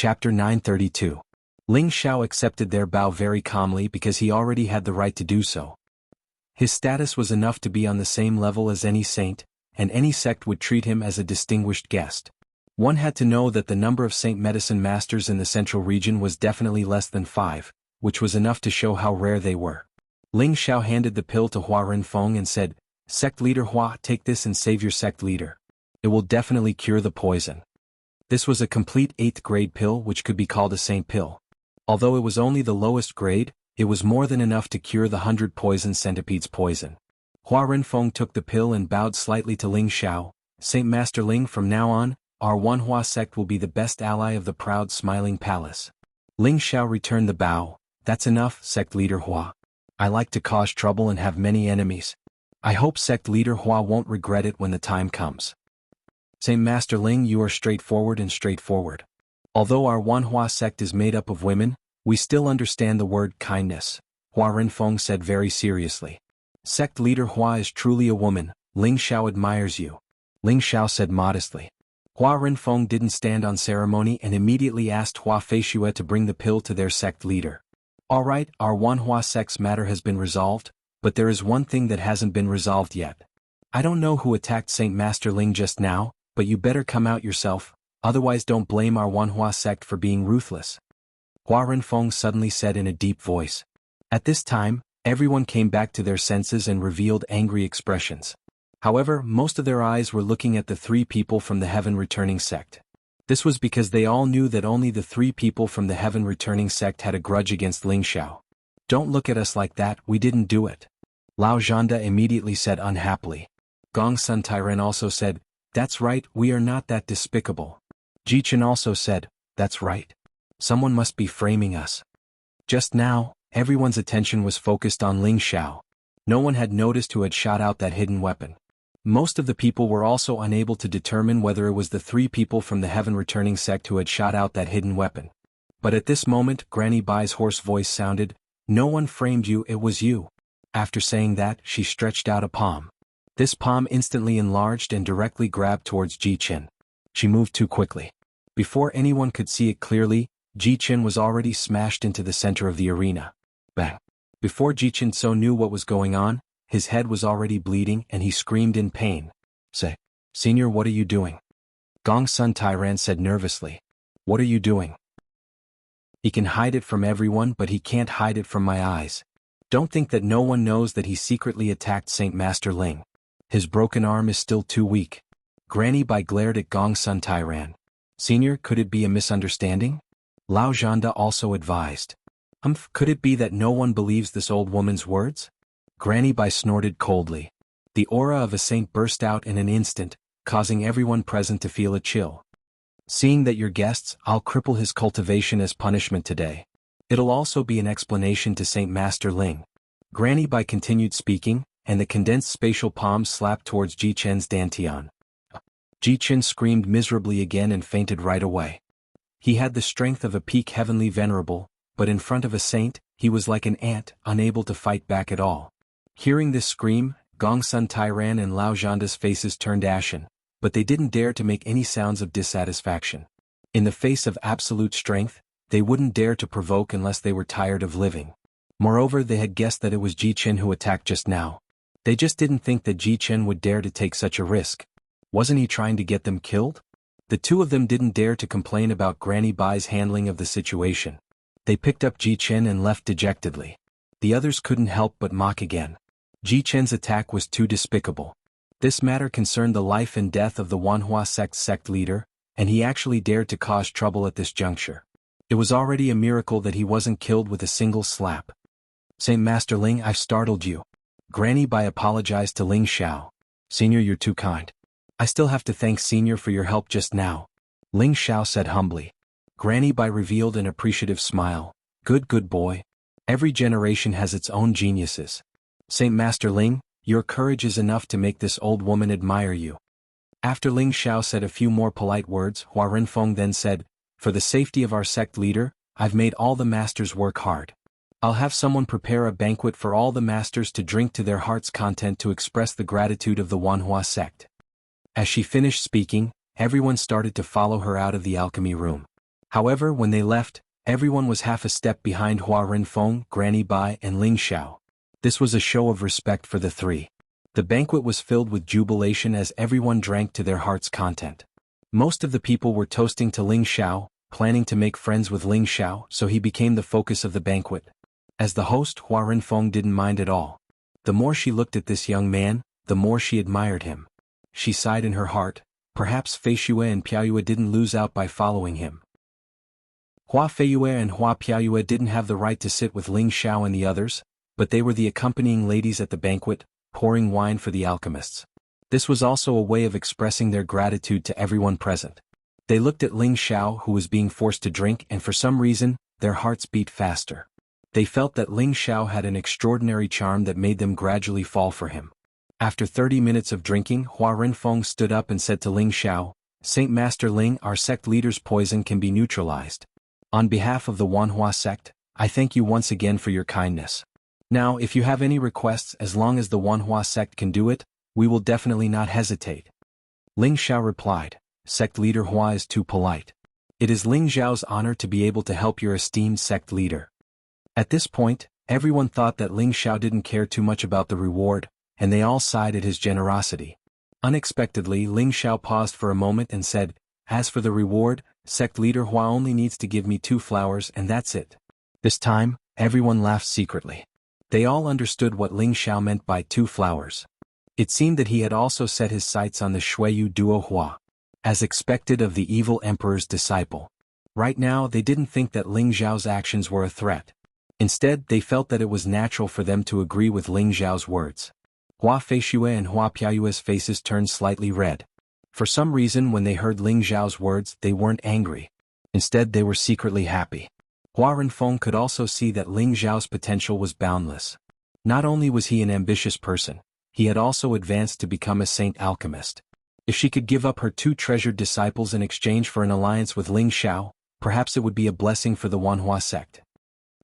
Chapter 932. Ling Xiao accepted their bow very calmly because he already had the right to do so. His status was enough to be on the same level as any saint, and any sect would treat him as a distinguished guest. One had to know that the number of saint medicine masters in the central region was definitely less than 5, which was enough to show how rare they were. Ling Xiao handed the pill to Hua Renfeng and said, "Sect leader Hua, take this and save your sect leader. It will definitely cure the poison." This was a complete 8th grade pill which could be called a saint pill. Although it was only the lowest grade, it was more than enough to cure the 100 poison centipedes poison. Hua Renfeng took the pill and bowed slightly to Ling Xiao. "Saint Master Ling, from now on, our One Hua sect will be the best ally of the proud smiling palace." Ling Xiao returned the bow. "That's enough, sect leader Hua. I like to cause trouble and have many enemies. I hope sect leader Hua won't regret it when the time comes." "Saint Master Ling, you are straightforward and straightforward. Although our One Hua sect is made up of women, we still understand the word kindness," Hua Renfeng said very seriously. "Sect leader Hua is truly a woman. Ling Xiao admires you," Ling Xiao said modestly. Hua Renfeng didn't stand on ceremony and immediately asked Hua Feishue to bring the pill to their sect leader. "All right, our One Hua sect's matter has been resolved, but there is one thing that hasn't been resolved yet. I don't know who attacked Saint Master Ling just now, but you better come out yourself, otherwise don't blame our One Hua sect for being ruthless," Hua Renfeng suddenly said in a deep voice. At this time, everyone came back to their senses and revealed angry expressions. However, most of their eyes were looking at the 3 people from the Heaven Returning sect. This was because they all knew that only the 3 people from the Heaven Returning sect had a grudge against Ling Xiao. "Don't look at us like that, we didn't do it," Lao Zhanda immediately said unhappily. Gong Sun Tairen also said, "That's right, we are not that despicable." Ji Chen also said, "That's right. Someone must be framing us." Just now, everyone's attention was focused on Ling Xiao. No one had noticed who had shot out that hidden weapon. Most of the people were also unable to determine whether it was the 3 people from the Heaven Returning sect who had shot out that hidden weapon. But at this moment, Granny Bai's hoarse voice sounded, "No one framed you, it was you." After saying that, she stretched out a palm. This palm instantly enlarged and directly grabbed towards Ji Chen. She moved too quickly. Before anyone could see it clearly, Ji Chen was already smashed into the center of the arena. Bang! Before Ji Chen so knew what was going on, his head was already bleeding and he screamed in pain. "Say, Senior, what are you doing?" Gong Sun Tairan said nervously. "What are you doing?" "He can hide it from everyone, but he can't hide it from my eyes. Don't think that no one knows that he secretly attacked Saint Master Ling. His broken arm is still too weak." Granny Bai glared at Gong Sun Tairan. "Senior, could it be a misunderstanding?" Lao Zhanda also advised. Could it be that no one believes this old woman's words?" Granny Bai snorted coldly. The aura of a saint burst out in an instant, causing everyone present to feel a chill. "Seeing that you're guests, I'll cripple his cultivation as punishment today. It'll also be an explanation to Saint Master Ling." Granny Bai continued speaking, and the condensed spatial palm slapped towards Ji Chen's dantian. Ji Chen screamed miserably again and fainted right away. He had the strength of a peak heavenly venerable, but in front of a saint, he was like an ant, unable to fight back at all. Hearing this scream, Gong Sun Tairan and Lao Zhanda's faces turned ashen, but they didn't dare to make any sounds of dissatisfaction. In the face of absolute strength, they wouldn't dare to provoke unless they were tired of living. Moreover, they had guessed that it was Ji Chen who attacked just now. They just didn't think that Ji Chen would dare to take such a risk. Wasn't he trying to get them killed? The 2 of them didn't dare to complain about Granny Bai's handling of the situation. They picked up Ji Chen and left dejectedly. The others couldn't help but mock again. Ji Chen's attack was too despicable. This matter concerned the life and death of the Wanhua sect leader, and he actually dared to cause trouble at this juncture. It was already a miracle that he wasn't killed with a single slap. "Saint Master Ling, I've startled you." Granny Bai apologized to Ling Xiao. "Senior, you're too kind. I still have to thank Senior for your help just now," Ling Xiao said humbly. Granny Bai revealed an appreciative smile. Good boy. Every generation has its own geniuses. Saint Master Ling, your courage is enough to make this old woman admire you." After Ling Xiao said a few more polite words, Hua Renfeng then said, "For the safety of our sect leader, I've made all the masters work hard. I'll have someone prepare a banquet for all the masters to drink to their heart's content to express the gratitude of the Wanhua sect." As she finished speaking, everyone started to follow her out of the alchemy room. However, when they left, everyone was half a step behind Hua Renfeng, Granny Bai, and Ling Xiao. This was a show of respect for the three. The banquet was filled with jubilation as everyone drank to their heart's content. Most of the people were toasting to Ling Xiao, planning to make friends with Ling Xiao, so he became the focus of the banquet. As the host, Hua Renfeng didn't mind at all. The more she looked at this young man, the more she admired him. She sighed in her heart, perhaps Fei Xue and Piaoyue didn't lose out by following him. Hua Feiyue and Hua Piaoyue didn't have the right to sit with Ling Xiao and the others, but they were the accompanying ladies at the banquet, pouring wine for the alchemists. This was also a way of expressing their gratitude to everyone present. They looked at Ling Xiao, who was being forced to drink, and for some reason, their hearts beat faster. They felt that Ling Xiao had an extraordinary charm that made them gradually fall for him. After 30 minutes of drinking, Hua Renfeng stood up and said to Ling Xiao, "Saint Master Ling, our sect leader's poison can be neutralized. On behalf of the Wanhua sect, I thank you once again for your kindness. Now, if you have any requests, as long as the Wanhua sect can do it, we will definitely not hesitate." Ling Xiao replied, "Sect leader Hua is too polite. It is Ling Xiao's honor to be able to help your esteemed sect leader." At this point, everyone thought that Ling Xiao didn't care too much about the reward, and they all sighed at his generosity. Unexpectedly, Ling Xiao paused for a moment and said, "As for the reward, sect leader Hua only needs to give me 2 flowers and that's it." This time, everyone laughed secretly. They all understood what Ling Xiao meant by 2 flowers. It seemed that he had also set his sights on the Shuiyu duo Hua, as expected of the evil emperor's disciple. Right now, they didn't think that Ling Xiao's actions were a threat. Instead, they felt that it was natural for them to agree with Ling Xiao's words. Hua Feishue and Hua Piaoyue's faces turned slightly red. For some reason, when they heard Ling Xiao's words, they weren't angry. Instead, they were secretly happy. Hua Renfeng could also see that Ling Xiao's potential was boundless. Not only was he an ambitious person, he had also advanced to become a saint alchemist. If she could give up her 2 treasured disciples in exchange for an alliance with Ling Xiao, perhaps it would be a blessing for the Wanhua sect.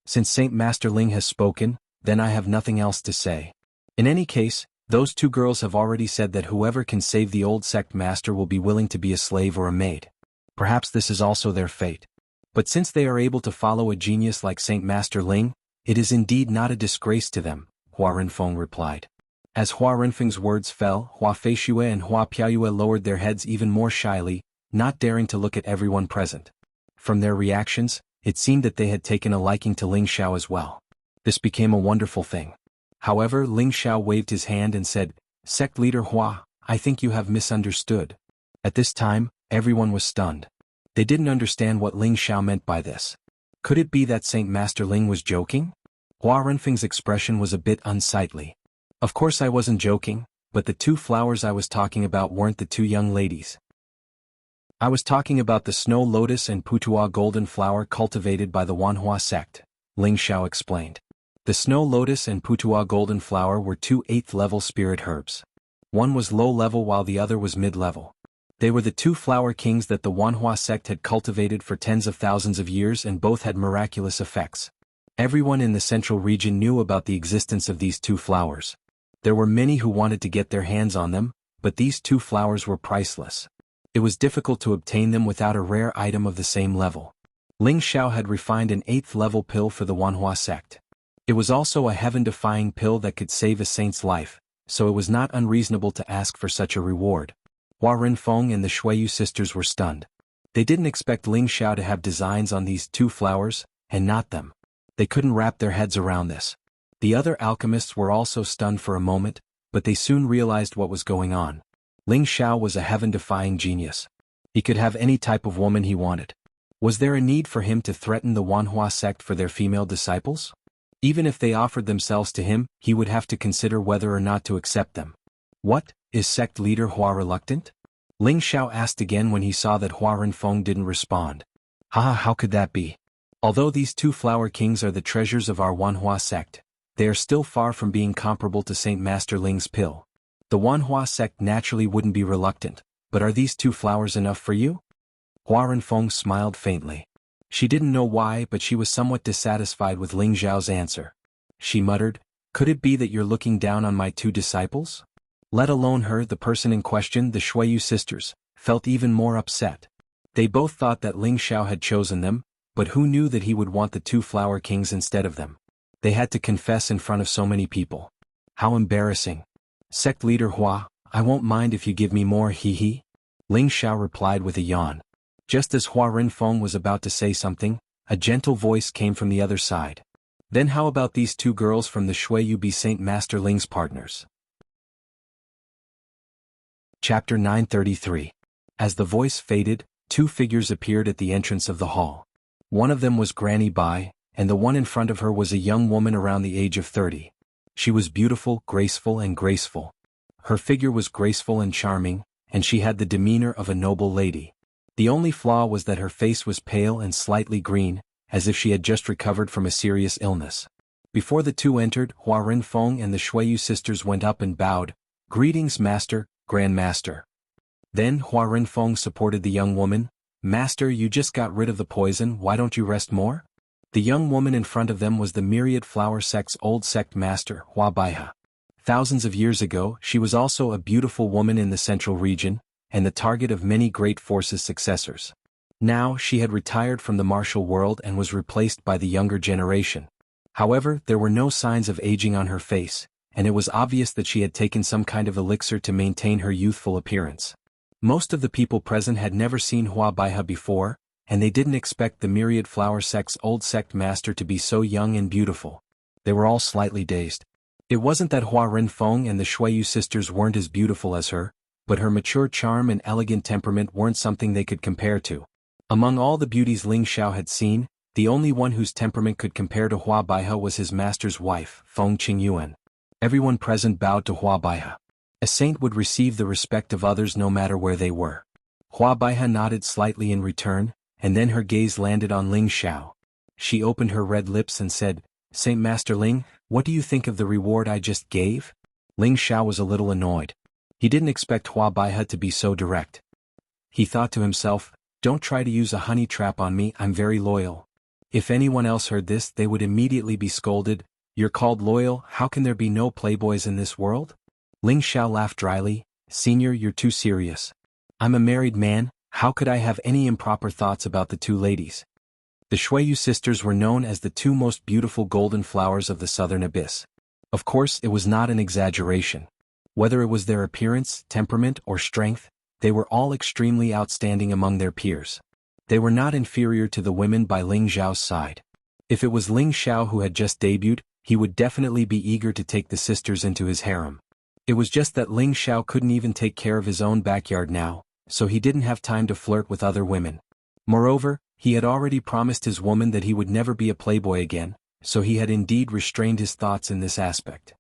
Since Saint Master Ling has spoken, then I have nothing else to say. In any case, those 2 girls have already said that whoever can save the old sect master will be willing to be a slave or a maid. Perhaps this is also their fate. But since they are able to follow a genius like Saint Master Ling, it is indeed not a disgrace to them, Hua Renfeng replied. As Hua Renfeng's words fell, Hua Feishue and Hua Piaoyue lowered their heads even more shyly, not daring to look at everyone present. From their reactions, it seemed that they had taken a liking to Ling Xiao as well. This became a wonderful thing. However, Ling Xiao waved his hand and said, "Sect leader Hua, I think you have misunderstood." At this time, everyone was stunned. They didn't understand what Ling Xiao meant by this. Could it be that Saint Master Ling was joking? Hua Renfeng's expression was a bit unsightly. "Of course I wasn't joking, but the 2 flowers I was talking about weren't the 2 young ladies. I was talking about the Snow Lotus and Putua Golden Flower cultivated by the Wanhua sect," Ling Xiao explained. The Snow Lotus and Putua Golden Flower were 2 8th-level spirit herbs. One was low-level while the other was mid-level. They were the 2 flower kings that the Wanhua sect had cultivated for tens of thousands of years, and both had miraculous effects. Everyone in the central region knew about the existence of these 2 flowers. There were many who wanted to get their hands on them, but these 2 flowers were priceless. It was difficult to obtain them without a rare item of the same level. Ling Xiao had refined an 8th-level pill for the Wanhua sect. It was also a heaven-defying pill that could save a saint's life, so it was not unreasonable to ask for such a reward. Hua Renfeng and the Shuiyu sisters were stunned. They didn't expect Ling Xiao to have designs on these 2 flowers, and not them. They couldn't wrap their heads around this. The other alchemists were also stunned for a moment, but they soon realized what was going on. Ling Xiao was a heaven-defying genius. He could have any type of woman he wanted. Was there a need for him to threaten the Wanhua sect for their female disciples? Even if they offered themselves to him, he would have to consider whether or not to accept them. "What, is sect leader Hua reluctant?" Ling Xiao asked again when he saw that Hua Renfeng didn't respond. "Haha, how could that be? Although these 2 flower kings are the treasures of our Wanhua sect, they are still far from being comparable to Saint Master Ling's pill. The Wanhua sect naturally wouldn't be reluctant, but are these 2 flowers enough for you?" Hua Renfeng smiled faintly. She didn't know why, but she was somewhat dissatisfied with Ling Xiao's answer. She muttered, "Could it be that you're looking down on my 2 disciples?" Let alone her, the person in question, the Shuiyu sisters, felt even more upset. They both thought that Ling Xiao had chosen them, but who knew that he would want the two flower kings instead of them? They had to confess in front of so many people. How embarrassing. Sect leader Hua, I won't mind if you give me more hee. Ling Xiao replied with a yawn. Just as Hua Renfeng was about to say something, a gentle voice came from the other side. Then how about these two girls from the Shui Yu be Saint Master Ling's partners? Chapter 933. As the voice faded, two figures appeared at the entrance of the hall. One of them was Granny Bai, and the one in front of her was a young woman around the age of 30. She was beautiful, graceful and graceful. Her figure was graceful and charming, and she had the demeanor of a noble lady. The only flaw was that her face was pale and slightly green, as if she had just recovered from a serious illness. Before the two entered, Hua Renfeng and the Shuiyu sisters went up and bowed. Greetings, Master, Grand Master. Then Hua Renfeng supported the young woman. Master, you just got rid of the poison, why don't you rest more? The young woman in front of them was the Myriad Flower Sect's old sect master, Hua Baihe. Thousands of years ago, she was also a beautiful woman in the central region, and the target of many great forces' successors. Now she had retired from the martial world and was replaced by the younger generation. However, there were no signs of aging on her face, and it was obvious that she had taken some kind of elixir to maintain her youthful appearance. Most of the people present had never seen Hua Baihe before, and they didn't expect the Myriad Flower Sect's old sect master to be so young and beautiful. They were all slightly dazed. It wasn't that Hua Renfeng and the Shuiyu sisters weren't as beautiful as her, but her mature charm and elegant temperament weren't something they could compare to. Among all the beauties Ling Xiao had seen, the only one whose temperament could compare to Hua Baihe was his master's wife, Feng Qingyuan. Everyone present bowed to Hua Baihe. A saint would receive the respect of others no matter where they were. Hua Baihe nodded slightly in return, and then her gaze landed on Ling Xiao. She opened her red lips and said, Saint Master Ling, what do you think of the reward I just gave? Ling Xiao was a little annoyed. He didn't expect Hua Baihe to be so direct. He thought to himself, don't try to use a honey trap on me, I'm very loyal. If anyone else heard this, they would immediately be scolded. You're called loyal, how can there be no playboys in this world? Ling Xiao laughed dryly. Senior, you're too serious. I'm a married man, how could I have any improper thoughts about the two ladies? The Shuiyu sisters were known as the two most beautiful golden flowers of the southern abyss. Of course, it was not an exaggeration. Whether it was their appearance, temperament, or strength, they were all extremely outstanding among their peers. They were not inferior to the women by Ling Xiao's side. If it was Ling Xiao who had just debuted, he would definitely be eager to take the sisters into his harem. It was just that Ling Xiao couldn't even take care of his own backyard now, so he didn't have time to flirt with other women. Moreover, he had already promised his woman that he would never be a playboy again, so he had indeed restrained his thoughts in this aspect.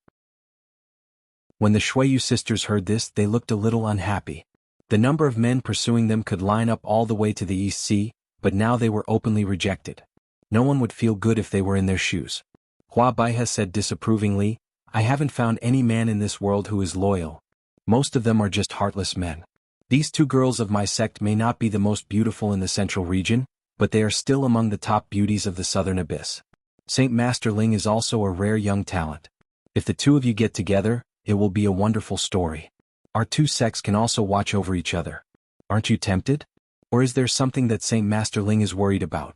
When the Shuiyu sisters heard this, they looked a little unhappy. The number of men pursuing them could line up all the way to the East Sea, but now they were openly rejected. No one would feel good if they were in their shoes. Hua Baihe said disapprovingly, I haven't found any man in this world who is loyal. Most of them are just heartless men. These two girls of my sect may not be the most beautiful in the central region, but they are still among the top beauties of the southern abyss. Saint Master Ling is also a rare young talent. If the two of you get together, it will be a wonderful story. Our two sects can also watch over each other. Aren't you tempted? Or is there something that Saint Master Ling is worried about?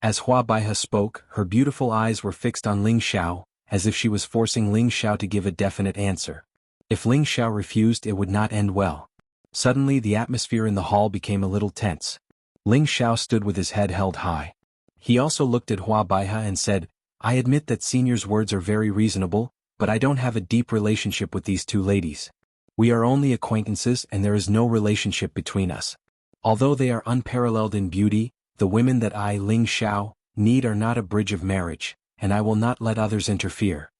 As Hua Baihe spoke, her beautiful eyes were fixed on Ling Xiao, as if she was forcing Ling Xiao to give a definite answer. If Ling Xiao refused, it would not end well. Suddenly the atmosphere in the hall became a little tense. Ling Xiao stood with his head held high. He also looked at Hua Baihe and said, I admit that Senior's words are very reasonable, but I don't have a deep relationship with these two ladies. We are only acquaintances and there is no relationship between us. Although they are unparalleled in beauty, the women that I, Ling Xiao, need are not a bridge of marriage, and I will not let others interfere.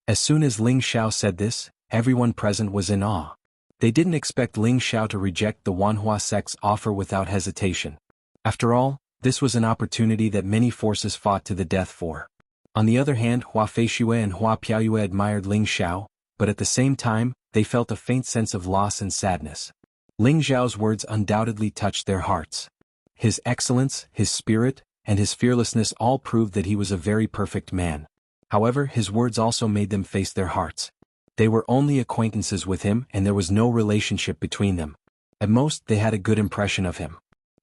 As soon as Ling Xiao said this, everyone present was in awe. They didn't expect Ling Xiao to reject the Wanhua sect's offer without hesitation. After all, this was an opportunity that many forces fought to the death for. On the other hand, Hua Feishue and Hua Piaoyue admired Ling Xiao, but at the same time, they felt a faint sense of loss and sadness. Ling Xiao's words undoubtedly touched their hearts. His excellence, his spirit, and his fearlessness all proved that he was a very perfect man. However, his words also made them face their hearts. They were only acquaintances with him and there was no relationship between them. At most, they had a good impression of him.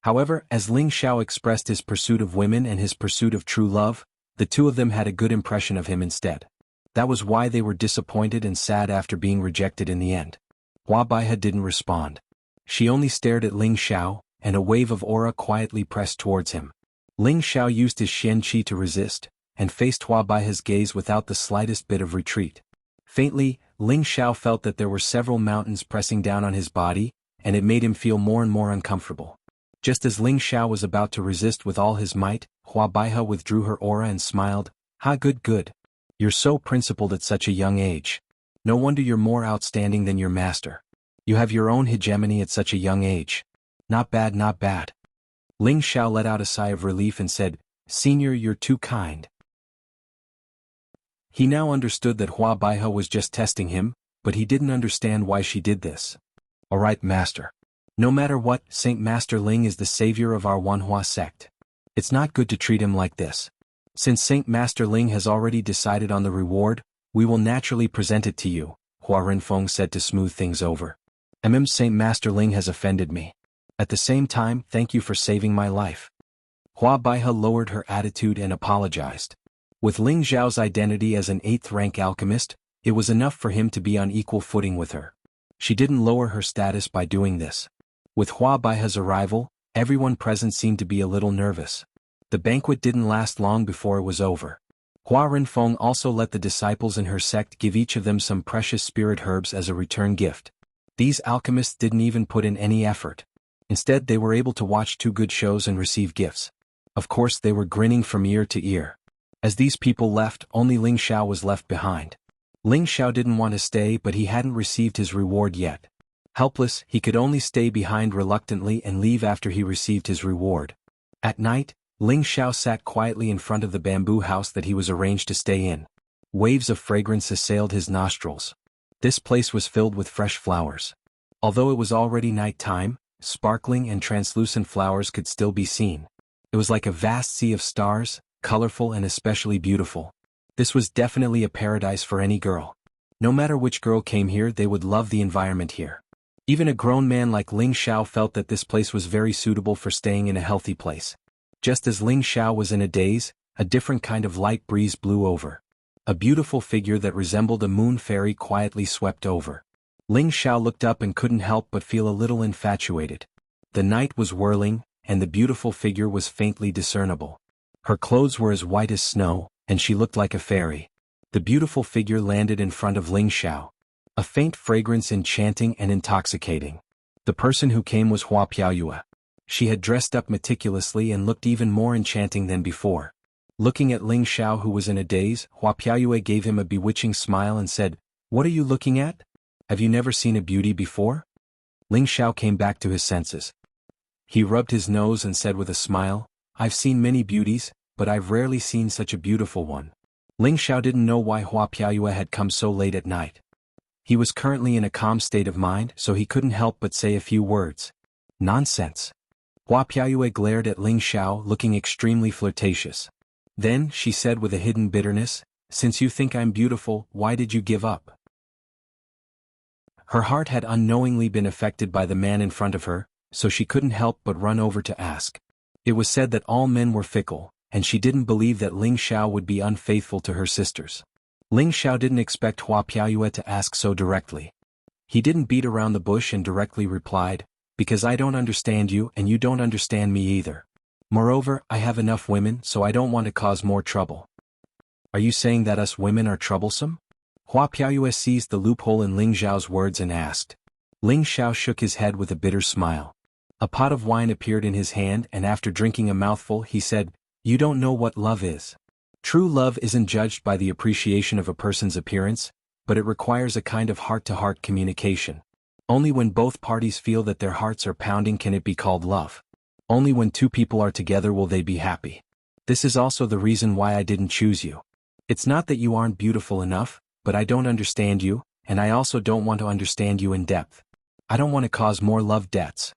However, as Ling Xiao expressed his pursuit of women and his pursuit of true love, the two of them had a good impression of him instead. That was why they were disappointed and sad after being rejected in the end. Hua Baihe didn't respond. She only stared at Ling Xiao, and a wave of aura quietly pressed towards him. Ling Xiao used his Xian Qi to resist, and faced Hua Baihe's gaze without the slightest bit of retreat. Faintly, Ling Xiao felt that there were several mountains pressing down on his body, and it made him feel more and more uncomfortable. Just as Ling Xiao was about to resist with all his might, Hua Baihe withdrew her aura and smiled. "Ha, good good. You're so principled at such a young age. No wonder you're more outstanding than your master. You have your own hegemony at such a young age. Not bad, not bad." Ling Xiao let out a sigh of relief and said, "Senior, you're too kind." He now understood that Hua Baihe was just testing him, but he didn't understand why she did this. "All right, master. No matter what, Saint Master Ling is the savior of our Wanhua sect. It's not good to treat him like this. Since Saint Master Ling has already decided on the reward, we will naturally present it to you," Hua Renfeng said to smooth things over. Saint Master Ling has offended me. At the same time, thank you for saving my life." Hua Baihe lowered her attitude and apologized. With Ling Zhao's identity as an 8th-rank alchemist, it was enough for him to be on equal footing with her. She didn't lower her status by doing this. With Hua Baihe's arrival, everyone present seemed to be a little nervous. The banquet didn't last long before it was over. Hua Renfeng also let the disciples in her sect give each of them some precious spirit herbs as a return gift. These alchemists didn't even put in any effort. Instead, they were able to watch 2 good shows and receive gifts. Of course, they were grinning from ear to ear. As these people left, only Ling Xiao was left behind. Ling Xiao didn't want to stay, but he hadn't received his reward yet. Helpless, he could only stay behind reluctantly and leave after he received his reward. At night, Ling Xiao sat quietly in front of the bamboo house that he was arranged to stay in. Waves of fragrance assailed his nostrils. This place was filled with fresh flowers. Although it was already night time, sparkling and translucent flowers could still be seen. It was like a vast sea of stars, colorful and especially beautiful. This was definitely a paradise for any girl. No matter which girl came here, they would love the environment here. Even a grown man like Ling Xiao felt that this place was very suitable for staying in a healthy place. Just as Ling Xiao was in a daze, a different kind of light breeze blew over. A beautiful figure that resembled a moon fairy quietly swept over. Ling Xiao looked up and couldn't help but feel a little infatuated. The night was whirling, and the beautiful figure was faintly discernible. Her clothes were as white as snow, and she looked like a fairy. The beautiful figure landed in front of Ling Xiao. A faint fragrance enchanting and intoxicating. The person who came was Hua Piaoyue. She had dressed up meticulously and looked even more enchanting than before. Looking at Ling Xiao, who was in a daze, Hua Piaoyue gave him a bewitching smile and said, "What are you looking at? Have you never seen a beauty before?" Ling Xiao came back to his senses. He rubbed his nose and said with a smile, "I've seen many beauties, but I've rarely seen such a beautiful one." Ling Xiao didn't know why Hua Piaoyue had come so late at night. He was currently in a calm state of mind, so he couldn't help but say a few words. "Nonsense." Hua Piaoyue glared at Ling Xiao, looking extremely flirtatious. Then, she said with a hidden bitterness, "Since you think I'm beautiful, why did you give up?" Her heart had unknowingly been affected by the man in front of her, so she couldn't help but run over to ask. It was said that all men were fickle, and she didn't believe that Ling Xiao would be unfaithful to her sisters. Ling Xiao didn't expect Hua Piaoyue to ask so directly. He didn't beat around the bush and directly replied, "Because I don't understand you and you don't understand me either. Moreover, I have enough women, so I don't want to cause more trouble." "Are you saying that us women are troublesome?" Hua Piaoyue seized the loophole in Ling Xiao's words and asked. Ling Xiao shook his head with a bitter smile. A pot of wine appeared in his hand, and after drinking a mouthful he said, "You don't know what love is. True love isn't judged by the appreciation of a person's appearance, but it requires a kind of heart-to-heart communication. Only when both parties feel that their hearts are pounding can it be called love. Only when 2 people are together will they be happy. This is also the reason why I didn't choose you. It's not that you aren't beautiful enough, but I don't understand you, and I also don't want to understand you in depth. I don't want to cause more love debts."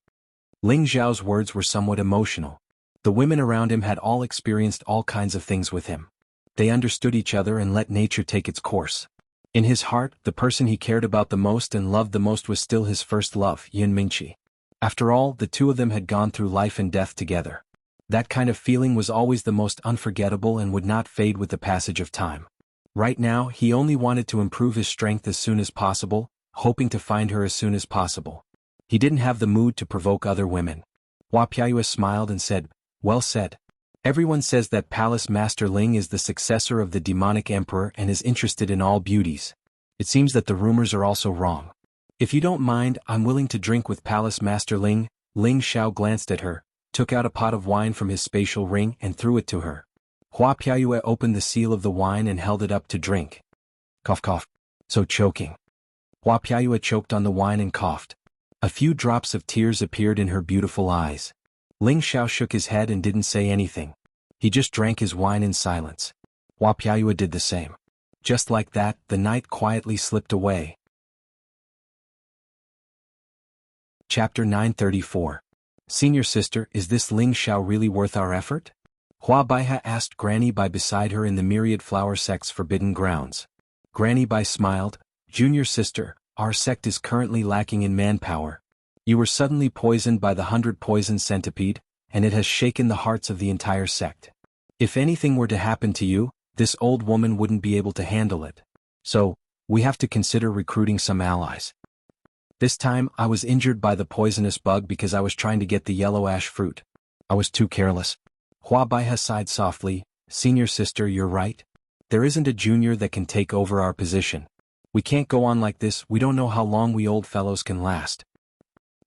Ling Zhao's words were somewhat emotional. The women around him had all experienced all kinds of things with him. They understood each other and let nature take its course. In his heart, the person he cared about the most and loved the most was still his first love, Yun Mingqi. After all, the two of them had gone through life and death together. That kind of feeling was always the most unforgettable and would not fade with the passage of time. Right now, he only wanted to improve his strength as soon as possible, hoping to find her as soon as possible. He didn't have the mood to provoke other women. Hua Piaoyue smiled and said, "Well said. Everyone says that Palace Master Ling is the successor of the demonic emperor and is interested in all beauties. It seems that the rumors are also wrong. If you don't mind, I'm willing to drink with Palace Master Ling." Ling Xiao glanced at her, took out a pot of wine from his spatial ring and threw it to her. Hua Piaoyue opened the seal of the wine and held it up to drink. Cough cough. So choking. Hua Piaoyue choked on the wine and coughed. A few drops of tears appeared in her beautiful eyes. Ling Xiao shook his head and didn't say anything. He just drank his wine in silence. Hua Piaoyue did the same. Just like that, the night quietly slipped away. Chapter 934. Senior sister, is this Ling Xiao really worth our effort? Hua Baiha asked Granny Bai beside her in the myriad flower sect's forbidden grounds. Granny Bai smiled. Junior sister, our sect is currently lacking in manpower. You were suddenly poisoned by the 100 poison centipede, and it has shaken the hearts of the entire sect. If anything were to happen to you, this old woman wouldn't be able to handle it. So, we have to consider recruiting some allies. This time, I was injured by the poisonous bug because I was trying to get the yellow ash fruit. I was too careless. Hua Baiha sighed softly. Senior sister, you're right. There isn't a junior that can take over our position. We can't go on like this. We don't know how long we old fellows can last.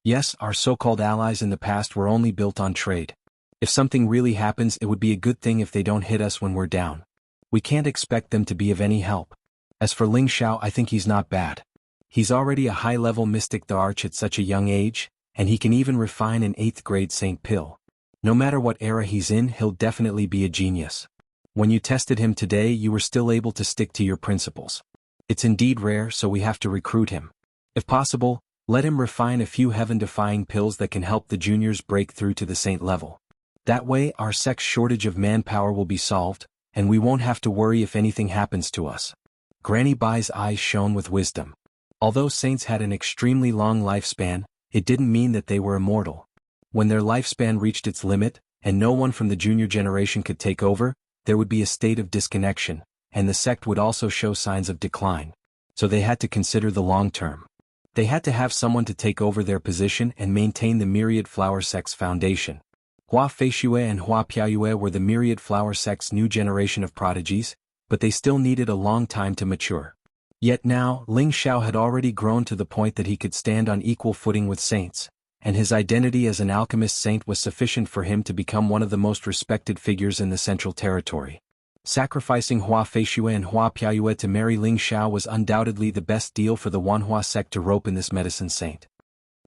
Yes, our so-called allies in the past were only built on trade. If something really happens, it would be a good thing if they don't hit us when we're down. We can't expect them to be of any help. As for Ling Xiao, I think he's not bad. He's already a high-level mystic the arch at such a young age, and he can even refine an 8th grade Saint Pill. No matter what era he's in, he'll definitely be a genius. When you tested him today, you were still able to stick to your principles. It's indeed rare, so we have to recruit him. If possible, let him refine a few heaven-defying pills that can help the juniors break through to the saint level. That way, our sect's shortage of manpower will be solved, and we won't have to worry if anything happens to us. Granny Bai's eyes shone with wisdom. Although saints had an extremely long lifespan, it didn't mean that they were immortal. When their lifespan reached its limit, and no one from the junior generation could take over, there would be a state of disconnection, and the sect would also show signs of decline. So they had to consider the long term. They had to have someone to take over their position and maintain the myriad flower sect's foundation. Hua Feishue and Hua Piaoyue were the myriad flower sect's new generation of prodigies, but they still needed a long time to mature. Yet now, Ling Xiao had already grown to the point that he could stand on equal footing with saints, and his identity as an alchemist saint was sufficient for him to become one of the most respected figures in the Central Territory. Sacrificing Hua Feishue and Hua Piaoyue to marry Ling Xiao was undoubtedly the best deal for the Wanhua sect to rope in this medicine saint.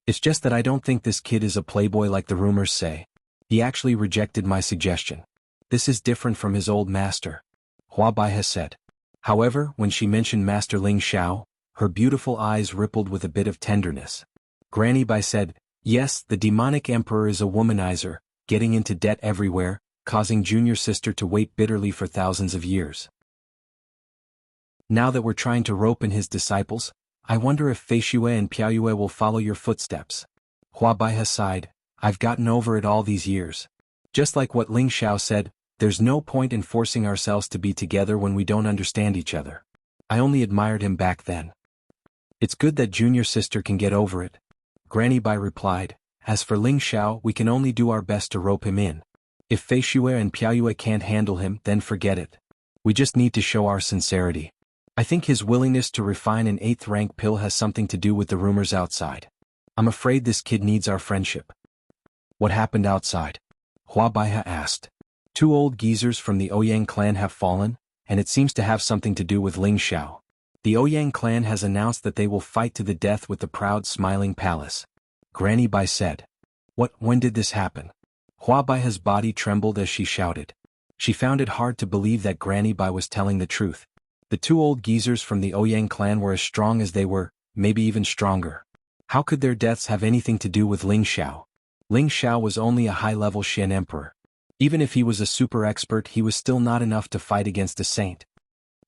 It's just that I don't think this kid is a playboy like the rumors say. He actually rejected my suggestion. This is different from his old master. Hua Baiha said. However, when she mentioned Master Ling Xiao, her beautiful eyes rippled with a bit of tenderness. Granny Bai said, yes, the demonic emperor is a womanizer, getting into debt everywhere, causing junior sister to wait bitterly for thousands of years. Now that we're trying to rope in his disciples, I wonder if Feishue and Piaoyue will follow your footsteps. Hua Baiha sighed, I've gotten over it all these years. Just like what Ling Xiao said, there's no point in forcing ourselves to be together when we don't understand each other. I only admired him back then. It's good that junior sister can get over it. Granny Bai replied, as for Ling Xiao, we can only do our best to rope him in. If Feishue and Piaoyue can't handle him, then forget it. We just need to show our sincerity. I think his willingness to refine an 8th rank pill has something to do with the rumors outside. I'm afraid this kid needs our friendship. What happened outside? Hua Baiha asked. 2 old geezers from the Ouyang clan have fallen, and it seems to have something to do with Ling Xiao. The Ouyang clan has announced that they will fight to the death with the proud smiling palace. Granny Bai said. When did this happen? Hua Baiha's body trembled as she shouted. She found it hard to believe that Granny Bai was telling the truth. The 2 old geezers from the Ouyang clan were as strong as they were, maybe even stronger. How could their deaths have anything to do with Ling Xiao? Ling Xiao was only a high-level Shen emperor. Even if he was a super expert, he was still not enough to fight against a saint.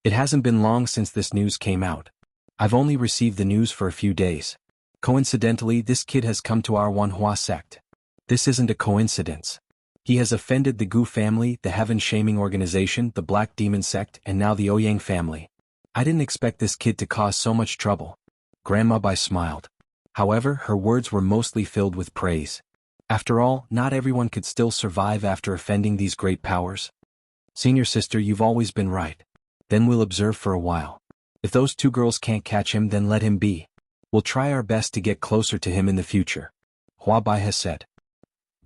It hasn't been long since this news came out. I've only received the news for a few days. Coincidentally, this kid has come to our Wanhua sect. This isn't a coincidence. He has offended the Gu family, the heaven-shaming organization, the Black Demon sect, and now the Ouyang family. I didn't expect this kid to cause so much trouble. Grandma Bai smiled. However, her words were mostly filled with praise. After all, not everyone could still survive after offending these great powers. Senior sister, you've always been right. Then we'll observe for a while. If those two girls can't catch him, then let him be. We'll try our best to get closer to him in the future. Hua Bai has said.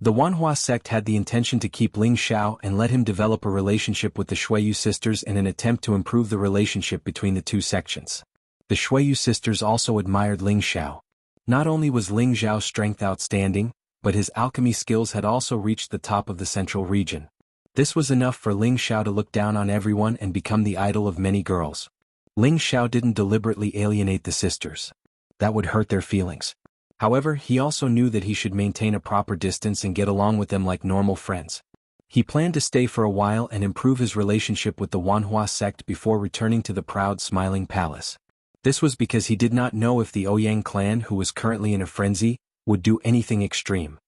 The Wanhua sect had the intention to keep Ling Xiao and let him develop a relationship with the Shuiyu sisters in an attempt to improve the relationship between the two sections. The Shuiyu sisters also admired Ling Xiao. Not only was Ling Xiao's strength outstanding, but his alchemy skills had also reached the top of the central region. This was enough for Ling Xiao to look down on everyone and become the idol of many girls. Ling Xiao didn't deliberately alienate the sisters. That would hurt their feelings. However, he also knew that he should maintain a proper distance and get along with them like normal friends. He planned to stay for a while and improve his relationship with the Wanhua sect before returning to the proud smiling palace. This was because he did not know if the Ouyang clan, who was currently in a frenzy, would do anything extreme.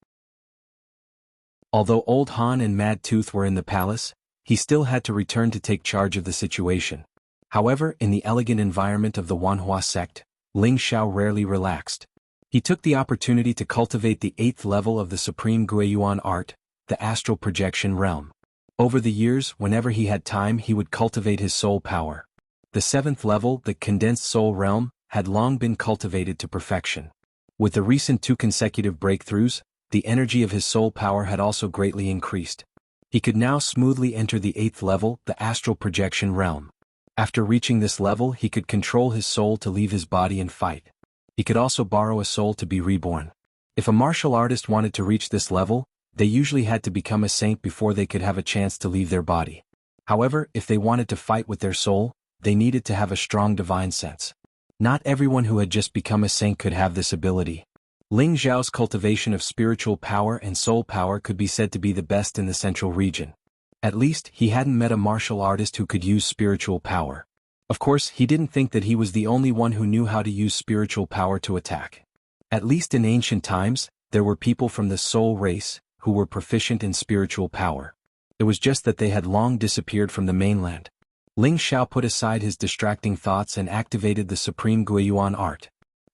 Although Old Han and Mad Tooth were in the palace, he still had to return to take charge of the situation. However, in the elegant environment of the Wanhua sect, Ling Xiao rarely relaxed. He took the opportunity to cultivate the 8th level of the Supreme Guiyuan art, the astral projection realm. Over the years, whenever he had time, he would cultivate his soul power. The 7th level, the condensed soul realm, had long been cultivated to perfection. With the recent 2 consecutive breakthroughs, the energy of his soul power had also greatly increased. He could now smoothly enter the 8th level, the astral projection realm. After reaching this level, he could control his soul to leave his body and fight. He could also borrow a soul to be reborn. If a martial artist wanted to reach this level, they usually had to become a saint before they could have a chance to leave their body. However, if they wanted to fight with their soul, they needed to have a strong divine sense. Not everyone who had just become a saint could have this ability. Ling Xiao's cultivation of spiritual power and soul power could be said to be the best in the central region. At least, he hadn't met a martial artist who could use spiritual power. Of course, he didn't think that he was the only one who knew how to use spiritual power to attack. At least in ancient times, there were people from the soul race who were proficient in spiritual power. It was just that they had long disappeared from the mainland. Ling Xiao put aside his distracting thoughts and activated the Supreme Guiyuan art.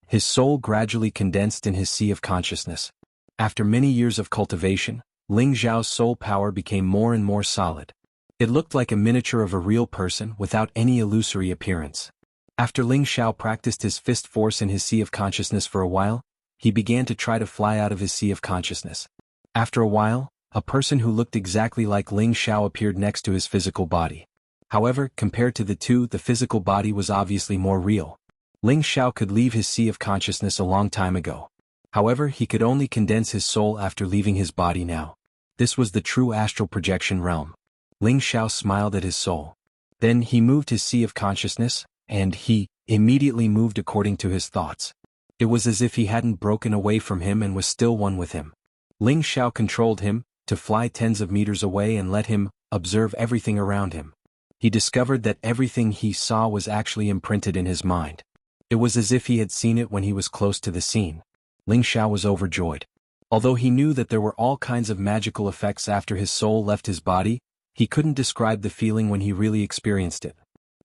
His soul gradually condensed in his sea of consciousness. After many years of cultivation, Ling Xiao's soul power became more and more solid. It looked like a miniature of a real person without any illusory appearance. After Ling Xiao practiced his fist force in his sea of consciousness for a while, he began to try to fly out of his sea of consciousness. After a while, a person who looked exactly like Ling Xiao appeared next to his physical body. However, compared to the two, the physical body was obviously more real. Ling Xiao could leave his sea of consciousness a long time ago. However, he could only condense his soul after leaving his body now. This was the true astral projection realm. Ling Xiao smiled at his soul. Then he moved his sea of consciousness, and he immediately moved according to his thoughts. It was as if he hadn't broken away from him and was still one with him. Ling Xiao controlled him to fly tens of meters away and let him observe everything around him. He discovered that everything he saw was actually imprinted in his mind. It was as if he had seen it when he was close to the scene. Ling Xiao was overjoyed. Although he knew that there were all kinds of magical effects after his soul left his body, he couldn't describe the feeling when he really experienced it.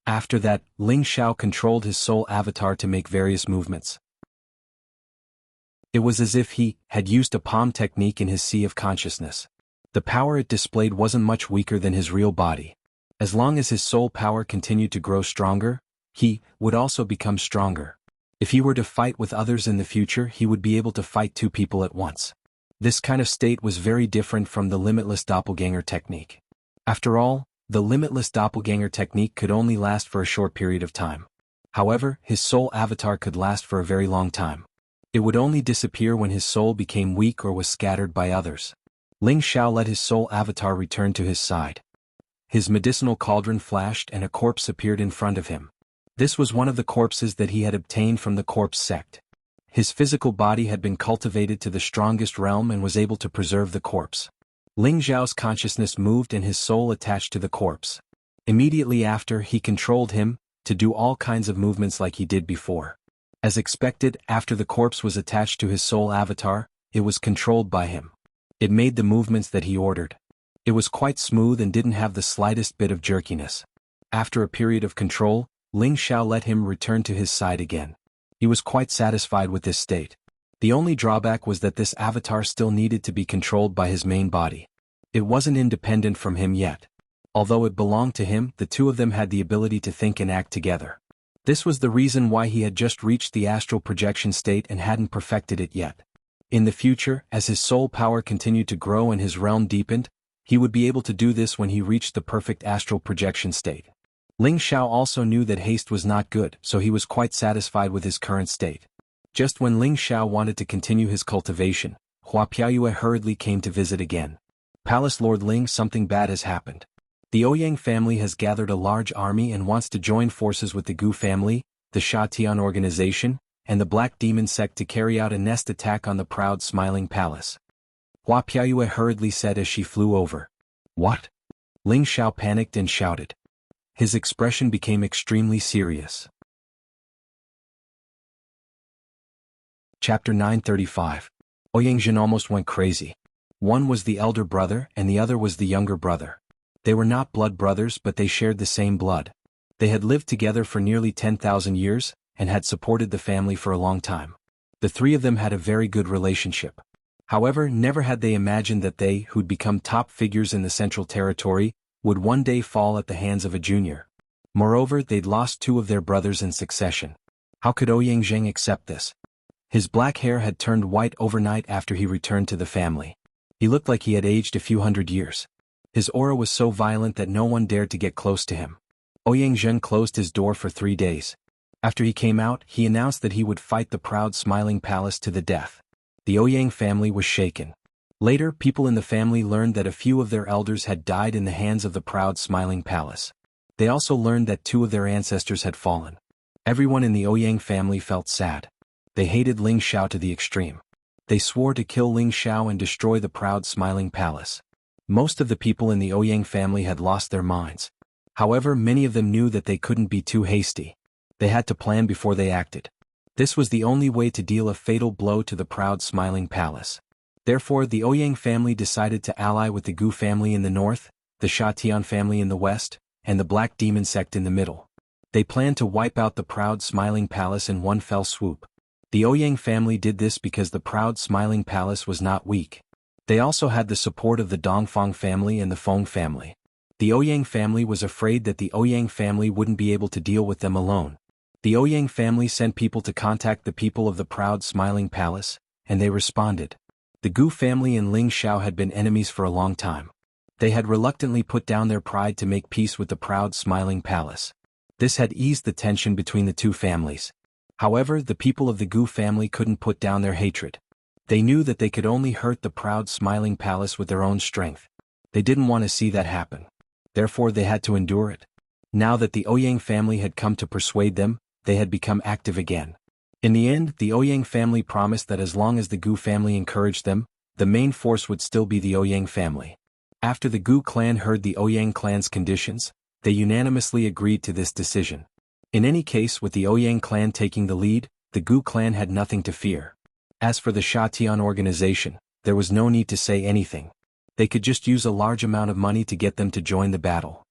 After that, Ling Xiao controlled his soul avatar to make various movements. It was as if he had used a palm technique in his sea of consciousness. The power it displayed wasn't much weaker than his real body. As long as his soul power continued to grow stronger, he would also become stronger. If he were to fight with others in the future, he would be able to fight 2 people at once. This kind of state was very different from the limitless doppelganger technique. After all, the limitless doppelganger technique could only last for a short period of time. However, his soul avatar could last for a very long time. It would only disappear when his soul became weak or was scattered by others. Ling Xiao let his soul avatar return to his side. His medicinal cauldron flashed and a corpse appeared in front of him. This was one of the corpses that he had obtained from the corpse sect. His physical body had been cultivated to the strongest realm and was able to preserve the corpse. Ling Xiao's consciousness moved and his soul attached to the corpse. Immediately after, he controlled him to do all kinds of movements like he did before. As expected, after the corpse was attached to his soul avatar, it was controlled by him. It made the movements that he ordered. It was quite smooth and didn't have the slightest bit of jerkiness. After a period of control, Ling Xiao let him return to his side again. He was quite satisfied with this state. The only drawback was that this avatar still needed to be controlled by his main body. It wasn't independent from him yet. Although it belonged to him, the two of them had the ability to think and act together. This was the reason why he had just reached the astral projection state and hadn't perfected it yet. In the future, as his soul power continued to grow and his realm deepened, he would be able to do this when he reached the perfect astral projection state. Ling Xiao also knew that haste was not good, so he was quite satisfied with his current state. Just when Ling Xiao wanted to continue his cultivation, Hua Piaoyue hurriedly came to visit again. Palace Lord Ling, something bad has happened. The Ouyang family has gathered a large army and wants to join forces with the Gu family, the Sha Tian organization, and the Black Demon sect to carry out a nest attack on the proud smiling palace. Hua Piaoyue hurriedly said as she flew over. What? Ling Xiao panicked and shouted. His expression became extremely serious. Chapter 935. Ouyang Jin almost went crazy. One was the elder brother and the other was the younger brother. They were not blood brothers, but they shared the same blood. They had lived together for nearly 10,000 years, and had supported the family for a long time. The three of them had a very good relationship. However, never had they imagined that they, who'd become top figures in the Central Territory, would one day fall at the hands of a junior. Moreover, they'd lost two of their brothers in succession. How could Ouyang Zheng accept this? His black hair had turned white overnight after he returned to the family. He looked like he had aged a few hundred years. His aura was so violent that no one dared to get close to him. Ouyang Zhen closed his door for 3 days. After he came out, he announced that he would fight the proud smiling palace to the death. The Ouyang family was shaken. Later, people in the family learned that a few of their elders had died in the hands of the proud smiling palace. They also learned that 2 of their ancestors had fallen. Everyone in the Ouyang family felt sad. They hated Ling Xiao to the extreme. They swore to kill Ling Xiao and destroy the proud smiling palace. Most of the people in the Ouyang family had lost their minds. However, many of them knew that they couldn't be too hasty. They had to plan before they acted. This was the only way to deal a fatal blow to the proud smiling palace. Therefore, the Ouyang family decided to ally with the Gu family in the north, the Sha Tian family in the west, and the Black Demon sect in the middle. They planned to wipe out the proud smiling palace in one fell swoop. The Ouyang family did this because the proud smiling palace was not weak. They also had the support of the Dongfang family and the Feng family. The Ouyang family was afraid that the Ouyang family wouldn't be able to deal with them alone. The Ouyang family sent people to contact the people of the proud smiling palace, and they responded. The Gu family and Ling Xiao had been enemies for a long time. They had reluctantly put down their pride to make peace with the proud smiling palace. This had eased the tension between the two families. However, the people of the Gu family couldn't put down their hatred. They knew that they could only hurt the proud smiling palace with their own strength. They didn't want to see that happen. Therefore they had to endure it. Now that the Ouyang family had come to persuade them, they had become active again. In the end, the Ouyang family promised that as long as the Gu family encouraged them, the main force would still be the Ouyang family. After the Gu clan heard the Ouyang clan's conditions, they unanimously agreed to this decision. In any case, with the Ouyang clan taking the lead, the Gu clan had nothing to fear. As for the Sha Tian organization, there was no need to say anything. They could just use a large amount of money to get them to join the battle.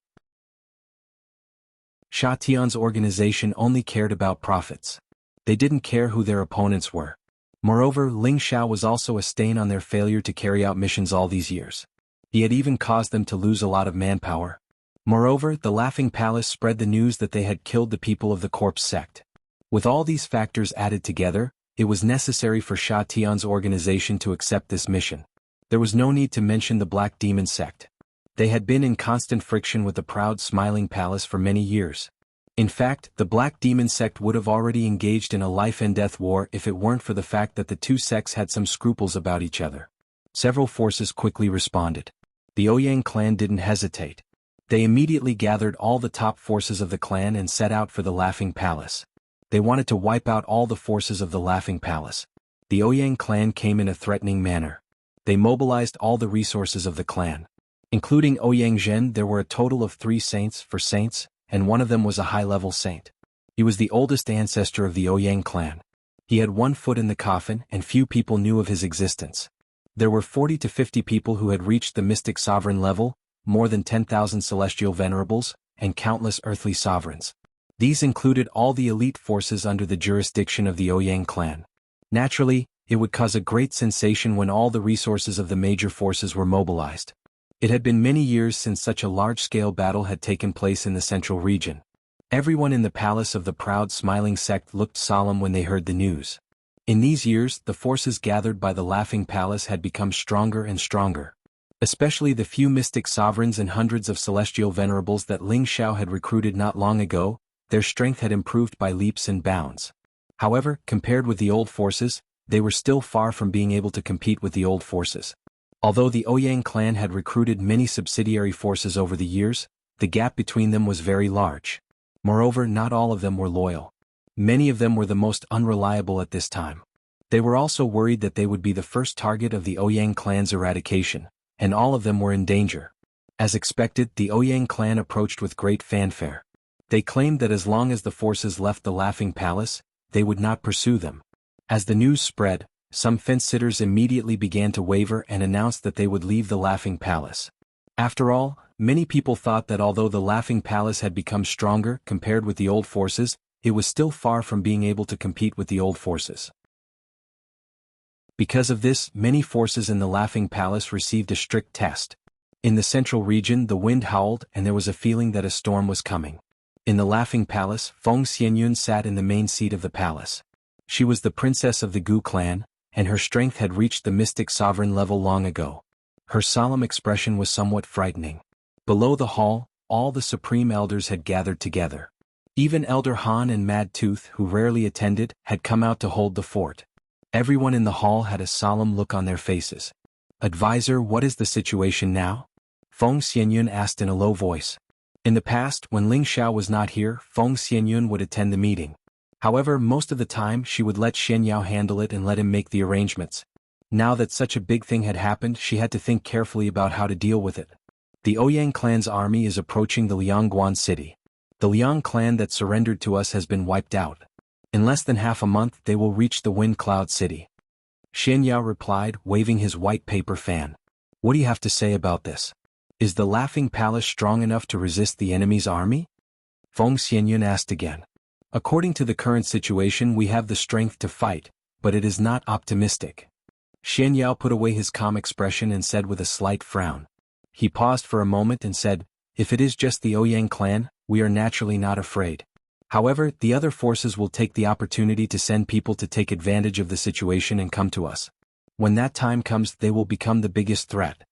Sha Tian's organization only cared about profits. They didn't care who their opponents were. Moreover, Ling Xiao was also a stain on their failure to carry out missions all these years. He had even caused them to lose a lot of manpower. Moreover, the Laughing Palace spread the news that they had killed the people of the Corpse sect. With all these factors added together, it was necessary for Sha Tian's organization to accept this mission. There was no need to mention the Black Demon sect. They had been in constant friction with the proud smiling palace for many years. In fact, the Black Demon sect would have already engaged in a life-and-death war if it weren't for the fact that the two sects had some scruples about each other. Several forces quickly responded. The Ouyang clan didn't hesitate. They immediately gathered all the top forces of the clan and set out for the Laughing Palace. They wanted to wipe out all the forces of the Laughing Palace. The Ouyang clan came in a threatening manner. They mobilized all the resources of the clan. Including Ouyang Zhen, there were a total of 3 saints, and one of them was a high-level saint. He was the oldest ancestor of the Ouyang clan. He had 1 foot in the coffin and few people knew of his existence. There were 40 to 50 people who had reached the mystic sovereign level, more than 10,000 celestial venerables, and countless earthly sovereigns. These included all the elite forces under the jurisdiction of the Ouyang clan. Naturally, it would cause a great sensation when all the resources of the major forces were mobilized. It had been many years since such a large-scale battle had taken place in the central region. Everyone in the palace of the proud smiling sect looked solemn when they heard the news. In these years, the forces gathered by the Laughing Palace had become stronger and stronger. Especially the few mystic sovereigns and hundreds of celestial venerables that Ling Xiao had recruited not long ago, their strength had improved by leaps and bounds. However, compared with the old forces, they were still far from being able to compete with the old forces. Although the Ouyang clan had recruited many subsidiary forces over the years, the gap between them was very large. Moreover, not all of them were loyal. Many of them were the most unreliable at this time. They were also worried that they would be the first target of the Ouyang clan's eradication, and all of them were in danger. As expected, the Ouyang clan approached with great fanfare. They claimed that as long as the forces left the Laughing Palace, they would not pursue them. As the news spread, some fence-sitters immediately began to waver and announced that they would leave the Laughing Palace. After all, many people thought that although the Laughing Palace had become stronger compared with the old forces, it was still far from being able to compete with the old forces. Because of this, many forces in the Laughing Palace received a strict test. In the central region, the wind howled and there was a feeling that a storm was coming. In the Laughing Palace, Feng Xianyun sat in the main seat of the palace. She was the princess of the Gu clan, and her strength had reached the mystic sovereign level long ago. Her solemn expression was somewhat frightening. Below the hall, all the supreme elders had gathered together. Even Elder Han and Mad Tooth, who rarely attended, had come out to hold the fort. Everyone in the hall had a solemn look on their faces. "Advisor, what is the situation now?" Feng Xianyun asked in a low voice. In the past, when Ling Xiao was not here, Feng Xianyun would attend the meeting. However, most of the time she would let Shen Yao handle it and let him make the arrangements. Now that such a big thing had happened, she had to think carefully about how to deal with it. The Ouyang clan's army is approaching the Liangguan city. The Liang clan that surrendered to us has been wiped out. In less than half a month they will reach the Wind Cloud City. Shen Yao replied, waving his white paper fan. "What do you have to say about this? Is the Laughing Palace strong enough to resist the enemy's army?" Feng Xianyun asked again. "According to the current situation, we have the strength to fight, but it is not optimistic." Shen Yao put away his calm expression and said with a slight frown. He paused for a moment and said, "If it is just the Ouyang clan, we are naturally not afraid. However, the other forces will take the opportunity to send people to take advantage of the situation and come to us. When that time comes, they will become the biggest threat."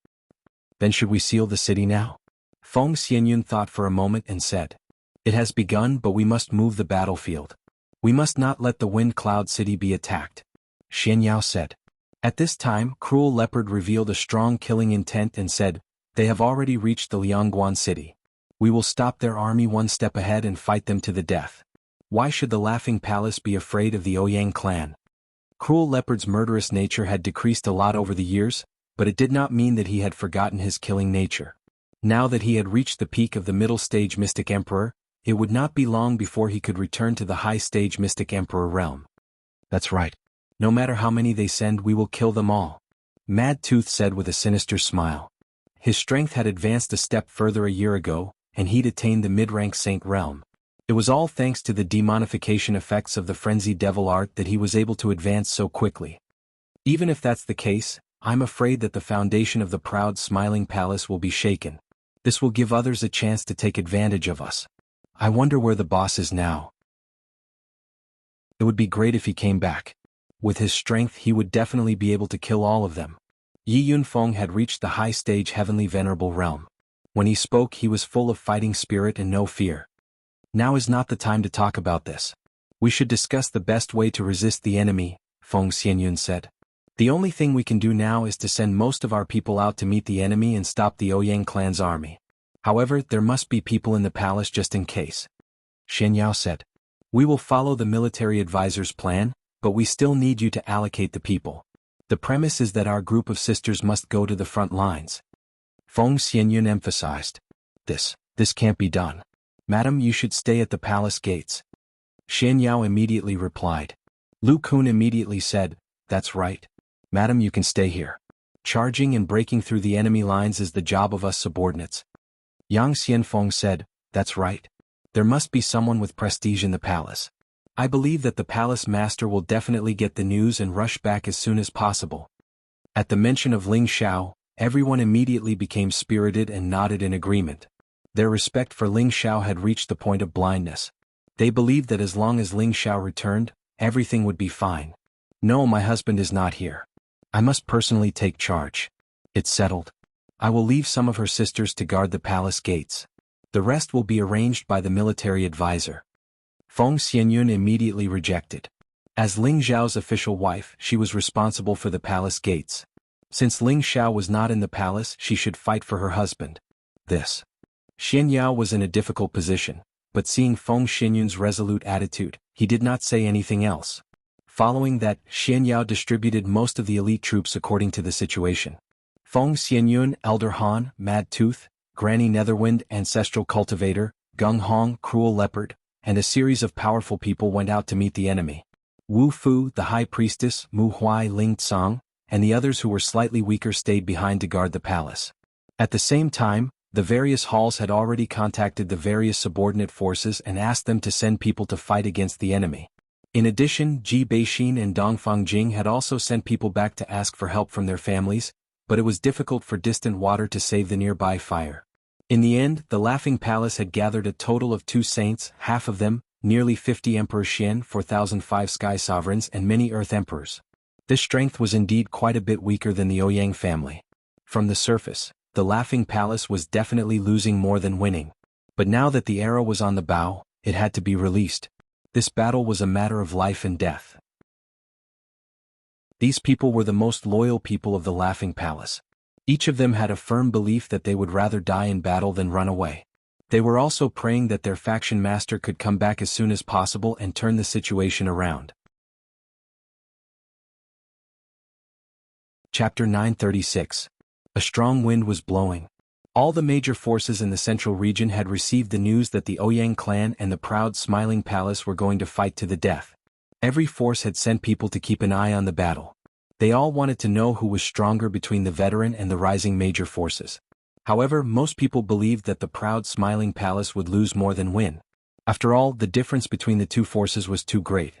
"Then should we seal the city now?" Feng Xianyun thought for a moment and said. "It has begun, but we must move the battlefield. We must not let the Wind Cloud City be attacked," Shen Yao said. At this time, Cruel Leopard revealed a strong killing intent and said, "They have already reached the Liangguan city. We will stop their army one step ahead and fight them to the death. Why should the Laughing Palace be afraid of the Ouyang clan?" Cruel Leopard's murderous nature had decreased a lot over the years, but it did not mean that he had forgotten his killing nature. Now that he had reached the peak of the middle stage Mystic Emperor, it would not be long before he could return to the high stage Mystic Emperor realm. "That's right. No matter how many they send, we will kill them all," Mad Tooth said with a sinister smile. His strength had advanced a step further a year ago, and he'd attained the mid-rank Saint realm. It was all thanks to the demonification effects of the frenzied devil art that he was able to advance so quickly. Even if that's the case, I'm afraid that the foundation of the proud smiling palace will be shaken. This will give others a chance to take advantage of us. I wonder where the boss is now. It would be great if he came back. With his strength he would definitely be able to kill all of them. Yi Yunfeng had reached the high stage Heavenly Venerable realm. When he spoke he was full of fighting spirit and no fear. "Now is not the time to talk about this. We should discuss the best way to resist the enemy," Feng Xianyun said. "The only thing we can do now is to send most of our people out to meet the enemy and stop the Ouyang clan's army. However, there must be people in the palace just in case," Shen Yao said. "We will follow the military advisor's plan, but we still need you to allocate the people. The premise is that our group of sisters must go to the front lines." Feng Xianyun emphasized. This can't be done. Madam, you should stay at the palace gates." Shen Yao immediately replied. Lu Kun immediately said, "That's right. Madam, you can stay here. Charging and breaking through the enemy lines is the job of us subordinates." Yang Xianfeng said, "That's right. There must be someone with prestige in the palace. I believe that the palace master will definitely get the news and rush back as soon as possible." At the mention of Ling Xiao, everyone immediately became spirited and nodded in agreement. Their respect for Ling Xiao had reached the point of blindness. They believed that as long as Ling Xiao returned, everything would be fine. "No, my husband is not here. I must personally take charge. It's settled. I will leave some of her sisters to guard the palace gates. The rest will be arranged by the military advisor." Feng Xianyun immediately rejected. As Ling Xiao's official wife, she was responsible for the palace gates. Since Ling Xiao was not in the palace, she should fight for her husband. This. Xian Yao was in a difficult position, but seeing Feng Xianyun's resolute attitude, he did not say anything else. Following that, Xian Yao distributed most of the elite troops according to the situation. Feng Xianyun, Elder Han, Mad Tooth, Granny Netherwind, Ancestral Cultivator, Gung Hong, Cruel Leopard, and a series of powerful people went out to meet the enemy. Wu Fu, the High Priestess, Mu Huai, Ling Tsang, and the others who were slightly weaker stayed behind to guard the palace. At the same time, the various halls had already contacted the various subordinate forces and asked them to send people to fight against the enemy. In addition, Ji Beixin and Dongfang Jing had also sent people back to ask for help from their families, but it was difficult for distant water to save the nearby fire. In the end, the Laughing Palace had gathered a total of 2 saints, half of them, nearly 50 Emperor Xian, 4,005 Sky Sovereigns and many Earth Emperors. This strength was indeed quite a bit weaker than the Ouyang family. From the surface, the Laughing Palace was definitely losing more than winning. But now that the arrow was on the bow, it had to be released. This battle was a matter of life and death. These people were the most loyal people of the Laughing Palace. Each of them had a firm belief that they would rather die in battle than run away. They were also praying that their faction master could come back as soon as possible and turn the situation around. Chapter 936. A strong wind was blowing. All the major forces in the central region had received the news that the Ouyang clan and the proud Smiling Palace were going to fight to the death. Every force had sent people to keep an eye on the battle. They all wanted to know who was stronger between the veteran and the rising major forces. However, most people believed that the proud Smiling Palace would lose more than win. After all, the difference between the two forces was too great.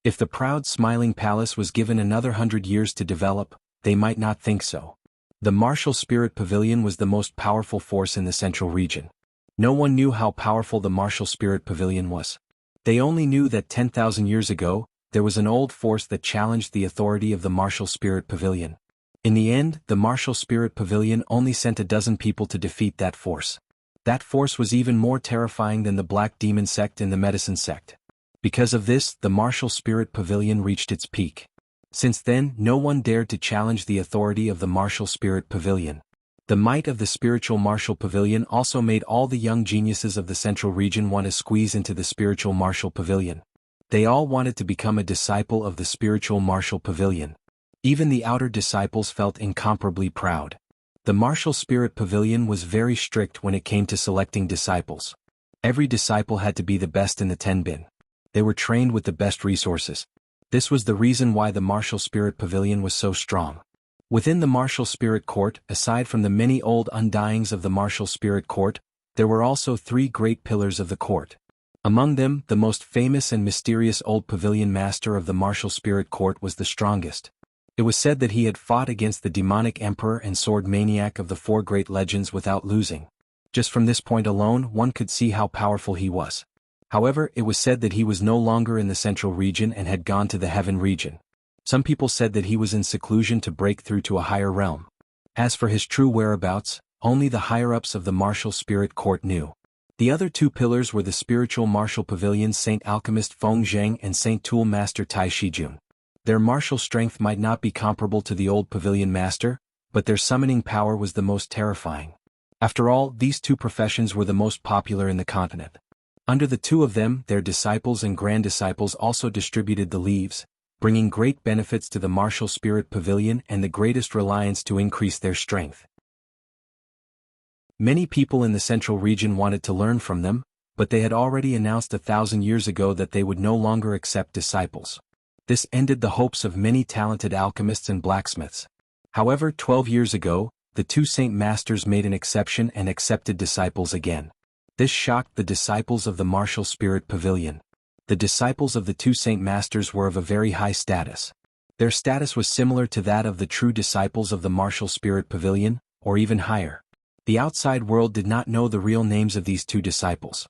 If the proud Smiling Palace was given another 100 years to develop, they might not think so. The Martial Spirit Pavilion was the most powerful force in the central region. No one knew how powerful the Martial Spirit Pavilion was. They only knew that 10,000 years ago, there was an old force that challenged the authority of the Martial Spirit Pavilion. In the end, the Martial Spirit Pavilion only sent a dozen people to defeat that force. That force was even more terrifying than the Black Demon sect and the Medicine sect. Because of this, the Martial Spirit Pavilion reached its peak. Since then, no one dared to challenge the authority of the Martial Spirit Pavilion. The might of the Spiritual Martial Pavilion also made all the young geniuses of the central region want to squeeze into the Spiritual Martial Pavilion. They all wanted to become a disciple of the Spiritual Martial Pavilion. Even the outer disciples felt incomparably proud. The Martial Spirit Pavilion was very strict when it came to selecting disciples. Every disciple had to be the best in the Tenbin. They were trained with the best resources. This was the reason why the Martial Spirit Pavilion was so strong. Within the Martial Spirit Court, aside from the many old undyings of the Martial Spirit Court, there were also 3 great pillars of the court. Among them, the most famous and mysterious old pavilion master of the Martial Spirit Court was the strongest. It was said that he had fought against the demonic emperor and sword maniac of the 4 great legends without losing. Just from this point alone, one could see how powerful he was. However, it was said that he was no longer in the central region and had gone to the heaven region. Some people said that he was in seclusion to break through to a higher realm. As for his true whereabouts, only the higher-ups of the Martial Spirit Court knew. The other 2 pillars were the Spiritual Martial Pavilion Saint Alchemist Feng Zheng and Saint Tool Master Tai Shijun. Their martial strength might not be comparable to the old pavilion master, but their summoning power was the most terrifying. After all, these 2 professions were the most popular in the continent. Under the 2 of them, their disciples and grand disciples also distributed the leaves, bringing great benefits to the Martial Spirit Pavilion and the greatest reliance to increase their strength. Many people in the central region wanted to learn from them, but they had already announced 1,000 years ago that they would no longer accept disciples. This ended the hopes of many talented alchemists and blacksmiths. However, 12 years ago, the two Saint Masters made an exception and accepted disciples again. This shocked the disciples of the Martial Spirit Pavilion. The disciples of the two Saint Masters were of a very high status. Their status was similar to that of the true disciples of the Martial Spirit Pavilion, or even higher. The outside world did not know the real names of these two disciples.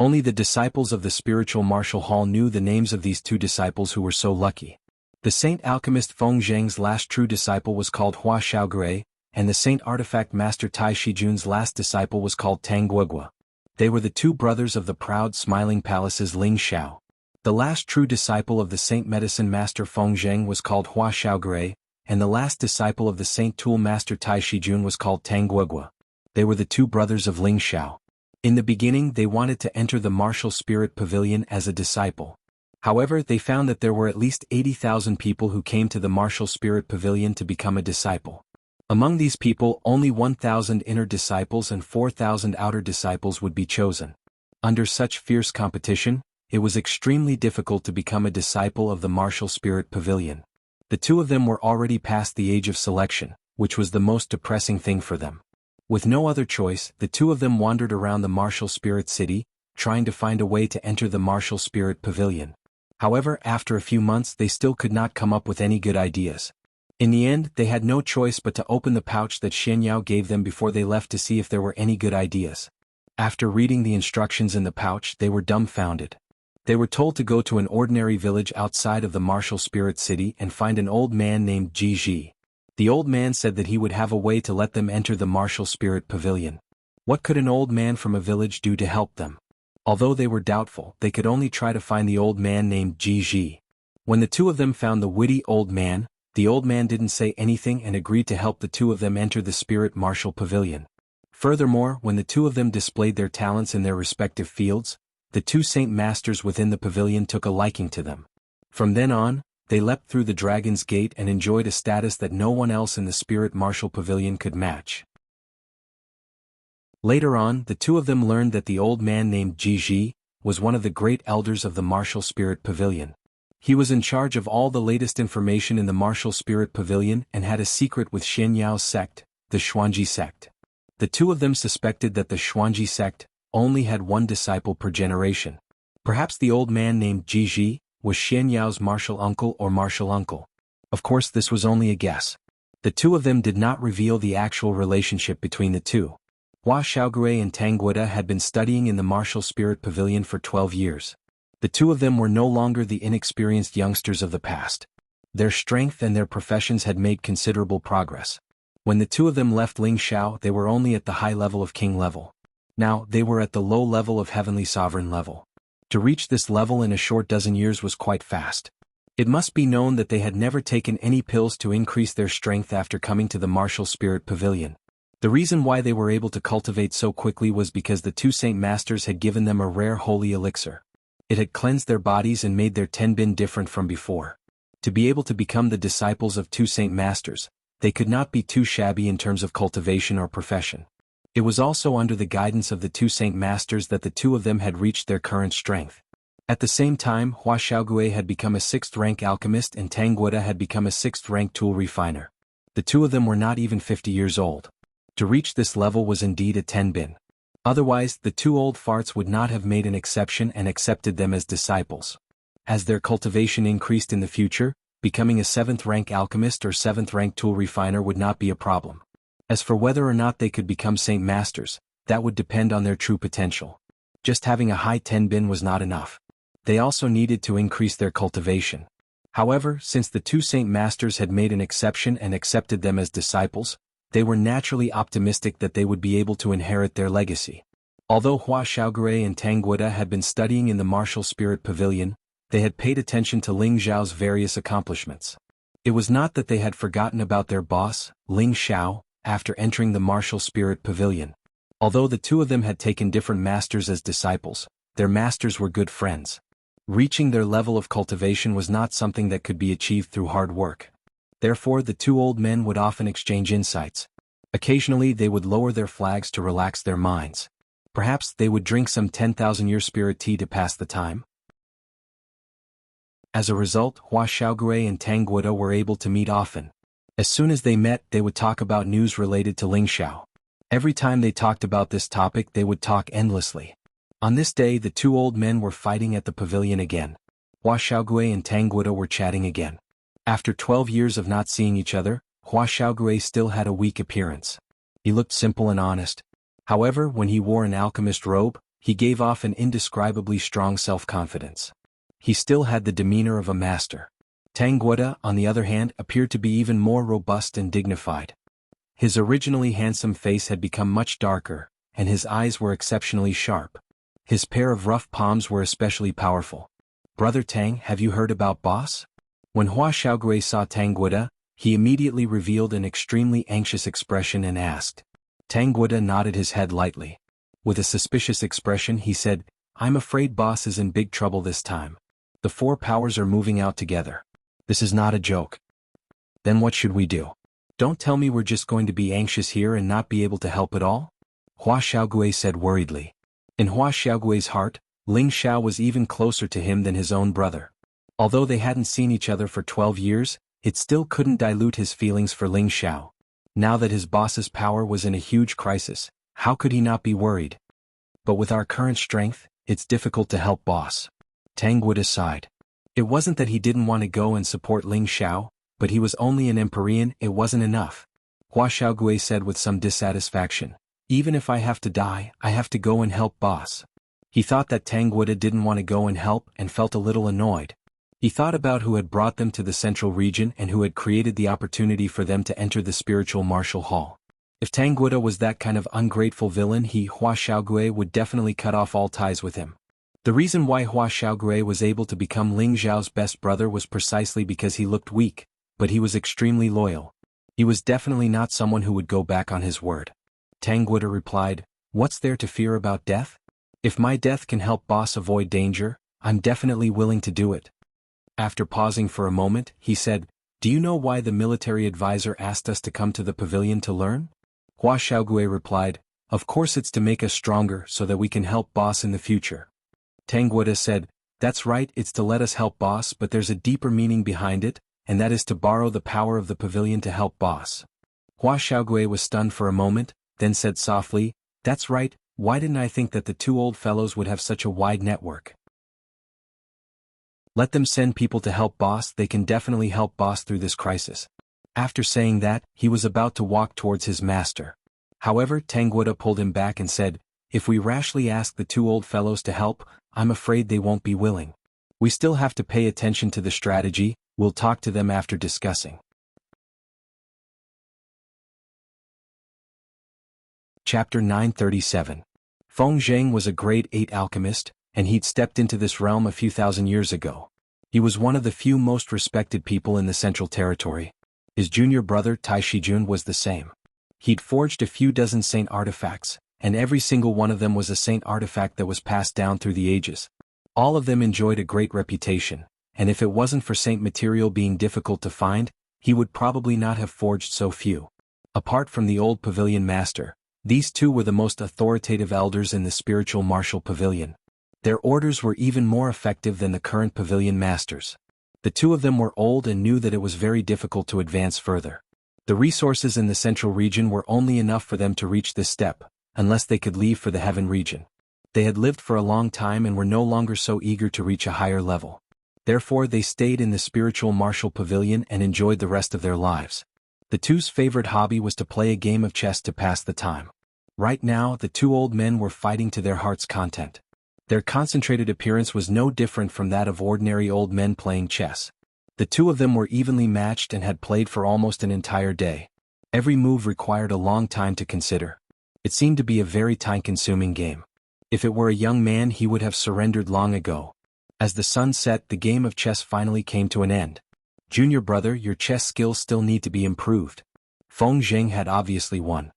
Only the disciples of the spiritual martial hall knew the names of these two disciples who were so lucky. The Saint Alchemist Feng Zheng's last true disciple was called Hua Xiaogui, and the Saint Artifact Master Tai Shijun's last disciple was called Tang Guogua. They were the two brothers of the proud Smiling Palace's Ling Xiao. The last true disciple of the Saint Medicine Master Feng Zheng was called Hua Xiaogui, and the last disciple of the Saint Tool Master Tai Shijun was called Tang Guogua. They were the two brothers of Ling Xiao. In the beginning they wanted to enter the Martial Spirit Pavilion as a disciple. However, they found that there were at least 80,000 people who came to the Martial Spirit Pavilion to become a disciple. Among these people, only 1,000 inner disciples and 4,000 outer disciples would be chosen. Under such fierce competition, it was extremely difficult to become a disciple of the Martial Spirit Pavilion. The two of them were already past the age of selection, which was the most depressing thing for them. With no other choice, the two of them wandered around the Martial Spirit City, trying to find a way to enter the Martial Spirit Pavilion. However, after a few months they still could not come up with any good ideas. In the end, they had no choice but to open the pouch that Xianyao gave them before they left to see if there were any good ideas. After reading the instructions in the pouch, they were dumbfounded. They were told to go to an ordinary village outside of the Martial Spirit City and find an old man named Ji. The old man said that he would have a way to let them enter the Martial Spirit Pavilion. What could an old man from a village do to help them? Although they were doubtful, they could only try to find the old man named Ji. When the two of them found the witty old man, the old man didn't say anything and agreed to help the two of them enter the Spirit Martial Pavilion. Furthermore, when the two of them displayed their talents in their respective fields, the two Saint Masters within the pavilion took a liking to them. From then on, they leapt through the Dragon's Gate and enjoyed a status that no one else in the Spirit Martial Pavilion could match. Later on, the two of them learned that the old man named Ji was one of the great elders of the Martial Spirit Pavilion. He was in charge of all the latest information in the Martial Spirit Pavilion and had a secret with Xianyao's sect, the Xuanji sect. The two of them suspected that the Xuanji sect only had one disciple per generation. Perhaps the old man named Ji was Xianyao's martial uncle or martial uncle. Of course, this was only a guess. The two of them did not reveal the actual relationship between the two. Hua Xiaogui and Tang Guida had been studying in the Martial Spirit Pavilion for 12 years. The two of them were no longer the inexperienced youngsters of the past. Their strength and their professions had made considerable progress. When the two of them left Ling Xiao, they were only at the high level of king level. Now, they were at the low level of heavenly sovereign level. To reach this level in a short dozen years was quite fast. It must be known that they had never taken any pills to increase their strength after coming to the Martial Spirit Pavilion. The reason why they were able to cultivate so quickly was because the two Saint Masters had given them a rare holy elixir. It had cleansed their bodies and made their tenbin different from before. To be able to become the disciples of two Saint Masters, they could not be too shabby in terms of cultivation or profession. It was also under the guidance of the two Saint Masters that the two of them had reached their current strength. At the same time, Hua Xiaogui had become a 6th-rank alchemist and Tang Guida had become a 6th-rank tool refiner. The two of them were not even 50 years old. To reach this level was indeed a tenbin. Otherwise, the two old farts would not have made an exception and accepted them as disciples. As their cultivation increased in the future, becoming a 7th-rank alchemist or 7th-rank tool refiner would not be a problem. As for whether or not they could become Saint Masters, that would depend on their true potential. Just having a high tenbin was not enough. They also needed to increase their cultivation. However, since the two Saint Masters had made an exception and accepted them as disciples, they were naturally optimistic that they would be able to inherit their legacy. Although Hua Xiaogui and Tang Guida had been studying in the Martial Spirit Pavilion, they had paid attention to Ling Xiao's various accomplishments. It was not that they had forgotten about their boss, Ling Xiao, after entering the Martial Spirit Pavilion. Although the two of them had taken different masters as disciples, their masters were good friends. Reaching their level of cultivation was not something that could be achieved through hard work. Therefore, the two old men would often exchange insights. Occasionally they would lower their flags to relax their minds. Perhaps they would drink some 10,000-year spirit tea to pass the time. As a result, Hua Xiaogui and Tang Guoda were able to meet often. As soon as they met, they would talk about news related to Ling Xiao. Every time they talked about this topic, they would talk endlessly. On this day, the two old men were fighting at the pavilion again. Hua Xiaogui and Tang Guoda were chatting again. After 12 years of not seeing each other, Hua Xiaogui still had a weak appearance. He looked simple and honest. However, when he wore an alchemist robe, he gave off an indescribably strong self-confidence. He still had the demeanor of a master. Tang Guoda, on the other hand, appeared to be even more robust and dignified. His originally handsome face had become much darker, and his eyes were exceptionally sharp. His pair of rough palms were especially powerful. "Brother Tang, have you heard about boss?" When Hua Xiaogui saw Tang Guoda, he immediately revealed an extremely anxious expression and asked. Tang Guoda nodded his head lightly. With a suspicious expression he said, "I'm afraid boss is in big trouble this time. The four powers are moving out together. This is not a joke." "Then what should we do? Don't tell me we're just going to be anxious here and not be able to help at all?" Hua Xiaogui said worriedly. In Hua Xiaogui's heart, Ling Xiao was even closer to him than his own brother. Although they hadn't seen each other for 12 years, it still couldn't dilute his feelings for Ling Xiao. Now that his boss's power was in a huge crisis, how could he not be worried? "But with our current strength, it's difficult to help boss." Tang Guoda sighed. It wasn't that he didn't want to go and support Ling Xiao, but he was only an Empyrean, it wasn't enough. Hua Xiaogui said with some dissatisfaction, "Even if I have to die, I have to go and help boss." He thought that Tang Guoda didn't want to go and help and felt a little annoyed. He thought about who had brought them to the central region and who had created the opportunity for them to enter the spiritual martial hall. If Tang Guoda was that kind of ungrateful villain, Hua Xiaogui, would definitely cut off all ties with him. The reason why Hua Xiaogui was able to become Ling Xiao's best brother was precisely because he looked weak, but he was extremely loyal. He was definitely not someone who would go back on his word. Tang Guoda replied, "What's there to fear about death? If my death can help boss avoid danger, I'm definitely willing to do it." After pausing for a moment, he said, "Do you know why the military advisor asked us to come to the pavilion to learn?" Hua Xiaogui replied, "Of course it's to make us stronger so that we can help boss in the future." Tang Guoda said, "That's right, it's to let us help boss, but there's a deeper meaning behind it, and that is to borrow the power of the pavilion to help boss." Hua Xiaogui was stunned for a moment, then said softly, "That's right, why didn't I think that the two old fellows would have such a wide network? Let them send people to help boss, they can definitely help boss through this crisis." After saying that, he was about to walk towards his master. However, Tang Guoda pulled him back and said, "If we rashly ask the two old fellows to help, I'm afraid they won't be willing. We still have to pay attention to the strategy, we'll talk to them after discussing." Chapter 937. Feng Zheng was a grade 8 alchemist, and he'd stepped into this realm a few thousand years ago. He was one of the few most respected people in the Central Territory. His junior brother Tai Shijun was the same. He'd forged a few dozen saint artifacts, and every single one of them was a saint artifact that was passed down through the ages. All of them enjoyed a great reputation, and if it wasn't for saint material being difficult to find, he would probably not have forged so few. Apart from the old pavilion master, these two were the most authoritative elders in the spiritual martial pavilion. Their orders were even more effective than the current pavilion masters. The two of them were old and knew that it was very difficult to advance further. The resources in the central region were only enough for them to reach this step, unless they could leave for the heaven region. They had lived for a long time and were no longer so eager to reach a higher level. Therefore they stayed in the spiritual martial pavilion and enjoyed the rest of their lives. The two's favorite hobby was to play a game of chess to pass the time. Right now, the two old men were fighting to their heart's content. Their concentrated appearance was no different from that of ordinary old men playing chess. The two of them were evenly matched and had played for almost an entire day. Every move required a long time to consider. It seemed to be a very time-consuming game. If it were a young man, he would have surrendered long ago. As the sun set, the game of chess finally came to an end. "Junior brother, your chess skills still need to be improved." Feng Zheng had obviously won.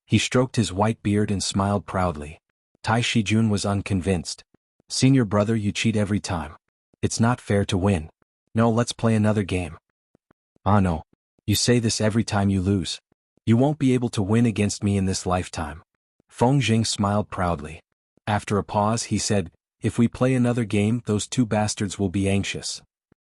He stroked his white beard and smiled proudly. Tai Shijun was unconvinced. "Senior brother, you cheat every time. It's not fair to win. No, let's play another game." "Ah no. You say this every time you lose. You won't be able to win against me in this lifetime." Feng Zheng smiled proudly. After a pause he said, "If we play another game, those two bastards will be anxious.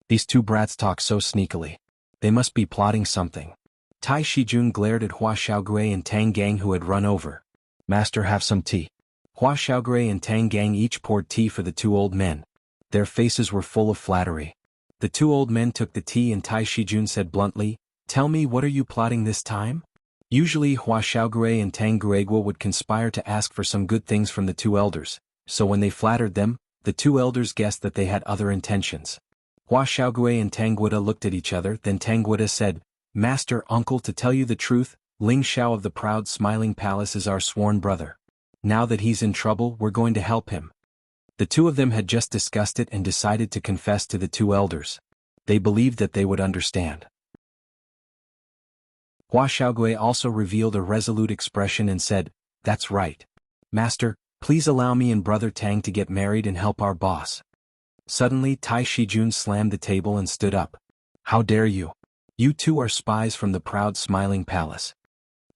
These two brats talk so sneakily. They must be plotting something. Tai Shijun glared at Hua Xiaogui and Tang Gang, who had run over. Master, have some tea. Hua Xiaogui and Tang Gang each poured tea for the two old men. Their faces were full of flattery. The two old men took the tea and Tai Shijun said bluntly, "Tell me, what are you plotting this time?" Usually Hua Xiaogui and Tang Guigua would conspire to ask for some good things from the two elders, so when they flattered them, the two elders guessed that they had other intentions. Hua Xiaogui and Tang Guida looked at each other, then Tang Guida said, "Master, uncle, to tell you the truth, Ling Xiao of the proud smiling palace is our sworn brother. Now that he's in trouble, we're going to help him." The two of them had just discussed it and decided to confess to the two elders. They believed that they would understand. Hua Xiaogui also revealed a resolute expression and said, "That's right. Master, please allow me and brother Tang to get married and help our boss." Suddenly Tai Shijun slammed the table and stood up. "How dare you? You two are spies from the proud smiling palace."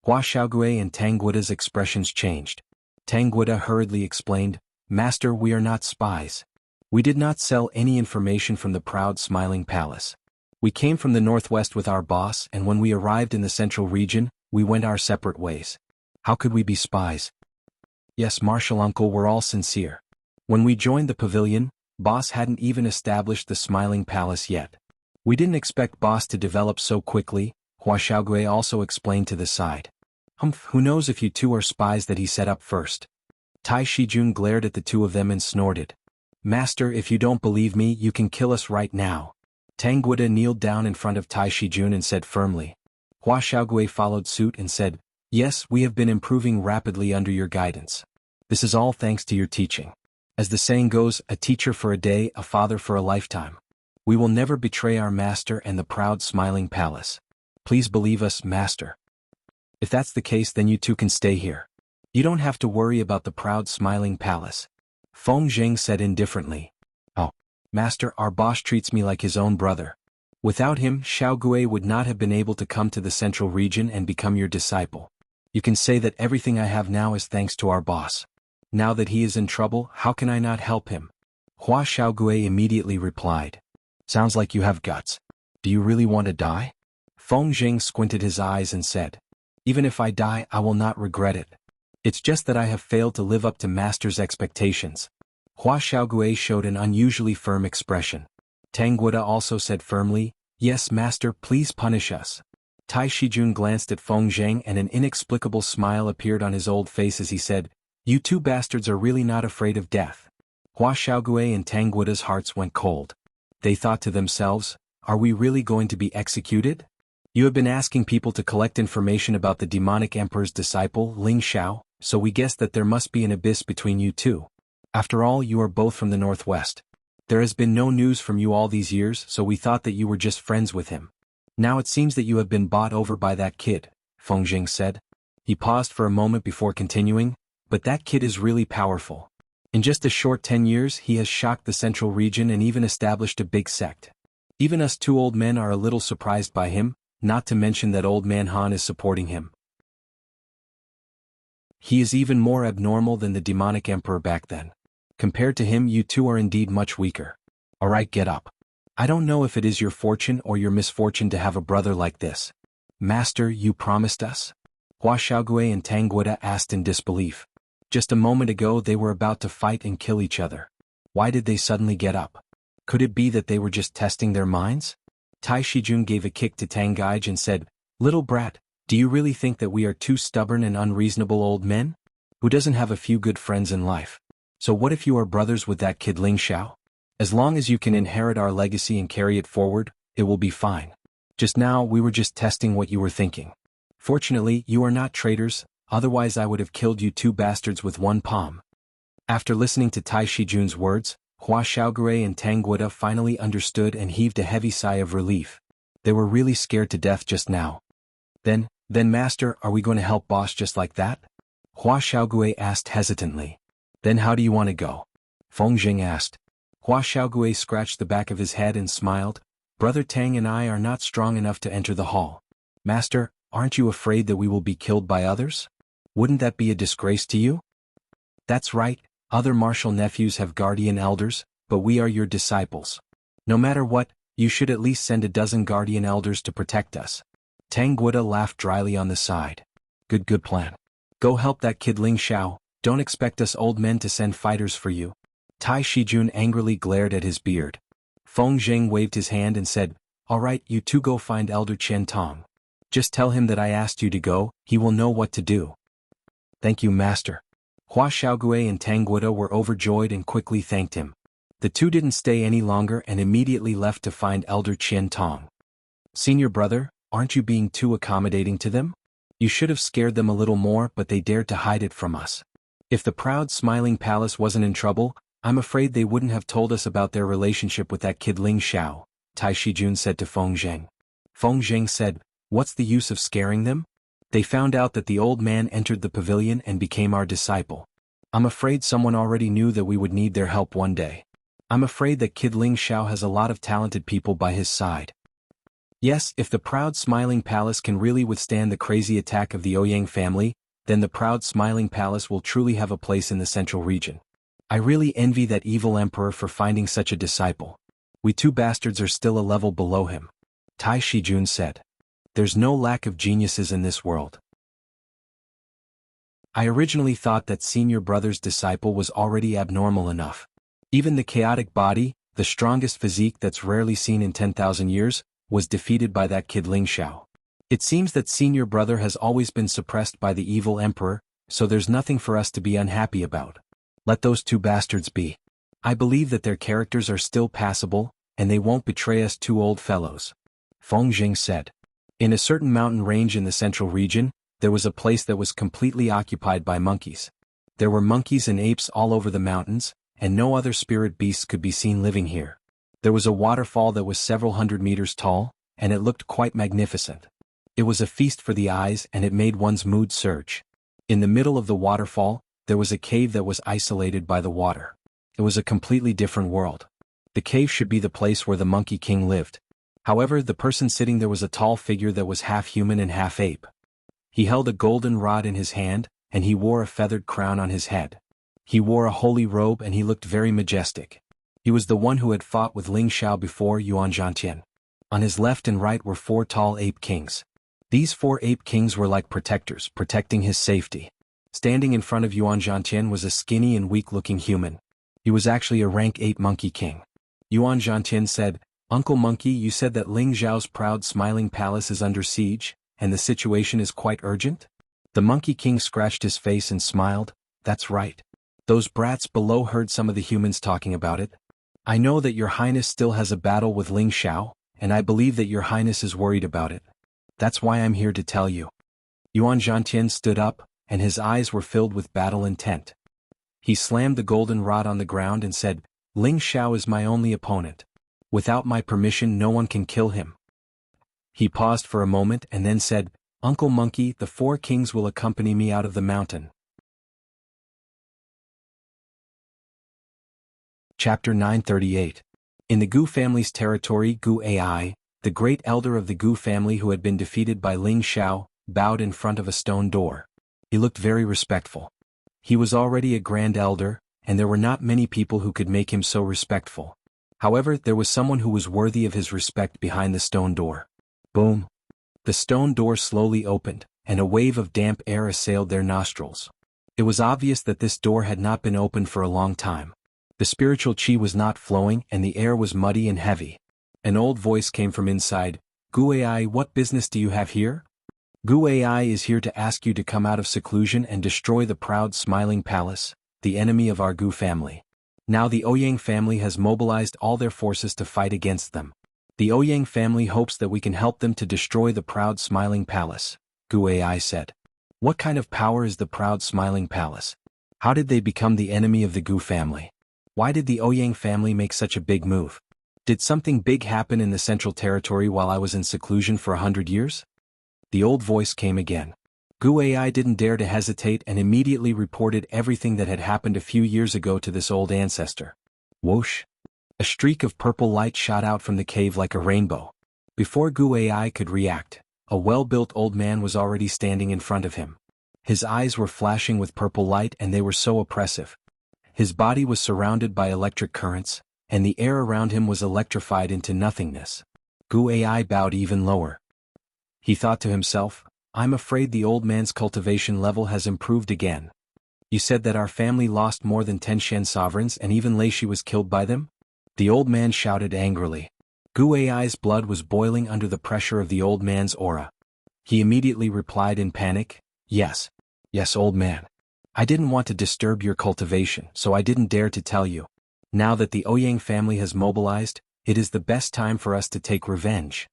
Hua Xiaogui and Tang Guida's expressions changed. Tang Guida hurriedly explained, "Master, we are not spies. We did not sell any information from the proud smiling palace. We came from the northwest with our boss, and when we arrived in the central region, we went our separate ways. How could we be spies?" "Yes, martial uncle, we're all sincere. When we joined the pavilion, boss hadn't even established the smiling palace yet. We didn't expect boss to develop so quickly," Hua Xiaogui also explained to the side. Who knows if you two are spies that he set up first." Tai Shijun glared at the two of them and snorted. "Master, if you don't believe me, you can kill us right now." Tang Guida kneeled down in front of Tai Shijun and said firmly. Hua Xiaogui followed suit and said, "Yes, we have been improving rapidly under your guidance. This is all thanks to your teaching. As the saying goes, a teacher for a day, a father for a lifetime. We will never betray our master and the proud smiling palace. Please believe us, master." "If that's the case, then you two can stay here. You don't have to worry about the proud smiling palace," Feng Zheng said indifferently. "Oh, master, our boss treats me like his own brother. Without him, Xiaogui would not have been able to come to the central region and become your disciple. You can say that everything I have now is thanks to our boss. Now that he is in trouble, how can I not help him?" Hua Xiaogui immediately replied. "Sounds like you have guts. Do you really want to die?" Feng Zheng squinted his eyes and said, "Even if I die, I will not regret it. It's just that I have failed to live up to master's expectations." Hua Xiaogui showed an unusually firm expression. Tang Guida also said firmly, "Yes, master, please punish us." Tai Shijun glanced at Feng Zheng and an inexplicable smile appeared on his old face as he said, "You two bastards are really not afraid of death." Hua Xiaogui and Tang Guida's hearts went cold. They thought to themselves, "Are we really going to be executed? You have been asking people to collect information about the demonic emperor's disciple, Ling Xiao, so we guessed that there must be an abyss between you two. After all, you are both from the northwest. There has been no news from you all these years, so we thought that you were just friends with him. Now it seems that you have been bought over by that kid," Feng Zheng said. He paused for a moment before continuing, "But that kid is really powerful. In just a short 10 years he has shocked the central region and even established a big sect. Even us two old men are a little surprised by him, not to mention that old man Han is supporting him. He is even more abnormal than the demonic emperor back then. Compared to him, you two are indeed much weaker. Alright, get up. I don't know if it is your fortune or your misfortune to have a brother like this. Master, you promised us?" Hua Xiaogui and Tang Guida asked in disbelief. Just a moment ago they were about to fight and kill each other. Why did they suddenly get up? Could it be that they were just testing their minds? Tai Shijun gave a kick to Tang Gaij and said, "Little brat, do you really think that we are two stubborn and unreasonable old men? Who doesn't have a few good friends in life? So what if you are brothers with that kid Ling Xiao? As long as you can inherit our legacy and carry it forward, it will be fine. Just now we were just testing what you were thinking. Fortunately, you are not traitors, otherwise I would have killed you two bastards with one palm." After listening to Tai Shijun's words, Hua Xiaogui and Tang Guida finally understood and heaved a heavy sigh of relief. They were really scared to death just now. Then master, are we going to help boss just like that?" Hua Xiaogui asked hesitantly. "Then how do you want to go?" Feng Zheng asked. Hua Xiaogui scratched the back of his head and smiled. "Brother Tang and I are not strong enough to enter the hall. Master, aren't you afraid that we will be killed by others? Wouldn't that be a disgrace to you?" "That's right, other martial nephews have guardian elders, but we are your disciples. No matter what, You should at least send a dozen guardian elders to protect us. Tang Guida laughed dryly on the side. Good plan. Go help that kid Ling Xiao, don't expect us old men to send fighters for you. Tai Shijun angrily glared at his beard. Feng Zheng waved his hand and said, All right, you two go find Elder Qian Tong. Just tell him that I asked you to go, he will know what to do. Thank you, master. Hua Xiaogui and Tang Guida were overjoyed and quickly thanked him. The two didn't stay any longer and immediately left to find Elder Qian Tong. Senior brother, aren't you being too accommodating to them? You should have scared them a little more, but they dared to hide it from us. If the proud smiling palace wasn't in trouble, I'm afraid they wouldn't have told us about their relationship with that kid Ling Xiao, Tai Shijun said to Feng Zheng. Feng Zheng said, What's the use of scaring them? They found out that the old man entered the pavilion and became our disciple. I'm afraid someone already knew that we would need their help one day. I'm afraid that kid Ling Xiao has a lot of talented people by his side. Yes, if the proud smiling palace can really withstand the crazy attack of the Ouyang family, then the proud smiling palace will truly have a place in the central region. I really envy that evil emperor for finding such a disciple. We two bastards are still a level below him. Tai Shijun said. There's no lack of geniuses in this world. I originally thought that senior brother's disciple was already abnormal enough. Even the chaotic body, the strongest physique that's rarely seen in 10,000 years, was defeated by that kid Ling Xiao. It seems that senior brother has always been suppressed by the evil emperor, so there's nothing for us to be unhappy about. Let those two bastards be. I believe that their characters are still passable, and they won't betray us two old fellows. Feng Zheng said. In a certain mountain range in the central region, there was a place that was completely occupied by monkeys. There were monkeys and apes all over the mountains, and no other spirit beasts could be seen living here. There was a waterfall that was several hundred meters tall, and it looked quite magnificent. It was a feast for the eyes and it made one's mood surge. In the middle of the waterfall, there was a cave that was isolated by the water. It was a completely different world. The cave should be the place where the Monkey King lived. However, the person sitting there was a tall figure that was half human and half ape. He held a golden rod in his hand, and he wore a feathered crown on his head. He wore a holy robe and he looked very majestic. He was the one who had fought with Ling Xiao before Yuan Zhantian. On his left and right were 4 tall ape kings. These 4 ape kings were like protectors, protecting his safety. Standing in front of Yuan Zhantian was a skinny and weak-looking human. He was actually a rank 8 monkey king. Yuan Zhantian said, Uncle Monkey, you said that Ling Xiao's proud smiling palace is under siege, and the situation is quite urgent? The monkey king scratched his face and smiled. That's right. Those brats below heard some of the humans talking about it. I know that your highness still has a battle with Ling Xiao, and I believe that your highness is worried about it. That's why I'm here to tell you. Yuan Zhantian stood up, and his eyes were filled with battle intent. He slammed the golden rod on the ground and said, Ling Xiao is my only opponent. Without my permission no one can kill him. He paused for a moment and then said, Uncle Monkey, the 4 kings will accompany me out of the mountain. Chapter 938. In the Gu family's territory, Gu Ai, the great elder of the Gu family who had been defeated by Ling Xiao, bowed in front of a stone door. He looked very respectful. He was already a grand elder, and there were not many people who could make him so respectful. However, there was someone who was worthy of his respect behind the stone door. Boom! The stone door slowly opened, and a wave of damp air assailed their nostrils. It was obvious that this door had not been opened for a long time. The spiritual chi was not flowing and the air was muddy and heavy. An old voice came from inside. Gu Ai, what business do you have here? Gu Ai is here to ask you to come out of seclusion and destroy the proud smiling palace, the enemy of our Gu family. Now the Ouyang family has mobilized all their forces to fight against them. The Ouyang family hopes that we can help them to destroy the proud smiling palace, Gu Ai said. What kind of power is the proud smiling palace? How did they become the enemy of the Gu family? Why did the Ouyang family make such a big move? Did something big happen in the central territory while I was in seclusion for 100 years? The old voice came again. Gu Ai didn't dare to hesitate and immediately reported everything that had happened a few years ago to this old ancestor. Whoosh! A streak of purple light shot out from the cave like a rainbow. Before Gu Ai could react, a well-built old man was already standing in front of him. His eyes were flashing with purple light and they were so oppressive. His body was surrounded by electric currents, and the air around him was electrified into nothingness. Gu Ai bowed even lower. He thought to himself, I'm afraid the old man's cultivation level has improved again. You said that our family lost more than 10 Shen sovereigns and even Lei Shi was killed by them? The old man shouted angrily. Gu Ai's blood was boiling under the pressure of the old man's aura. He immediately replied in panic, Yes. Yes, old man. I didn't want to disturb your cultivation, so I didn't dare to tell you. Now that the Ouyang family has mobilized, it is the best time for us to take revenge.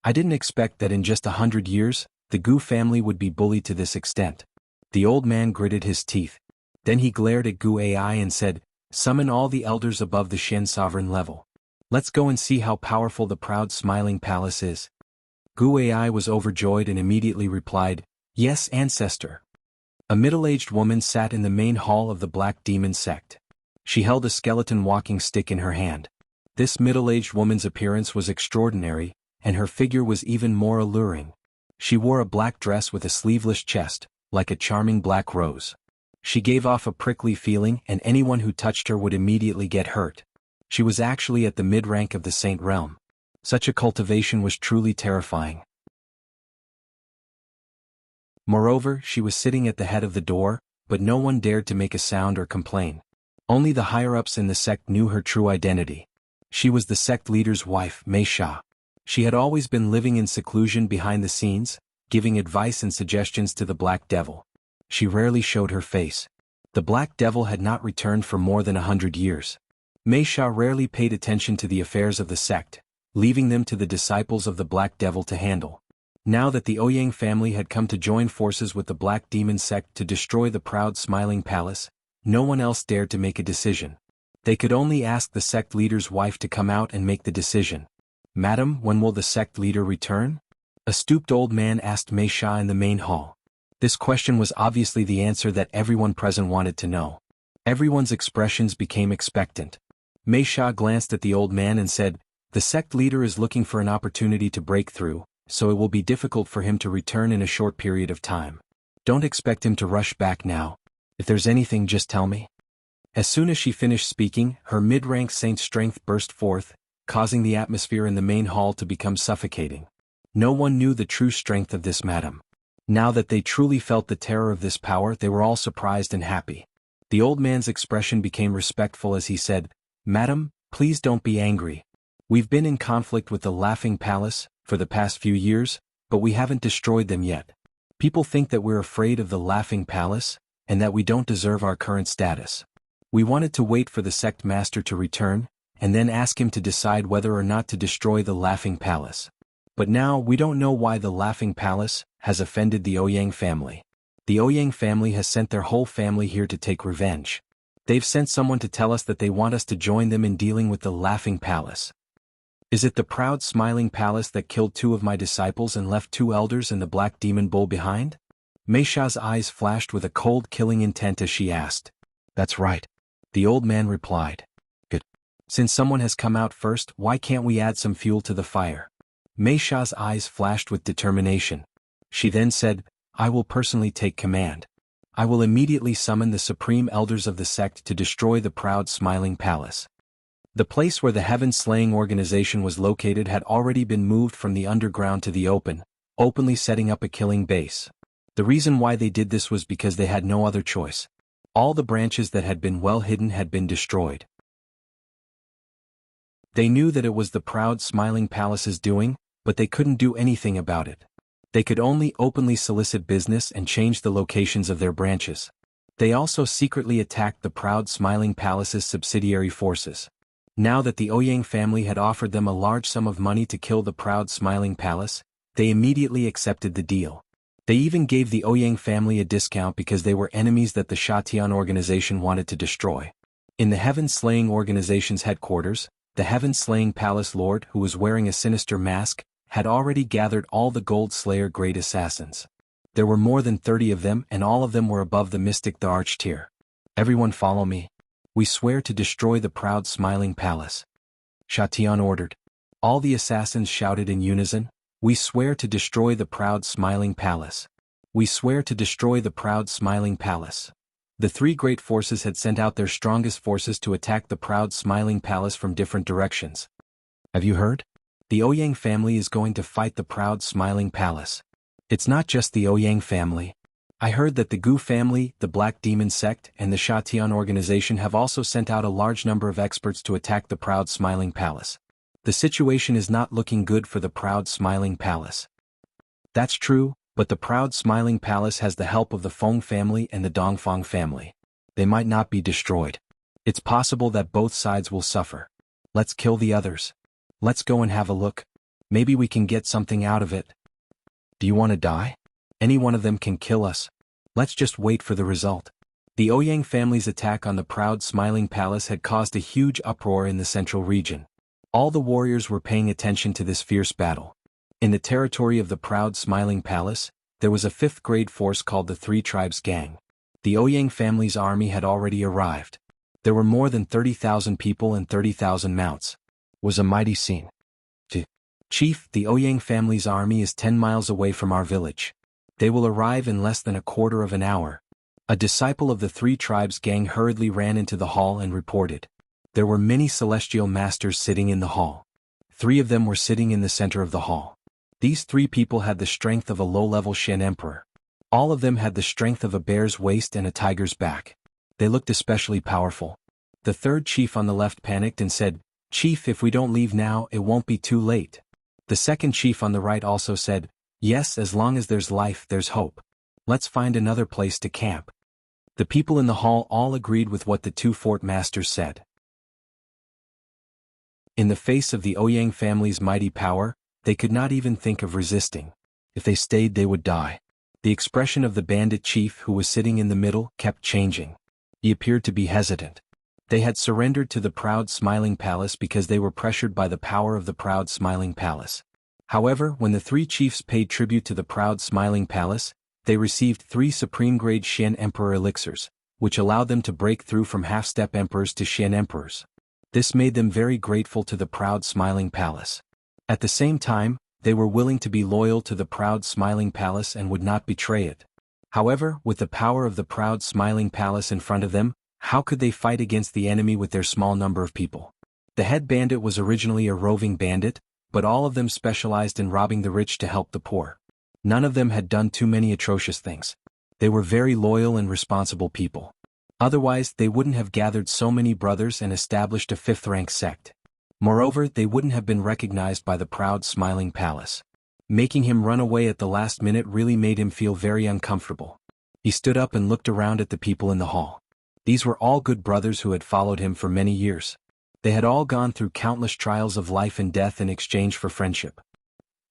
I didn't expect that in just 100 years, the Gu family would be bullied to this extent. The old man gritted his teeth. Then he glared at Gu Ai and said, Summon all the elders above the Shen sovereign level. Let's go and see how powerful the proud smiling palace is. Gu Ai was overjoyed and immediately replied, Yes, ancestor. A middle-aged woman sat in the main hall of the Black Demon sect. She held a skeleton walking stick in her hand. This middle-aged woman's appearance was extraordinary, and her figure was even more alluring. She wore a black dress with a sleeveless chest, like a charming black rose. She gave off a prickly feeling and anyone who touched her would immediately get hurt. She was actually at the mid-rank of the Saint realm. Such a cultivation was truly terrifying. Moreover, she was sitting at the head of the door, but no one dared to make a sound or complain. Only the higher-ups in the sect knew her true identity. She was the sect leader's wife, Mei Sha. She had always been living in seclusion behind the scenes, giving advice and suggestions to the Black Devil. She rarely showed her face. The Black Devil had not returned for more than 100 years. Mei Sha rarely paid attention to the affairs of the sect, leaving them to the disciples of the Black Devil to handle. Now that the Ouyang family had come to join forces with the Black Demon sect to destroy the proud smiling palace, no one else dared to make a decision. They could only ask the sect leader's wife to come out and make the decision. Madam, when will the sect leader return? A stooped old man asked Mei Sha in the main hall. This question was obviously the answer that everyone present wanted to know. Everyone's expressions became expectant. Mei Sha glanced at the old man and said, The sect leader is looking for an opportunity to break through, so it will be difficult for him to return in a short period of time. Don't expect him to rush back now. If there's anything, just tell me. As soon as she finished speaking, her mid-rank saint's strength burst forth, causing the atmosphere in the main hall to become suffocating. No one knew the true strength of this madam. Now that they truly felt the terror of this power, they were all surprised and happy. The old man's expression became respectful as he said, Madam, please don't be angry. We've been in conflict with the Laughing Palace for the past few years, but we haven't destroyed them yet. People think that we're afraid of the Laughing Palace, and that we don't deserve our current status. We wanted to wait for the sect master to return, and then ask him to decide whether or not to destroy the Laughing Palace. But now we don't know why the Laughing Palace has offended the Ouyang family. The Ouyang family has sent their whole family here to take revenge. They've sent someone to tell us that they want us to join them in dealing with the Laughing Palace. Is it the proud smiling palace that killed 2 of my disciples and left 2 elders and the Black Demon Bull behind? Mei Sha's eyes flashed with a cold killing intent as she asked. That's right. The old man replied. Good. Since someone has come out first, why can't we add some fuel to the fire? Mei Sha's eyes flashed with determination. She then said, I will personally take command. I will immediately summon the supreme elders of the sect to destroy the proud smiling palace. The place where the heaven-slaying organization was located had already been moved from the underground to the open, openly setting up a killing base. The reason why they did this was because they had no other choice. All the branches that had been well hidden had been destroyed. They knew that it was the proud smiling palace's doing, but they couldn't do anything about it. They could only openly solicit business and change the locations of their branches. They also secretly attacked the proud smiling palace's subsidiary forces. Now that the Ouyang family had offered them a large sum of money to kill the proud smiling palace, they immediately accepted the deal. They even gave the Ouyang family a discount because they were enemies that the Shatian organization wanted to destroy. In the Heaven-Slaying organization's headquarters, the Heaven-Slaying Palace Lord, who was wearing a sinister mask, had already gathered all the Gold Slayer Great Assassins. There were more than 30 of them and all of them were above the Mystic the Arch-tier. Everyone follow me. We swear to destroy the proud smiling palace. Shatian ordered. All the assassins shouted in unison, We swear to destroy the proud smiling palace. We swear to destroy the proud smiling palace. The three great forces had sent out their strongest forces to attack the proud Smiling Palace from different directions. Have you heard? The Ouyang family is going to fight the proud Smiling Palace. It's not just the Ouyang family. I heard that the Gu family, the Black Demon sect, and the Shatian organization have also sent out a large number of experts to attack the proud Smiling Palace. The situation is not looking good for the proud Smiling Palace. That's true, but the proud Smiling Palace has the help of the Feng family and the Dongfang family. They might not be destroyed. It's possible that both sides will suffer. Let's kill the others. Let's go and have a look. Maybe we can get something out of it. Do you want to die? Any one of them can kill us. Let's just wait for the result. The Ouyang family's attack on the proud Smiling Palace had caused a huge uproar in the central region. All the warriors were paying attention to this fierce battle. In the territory of the proud Smiling Palace, there was a fifth-grade force called the Three Tribes Gang. The Ouyang family's army had already arrived. There were more than 30,000 people and 30,000 mounts. It was a mighty scene. Chief, the Ouyang family's army is 10 miles away from our village. They will arrive in less than a quarter of an hour. A disciple of the Three Tribes Gang hurriedly ran into the hall and reported. There were many celestial masters sitting in the hall. 3 of them were sitting in the center of the hall. These 3 people had the strength of a low-level Shen Emperor. All of them had the strength of a bear's waist and a tiger's back. They looked especially powerful. The third chief on the left panicked and said, "Chief, if we don't leave now, it won't be too late." The second chief on the right also said, "Yes, as long as there's life, there's hope. Let's find another place to camp." The people in the hall all agreed with what the 2 fort masters said. In the face of the Ouyang family's mighty power, they could not even think of resisting. If they stayed, they would die. The expression of the bandit chief who was sitting in the middle kept changing. He appeared to be hesitant. They had surrendered to the proud Smiling Palace because they were pressured by the power of the proud Smiling Palace. However, when the 3 chiefs paid tribute to the proud Smiling Palace, they received 3 supreme-grade Shen Emperor elixirs, which allowed them to break through from half-step emperors to Shen Emperors. This made them very grateful to the proud Smiling Palace. At the same time, they were willing to be loyal to the proud Smiling Palace and would not betray it. However, with the power of the proud Smiling Palace in front of them, how could they fight against the enemy with their small number of people? The head bandit was originally a roving bandit, but all of them specialized in robbing the rich to help the poor. None of them had done too many atrocious things. They were very loyal and responsible people. Otherwise, they wouldn't have gathered so many brothers and established a 5th-rank sect. Moreover, they wouldn't have been recognized by the proud Smiling Palace. Making him run away at the last minute really made him feel very uncomfortable. He stood up and looked around at the people in the hall. These were all good brothers who had followed him for many years. They had all gone through countless trials of life and death in exchange for friendship.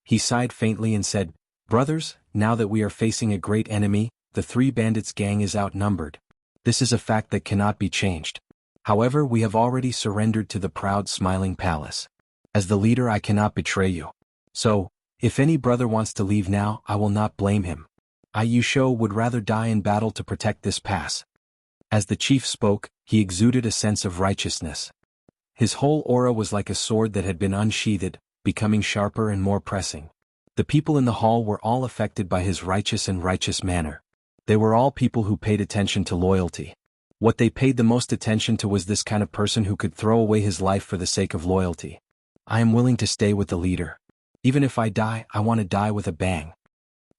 He sighed faintly and said, "Brothers, now that we are facing a great enemy, the 3 bandits' gang is outnumbered. This is a fact that cannot be changed. However, we have already surrendered to the proud Smiling Palace. As the leader, I cannot betray you. So, if any brother wants to leave now, I will not blame him. I Yusho would rather die in battle to protect this pass." As the chief spoke, he exuded a sense of righteousness. His whole aura was like a sword that had been unsheathed, becoming sharper and more pressing. The people in the hall were all affected by his righteous manner. They were all people who paid attention to loyalty. What they paid the most attention to was this kind of person who could throw away his life for the sake of loyalty. "I am willing to stay with the leader. Even if I die, I want to die with a bang."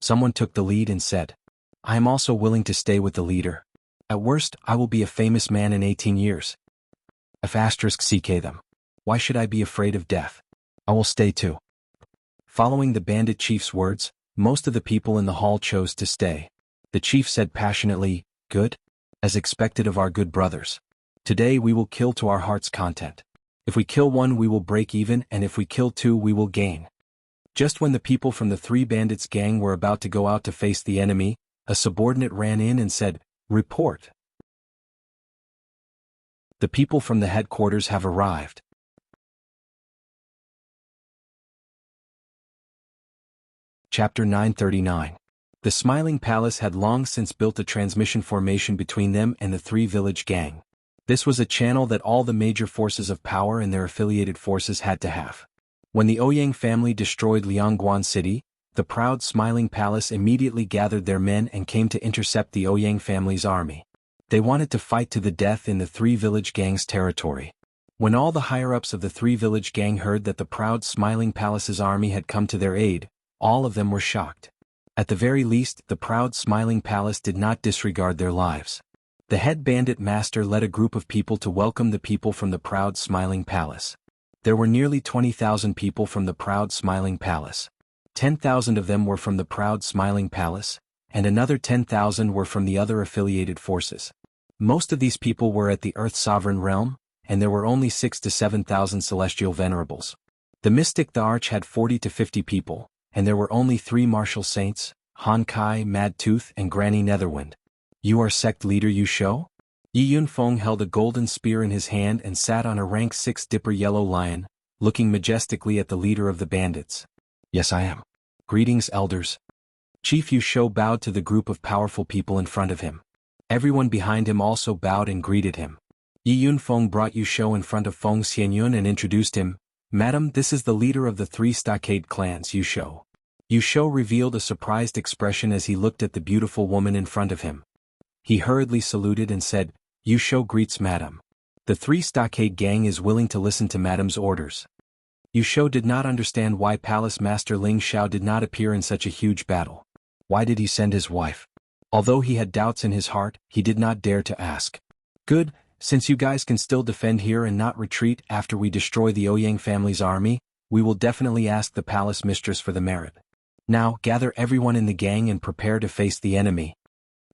Someone took the lead and said, "I am also willing to stay with the leader. At worst, I will be a famous man in 18 years. If *CK them. Why should I be afraid of death? I will stay too." Following the bandit chief's words, most of the people in the hall chose to stay. The chief said passionately, "Good? As expected of our good brothers. Today we will kill to our heart's content. If we kill 1, we will break even, and if we kill 2, we will gain." Just when the people from the 3 bandits' gang were about to go out to face the enemy, a subordinate ran in and said, "Report. The people from the headquarters have arrived." Chapter 939. The Smiling Palace had long since built a transmission formation between them and the 3 village gang. This was a channel that all the major forces of power and their affiliated forces had to have. When the Ouyang family destroyed Liangguan City, the proud Smiling Palace immediately gathered their men and came to intercept the Ouyang family's army. They wanted to fight to the death in the three village gangs' territory. When all the higher-ups of the three village gang heard that the proud Smiling Palace's army had come to their aid, all of them were shocked. At the very least, the proud Smiling Palace did not disregard their lives. The head bandit master led a group of people to welcome the people from the proud Smiling Palace. There were nearly 20,000 people from the proud Smiling Palace. 10,000 of them were from the proud Smiling Palace, and another 10,000 were from the other affiliated forces. Most of these people were at the Earth Sovereign Realm, and there were only 6 to 7,000 celestial venerables. The Mystic the Arch had 40 to 50 people, and there were only 3 martial saints, Han Kai, Mad Tooth, and Granny Netherwind. You are sect leader Yu Shou? Yi Yunfeng held a golden spear in his hand and sat on a rank 6 dipper yellow lion, looking majestically at the leader of the bandits. Yes, I am. Greetings, elders. Chief Yu Shou bowed to the group of powerful people in front of him. Everyone behind him also bowed and greeted him. Yi Yunfeng brought Yu Shou in front of Feng Xianyun and introduced him. Madam, this is the leader of the 3 stockade clans, Yu Shou. Yu Shou revealed a surprised expression as he looked at the beautiful woman in front of him. He hurriedly saluted and said, Yu Shou greets Madam. The 3 stockade gang is willing to listen to Madam's orders. Yu Shou did not understand why Palace Master Ling Xiao did not appear in such a huge battle. Why did he send his wife? Although he had doubts in his heart, he did not dare to ask. Good, since you guys can still defend here and not retreat after we destroy the Ouyang family's army, we will definitely ask the palace mistress for the merit. Now, gather everyone in the gang and prepare to face the enemy.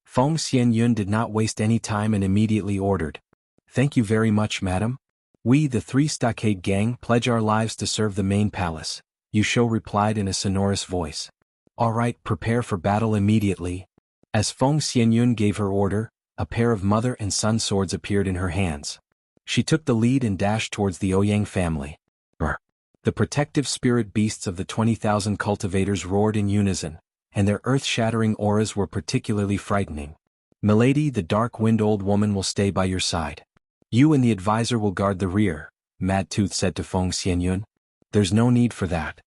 Feng Xianyun did not waste any time and immediately ordered. Thank you very much, madam. We, the 3 stockade gang, pledge our lives to serve the main palace, Yu Shou replied in a sonorous voice. All right, prepare for battle immediately. As Feng Xianyun gave her order, a pair of mother and son swords appeared in her hands. She took the lead and dashed towards the Ouyang family. The protective spirit beasts of the 20,000 cultivators roared in unison, and their earth-shattering auras were particularly frightening. Milady, the dark wind old woman will stay by your side. You and the advisor will guard the rear, Mad Tooth said to Feng Xianyun. There's no need for that.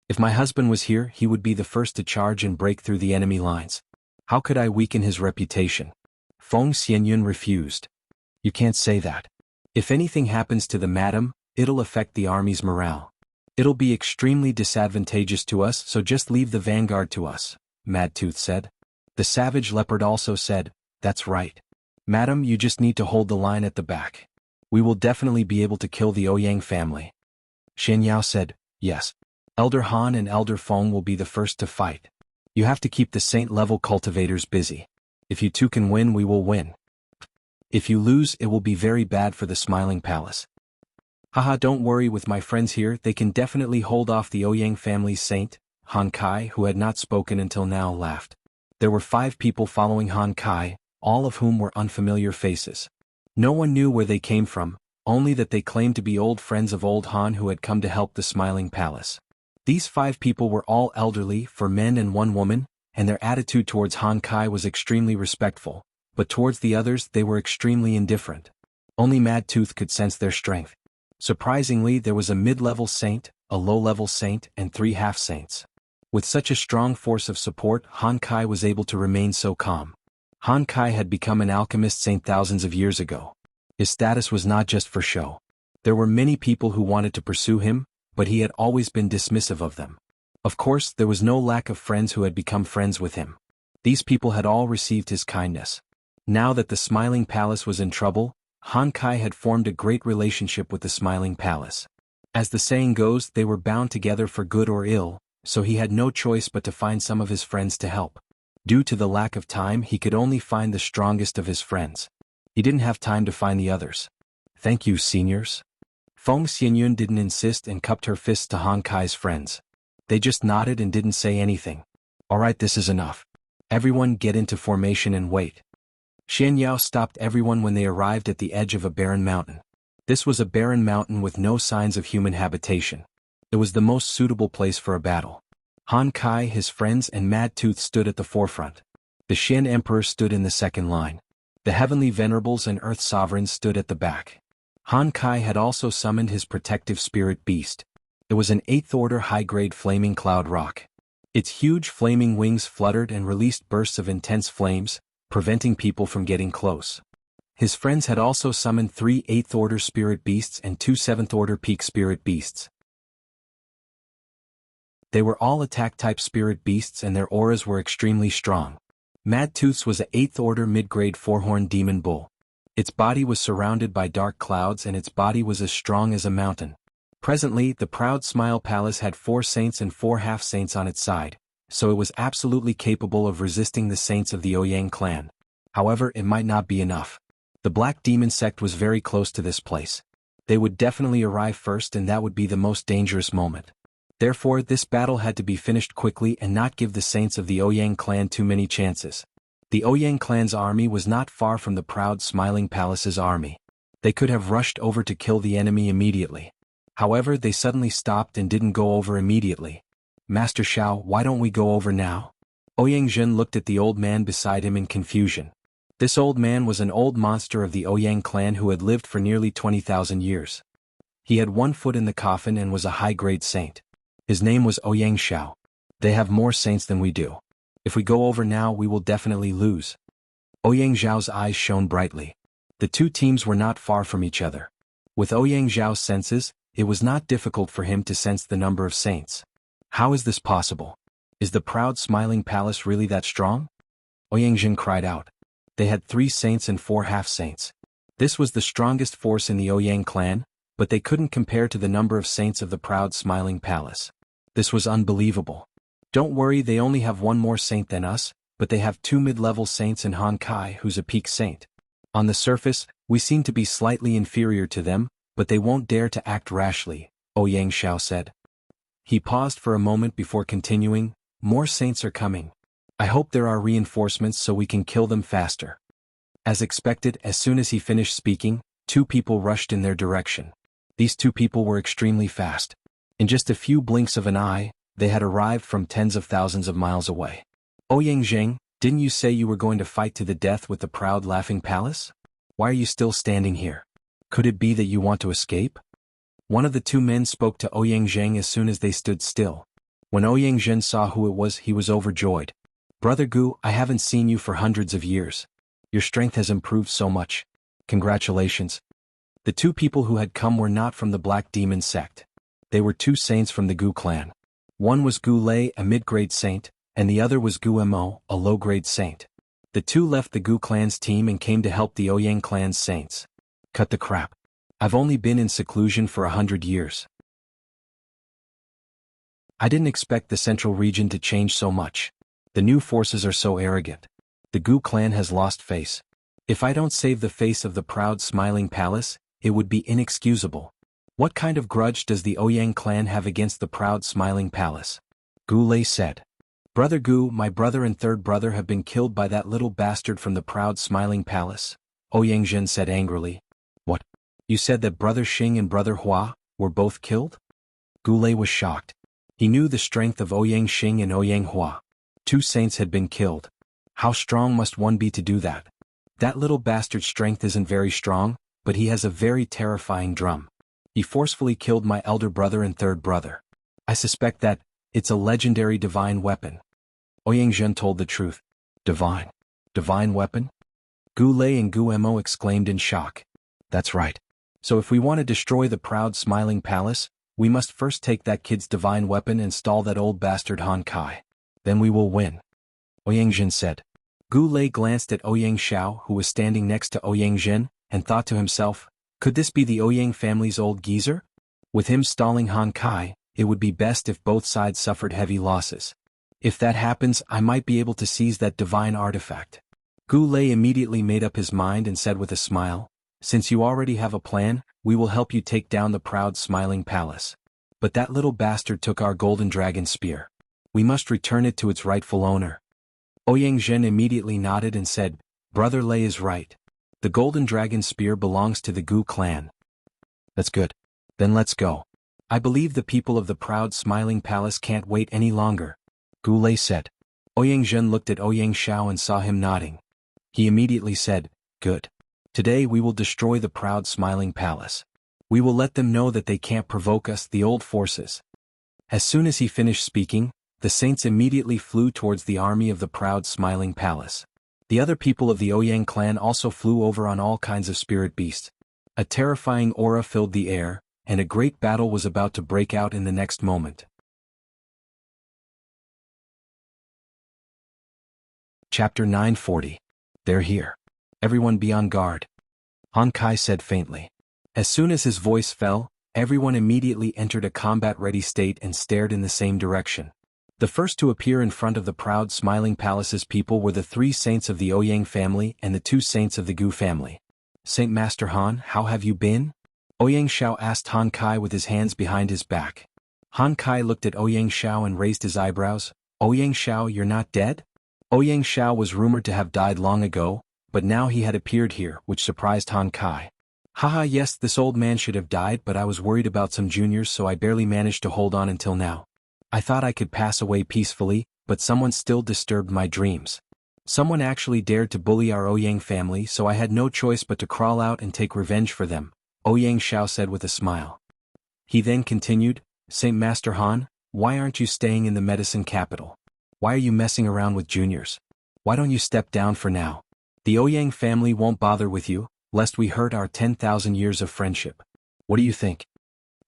If my husband was here, he would be the first to charge and break through the enemy lines. How could I weaken his reputation? Feng Xianyun refused. You can't say that. If anything happens to the madam, it'll affect the army's morale. It'll be extremely disadvantageous to us, so just leave the vanguard to us, Mad Tooth said. The savage leopard also said, that's right. Madam, you just need to hold the line at the back. We will definitely be able to kill the Ouyang family. Shen Yao said, yes. Elder Han and Elder Feng will be the first to fight. You have to keep the saint-level cultivators busy. If you two can win, we will win. If you lose, it will be very bad for the Smiling Palace. Haha, don't worry, with my friends here, they can definitely hold off the Ouyang family's saint. Han Kai, who had not spoken until now, laughed. There were 5 people following Han Kai, all of whom were unfamiliar faces. No one knew where they came from, only that they claimed to be old friends of old Han who had come to help the Smiling Palace. These 5 people were all elderly, 4 men and 1 woman, and their attitude towards Han Kai was extremely respectful, but towards the others they were extremely indifferent. Only Mad Tooth could sense their strength. Surprisingly, there was a mid-level saint, a low-level saint, and 3 half-saints. With such a strong force of support, Han Kai was able to remain so calm. Han Kai had become an alchemist saint thousands of years ago. His status was not just for show. There were many people who wanted to pursue him, but he had always been dismissive of them. Of course, there was no lack of friends who had become friends with him. These people had all received his kindness. Now that the Smiling Palace was in trouble, Han Kai had formed a great relationship with the Smiling Palace. As the saying goes, they were bound together for good or ill, so he had no choice but to find some of his friends to help. Due to the lack of time, he could only find the strongest of his friends. He didn't have time to find the others. Thank you, seniors. Feng Xianyun didn't insist and cupped her fists to Han Kai's friends. They just nodded and didn't say anything. Alright, this is enough. Everyone get into formation and wait. Shen Yao stopped everyone when they arrived at the edge of a barren mountain. This was a barren mountain with no signs of human habitation. It was the most suitable place for a battle. Han Kai, his friends, and Mad Tooth stood at the forefront. The Shen Emperor stood in the second line. The Heavenly Venerables and Earth Sovereigns stood at the back. Han Kai had also summoned his protective spirit beast. It was an 8th-order high-grade flaming cloud rock. Its huge flaming wings fluttered and released bursts of intense flames, preventing people from getting close. His friends had also summoned 3 8th-order spirit beasts and 2 7th-order peak spirit beasts. They were all attack-type spirit beasts and their auras were extremely strong. Mad Tooth's was a 8th-order mid-grade 4-horned demon bull. Its body was surrounded by dark clouds and its body was as strong as a mountain. Presently, the Proud Smile Palace had 4 saints and 4 half-saints on its side, so it was absolutely capable of resisting the saints of the Ouyang clan. However, it might not be enough. The Black Demon sect was very close to this place. They would definitely arrive first and that would be the most dangerous moment. Therefore, this battle had to be finished quickly and not give the saints of the Ouyang clan too many chances. The Ouyang clan's army was not far from the Proud Smiling Palace's army. They could have rushed over to kill the enemy immediately. However, they suddenly stopped and didn't go over immediately. Master Xiao, why don't we go over now? Ouyang Zhen looked at the old man beside him in confusion. This old man was an old monster of the Ouyang clan who had lived for nearly 20,000 years. He had 1 foot in the coffin and was a high-grade saint. His name was Ouyang Xiao. They have more saints than we do. If we go over now we will definitely lose. Ouyang Zhao's eyes shone brightly. The 2 teams were not far from each other. With Ouyang Zhao's senses, it was not difficult for him to sense the number of saints. How is this possible? Is the Proud Smiling Palace really that strong? Ouyang Zhen cried out. They had 3 saints and 4 half-saints. This was the strongest force in the Ouyang clan, but they couldn't compare to the number of saints of the Proud Smiling Palace. This was unbelievable. Don't worry, they only have 1 more saint than us, but they have 2 mid-level saints and Han Kai who's a peak saint. On the surface, we seem to be slightly inferior to them, but they won't dare to act rashly, Ouyang Xiao said. He paused for a moment before continuing, more saints are coming. I hope there are reinforcements so we can kill them faster. As expected, as soon as he finished speaking, 2 people rushed in their direction. These 2 people were extremely fast. In just a few blinks of an eye, they had arrived from tens of thousands of miles away. Ouyang Zheng, didn't you say you were going to fight to the death with the Proud Laughing Palace? Why are you still standing here? Could it be that you want to escape? One of the 2 men spoke to Ouyang Zheng as soon as they stood still. When Ouyang Zhen saw who it was, he was overjoyed. Brother Gu, I haven't seen you for hundreds of years. Your strength has improved so much. Congratulations. The 2 people who had come were not from the Black Demon sect. They were 2 saints from the Gu clan. One was Gu Lei, a mid-grade saint, and the other was Gu Mo, a low-grade saint. The 2 left the Gu clan's team and came to help the Ouyang clan's saints. Cut the crap. I've only been in seclusion for 100 years. I didn't expect the central region to change so much. The new forces are so arrogant. The Gu clan has lost face. If I don't save the face of the Proud Smiling Palace, it would be inexcusable. What kind of grudge does the Ouyang clan have against the Proud Smiling Palace? Gu Lei said. Brother Gu, my brother and 3rd brother have been killed by that little bastard from the Proud Smiling Palace, Ouyang Zhen said angrily. What? You said that Brother Xing and Brother Hua were both killed? Gu Lei was shocked. He knew the strength of Ouyang Xing and Ouyang Hua. 2 saints had been killed. How strong must one be to do that? That little bastard's strength isn't very strong, but he has a very terrifying drum. He forcefully killed my elder brother and 3rd brother. I suspect that it's a legendary divine weapon. Ouyang Zhen told the truth. Divine? Divine weapon? Gu Lei and Gu Mo exclaimed in shock. That's right. So if we want to destroy the Proud Smiling Palace, we must first take that kid's divine weapon and stall that old bastard Han Kai. Then we will win. Ouyang Zhen said. Gu Lei glanced at Ouyang Xiao who was standing next to Ouyang Zhen, and thought to himself, could this be the Ouyang family's old geezer? With him stalling Han Kai, it would be best if both sides suffered heavy losses. If that happens, I might be able to seize that divine artifact. Gu Lei immediately made up his mind and said with a smile, since you already have a plan, we will help you take down the Proud Smiling Palace. But that little bastard took our golden dragon spear. We must return it to its rightful owner. Ouyang Zhen immediately nodded and said, Brother Lei is right. The golden dragon spear belongs to the Gu clan. That's good. Then let's go. I believe the people of the Proud Smiling Palace can't wait any longer. Gu Lei said. Ouyang Zhen looked at Ouyang Xiao and saw him nodding. He immediately said, good. Today we will destroy the Proud Smiling Palace. We will let them know that they can't provoke us, the old forces. As soon as he finished speaking, the saints immediately flew towards the army of the Proud Smiling Palace. The other people of the Ouyang clan also flew over on all kinds of spirit beasts. A terrifying aura filled the air, and a great battle was about to break out in the next moment. Chapter 940. They're here. Everyone be on guard. Han Kai said faintly. As soon as his voice fell, everyone immediately entered a combat-ready state and stared in the same direction. The first to appear in front of the proud smiling palace's people were the 3 saints of the Ouyang family and the 2 saints of the Gu family. Saint Master Han, how have you been? Ouyang Xiao asked Han Kai with his hands behind his back. Han Kai looked at Ouyang Xiao and raised his eyebrows. Ouyang Xiao, you're not dead? Ouyang Xiao was rumored to have died long ago, but now he had appeared here, which surprised Han Kai. Haha, yes, this old man should have died, but I was worried about some juniors, so I barely managed to hold on until now. I thought I could pass away peacefully, but someone still disturbed my dreams. Someone actually dared to bully our Ouyang family, so I had no choice but to crawl out and take revenge for them, Ouyang Xiao said with a smile. He then continued, Saint Master Han, why aren't you staying in the medicine capital? Why are you messing around with juniors? Why don't you step down for now? The Ouyang family won't bother with you, lest we hurt our 10,000 years of friendship. What do you think?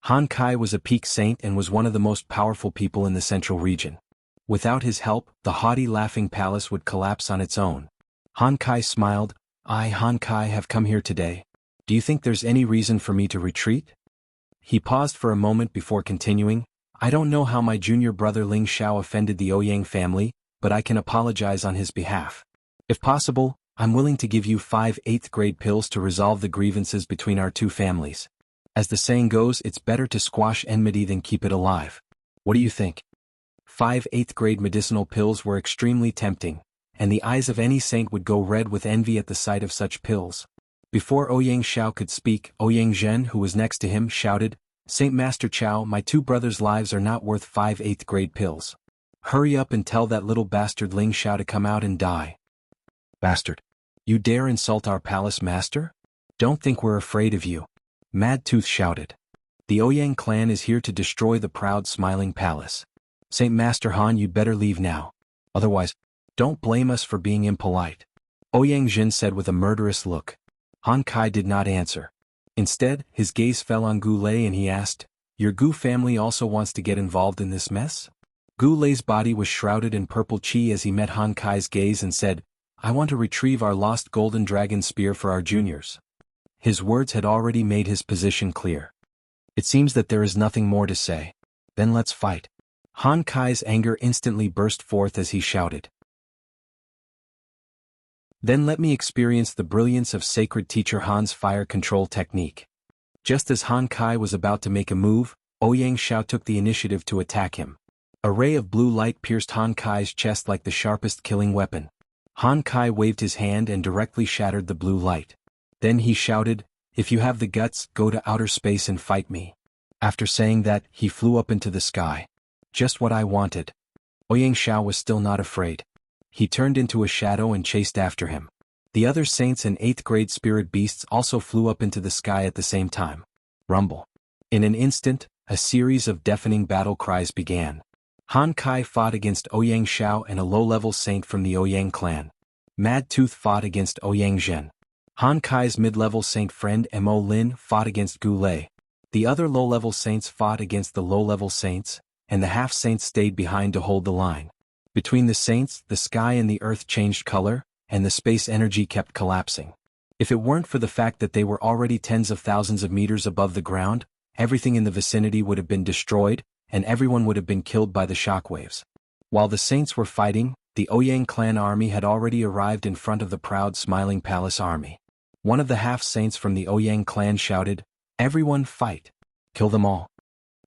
Han Kai was a peak saint and was one of the most powerful people in the central region. Without his help, the haughty laughing palace would collapse on its own. Han Kai smiled. I, Han Kai, have come here today. Do you think there's any reason for me to retreat? He paused for a moment before continuing. I don't know how my junior brother Ling Xiao offended the Ouyang family, but I can apologize on his behalf. If possible, I'm willing to give you 5 8th-grade pills to resolve the grievances between our 2 families. As the saying goes, it's better to squash enmity than keep it alive. What do you think? 5 8th-grade medicinal pills were extremely tempting, and the eyes of any saint would go red with envy at the sight of such pills. Before Ouyang Xiao could speak, Ouyang Zhen, who was next to him, shouted, Saint Master Chao, my 2 brothers' lives are not worth 5 8th-grade pills. Hurry up and tell that little bastard Ling Xiao to come out and die. Bastard. You dare insult our palace master? Don't think we're afraid of you. Mad Tooth shouted. The Ouyang clan is here to destroy the proud smiling palace. Saint Master Han, you'd better leave now. Otherwise, don't blame us for being impolite. Ouyang Zhen said with a murderous look. Han Kai did not answer. Instead, his gaze fell on Gu Lei and he asked, Your Gu family also wants to get involved in this mess? Gu Lei's body was shrouded in purple chi as he met Han Kai's gaze and said, I want to retrieve our lost golden dragon spear for our juniors. His words had already made his position clear. It seems that there is nothing more to say. Then let's fight. Han Kai's anger instantly burst forth as he shouted. Then let me experience the brilliance of sacred teacher Han's fire control technique. Just as Han Kai was about to make a move, Ouyang Xiao took the initiative to attack him. A ray of blue light pierced Han Kai's chest like the sharpest killing weapon. Han Kai waved his hand and directly shattered the blue light. Then he shouted, If you have the guts, go to outer space and fight me. After saying that, he flew up into the sky. Just what I wanted. Ouyang Xiao was still not afraid. He turned into a shadow and chased after him. The other saints and 8th-grade spirit beasts also flew up into the sky at the same time. Rumble. In an instant, a series of deafening battle cries began. Han Kai fought against Ouyang Xiao and a low-level saint from the Ouyang clan. Mad Tooth fought against Ouyang Zhen. Han Kai's mid-level saint friend Mo Lin fought against Gu Lei. The other low-level saints fought against the low-level saints, and the half-saints stayed behind to hold the line. Between the saints, the sky and the earth changed color, and the space energy kept collapsing. If it weren't for the fact that they were already tens of thousands of meters above the ground, everything in the vicinity would have been destroyed, and everyone would have been killed by the shockwaves. While the saints were fighting, the Ouyang clan army had already arrived in front of the proud smiling palace army. One of the half-saints from the Ouyang clan shouted, Everyone fight! Kill them all!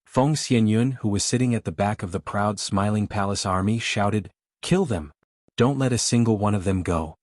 Feng Xianyun, who was sitting at the back of the proud smiling palace army, shouted, Kill them! Don't let a single one of them go.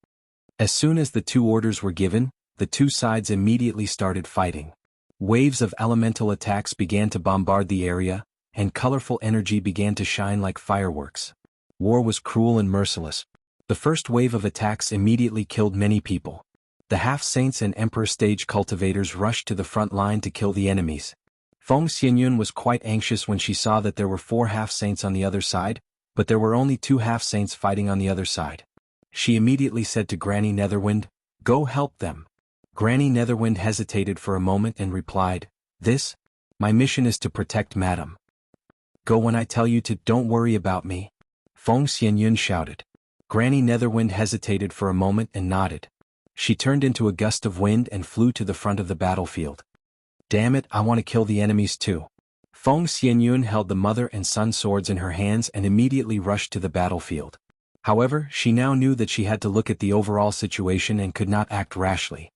As soon as the 2 orders were given, the 2 sides immediately started fighting. Waves of elemental attacks began to bombard the area, and colorful energy began to shine like fireworks. War was cruel and merciless. The first wave of attacks immediately killed many people. The half-saints and emperor stage cultivators rushed to the front line to kill the enemies. Feng Xianyun was quite anxious when she saw that there were 4 half-saints on the other side, but there were only 2 half-saints fighting on the other side. She immediately said to Granny Netherwind, "Go help them." Granny Netherwind hesitated for a moment and replied, My mission is to protect Madam." "Go when I tell you to, don't worry about me," Feng Xianyun shouted. Granny Netherwind hesitated for a moment and nodded. She turned into a gust of wind and flew to the front of the battlefield. "Damn it, I want to kill the enemies too." Feng Xianyun held the mother and son swords in her hands and immediately rushed to the battlefield. However, she now knew that she had to look at the overall situation and could not act rashly.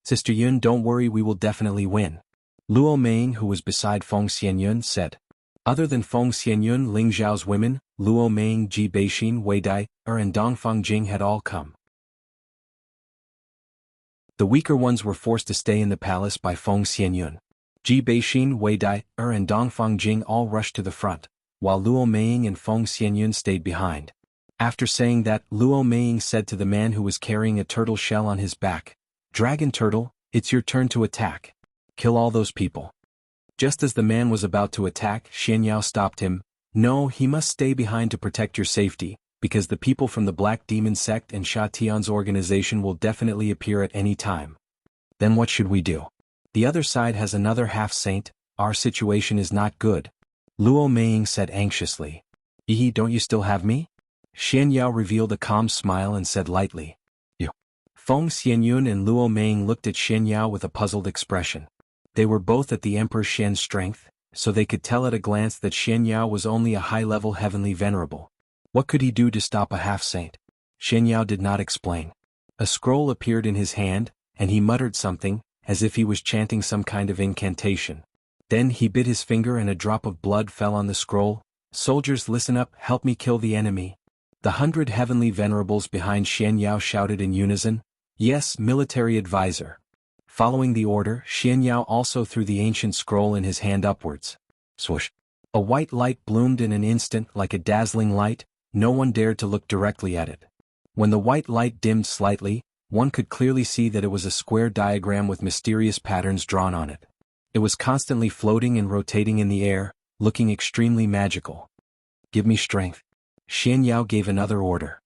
"Sister Yun, don't worry, we will definitely win," Luo Meng, who was beside Feng Xianyun, said. Other than Feng Xianyun, Ling Zhao's women, Luo Meng, Ji Beixin, Wei Dai, and Dongfang Jing had all come. The weaker ones were forced to stay in the palace by Feng Xianyun. Ji Beixin, Wei Dai, and Dongfang Jing all rushed to the front, while Luo Meng and Feng Xianyun stayed behind. After saying that, Luo Meng said to the man who was carrying a turtle shell on his back, "Dragon Turtle, it's your turn to attack. Kill all those people." Just as the man was about to attack, Xianyao stopped him. "No, he must stay behind to protect your safety, because the people from the Black Demon Sect and Sha Tian's organization will definitely appear at any time." "Then what should we do? The other side has another half-saint, our situation is not good," Luo Meng said anxiously. Don't you still have me?" Xianyao revealed a calm smile and said lightly, "You." Feng Xianyun and Luo Meng looked at Xianyao with a puzzled expression. They were both at the Emperor Xian's strength, so they could tell at a glance that Xianyao was only a high-level heavenly venerable. What could he do to stop a half-saint? Xianyao did not explain. A scroll appeared in his hand, and he muttered something, as if he was chanting some kind of incantation. Then he bit his finger and a drop of blood fell on the scroll. "Soldiers, listen up, help me kill the enemy." The 100 heavenly venerables behind Xianyao shouted in unison, "Yes, military advisor." Following the order, Xianyao also threw the ancient scroll in his hand upwards. Swoosh! A white light bloomed in an instant like a dazzling light. No one dared to look directly at it. When the white light dimmed slightly, one could clearly see that it was a square diagram with mysterious patterns drawn on it. It was constantly floating and rotating in the air, looking extremely magical. "Give me strength." Xianyao gave another order.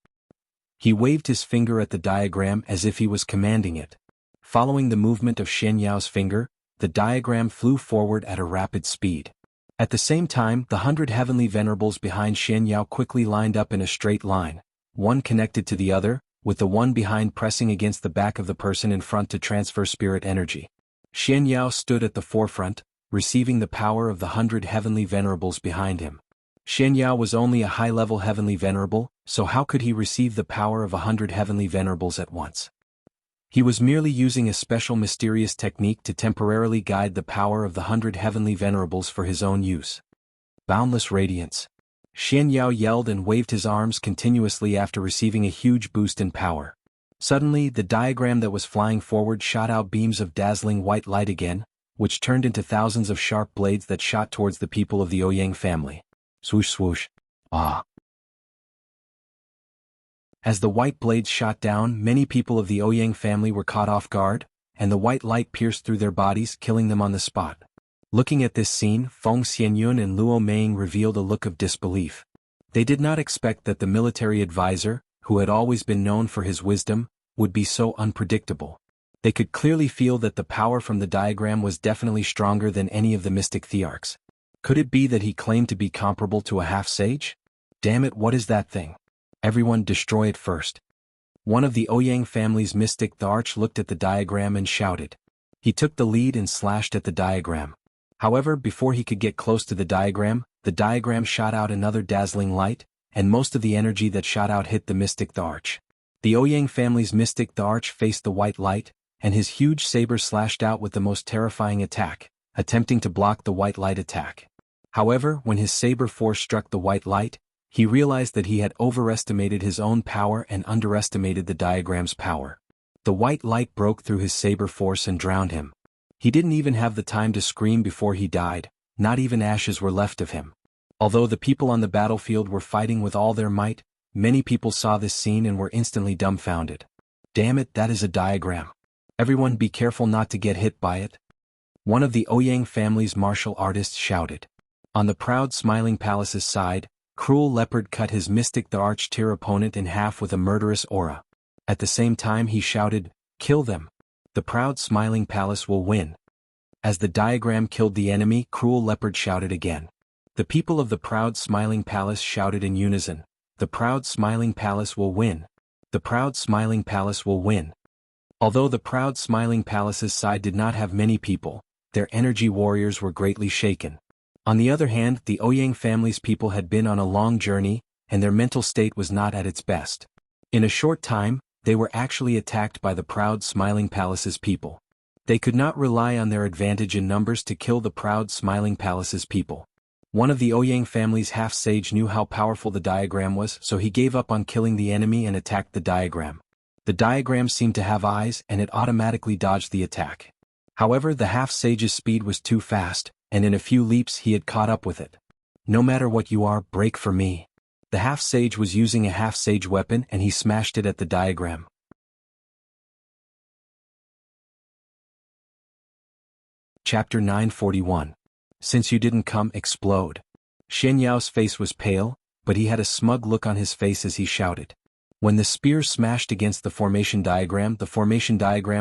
He waved his finger at the diagram as if he was commanding it. Following the movement of Xianyao's finger, the diagram flew forward at a rapid speed. At the same time, the 100 heavenly venerables behind Xianyao quickly lined up in a straight line, one connected to the other, with the one behind pressing against the back of the person in front to transfer spirit energy. Xianyao stood at the forefront, receiving the power of the 100 heavenly venerables behind him. Xianyao was only a high-level heavenly venerable, so how could he receive the power of 100 heavenly venerables at once? He was merely using a special mysterious technique to temporarily guide the power of the 100 heavenly venerables for his own use. Boundless radiance. Xianyao yelled and waved his arms continuously after receiving a huge boost in power. Suddenly, the diagram that was flying forward shot out beams of dazzling white light again, which turned into thousands of sharp blades that shot towards the people of the Ouyang family. Swoosh swoosh. Ah! As the white blades shot down, many people of the Ouyang family were caught off guard, and the white light pierced through their bodies, killing them on the spot. Looking at this scene, Feng Xianyun and Luo Meng revealed a look of disbelief. They did not expect that the military advisor, who had always been known for his wisdom, would be so unpredictable. They could clearly feel that the power from the diagram was definitely stronger than any of the mystic thearchs. Could it be that he claimed to be comparable to a half-sage? Damn it, what is that thing? Everyone destroy it first. One of the Ouyang family's mystic thearch looked at the diagram and shouted. He took the lead and slashed at the diagram. However, before he could get close to the diagram shot out another dazzling light, and most of the energy that shot out hit the mystic thearch. The Ouyang family's mystic thearch faced the white light, and his huge saber slashed out with the most terrifying attack, attempting to block the white light attack. However, when his saber force struck the white light, he realized that he had overestimated his own power and underestimated the diagram's power. The white light broke through his saber force and drowned him. He didn't even have the time to scream before he died, not even ashes were left of him. Although the people on the battlefield were fighting with all their might, many people saw this scene and were instantly dumbfounded. Damn it, that is a diagram. Everyone be careful not to get hit by it. One of the Ouyang family's martial artists shouted. On the proud smiling palace's side, Cruel Leopard cut his mystic the Arch-tier opponent in half with a murderous aura. At the same time he shouted, "Kill them! The proud smiling palace will win." As the diagram killed the enemy, Cruel Leopard shouted again. The people of the proud smiling palace shouted in unison, "The proud smiling palace will win! The proud smiling palace will win!" Although the proud smiling palace's side did not have many people, their energy warriors were greatly shaken. On the other hand, the Ouyang family's people had been on a long journey, and their mental state was not at its best. In a short time, they were actually attacked by the proud smiling palace's people. They could not rely on their advantage in numbers to kill the proud smiling palace's people. One of the Ouyang family's half-sage knew how powerful the diagram was, so he gave up on killing the enemy and attacked the diagram. The diagram seemed to have eyes and it automatically dodged the attack. However, the half-sage's speed was too fast, and in a few leaps he had caught up with it. "No matter what you are, break for me." The half-sage was using a half-sage weapon and he smashed it at the diagram. Chapter 941. Since you didn't come, explode. Xian Yao's face was pale, but he had a smug look on his face as he shouted. When the spear smashed against the formation diagram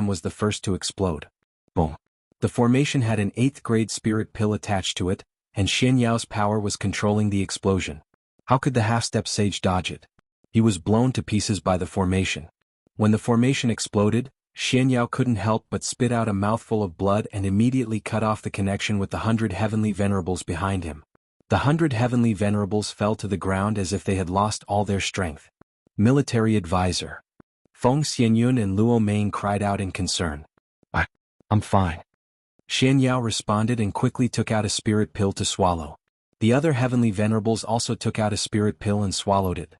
was the first to explode. Boom. The formation had an 8th grade spirit pill attached to it, and Xian Yao's power was controlling the explosion. How could the half-step sage dodge it? He was blown to pieces by the formation. When the formation exploded, Xian Yao couldn't help but spit out a mouthful of blood and immediately cut off the connection with the 100 heavenly venerables behind him. The 100 heavenly venerables fell to the ground as if they had lost all their strength. Military advisor. Feng Xianyun and Luo Meng cried out in concern. I'm fine. Xian Yao responded and quickly took out a spirit pill to swallow. The other heavenly venerables also took out a spirit pill and swallowed it.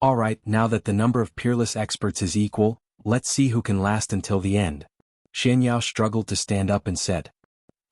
Alright, now that the number of peerless experts is equal, let's see who can last until the end. Xian Yao struggled to stand up and said.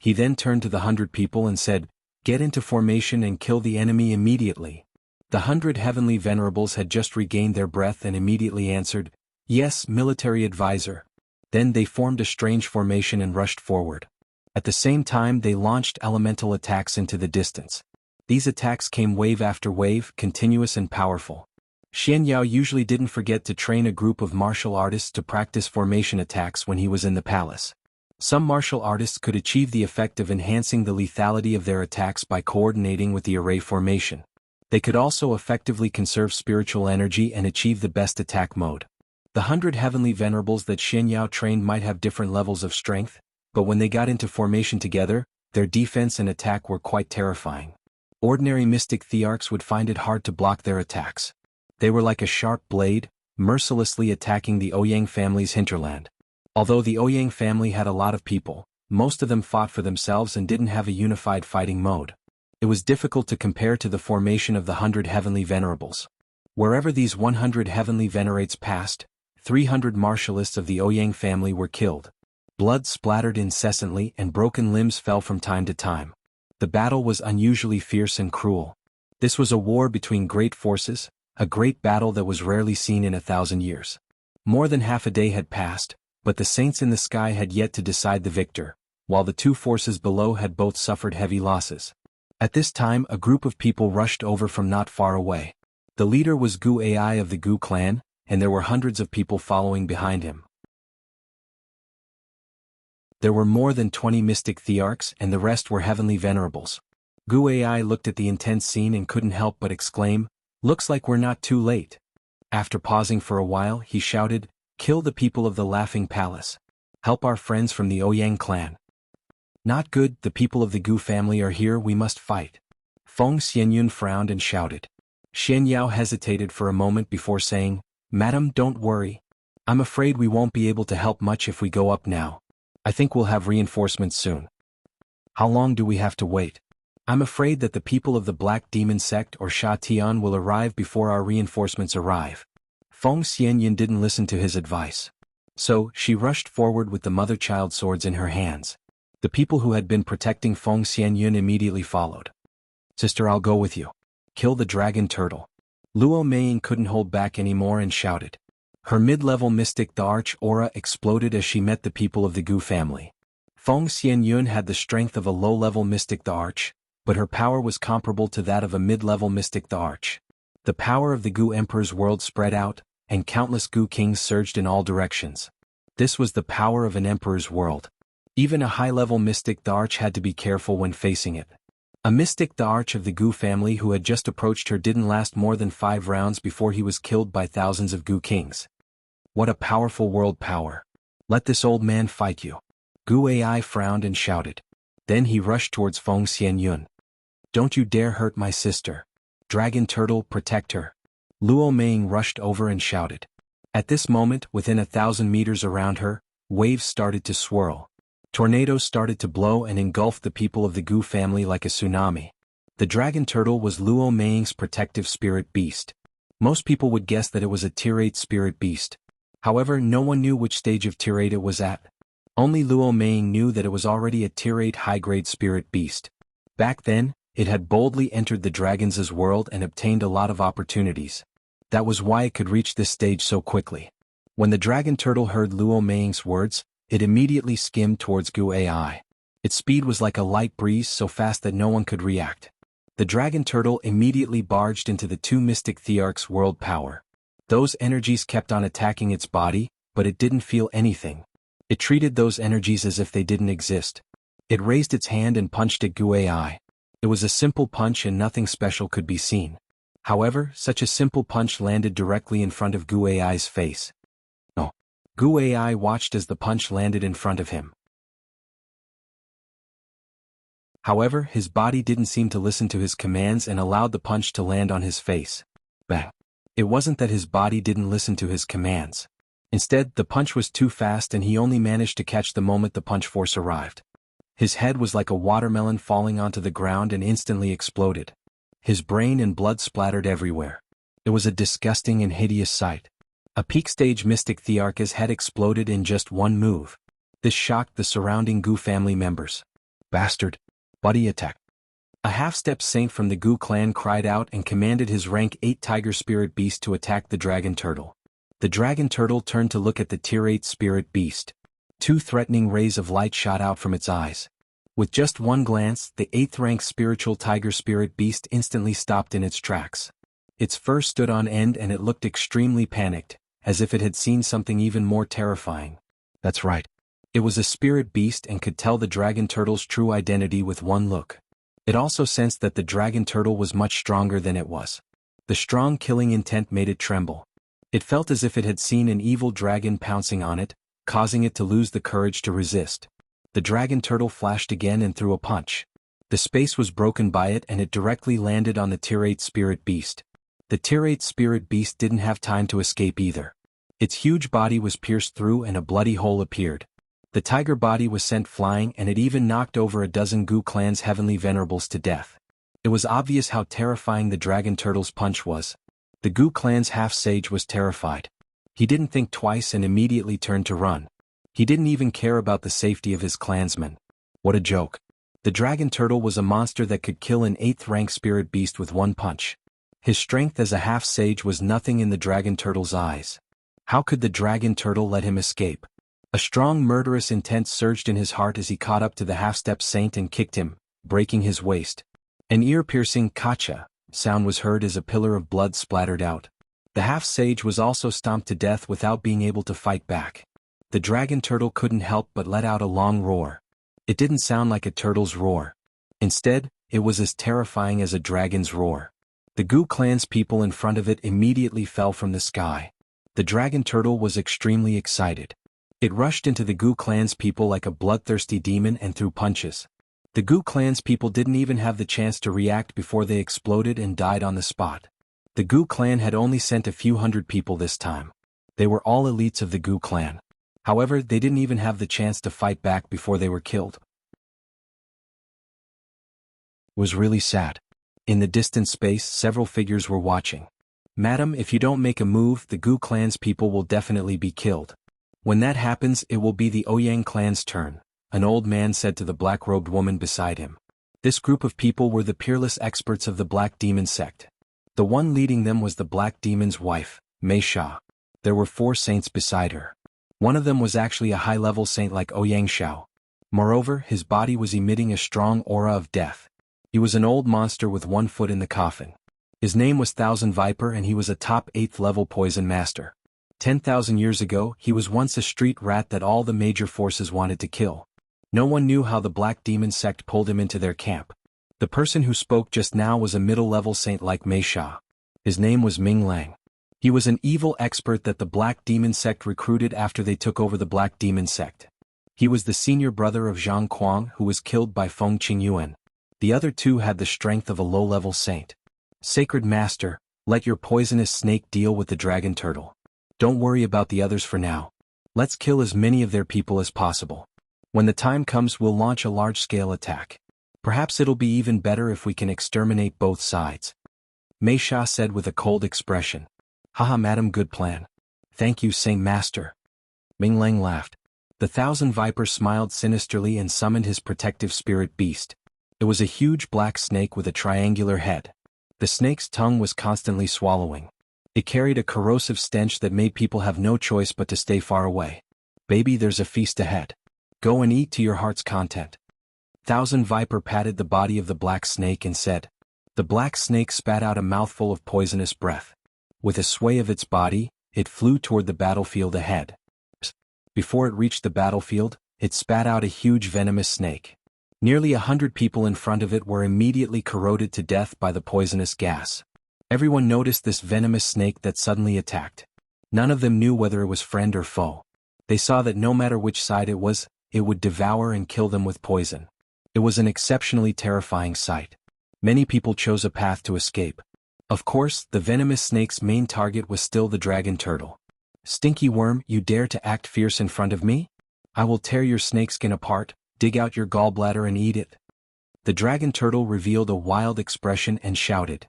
He then turned to the 100 people and said, "Get into formation and kill the enemy immediately." The 100 heavenly venerables had just regained their breath and immediately answered, "Yes, military advisor." Then they formed a strange formation and rushed forward. At the same time they launched elemental attacks into the distance. These attacks came wave after wave, continuous and powerful. Xian Yao usually didn't forget to train a group of martial artists to practice formation attacks when he was in the palace. Some martial artists could achieve the effect of enhancing the lethality of their attacks by coordinating with the array formation. They could also effectively conserve spiritual energy and achieve the best attack mode. The 100 heavenly venerables that Xian Yao trained might have different levels of strength, but when they got into formation together, their defense and attack were quite terrifying. Ordinary mystic thearchs would find it hard to block their attacks. They were like a sharp blade, mercilessly attacking the Ouyang family's hinterland. Although the Ouyang family had a lot of people, most of them fought for themselves and didn't have a unified fighting mode. It was difficult to compare to the formation of the 100 heavenly venerables. Wherever these 100 heavenly venerates passed, 300 martialists of the Ouyang family were killed. Blood splattered incessantly and broken limbs fell from time to time. The battle was unusually fierce and cruel. This was a war between great forces, a great battle that was rarely seen in 1,000 years. More than half a day had passed, but the saints in the sky had yet to decide the victor, while the two forces below had both suffered heavy losses. At this time a group of people rushed over from not far away. The leader was Gu Ai of the Gu clan, and there were hundreds of people following behind him. There were more than 20 mystic thearchs and the rest were heavenly venerables. Gu Ai looked at the intense scene and couldn't help but exclaim, "Looks like we're not too late." After pausing for a while he shouted, "Kill the people of the Laughing Palace. Help our friends from the Ouyang clan." "Not good, the people of the Gu family are here, we must fight." Feng Xianyun frowned and shouted. Xian Yao hesitated for a moment before saying, "Madam, don't worry. I'm afraid we won't be able to help much if we go up now. I think we'll have reinforcements soon." "How long do we have to wait?" "I'm afraid that the people of the Black Demon Sect or Sha Tian will arrive before our reinforcements arrive." Feng Xianyun didn't listen to his advice. So, she rushed forward with the mother-child swords in her hands. The people who had been protecting Feng Xianyun immediately followed. "Sister, I'll go with you. Kill the dragon turtle." Luo Meng couldn't hold back anymore and shouted. Her mid-level mystic the Arch aura exploded as she met the people of the Gu family. Feng Xianyun had the strength of a low-level mystic the Arch, but her power was comparable to that of a mid-level mystic the Arch. The power of the Gu Emperor's world spread out, and countless Gu kings surged in all directions. This was the power of an emperor's world. Even a high-level mystic the Arch had to be careful when facing it. A mystic the Arch of the Gu family who had just approached her didn't last more than 5 rounds before he was killed by thousands of Gu kings. What a powerful world power. Let this old man fight you. Gu Ai frowned and shouted. Then he rushed towards Feng Xianyun. Don't you dare hurt my sister. Dragon Turtle, protect her. Luo Meng rushed over and shouted. At this moment, within 1,000 meters around her, waves started to swirl. Tornadoes started to blow and engulfed the people of the Gu family like a tsunami. The Dragon Turtle was Luo Meng's protective spirit beast. Most people would guess that it was a Tier 8 spirit beast. However, no one knew which stage of Tier 8 it was at. Only Luo Meng knew that it was already a Tier 8 high-grade spirit beast. Back then, it had boldly entered the dragons' world and obtained a lot of opportunities. That was why it could reach this stage so quickly. When the Dragon Turtle heard Luo Meng's words, it immediately skimmed towards Gu Ai. Its speed was like a light breeze, so fast that no one could react. The Dragon Turtle immediately barged into the 2 Mystic Thearch's world power. Those energies kept on attacking its body, but it didn't feel anything. It treated those energies as if they didn't exist. It raised its hand and punched at Gu Ai. It was a simple punch and nothing special could be seen. However, such a simple punch landed directly in front of Gu Ai's face. Oh. Gu Ai watched as the punch landed in front of him. However, his body didn't seem to listen to his commands and allowed the punch to land on his face. Bang. It wasn't that his body didn't listen to his commands. Instead, the punch was too fast and he only managed to catch the moment the punch force arrived. His head was like a watermelon falling onto the ground and instantly exploded. His brain and blood splattered everywhere. It was a disgusting and hideous sight. A peak-stage Mystic Thearch's head exploded in just one move. This shocked the surrounding Gu family members. Bastard! Buddy attack! A half-step saint from the Gu clan cried out and commanded his rank 8 Tiger Spirit Beast to attack the Dragon Turtle. The Dragon Turtle turned to look at the Tier 8 Spirit Beast. 2 threatening rays of light shot out from its eyes. With just one glance, the 8th rank Spiritual Tiger Spirit Beast instantly stopped in its tracks. Its fur stood on end and it looked extremely panicked, as if it had seen something even more terrifying. That's right. It was a spirit beast and could tell the Dragon Turtle's true identity with one look. It also sensed that the Dragon Turtle was much stronger than it was. The strong killing intent made it tremble. It felt as if it had seen an evil dragon pouncing on it, causing it to lose the courage to resist. The Dragon Turtle flashed again and threw a punch. The space was broken by it and it directly landed on the Tier 8 Spirit Beast. The Tier 8 Spirit Beast didn't have time to escape either. Its huge body was pierced through and a bloody hole appeared. The tiger body was sent flying and it even knocked over a dozen Gu clan's heavenly venerables to death. It was obvious how terrifying the Dragon Turtle's punch was. The Gu clan's half-sage was terrified. He didn't think twice and immediately turned to run. He didn't even care about the safety of his clansmen. What a joke. The Dragon Turtle was a monster that could kill an 8th rank spirit beast with one punch. His strength as a half-sage was nothing in the Dragon Turtle's eyes. How could the Dragon Turtle let him escape? A strong murderous intent surged in his heart as he caught up to the half-step saint and kicked him, breaking his waist. An ear-piercing "Kacha" sound was heard as a pillar of blood splattered out. The half-sage was also stomped to death without being able to fight back. The Dragon Turtle couldn't help but let out a long roar. It didn't sound like a turtle's roar. Instead, it was as terrifying as a dragon's roar. The Gu clan's people in front of it immediately fell from the sky. The Dragon Turtle was extremely excited. It rushed into the Gu clan's people like a bloodthirsty demon and threw punches. The Gu clan's people didn't even have the chance to react before they exploded and died on the spot. The Gu clan had only sent a few hundred people this time. They were all elites of the Gu clan. However, they didn't even have the chance to fight back before they were killed. It was really sad. In the distant space, several figures were watching. "Madam, if you don't make a move, the Gu clan's people will definitely be killed. When that happens, it will be the Ouyang clan's turn," an old man said to the black-robed woman beside him. This group of people were the peerless experts of the Black Demon sect. The one leading them was the Black Demon's wife, Mei Sha. There were 4 saints beside her. One of them was actually a high-level saint like Ouyang Shao. Moreover, his body was emitting a strong aura of death. He was an old monster with one foot in the coffin. His name was Thousand Viper and he was a top 8th level poison master. 10,000 years ago, he was once a street rat that all the major forces wanted to kill. No one knew how the Black Demon sect pulled him into their camp. The person who spoke just now was a middle-level saint like Mei Sha. His name was Ming Lang. He was an evil expert that the Black Demon sect recruited after they took over the Black Demon sect. He was the senior brother of Zhang Kuang who was killed by Feng Qingyuan. The other two had the strength of a low-level saint. Sacred Master, let your poisonous snake deal with the dragon turtle. Don't worry about the others for now. Let's kill as many of their people as possible. When the time comes, we'll launch a large-scale attack. Perhaps it'll be even better if we can exterminate both sides. Mei Sha said with a cold expression. Haha, madam, good plan. Thank you, Saint Master. Ming Lang laughed. The Thousand Viper smiled sinisterly and summoned his protective spirit beast. It was a huge black snake with a triangular head. The snake's tongue was constantly swallowing. It carried a corrosive stench that made people have no choice but to stay far away. Baby, there's a feast ahead. Go and eat to your heart's content. Thousand Viper patted the body of the black snake and said. The black snake spat out a mouthful of poisonous breath. With a sway of its body, it flew toward the battlefield ahead. Before it reached the battlefield, it spat out a huge venomous snake. Nearly 100 people in front of it were immediately corroded to death by the poisonous gas. Everyone noticed this venomous snake that suddenly attacked. None of them knew whether it was friend or foe. They saw that no matter which side it was, it would devour and kill them with poison. It was an exceptionally terrifying sight. Many people chose a path to escape. Of course, the venomous snake's main target was still the dragon turtle. Stinky worm, you dare to act fierce in front of me? I will tear your snakeskin apart, dig out your gallbladder and eat it. The dragon turtle revealed a wild expression and shouted.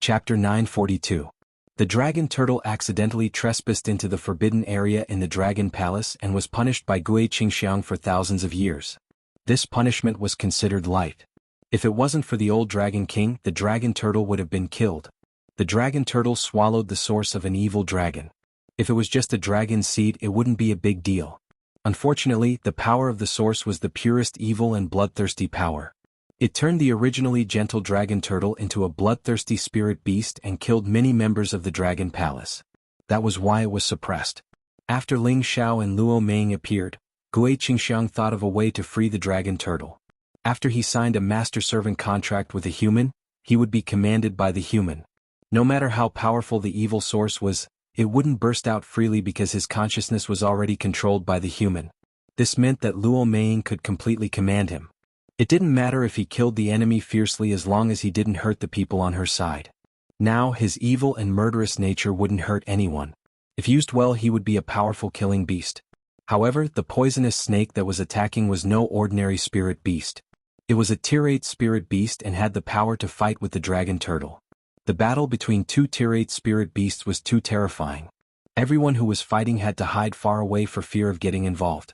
Chapter 942. The dragon turtle accidentally trespassed into the forbidden area in the dragon palace and was punished by Gui Qingxiang for thousands of years. This punishment was considered light. If it wasn't for the old dragon king, the dragon turtle would have been killed. The dragon turtle swallowed the source of an evil dragon. If it was just a dragon seed, it wouldn't be a big deal. Unfortunately, the power of the source was the purest evil and bloodthirsty power. It turned the originally gentle dragon turtle into a bloodthirsty spirit beast and killed many members of the dragon palace. That was why it was suppressed. After Ling Xiao and Luo Meng appeared, Gui Qingxiang thought of a way to free the dragon turtle. After he signed a master-servant contract with a human, he would be commanded by the human. No matter how powerful the evil source was, it wouldn't burst out freely because his consciousness was already controlled by the human. This meant that Luo Meng could completely command him. It didn't matter if he killed the enemy fiercely as long as he didn't hurt the people on her side. Now his evil and murderous nature wouldn't hurt anyone. If used well, he would be a powerful killing beast. However, the poisonous snake that was attacking was no ordinary spirit beast. It was a tier 8 spirit beast and had the power to fight with the dragon turtle. The battle between two tier 8 spirit beasts was too terrifying. Everyone who was fighting had to hide far away for fear of getting involved.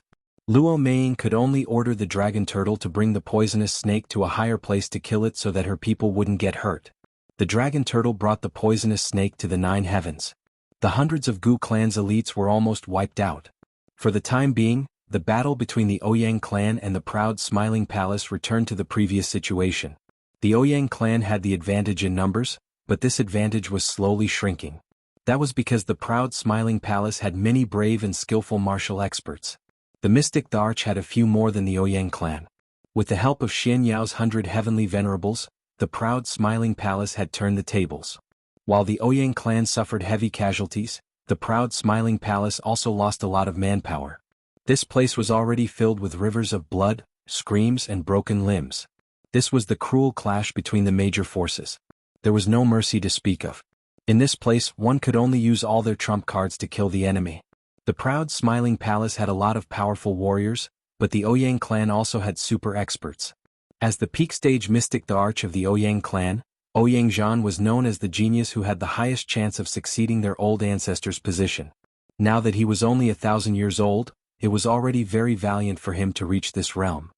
Luo Meng could only order the dragon turtle to bring the poisonous snake to a higher place to kill it so that her people wouldn't get hurt. The dragon turtle brought the poisonous snake to the 9 heavens. The hundreds of Gu clan's elites were almost wiped out. For the time being, the battle between the Ouyang clan and the proud Smiling Palace returned to the previous situation. The Ouyang clan had the advantage in numbers, but this advantage was slowly shrinking. That was because the proud Smiling Palace had many brave and skillful martial experts. The Mystic the Arch had a few more than the Ouyang clan. With the help of Xian Yao's 100 heavenly venerables, the proud Smiling Palace had turned the tables. While the Ouyang clan suffered heavy casualties, the proud Smiling Palace also lost a lot of manpower. This place was already filled with rivers of blood, screams and broken limbs. This was the cruel clash between the major forces. There was no mercy to speak of. In this place, one could only use all their trump cards to kill the enemy. The proud Smiling Palace had a lot of powerful warriors, but the Ouyang clan also had super experts. As the peak stage Mystic the Arch of the Ouyang clan, Ouyang Zhan was known as the genius who had the highest chance of succeeding their old ancestors' position. Now that he was only 1,000 years old, it was already very valiant for him to reach this realm.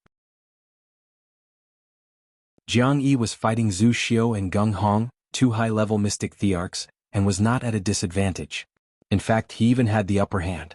Jianghu was fighting Zhu Xiu and Gung Hong, 2 high-level Mystic Thearchs, and was not at a disadvantage. In fact, he even had the upper hand.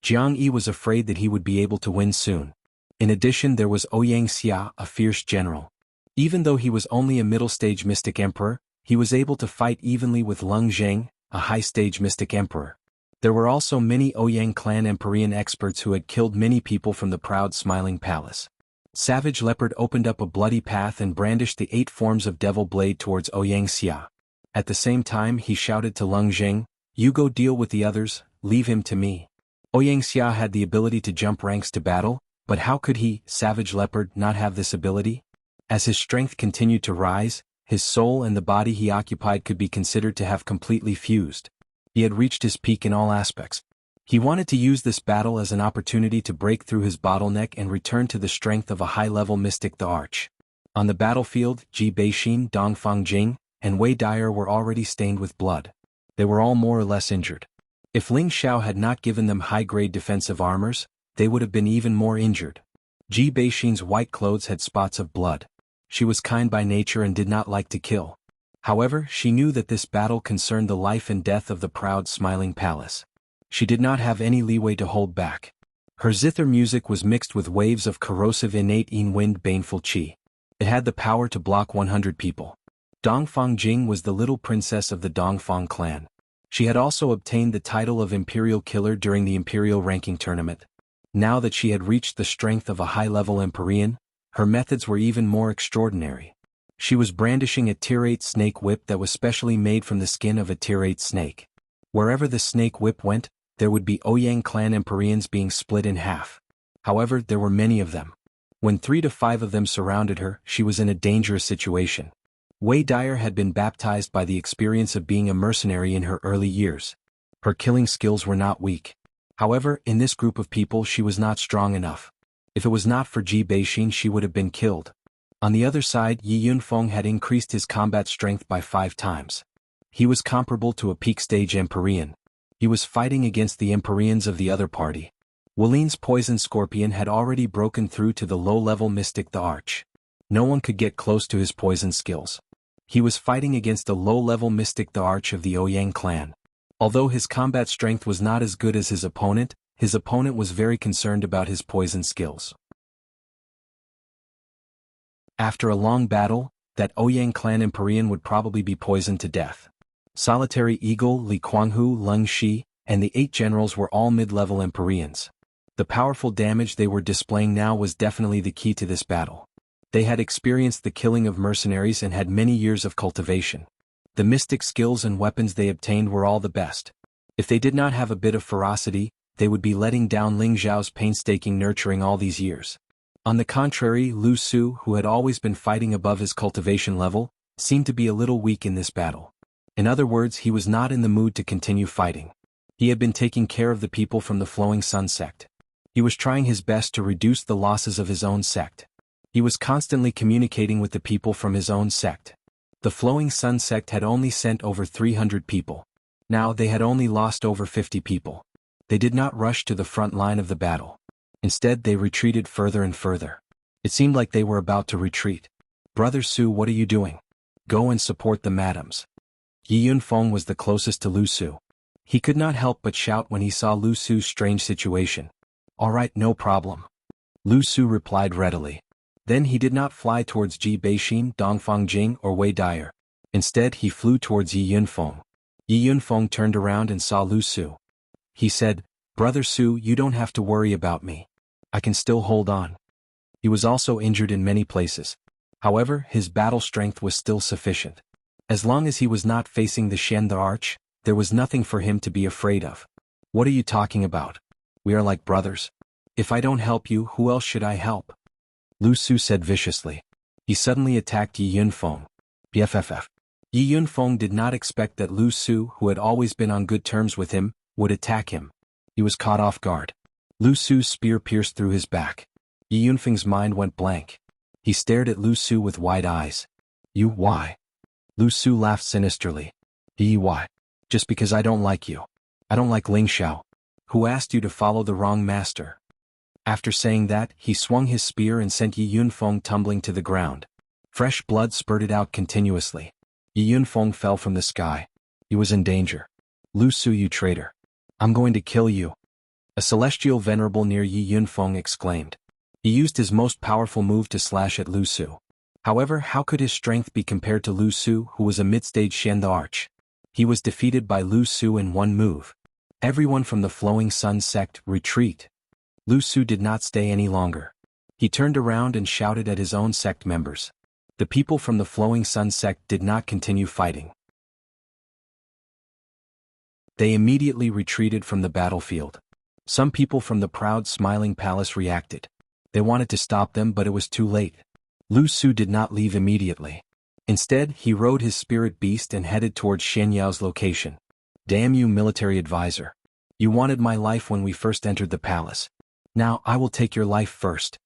Jianghu was afraid that he would be able to win soon. In addition, there was Ouyang Xia, a fierce general. Even though he was only a middle-stage mystic emperor, he was able to fight evenly with Leng Zheng, a high-stage mystic emperor. There were also many Ouyang clan Empyrean experts who had killed many people from the proud smiling palace. Savage Leopard opened up a bloody path and brandished the 8 forms of Devil Blade towards Ouyang Xia. At the same time he shouted to Leng Zheng, "You go deal with the others, leave him to me." Ouyang Xia had the ability to jump ranks to battle, but how could he, Savage Leopard, not have this ability? As his strength continued to rise, his soul and the body he occupied could be considered to have completely fused. He had reached his peak in all aspects. He wanted to use this battle as an opportunity to break through his bottleneck and return to the strength of a high-level mystic, the Arch. On the battlefield, Ji Beixin, Dongfang Jing, and Wei Dyer were already stained with blood. They were all more or less injured. If Ling Xiao had not given them high-grade defensive armors, they would have been even more injured. Ji Beixin's white clothes had spots of blood. She was kind by nature and did not like to kill. However, she knew that this battle concerned the life and death of the proud smiling palace. She did not have any leeway to hold back. Her zither music was mixed with waves of corrosive innate wind baneful qi. It had the power to block 100 people. Dongfang Jing was the little princess of the Dongfang clan. She had also obtained the title of Imperial Killer during the Imperial Ranking Tournament. Now that she had reached the strength of a high-level Empyrean, her methods were even more extraordinary. She was brandishing a Tier-8 snake whip that was specially made from the skin of a Tier-8 snake. Wherever the snake whip went, there would be Ouyang clan Empyreans being split in half. However, there were many of them. When 3 to 5 of them surrounded her, she was in a dangerous situation. Wei Dyer had been baptized by the experience of being a mercenary in her early years. Her killing skills were not weak. However, in this group of people she was not strong enough. If it was not for Ji Beixin, she would have been killed. On the other side, Yi Yunfeng had increased his combat strength by 5 times. He was comparable to a peak-stage Empyrean. He was fighting against the Empyreans of the other party. Wulin's poison scorpion had already broken through to the low-level mystic, the Arch. No one could get close to his poison skills. He was fighting against a low-level mystic, the Arch of the Ouyang clan. Although his combat strength was not as good as his opponent was very concerned about his poison skills. After a long battle, that Ouyang clan Empyrean would probably be poisoned to death. Solitary Eagle, Li Kuanghu, Leng Shi, and the 8 generals were all mid-level Empyreans. The powerful damage they were displaying now was definitely the key to this battle. They had experienced the killing of mercenaries and had many years of cultivation. The mystic skills and weapons they obtained were all the best. If they did not have a bit of ferocity, they would be letting down Ling Zhao's painstaking nurturing all these years. On the contrary, Lu Su, who had always been fighting above his cultivation level, seemed to be a little weak in this battle. In other words, he was not in the mood to continue fighting. He had been taking care of the people from the Flowing Sun sect. He was trying his best to reduce the losses of his own sect. He was constantly communicating with the people from his own sect. The Flowing Sun sect had only sent over 300 people. Now they had only lost over 50 people. They did not rush to the front line of the battle. Instead, they retreated further and further. It seemed like they were about to retreat. "Brother Su, what are you doing? Go and support the madams." Yi Yunfeng was the closest to Lu Su. He could not help but shout when he saw Lu Su's strange situation. "All right, no problem." Lu Su replied readily. Then he did not fly towards Ji Beixin, Dongfang Jing, or Wei Dyer. Instead, he flew towards Yi Yunfeng. Yi Yunfeng turned around and saw Lu Su. He said, "Brother Su, you don't have to worry about me. I can still hold on." He was also injured in many places. However, his battle strength was still sufficient. As long as he was not facing the Shen the Arch, there was nothing for him to be afraid of. "What are you talking about? We are like brothers. If I don't help you, who else should I help?" Lu Su said viciously. He suddenly attacked Yi Yunfeng. BFFF. Yi Yunfeng did not expect that Lu Su, who had always been on good terms with him, would attack him. He was caught off guard. Lu Su's spear pierced through his back. Yi Yunfeng's mind went blank. He stared at Lu Su with wide eyes. "You, why?" Lu Su laughed sinisterly. "Why? Just because I don't like you. I don't like Ling Xiao. Who asked you to follow the wrong master?" After saying that, he swung his spear and sent Yi Yunfeng tumbling to the ground. Fresh blood spurted out continuously. Yi Yunfeng fell from the sky. He was in danger. "Lu Su, you traitor. I'm going to kill you." A celestial venerable near Yi Yunfeng exclaimed. He used his most powerful move to slash at Lu Su. However, how could his strength be compared to Lu Su, who was a mid-stage Shen the Arch? He was defeated by Lu Su in one move. Everyone from the Flowing Sun sect, retreat. Lu Su did not stay any longer. He turned around and shouted at his own sect members. The people from the Flowing Sun sect did not continue fighting. They immediately retreated from the battlefield. Some people from the proud Smiling Palace reacted. They wanted to stop them, but it was too late. Lu Su did not leave immediately. Instead, he rode his spirit beast and headed towards Shen Yao's location. Damn you, military advisor. You wanted my life when we first entered the palace. Now I will take your life first.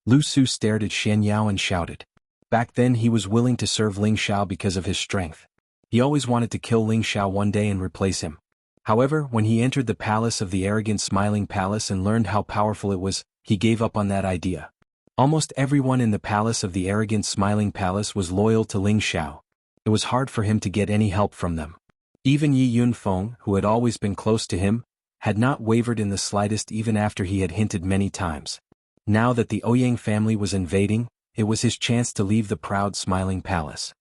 Lu Su stared at Shen Yao and shouted. Back then he was willing to serve Ling Xiao because of his strength. He always wanted to kill Ling Xiao one day and replace him. However, when he entered the palace of the arrogant Smiling Palace and learned how powerful it was, he gave up on that idea. Almost everyone in the palace of the arrogant Smiling Palace was loyal to Ling Xiao. It was hard for him to get any help from them. Even Yi Yunfeng, who had always been close to him, had not wavered in the slightest even after he had hinted many times. Now that the Ouyang family was invading, it was his chance to leave the proud Smiling Palace.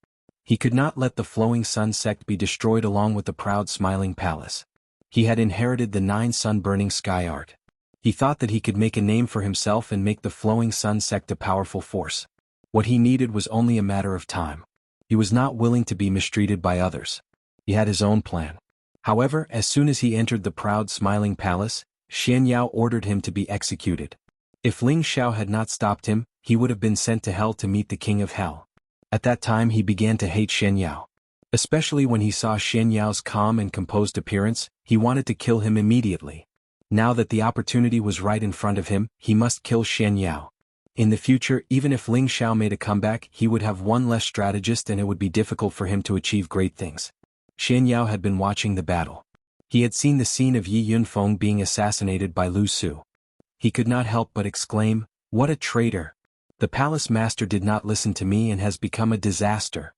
He could not let the Flowing Sun sect be destroyed along with the proud Smiling Palace. He had inherited the 9 sun-burning sky art. He thought that he could make a name for himself and make the Flowing Sun sect a powerful force. What he needed was only a matter of time. He was not willing to be mistreated by others. He had his own plan. However, as soon as he entered the proud Smiling Palace, Shen Yao ordered him to be executed. If Ling Xiao had not stopped him, he would have been sent to hell to meet the King of Hell. At that time he began to hate Shen Yao. Especially when he saw Shen Yao's calm and composed appearance, he wanted to kill him immediately. Now that the opportunity was right in front of him, he must kill Shen Yao. In the future, even if Ling Xiao made a comeback, he would have one less strategist and it would be difficult for him to achieve great things. Shen Yao had been watching the battle. He had seen the scene of Yi Yunfeng being assassinated by Lu Su. He could not help but exclaim, "What a traitor! The palace master did not listen to me and has become a disaster."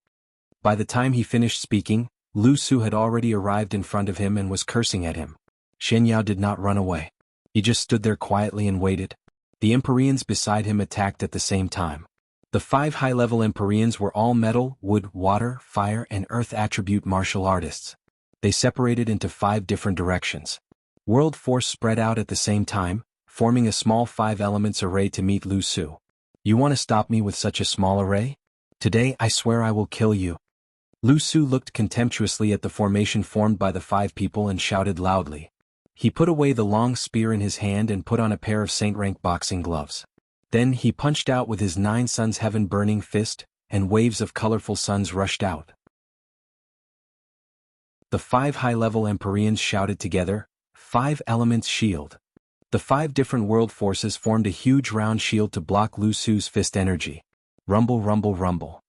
By the time he finished speaking, Lu Su had already arrived in front of him and was cursing at him. Shen Yao did not run away. He just stood there quietly and waited. The Empyreans beside him attacked at the same time. The 5 high-level Empyreans were all metal, wood, water, fire and earth attribute martial artists. They separated into 5 different directions. World force spread out at the same time, forming a small 5 elements array to meet Lu Su. You want to stop me with such a small array? Today I swear I will kill you. Lu Su looked contemptuously at the formation formed by the 5 people and shouted loudly. He put away the long spear in his hand and put on a pair of saint-rank boxing gloves. Then he punched out with his 9 suns heaven-burning fist, and waves of colorful suns rushed out. The 5 high-level Empyreans shouted together, "5 elements shield." The 5 different world forces formed a huge round shield to block Lu Su's fist energy. Rumble, rumble, rumble.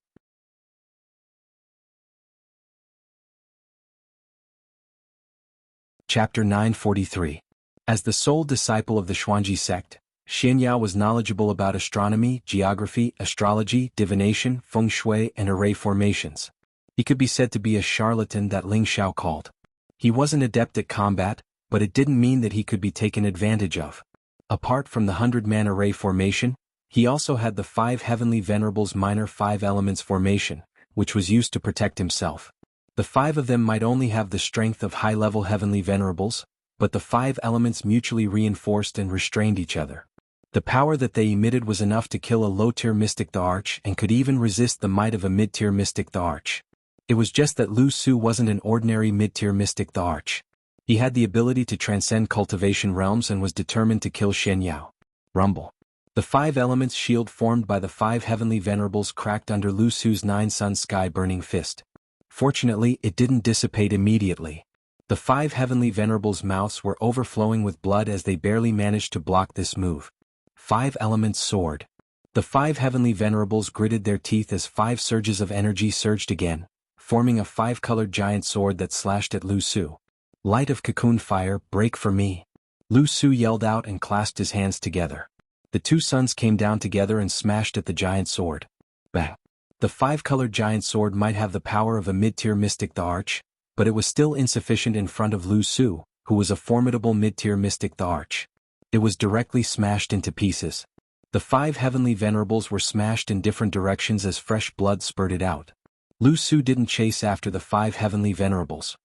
Chapter 943. As the sole disciple of the Xuanji sect, Shen Yao was knowledgeable about astronomy, geography, astrology, divination, feng shui, and array formations. He could be said to be a charlatan that Ling Xiao called. He wasn't adept at combat, but it didn't mean that he could be taken advantage of. Apart from the 100-man array formation, he also had the 5 heavenly venerables minor 5 elements formation, which was used to protect himself. The 5 of them might only have the strength of high-level heavenly venerables, but the 5 elements mutually reinforced and restrained each other. The power that they emitted was enough to kill a low-tier mystic the Arch and could even resist the might of a mid-tier mystic the Arch. It was just that Lu Su wasn't an ordinary mid-tier mystic the Arch. He had the ability to transcend cultivation realms and was determined to kill Shen Yao. Rumble. The 5 elements shield formed by the 5 heavenly venerables cracked under Lu Su's 9 sun sky burning fist. Fortunately, it didn't dissipate immediately. The 5 heavenly venerables' mouths were overflowing with blood as they barely managed to block this move. 5 elements sword. The 5 heavenly venerables gritted their teeth as 5 surges of energy surged again, forming a 5-colored giant sword that slashed at Lu Su. Light of cocoon fire, break for me. Lu Su yelled out and clasped his hands together. The 2 suns came down together and smashed at the giant sword. Bang. The 5-colored giant sword might have the power of a mid-tier mystic the Arch, but it was still insufficient in front of Lu Su, who was a formidable mid-tier mystic the Arch. It was directly smashed into pieces. The 5 heavenly venerables were smashed in different directions as fresh blood spurted out. Lu Su didn't chase after the 5 heavenly venerables.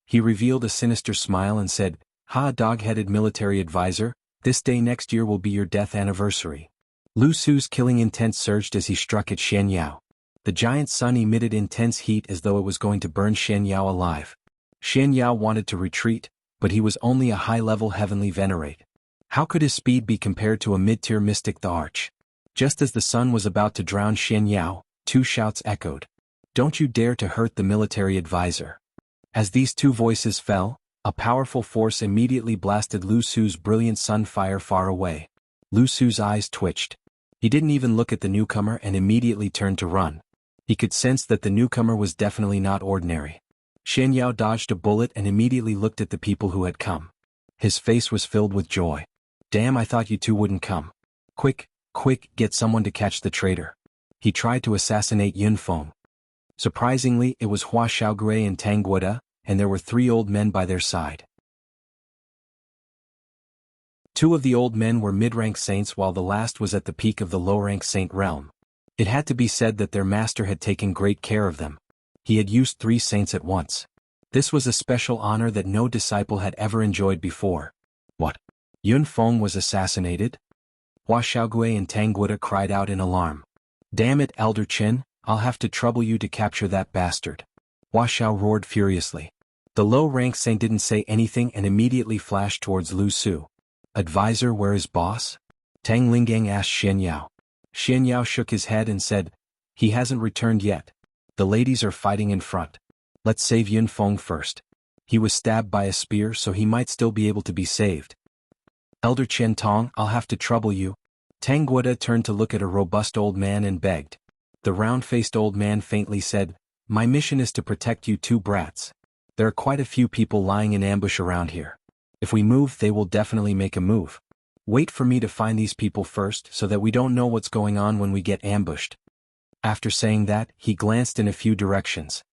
He revealed a sinister smile and said, "Ha, dog-headed military advisor, this day next year will be your death anniversary." Lu Su's killing intent surged as he struck at Xian Yao. The giant sun emitted intense heat as though it was going to burn Xian Yao alive. Xian Yao wanted to retreat, but he was only a high-level heavenly venerate. How could his speed be compared to a mid-tier mystic the Arch? Just as the sun was about to drown Xian Yao, 2 shouts echoed. "Don't you dare to hurt the military advisor." As these 2 voices fell, a powerful force immediately blasted Lu Su's brilliant sunfire far away. Lu Su's eyes twitched. He didn't even look at the newcomer and immediately turned to run. He could sense that the newcomer was definitely not ordinary. Xian Yao dodged a bullet and immediately looked at the people who had come. His face was filled with joy. "Damn, I thought you 2 wouldn't come. Quick, quick, get someone to catch the traitor." He tried to assassinate Yun Feng. Surprisingly, it was Hua Xiaogui and Tang Guoda, and there were 3 old men by their side. 2 of the old men were mid-rank saints while the last was at the peak of the low-rank saint realm. It had to be said that their master had taken great care of them. He had used 3 saints at once. This was a special honor that no disciple had ever enjoyed before. What? Yun Feng was assassinated? Hua Xiaogui and Tang Guoda cried out in alarm. "Damn it, Elder Qin, I'll have to trouble you to capture that bastard." Hua Xiao roared furiously. The low-rank saint didn't say anything and immediately flashed towards Lu Su. "Advisor, where is boss?" Tang Lingang asked Xian Yao. Xian Yao shook his head and said, "He hasn't returned yet. The ladies are fighting in front. Let's save Yun Feng first. He was stabbed by a spear so he might still be able to be saved." "Elder Qian Tong, I'll have to trouble you." Tang Guoda turned to look at a robust old man and begged. The round-faced old man faintly said, "My mission is to protect you 2 brats. There are quite a few people lying in ambush around here. If we move, they will definitely make a move. Wait for me to find these people first so that we don't know what's going on when we get ambushed." After saying that, he glanced in a few directions.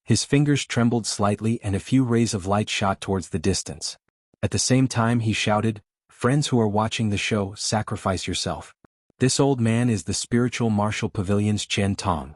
His fingers trembled slightly and a few rays of light shot towards the distance. At the same time he shouted, "Friends who are watching the show, sacrifice yourself. This old man is the spiritual martial pavilion's Qian Tong."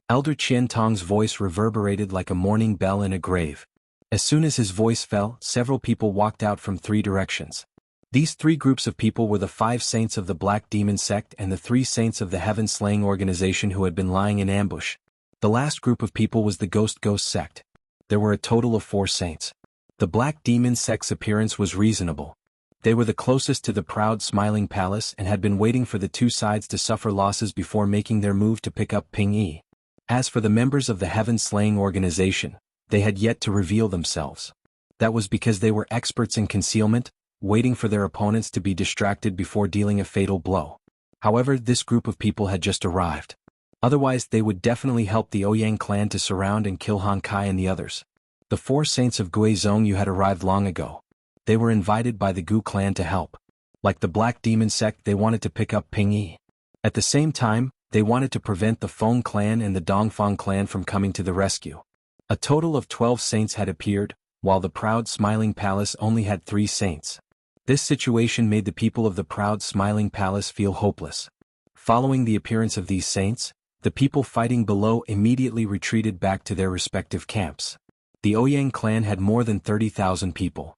Elder Qian Tong's voice reverberated like a morning bell in a grave. As soon as his voice fell, several people walked out from 3 directions. These 3 groups of people were the 5 saints of the Black Demon sect and the 3 saints of the Heaven Slaying organization who had been lying in ambush. The last group of people was the Ghost sect. There were a total of 4 saints. The Black Demon sect's appearance was reasonable. They were the closest to the proud Smiling Palace and had been waiting for the 2 sides to suffer losses before making their move to pick up Ping Yi. As for the members of the Heaven Slaying organization, they had yet to reveal themselves. That was because they were experts in concealment, waiting for their opponents to be distracted before dealing a fatal blow. However, this group of people had just arrived. Otherwise, they would definitely help the Ouyang clan to surround and kill Han Kai and the others. The 4 saints of Guizhong had arrived long ago. They were invited by the Gu clan to help. Like the Black Demon sect, they wanted to pick up Ping Yi. At the same time, they wanted to prevent the Feng clan and the Dongfang clan from coming to the rescue. A total of 12 saints had appeared, while the proud Smiling Palace only had 3 saints. This situation made the people of the proud Smiling Palace feel hopeless. Following the appearance of these saints, the people fighting below immediately retreated back to their respective camps. The Ouyang clan had more than 30,000 people.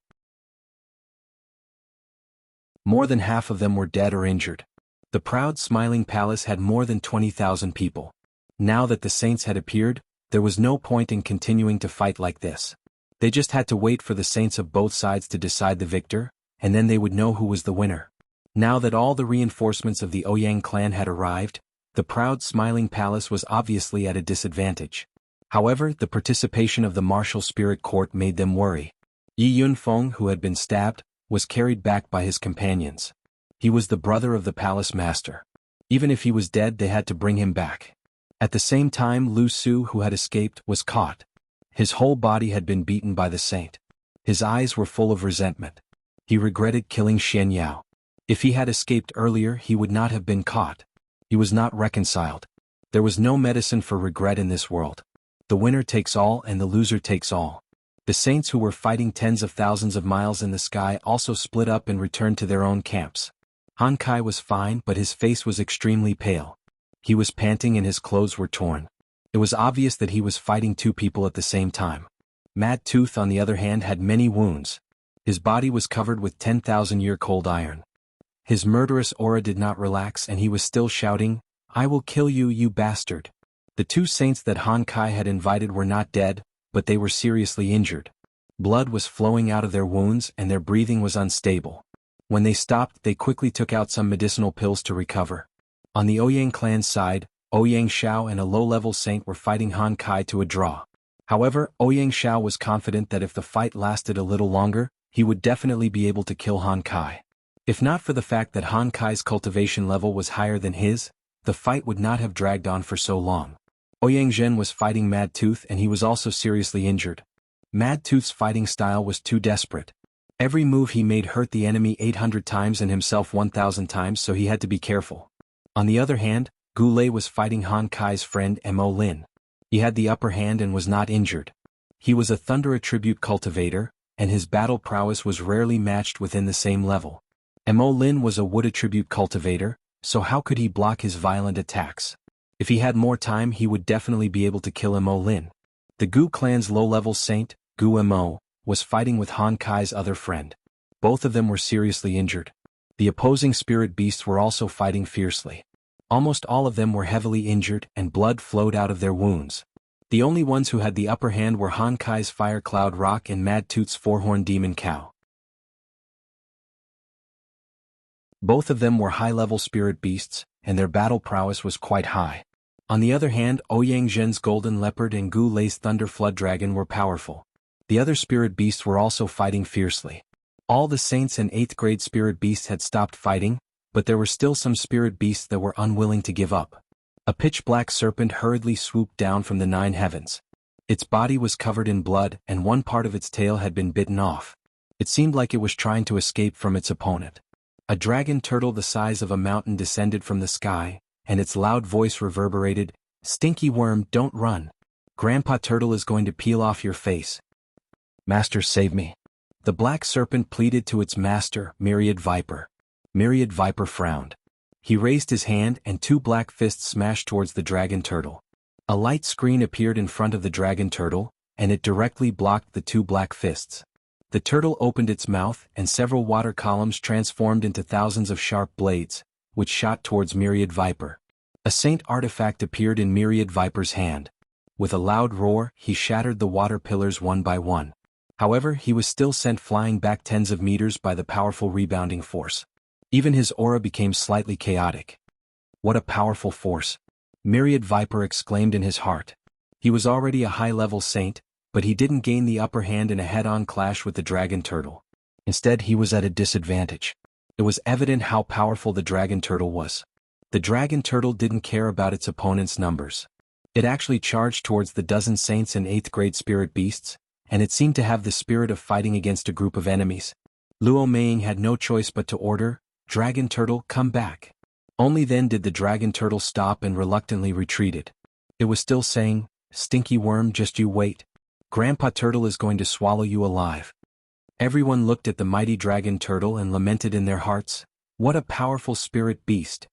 More than half of them were dead or injured. The proud Smiling Palace had more than 20,000 people. Now that the saints had appeared, there was no point in continuing to fight like this. They just had to wait for the saints of both sides to decide the victor, and then they would know who was the winner. Now that all the reinforcements of the Ouyang clan had arrived, the proud Smiling Palace was obviously at a disadvantage. However, the participation of the martial spirit court made them worry. Yi Yunfeng, who had been stabbed, was carried back by his companions. He was the brother of the palace master. Even if he was dead, they had to bring him back. At the same time, Lu Su, who had escaped, was caught. His whole body had been beaten by the saint. His eyes were full of resentment. He regretted killing Xian Yao. If he had escaped earlier, he would not have been caught. He was not reconciled. There was no medicine for regret in this world. The winner takes all and the loser takes all. The saints who were fighting tens of thousands of miles in the sky also split up and returned to their own camps. Han Kai was fine, but his face was extremely pale. He was panting and his clothes were torn. It was obvious that he was fighting two people at the same time. Mad Tooth, on the other hand, had many wounds. His body was covered with 10,000-year cold iron. His murderous aura did not relax and he was still shouting, "I will kill you, you bastard." The two saints that Han Kai had invited were not dead, but they were seriously injured. Blood was flowing out of their wounds and their breathing was unstable. When they stopped, they quickly took out some medicinal pills to recover. On the Ouyang clan's side, Ouyang Shao and a low-level saint were fighting Han Kai to a draw. However, Ouyang Shao was confident that if the fight lasted a little longer, he would definitely be able to kill Han Kai. If not for the fact that Han Kai's cultivation level was higher than his, the fight would not have dragged on for so long. Ouyang Zhen was fighting Mad Tooth and he was also seriously injured. Mad Tooth's fighting style was too desperate. Every move he made hurt the enemy 800 times and himself 1,000 times, so he had to be careful. On the other hand, Gu Lei was fighting Han Kai's friend Mo Lin. He had the upper hand and was not injured. He was a Thunder Attribute cultivator, and his battle prowess was rarely matched within the same level. Mo Lin was a Wood Attribute cultivator, so how could he block his violent attacks? If he had more time, he would definitely be able to kill Mo Lin. The Gu clan's low-level saint, Gu Mo, was fighting with Han Kai's other friend. Both of them were seriously injured. The opposing spirit beasts were also fighting fiercely. Almost all of them were heavily injured and blood flowed out of their wounds. The only ones who had the upper hand were Han Kai's Fire Cloud Rock and Mad Tooth's Four-Horned Demon Cow. Both of them were high-level spirit beasts, and their battle prowess was quite high. On the other hand, Ouyang Zhen's Golden Leopard and Gu Lei's Thunder Flood Dragon were powerful. The other spirit beasts were also fighting fiercely. All the saints and 8th grade spirit beasts had stopped fighting, but there were still some spirit beasts that were unwilling to give up. A pitch-black serpent hurriedly swooped down from the 9 heavens. Its body was covered in blood and one part of its tail had been bitten off. It seemed like it was trying to escape from its opponent. A dragon turtle the size of a mountain descended from the sky, and its loud voice reverberated, "Stinky worm, don't run. Grandpa Turtle is going to peel off your face. Master, save me." The black serpent pleaded to its master, Myriad Viper. Myriad Viper frowned. He raised his hand and 2 black fists smashed towards the dragon turtle. A light screen appeared in front of the dragon turtle, and it directly blocked the 2 black fists. The turtle opened its mouth and several water columns transformed into thousands of sharp blades, which shot towards Myriad Viper. A saint artifact appeared in Myriad Viper's hand. With a loud roar, he shattered the water pillars one by one. However, he was still sent flying back tens of meters by the powerful rebounding force. Even his aura became slightly chaotic. What a powerful force! Myriad Viper exclaimed in his heart. He was already a high-level saint, but he didn't gain the upper hand in a head-on clash with the dragon turtle. Instead, he was at a disadvantage. It was evident how powerful the dragon turtle was. The dragon turtle didn't care about its opponent's numbers. It actually charged towards the dozen saints and 8th grade spirit beasts, and it seemed to have the spirit of fighting against a group of enemies. Luo Meiying had no choice but to order, "Dragon turtle, come back." Only then did the dragon turtle stop and reluctantly retreated. It was still saying, "Stinky worm, just you wait. Grandpa Turtle is going to swallow you alive." Everyone looked at the mighty dragon turtle and lamented in their hearts, "What a powerful spirit beast."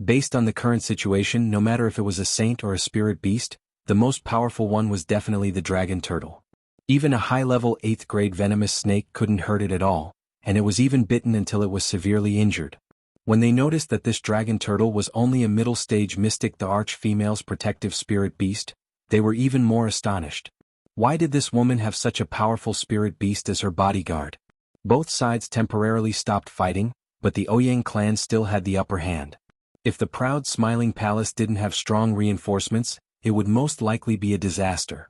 Based on the current situation, no matter if it was a saint or a spirit beast, the most powerful one was definitely the dragon turtle. Even a high-level 8th grade venomous snake couldn't hurt it at all, and it was even bitten until it was severely injured. When they noticed that this dragon turtle was only a middle-stage mystic, the arch-female's protective spirit beast, they were even more astonished. Why did this woman have such a powerful spirit beast as her bodyguard? Both sides temporarily stopped fighting, but the Ouyang clan still had the upper hand. If the proud Smiling Palace didn't have strong reinforcements, it would most likely be a disaster.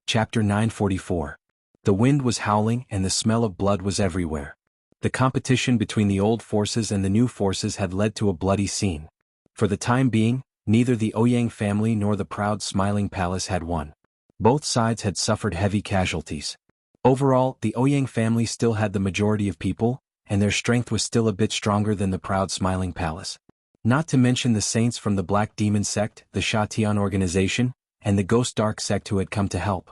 Chapter 944. The wind was howling and the smell of blood was everywhere. The competition between the old forces and the new forces had led to a bloody scene. For the time being, neither the Ouyang family nor the proud Smiling Palace had won. Both sides had suffered heavy casualties. Overall, the Ouyang family still had the majority of people, and their strength was still a bit stronger than the proud Smiling Palace. Not to mention the saints from the Black Demon sect, the Sha Tian organization, and the Ghost Dark sect who had come to help.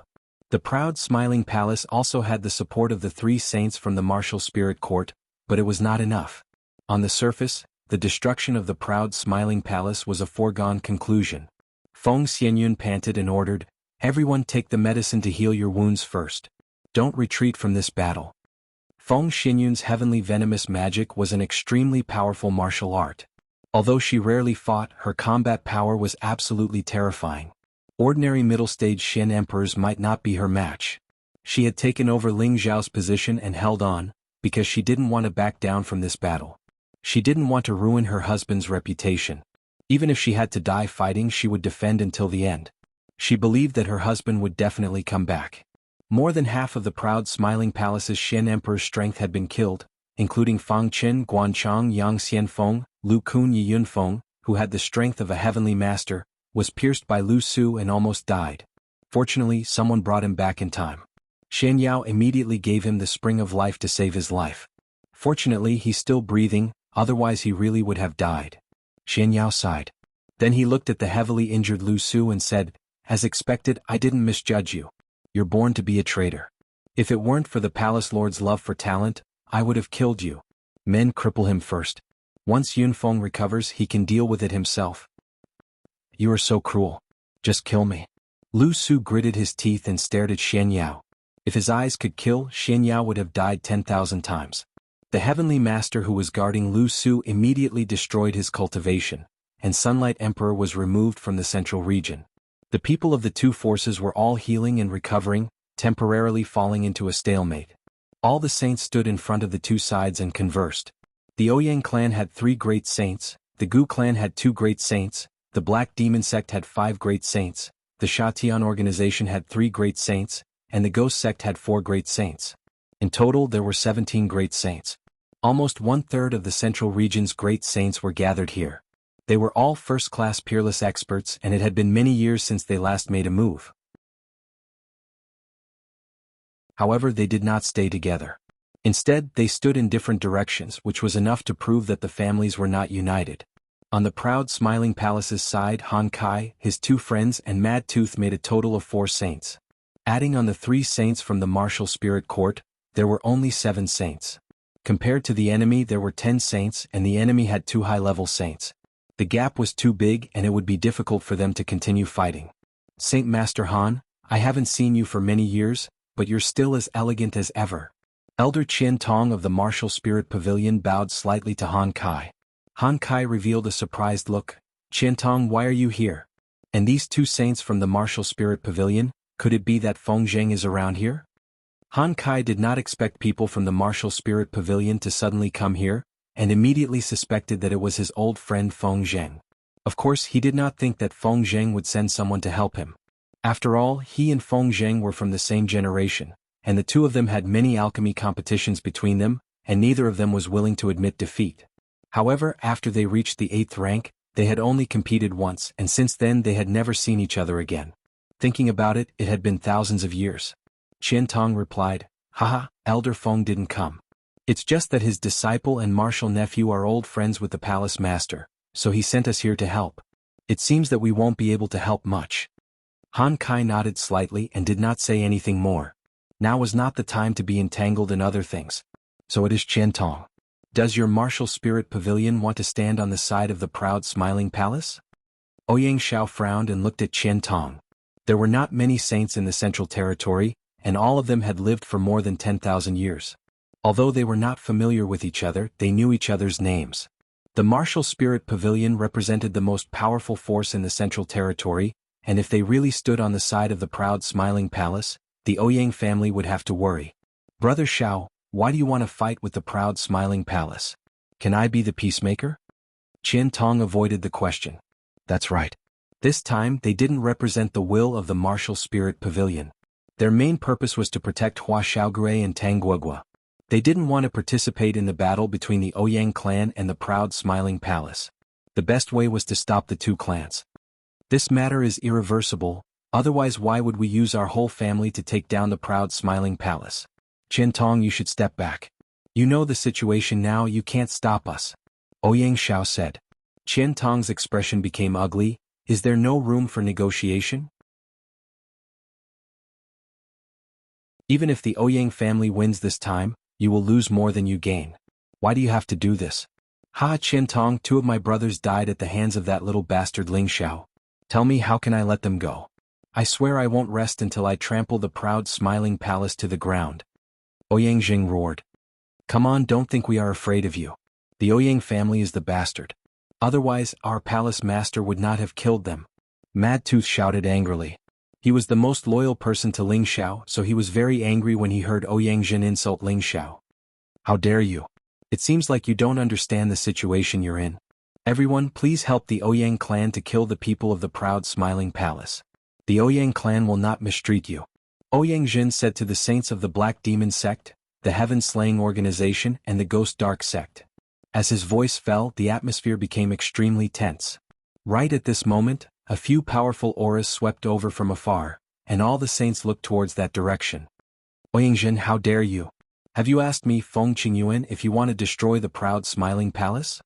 The proud smiling palace also had the support of the 3 saints from the martial spirit court, but it was not enough. On the surface, the destruction of the proud smiling palace was a foregone conclusion. Feng Xianyun panted and ordered, "Everyone take the medicine to heal your wounds first. Don't retreat from this battle." Feng Xianyun's heavenly venomous magic was an extremely powerful martial art. Although she rarely fought, her combat power was absolutely terrifying. Ordinary middle-stage Shen emperors might not be her match. She had taken over Ling Zhao's position and held on, because she didn't want to back down from this battle. She didn't want to ruin her husband's reputation. Even if she had to die fighting, she would defend until the end. She believed that her husband would definitely come back. More than half of the proud smiling palace's Shen emperor's strength had been killed, including Fang Chen, Guanchang, Yang Xianfeng, Lu Kun Yi Yunfeng, who had the strength of a heavenly master, was pierced by Lu Su and almost died. Fortunately, someone brought him back in time. Shen Yao immediately gave him the spring of life to save his life. Fortunately, he's still breathing, otherwise he really would have died. Shen Yao sighed. Then he looked at the heavily injured Lu Su and said, "As expected, I didn't misjudge you. You're born to be a traitor. If it weren't for the palace lord's love for talent, I would have killed you. Men cripple him first. Once Yunfeng recovers, he can deal with it himself." "You are so cruel. Just kill me." Lu Su gritted his teeth and stared at Shen Yao. If his eyes could kill, Shen Yao would have died 10,000 times. The heavenly master who was guarding Lu Su immediately destroyed his cultivation, and Sunlight Emperor was removed from the central region. The people of the 2 forces were all healing and recovering, temporarily falling into a stalemate. All the saints stood in front of the 2 sides and conversed. The Ouyang clan had 3 great saints, the Gu clan had 2 great saints, the Black Demon sect had 5 great saints, the Sha Tian organization had 3 great saints, and the Ghost sect had 4 great saints. In total there were 17 great saints. Almost 1/3 of the central region's great saints were gathered here. They were all first-class peerless experts, and it had been many years since they last made a move. However, they did not stay together. Instead, they stood in different directions, which was enough to prove that the families were not united. On the proud smiling palace's side, Han Kai, his 2 friends and Mad Tooth made a total of 4 saints. Adding on the 3 saints from the martial spirit court, there were only 7 saints. Compared to the enemy, there were 10 saints, and the enemy had 2 high-level saints. The gap was too big, and it would be difficult for them to continue fighting. "Saint Master Han, I haven't seen you for many years, but you're still as elegant as ever." Elder Qian Tong of the Martial Spirit Pavilion bowed slightly to Han Kai. Han Kai revealed a surprised look. "Qian Tong, why are you here? And these 2 saints from the Martial Spirit Pavilion, could it be that Feng Zheng is around here?" Han Kai did not expect people from the Martial Spirit Pavilion to suddenly come here, and immediately suspected that it was his old friend Feng Zheng. Of course, he did not think that Feng Zheng would send someone to help him. After all, he and Feng Zheng were from the same generation, and the 2 of them had many alchemy competitions between them, and neither of them was willing to admit defeat. However, after they reached the 8th rank, they had only competed once, and since then they had never seen each other again. Thinking about it, it had been thousands of years. Qian Tong replied, "Haha, Elder Feng didn't come. It's just that his disciple and martial nephew are old friends with the palace master, so he sent us here to help. It seems that we won't be able to help much." Han Kai nodded slightly and did not say anything more. Now was not the time to be entangled in other things. "So it is Qian Tong. Does your martial spirit pavilion want to stand on the side of the proud smiling palace?" Ouyang Shao frowned and looked at Qian Tong. There were not many saints in the central territory, and all of them had lived for more than 10,000 years. Although they were not familiar with each other, they knew each other's names. The martial spirit pavilion represented the most powerful force in the central territory, and if they really stood on the side of the proud smiling palace, the Ouyang family would have to worry. "Brother Shao, why do you want to fight with the proud smiling palace? Can I be the peacemaker?" Qian Tong avoided the question. That's right. This time they didn't represent the will of the martial spirit pavilion. Their main purpose was to protect Hua Xiaogui and Tang Guogua. They didn't want to participate in the battle between the Ouyang clan and the proud smiling palace. The best way was to stop the 2 clans. "This matter is irreversible, otherwise why would we use our whole family to take down the proud smiling palace? Qian Tong, you should step back. You know the situation now, you can't stop us," Ouyang Shao said. Qian Tong's expression became ugly. Is there no room for negotiation? Even if the Ouyang family wins this time, you will lose more than you gain. Why do you have to do this? Ha, Qian Tong, 2 of my brothers died at the hands of that little bastard Ling Xiao. Tell me, how can I let them go? I swear I won't rest until I trample the proud smiling palace to the ground. Ouyang Jing roared. Come on, don't think we are afraid of you. The Ouyang family is the bastard. Otherwise, our palace master would not have killed them. Mad Tooth shouted angrily. He was the most loyal person to Ling Xiao, so he was very angry when he heard Ouyang Jin insult Ling Xiao. How dare you? It seems like you don't understand the situation you're in. Everyone, please help the Ouyang clan to kill the people of the proud smiling palace. The Ouyang clan will not mistreat you. Ouyang Jin said to the saints of the Black Demon sect, the Heaven-Slaying Organization, and the Ghost Dark sect. As his voice fell, the atmosphere became extremely tense. Right at this moment, a few powerful auras swept over from afar, and all the saints looked towards that direction. Ouyang Jin, how dare you? Have you asked me, Feng Qingyuan, if you want to destroy the proud smiling palace?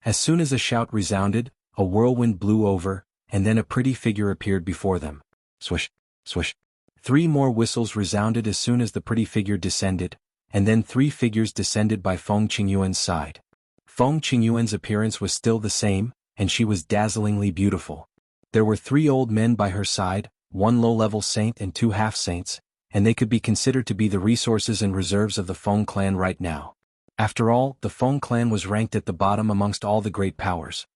As soon as a shout resounded, a whirlwind blew over, and then a pretty figure appeared before them. Swish, swish. 3 more whistles resounded as soon as the pretty figure descended, and then 3 figures descended by Feng Qingyuan's side. Feng Qingyuan's appearance was still the same, and she was dazzlingly beautiful. There were 3 old men by her side, 1 low-level saint and 2 half-saints, and they could be considered to be the resources and reserves of the Feng clan right now. After all, the Feng clan was ranked at the bottom amongst all the great powers.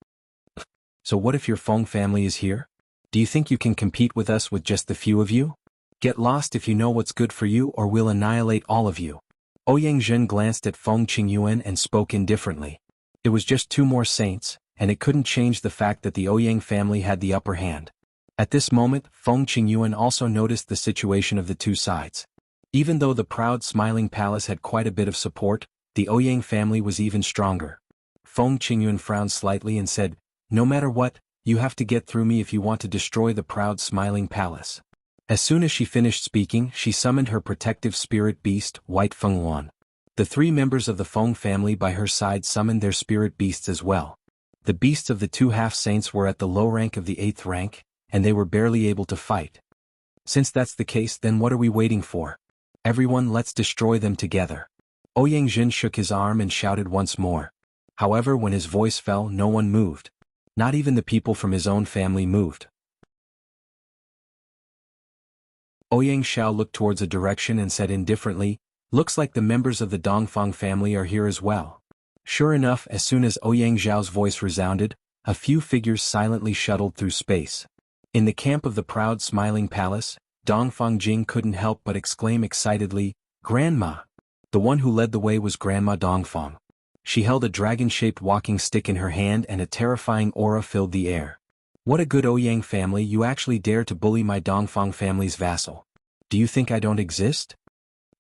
So what if your Feng family is here? Do you think you can compete with us with just the few of you? Get lost if you know what's good for you, or we'll annihilate all of you. Ouyang Jin glanced at Feng Qingyuan and spoke indifferently. It was just 2 more saints, and it couldn't change the fact that the Ouyang family had the upper hand. At this moment, Feng Qingyuan also noticed the situation of the 2 sides. Even though the proud smiling palace had quite a bit of support, the Ouyang family was even stronger. Feng Qingyuan frowned slightly and said, no matter what, you have to get through me if you want to destroy the proud smiling palace. As soon as she finished speaking, she summoned her protective spirit beast, White Feng Luan. The 3 members of the Feng family by her side summoned their spirit beasts as well. The beasts of the 2 half-saints were at the low rank of the 8th rank, and they were barely able to fight. Since that's the case, then what are we waiting for? Everyone, let's destroy them together. Ouyang Jin shook his arm and shouted once more. However, when his voice fell, no one moved. Not even the people from his own family moved. Ouyang Xiao looked towards a direction and said indifferently, looks like the members of the Dongfang family are here as well. Sure enough, as soon as Ouyang Xiao's voice resounded, a few figures silently shuttled through space. In the camp of the proud smiling palace, Dongfang Jing couldn't help but exclaim excitedly, Grandma! The one who led the way was Grandma Dongfang. She held a dragon-shaped walking stick in her hand and a terrifying aura filled the air. What a good Ouyang family, you actually dare to bully my Dongfang family's vassal. Do you think I don't exist?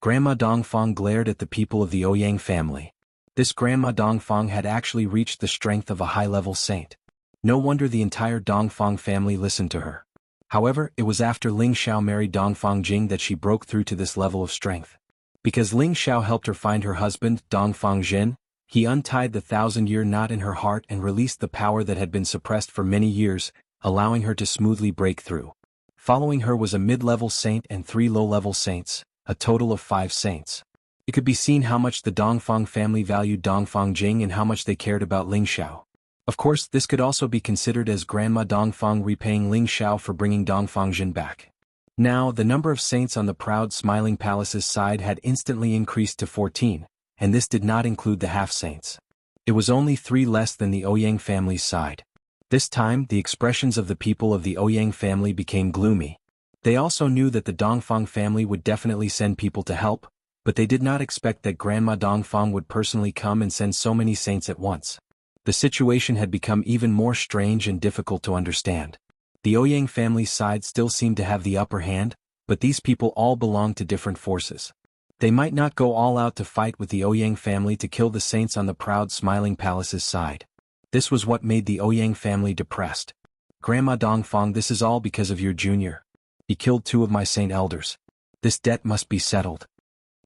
Grandma Dongfang glared at the people of the Ouyang family. This Grandma Dongfang had actually reached the strength of a high-level saint. No wonder the entire Dongfang family listened to her. However, it was after Ling Xiao married Dongfang Jing that she broke through to this level of strength. Because Ling Xiao helped her find her husband, Dongfang Jin, he untied the 1,000-year knot in her heart and released the power that had been suppressed for many years, allowing her to smoothly break through. Following her was a mid-level saint and 3 low-level saints, a total of 5 saints. It could be seen how much the Dongfang family valued Dongfang Jing and how much they cared about Ling Xiao. Of course, this could also be considered as Grandma Dongfang repaying Ling Xiao for bringing Dongfang Jin back. Now, the number of saints on the proud smiling palace's side had instantly increased to 14, and this did not include the half-saints. It was only 3 less than the Ouyang family's side. This time, the expressions of the people of the Ouyang family became gloomy. They also knew that the Dongfang family would definitely send people to help, but they did not expect that Grandma Dongfang would personally come and send so many saints at once. The situation had become even more strange and difficult to understand. The Ouyang family's side still seemed to have the upper hand, but these people all belonged to different forces. They might not go all out to fight with the Ouyang family to kill the saints on the proud smiling palace's side. This was what made the Ouyang family depressed. Grandma Dongfang, this is all because of your junior. He killed 2 of my saint elders. This debt must be settled.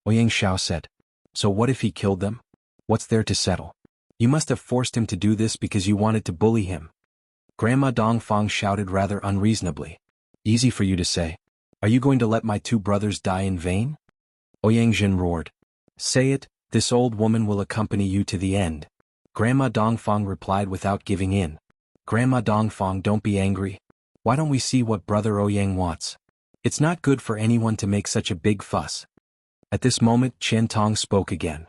Ouyang Xiao said. So what if he killed them? What's there to settle? You must have forced him to do this because you wanted to bully him. Grandma Dongfang shouted rather unreasonably. Easy for you to say. Are you going to let my two brothers die in vain? Ouyang Jin roared. Say it, this old woman will accompany you to the end. Grandma Dongfang replied without giving in. Grandma Dongfang, don't be angry. Why don't we see what Brother Ouyang wants? It's not good for anyone to make such a big fuss. At this moment Chen Tong spoke again.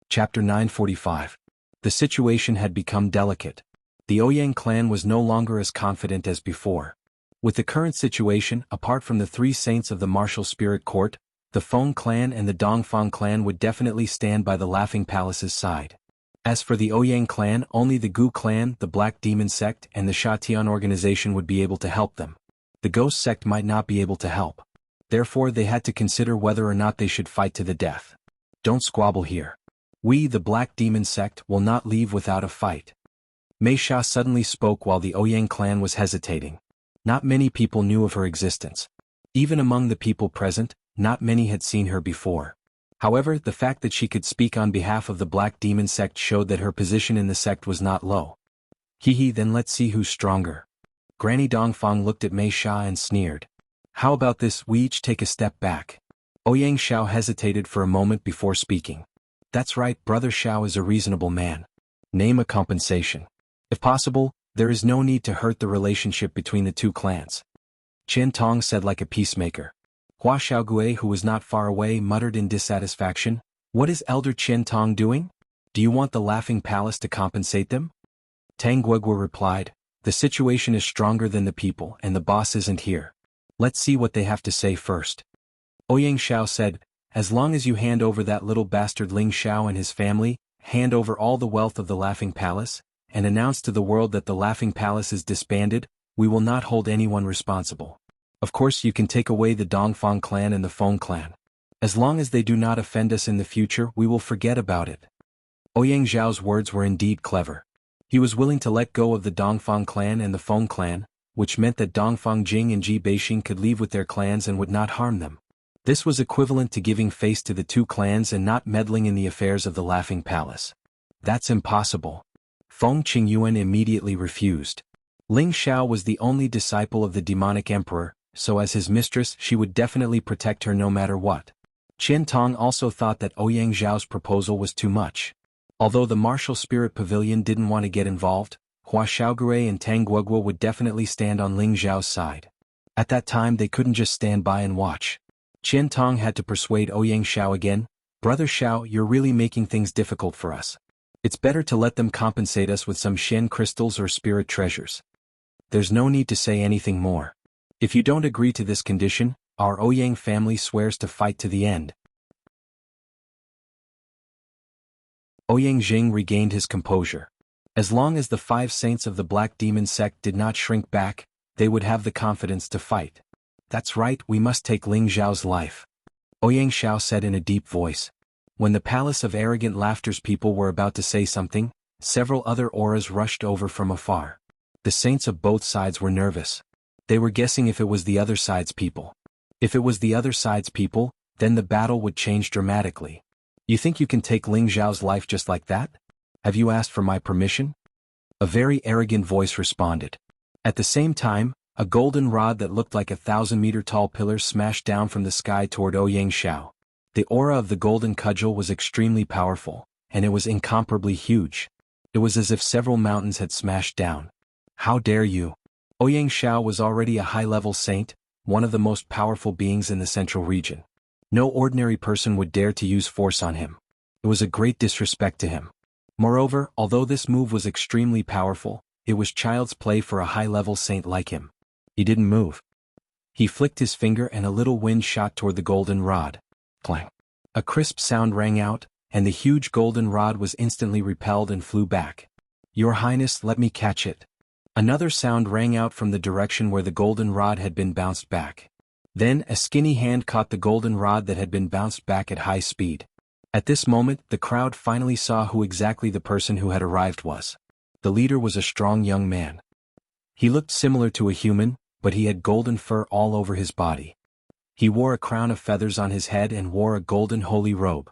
Chapter 945. The situation had become delicate. The Ouyang clan was no longer as confident as before. With the current situation, apart from the three saints of the martial spirit court, the Feng clan and the Dongfang clan would definitely stand by the Laughing Palace's side. As for the Ouyang clan, only the Gu clan, the Black Demon sect, and the Shatian organization would be able to help them. The Ghost sect might not be able to help. Therefore they had to consider whether or not they should fight to the death. Don't squabble here. We, the Black Demon sect, will not leave without a fight. Mei Sha suddenly spoke while the Ouyang clan was hesitating. Not many people knew of her existence. Even among the people present, not many had seen her before. However, the fact that she could speak on behalf of the Black Demon sect showed that her position in the sect was not low. Hee, then let's see who's stronger. Granny Dongfang looked at Mei Sha and sneered. How about this, we each take a step back? Ouyang Xiao hesitated for a moment before speaking. That's right, Brother Xiao is a reasonable man. Name a compensation. If possible, there is no need to hurt the relationship between the two clans. Chen Tong said like a peacemaker. Hua Xiaogue, who was not far away, muttered in dissatisfaction. What is Elder Chen Tong doing? Do you want the Laughing Palace to compensate them? Tang Guogua replied. The situation is stronger than the people and the boss isn't here. Let's see what they have to say first. Ouyang Xiao said, as long as you hand over that little bastard Ling Xiao and his family, hand over all the wealth of the Laughing Palace, and announce to the world that the Laughing Palace is disbanded, we will not hold anyone responsible. Of course you can take away the Dongfang clan and the Feng clan. As long as they do not offend us in the future, we will forget about it. Ouyang Zhao's words were indeed clever. He was willing to let go of the Dongfang clan and the Feng clan, which meant that Dongfang Jing and Ji Beixing could leave with their clans and would not harm them. This was equivalent to giving face to the two clans and not meddling in the affairs of the Laughing Palace. That's impossible. Feng Qingyuan immediately refused. Ling Xiao was the only disciple of the demonic emperor, so as his mistress she would definitely protect her no matter what. Chen Tong also thought that Ouyang Zhao's proposal was too much. Although the martial spirit pavilion didn't want to get involved, Hua Xiaogure and Tang Guogua would definitely stand on Ling Zhao's side. At that time they couldn't just stand by and watch. Chen Tong had to persuade Ouyang Xiao again. Brother Xiao, you're really making things difficult for us. It's better to let them compensate us with some Shen crystals or spirit treasures. There's no need to say anything more. If you don't agree to this condition, our Ouyang family swears to fight to the end. Ouyang Jing regained his composure. As long as the 5 saints of the Black Demon sect did not shrink back, they would have the confidence to fight. That's right, we must take Ling Zhao's life. Ouyang Xiao said in a deep voice. When the Palace of Arrogant Laughter's people were about to say something, several other auras rushed over from afar. The saints of both sides were nervous. They were guessing if it was the other side's people. If it was the other side's people, then the battle would change dramatically. You think you can take Ling Zhao's life just like that? Have you asked for my permission? A very arrogant voice responded. At the same time, a golden rod that looked like a 1,000-meter-tall pillar smashed down from the sky toward Ouyang Xiao. The aura of the golden cudgel was extremely powerful, and it was incomparably huge. It was as if several mountains had smashed down. How dare you? Ouyang Xiao was already a high-level saint, one of the most powerful beings in the central region. No ordinary person would dare to use force on him. It was a great disrespect to him. Moreover, although this move was extremely powerful, it was child's play for a high-level saint like him. He didn't move. He flicked his finger and a little wind shot toward the golden rod. Clang. A crisp sound rang out, and the huge golden rod was instantly repelled and flew back. Your Highness, let me catch it. Another sound rang out from the direction where the golden rod had been bounced back. Then a skinny hand caught the golden rod that had been bounced back at high speed. At this moment, the crowd finally saw who exactly the person who had arrived was. The leader was a strong young man. He looked similar to a human, but he had golden fur all over his body. He wore a crown of feathers on his head and wore a golden holy robe.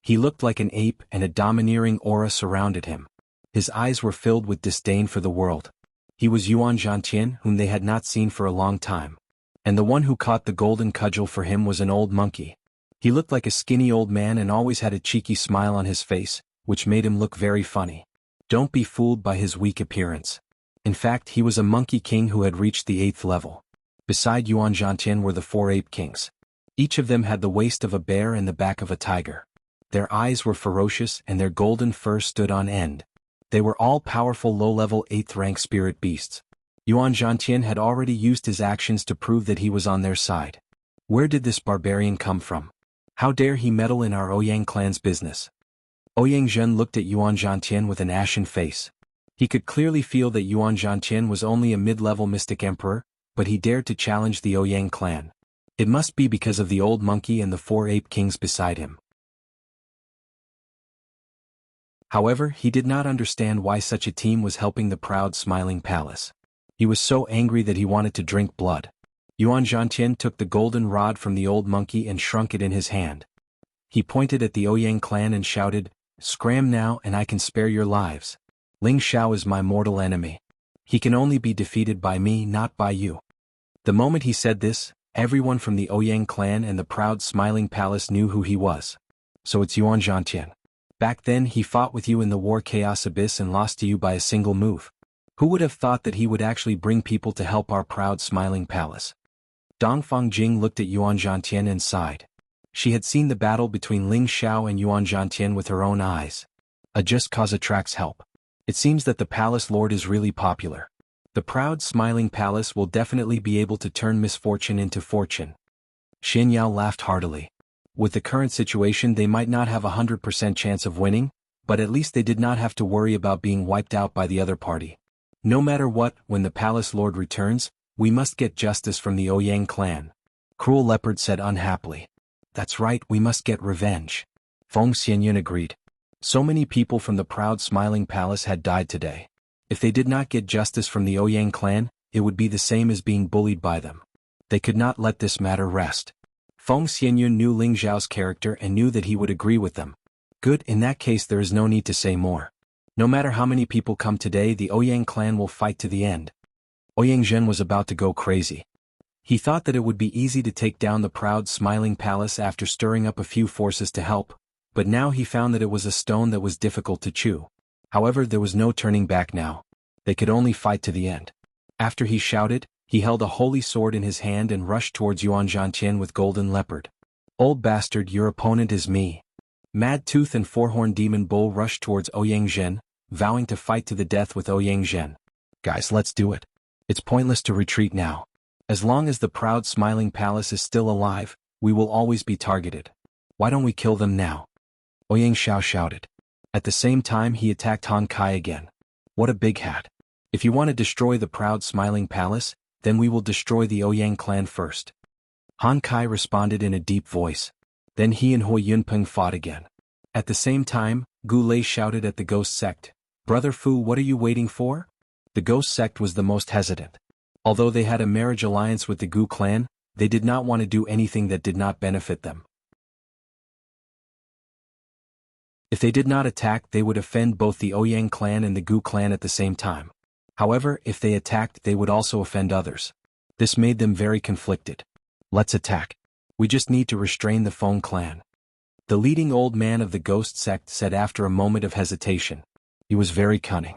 He looked like an ape and a domineering aura surrounded him. His eyes were filled with disdain for the world. He was Yuan Zhantian, whom they had not seen for a long time. And the one who caught the golden cudgel for him was an old monkey. He looked like a skinny old man and always had a cheeky smile on his face, which made him look very funny. Don't be fooled by his weak appearance. In fact, he was a monkey king who had reached the 8th level. Beside Yuan Zhantian were the 4 ape kings. Each of them had the waist of a bear and the back of a tiger. Their eyes were ferocious and their golden fur stood on end. They were all powerful low-level 8th rank spirit beasts. Yuan Zhantian had already used his actions to prove that he was on their side. Where did this barbarian come from? How dare he meddle in our Ouyang clan's business? Ouyang Zhen looked at Yuan Zhantian with an ashen face. He could clearly feel that Yuan Zhantian was only a mid-level mystic emperor, but he dared to challenge the Ouyang clan. It must be because of the old monkey and the 4 ape kings beside him. However, he did not understand why such a team was helping the proud smiling palace. He was so angry that he wanted to drink blood. Yuan Zhantian took the golden rod from the old monkey and shrunk it in his hand. He pointed at the Ouyang clan and shouted, "Scram now and I can spare your lives. Ling Xiao is my mortal enemy. He can only be defeated by me, not by you." The moment he said this, everyone from the Ouyang clan and the proud smiling palace knew who he was. So it's Yuan Zhantian. Back then he fought with you in the War Chaos Abyss and lost to you by a single move. Who would have thought that he would actually bring people to help our proud smiling palace? Dongfang Jing looked at Yuan Zhantian and sighed. She had seen the battle between Ling Xiao and Yuan Zhantian with her own eyes. A just cause attracts help. It seems that the palace lord is really popular. The proud smiling palace will definitely be able to turn misfortune into fortune. Xin Yao laughed heartily. With the current situation they might not have 100% chance of winning, but at least they did not have to worry about being wiped out by the other party. No matter what, when the palace lord returns, we must get justice from the Ouyang clan. Cruel Leopard said unhappily. That's right, we must get revenge. Feng Xianyun agreed. So many people from the proud smiling palace had died today. If they did not get justice from the Ouyang clan, it would be the same as being bullied by them. They could not let this matter rest. Feng Xianyun knew Ling Zhao's character and knew that he would agree with them. Good, in that case there is no need to say more. No matter how many people come today, the Ouyang clan will fight to the end. Ouyang Zhen was about to go crazy. He thought that it would be easy to take down the proud smiling palace after stirring up a few forces to help, but now he found that it was a stone that was difficult to chew. However, there was no turning back now. They could only fight to the end. After he shouted, he held a holy sword in his hand and rushed towards Yuan Zhantian with Golden Leopard. Old bastard, your opponent is me. Mad Tooth and Four-Horned Demon Bull rushed towards Ouyang Zhen, vowing to fight to the death with Ouyang Zhen. Guys, let's do it. It's pointless to retreat now. As long as the proud smiling palace is still alive, we will always be targeted. Why don't we kill them now? Ouyang Xiao shouted. At the same time he attacked Han Kai again. What a big hat. If you want to destroy the proud smiling palace, then we will destroy the Ouyang clan first. Han Kai responded in a deep voice. Then he and Hui Yunpeng fought again. At the same time, Gu Lei shouted at the ghost sect, "Brother Fu, what are you waiting for?" The ghost sect was the most hesitant. Although they had a marriage alliance with the Gu clan, they did not want to do anything that did not benefit them. If they did not attack, they would offend both the Ouyang clan and the Gu clan at the same time. However, if they attacked, they would also offend others. This made them very conflicted. Let's attack. We just need to restrain the Feng clan. The leading old man of the ghost sect said after a moment of hesitation. He was very cunning.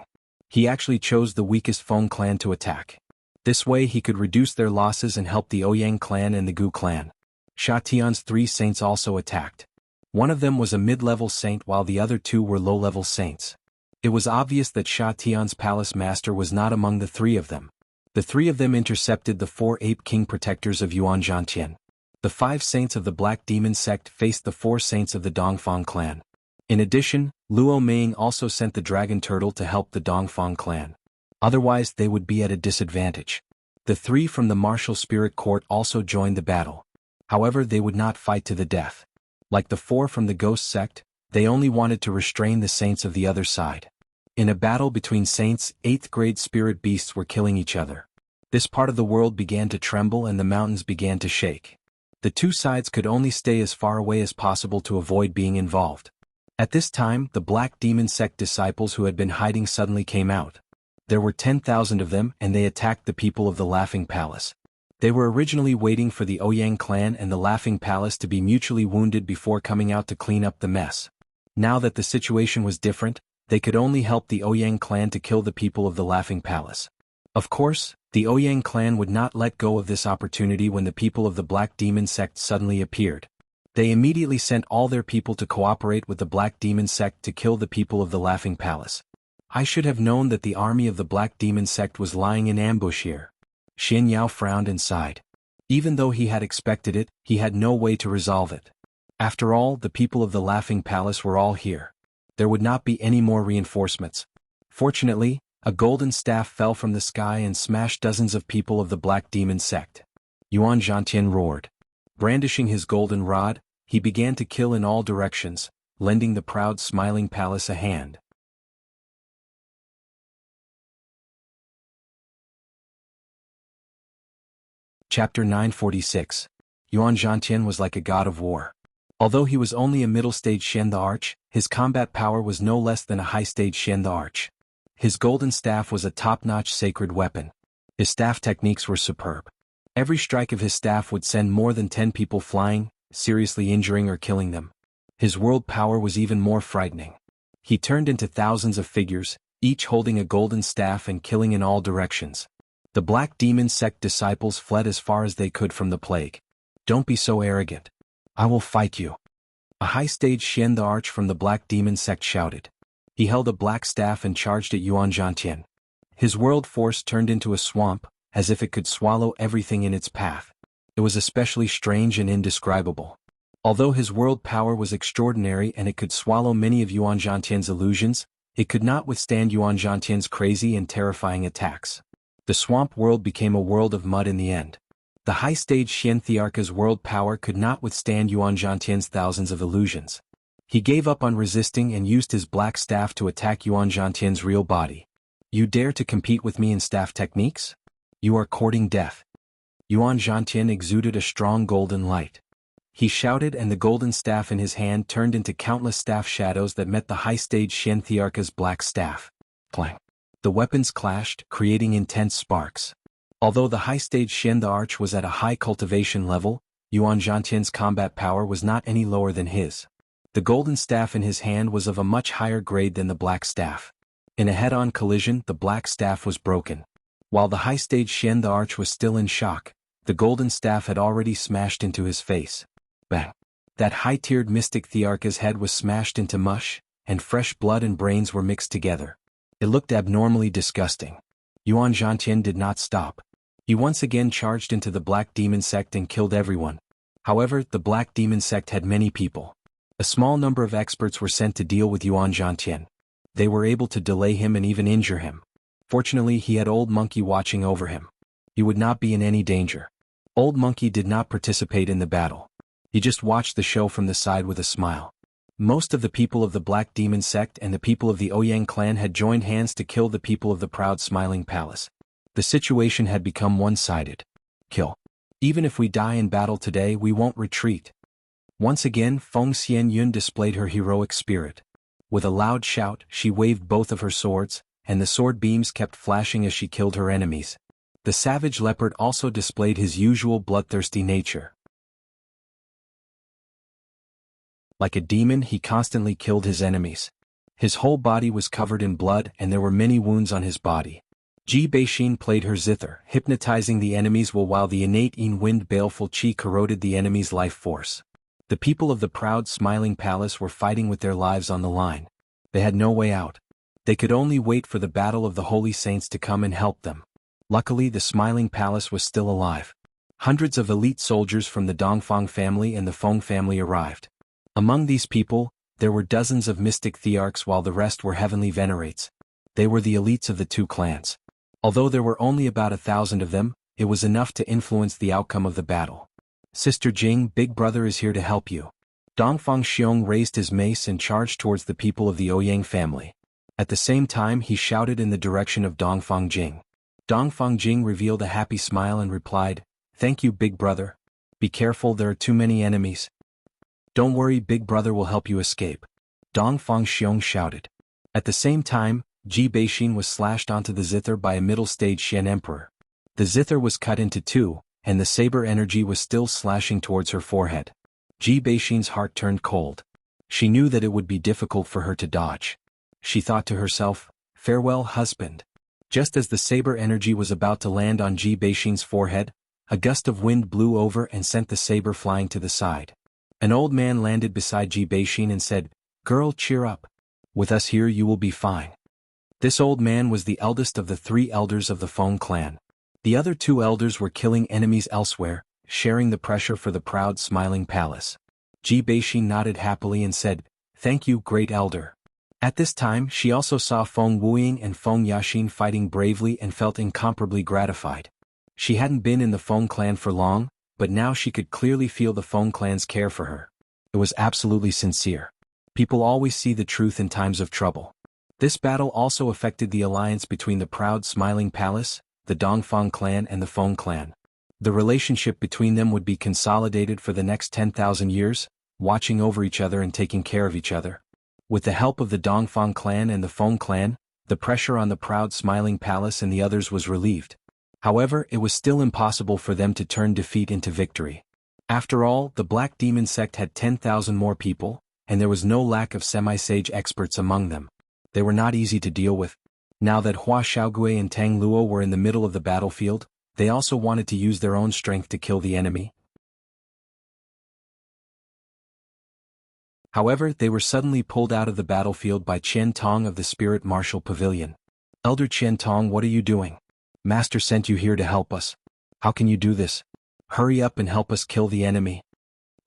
He actually chose the weakest Feng clan to attack. This way he could reduce their losses and help the Ouyang clan and the Gu clan. Sha Tian's 3 saints also attacked. One of them was a mid-level saint while the other 2 were low-level saints. It was obvious that Sha Tian's palace master was not among the 3 of them. The 3 of them intercepted the 4 ape king protectors of Yuan Zhantian. The 5 saints of the Black Demon sect faced the 4 saints of the Dongfang clan. In addition, Luo Ming also sent the dragon turtle to help the Dongfang clan. Otherwise they would be at a disadvantage. The 3 from the martial spirit court also joined the battle. However, they would not fight to the death. Like the 4 from the ghost sect, they only wanted to restrain the saints of the other side. In a battle between saints, 8th grade spirit beasts were killing each other. This part of the world began to tremble and the mountains began to shake. The two sides could only stay as far away as possible to avoid being involved. At this time, the Black Demon Sect disciples who had been hiding suddenly came out. There were 10,000 of them and they attacked the people of the Laughing Palace. They were originally waiting for the Ouyang clan and the Laughing Palace to be mutually wounded before coming out to clean up the mess. Now that the situation was different, they could only help the Ouyang clan to kill the people of the Laughing Palace. Of course, the Ouyang clan would not let go of this opportunity when the people of the Black Demon Sect suddenly appeared. They immediately sent all their people to cooperate with the Black Demon Sect to kill the people of the Laughing Palace. I should have known that the army of the Black Demon Sect was lying in ambush here. Xin Yao frowned and sighed. Even though he had expected it, he had no way to resolve it. After all, the people of the Laughing Palace were all here. There would not be any more reinforcements. Fortunately, a golden staff fell from the sky and smashed dozens of people of the Black Demon Sect. Yuan Zhantian roared. Brandishing his golden rod, he began to kill in all directions, lending the proud smiling palace a hand. Chapter 946. Yuan Zhantian was like a god of war. Although he was only a middle-stage Shen the Arch, his combat power was no less than a high-stage Shen the Arch. His golden staff was a top-notch sacred weapon. His staff techniques were superb. Every strike of his staff would send more than 10 people flying, seriously injuring or killing them. His world power was even more frightening. He turned into thousands of figures, each holding a golden staff and killing in all directions. The Black Demon Sect disciples fled as far as they could from the plague. Don't be so arrogant. I will fight you. A high-stage Shen the Arch from the Black Demon Sect shouted. He held a black staff and charged at Yuan Zhantian. His world force turned into a swamp, as if it could swallow everything in its path. It was especially strange and indescribable. Although his world power was extraordinary and it could swallow many of Yuan Zhantian's illusions, it could not withstand Yuan Zhantian's crazy and terrifying attacks. The swamp world became a world of mud in the end. The high-stage Xian Thearka's world power could not withstand Yuan Zhantian's thousands of illusions. He gave up on resisting and used his black staff to attack Yuan Zhantian's real body. You dare to compete with me in staff techniques? You are courting death. Yuan Zhantian exuded a strong golden light. He shouted and the golden staff in his hand turned into countless staff shadows that met the high-stage Xian Thearka's black staff. Clang. The weapons clashed, creating intense sparks. Although the high-stage Shen the Arch was at a high cultivation level, Yuan Zhantian's combat power was not any lower than his. The golden staff in his hand was of a much higher grade than the black staff. In a head-on collision, the black staff was broken. While the high-stage Shen the Arch was still in shock, the golden staff had already smashed into his face. Bang! That high-tiered mystic Thearka's head was smashed into mush, and fresh blood and brains were mixed together. It looked abnormally disgusting. Yuan Zhantian did not stop. He once again charged into the Black Demon Sect and killed everyone. However, the Black Demon Sect had many people. A small number of experts were sent to deal with Yuan Zhantian. They were able to delay him and even injure him. Fortunately, he had Old Monkey watching over him. He would not be in any danger. Old Monkey did not participate in the battle. He just watched the show from the side with a smile. Most of the people of the Black Demon Sect and the people of the Ouyang clan had joined hands to kill the people of the proud Smiling Palace. The situation had become one-sided. Kill. Even if we die in battle today, we won't retreat. Once again, Feng Xianyun displayed her heroic spirit. With a loud shout, she waved both of her swords, and the sword beams kept flashing as she killed her enemies. The savage leopard also displayed his usual bloodthirsty nature. Like a demon, he constantly killed his enemies. His whole body was covered in blood and there were many wounds on his body. Ji Beixin played her zither, hypnotizing the enemies while the innate in-wind baleful qi corroded the enemy's life force. The people of the proud Smiling Palace were fighting with their lives on the line. They had no way out. They could only wait for the battle of the holy saints to come and help them. Luckily, the Smiling Palace was still alive. Hundreds of elite soldiers from the Dongfang family and the Feng family arrived. Among these people, there were dozens of mystic thearchs while the rest were heavenly venerates. They were the elites of the two clans. Although there were only about 1,000 of them, it was enough to influence the outcome of the battle. Sister Jing, Big Brother is here to help you. Dongfang Xiong raised his mace and charged towards the people of the Ouyang family. At the same time, he shouted in the direction of Dongfang Jing. Dongfang Jing revealed a happy smile and replied, "Thank you, Big Brother." Be careful, there are too many enemies. Don't worry, Big Brother will help you escape. Dong Fangxiong shouted. At the same time, Ji Beixin was slashed onto the zither by a middle-stage Xian emperor. The zither was cut into two, and the saber energy was still slashing towards her forehead. Ji Beixin's heart turned cold. She knew that it would be difficult for her to dodge. She thought to herself, "Farewell, husband." Just as the saber energy was about to land on Ji Beixin's forehead, a gust of wind blew over and sent the saber flying to the side. An old man landed beside Ji Beixin and said, "Girl, cheer up. With us here you will be fine." This old man was the eldest of the 3 elders of the Feng clan. The other 2 elders were killing enemies elsewhere, sharing the pressure for the proud smiling palace. Ji Beixin nodded happily and said, "Thank you, great elder." At this time she also saw Feng Wuying and Feng Yaxin fighting bravely and felt incomparably gratified. She hadn't been in the Feng clan for long, but now she could clearly feel the Feng clan's care for her. It was absolutely sincere. People always see the truth in times of trouble. This battle also affected the alliance between the proud smiling palace, the Dongfang clan and the Feng clan. The relationship between them would be consolidated for the next 10,000 years, watching over each other and taking care of each other. With the help of the Dongfang clan and the Feng clan, the pressure on the proud smiling palace and the others was relieved. However, it was still impossible for them to turn defeat into victory. After all, the Black Demon sect had 10,000 more people, and there was no lack of semi-sage experts among them. They were not easy to deal with. Now that Hua Xiaogui and Tang Luo were in the middle of the battlefield, they also wanted to use their own strength to kill the enemy. However, they were suddenly pulled out of the battlefield by Qian Tong of the Spirit Martial Pavilion. "Elder Qian Tong, what are you doing? Master sent you here to help us. How can you do this? Hurry up and help us kill the enemy."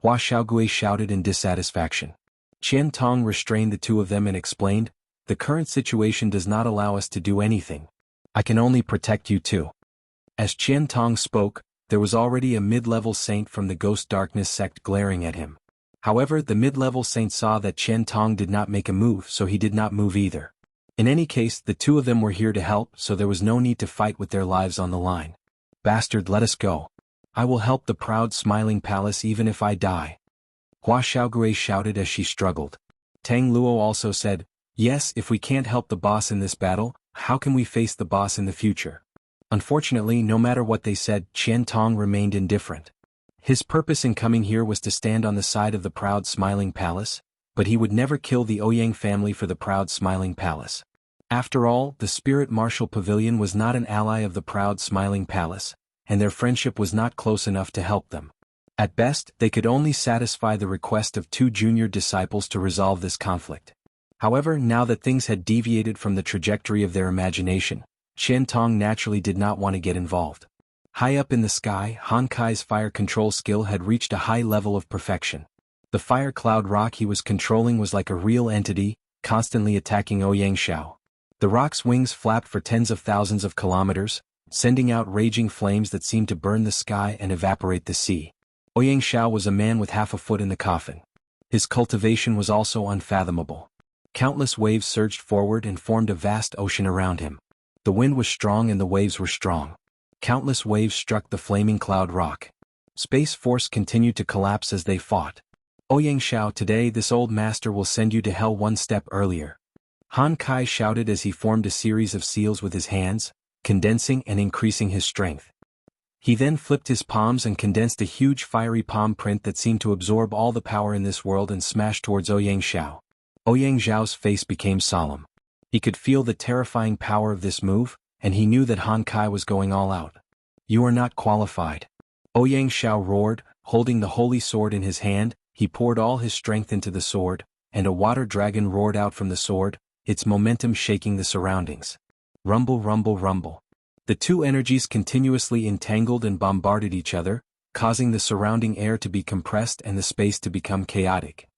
Hua Xiaogui shouted in dissatisfaction. Qian Tong restrained the 2 of them and explained, "The current situation does not allow us to do anything. I can only protect you too." As Qian Tong spoke, there was already a mid-level saint from the Ghost Darkness sect glaring at him. However, the mid-level saint saw that Qian Tong did not make a move, so he did not move either. In any case, the 2 of them were here to help, so there was no need to fight with their lives on the line. "Bastard, let us go. I will help the proud smiling palace even if I die." Hua Xiaogui shouted as she struggled. Tang Luo also said, "Yes, if we can't help the boss in this battle, how can we face the boss in the future?" Unfortunately, no matter what they said, Qian Tong remained indifferent. His purpose in coming here was to stand on the side of the proud smiling palace, but he would never kill the Ouyang family for the proud smiling palace. After all, the Spirit Martial Pavilion was not an ally of the proud smiling palace, and their friendship was not close enough to help them. At best, they could only satisfy the request of 2 junior disciples to resolve this conflict. However, now that things had deviated from the trajectory of their imagination, Qian Tong naturally did not want to get involved. High up in the sky, Han Kai's fire control skill had reached a high level of perfection. The fire cloud rock he was controlling was like a real entity, constantly attacking Ouyang Shao. The rock's wings flapped for tens of thousands of kilometers, sending out raging flames that seemed to burn the sky and evaporate the sea. Ouyang Shao was a man with half a foot in the coffin. His cultivation was also unfathomable. Countless waves surged forward and formed a vast ocean around him. The wind was strong and the waves were strong. Countless waves struck the flaming cloud rock. Space Force continued to collapse as they fought. "Ouyang Shao, today this old master will send you to hell one step earlier." Han Kai shouted as he formed a series of seals with his hands, condensing and increasing his strength. He then flipped his palms and condensed a huge fiery palm print that seemed to absorb all the power in this world and smashed towards Ouyang Shao. Ouyang Zhao's face became solemn. He could feel the terrifying power of this move, and he knew that Han Kai was going all out. "You are not qualified." Ouyang Shao roared, holding the holy sword in his hand. He poured all his strength into the sword, and a water dragon roared out from the sword, its momentum shaking the surroundings. Rumble, rumble, rumble. The 2 energies continuously entangled and bombarded each other, causing the surrounding air to be compressed and the space to become chaotic.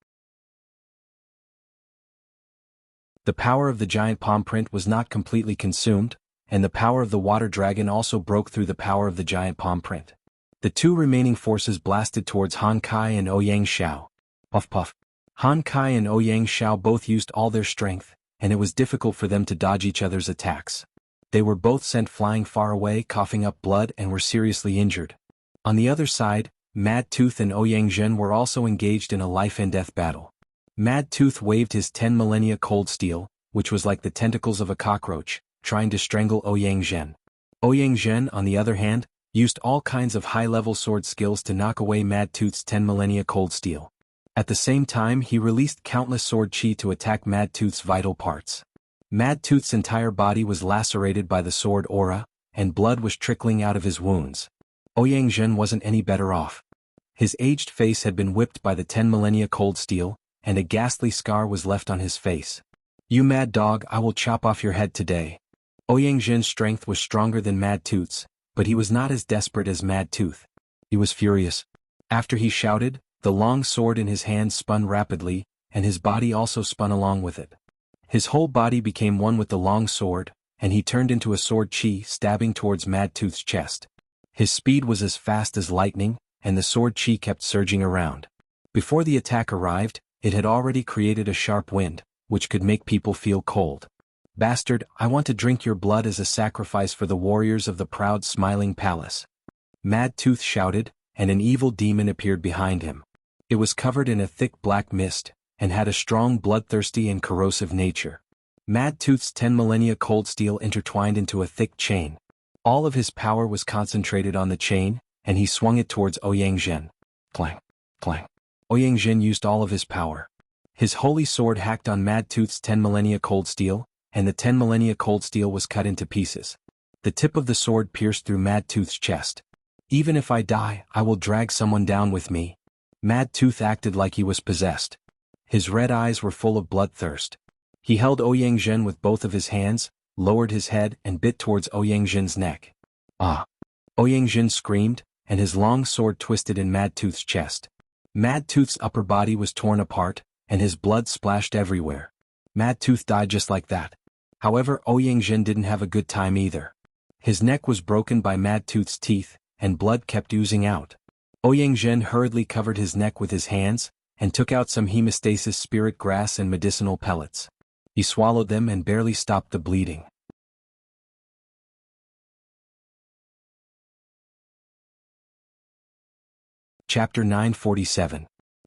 The power of the giant palm print was not completely consumed, and the power of the water dragon also broke through the power of the giant palm print. The 2 remaining forces blasted towards Han Kai and Ouyang Shao. Puff puff. Han Kai and Ouyang Shao both used all their strength, and it was difficult for them to dodge each other's attacks. They were both sent flying far away, coughing up blood, and were seriously injured. On the other side, Mad Tooth and Ouyang Zhen were also engaged in a life-and-death battle. Mad Tooth waved his 10 millennia cold steel, which was like the tentacles of a cockroach, trying to strangle Ouyang Zhen. Ouyang Zhen, on the other hand, used all kinds of high-level sword skills to knock away Mad Tooth's 10 millennia cold steel. At the same time, he released countless sword chi to attack Mad Tooth's vital parts. Mad Tooth's entire body was lacerated by the sword aura, and blood was trickling out of his wounds. Ouyang Zhen wasn't any better off. His aged face had been whipped by the 10 millennia cold steel, and a ghastly scar was left on his face. "You mad dog, I will chop off your head today." Ouyang Zhen's strength was stronger than Mad Tooth's, but he was not as desperate as Mad Tooth. He was furious. After he shouted, the long sword in his hand spun rapidly, and his body also spun along with it. His whole body became one with the long sword, and he turned into a sword chi stabbing towards Mad Tooth's chest. His speed was as fast as lightning, and the sword chi kept surging around. Before the attack arrived, it had already created a sharp wind, which could make people feel cold. "Bastard, I want to drink your blood as a sacrifice for the warriors of the proud smiling palace." Mad Tooth shouted, and an evil demon appeared behind him. It was covered in a thick black mist, and had a strong bloodthirsty and corrosive nature. Mad Tooth's 10 millennia cold steel intertwined into a thick chain. All of his power was concentrated on the chain, and he swung it towards Ouyang Zhen. Clang, clang. Ouyang Zhen used all of his power. His holy sword hacked on Mad Tooth's 10 millennia cold steel, and the 10 millennia cold steel was cut into pieces. The tip of the sword pierced through Mad Tooth's chest. "Even if I die, I will drag someone down with me." Mad Tooth acted like he was possessed. His red eyes were full of bloodthirst. He held Ouyang Zhen with both of his hands, lowered his head and bit towards Ouyang Zhen's neck. "Ah!" Ouyang Zhen screamed, and his long sword twisted in Mad Tooth's chest. Mad Tooth's upper body was torn apart, and his blood splashed everywhere. Mad Tooth died just like that. However, Ouyang Zhen didn't have a good time either. His neck was broken by Mad Tooth's teeth, and blood kept oozing out. Ouyang Zhen hurriedly covered his neck with his hands, and took out some hemostasis spirit grass and medicinal pellets. He swallowed them and barely stopped the bleeding. Chapter 947.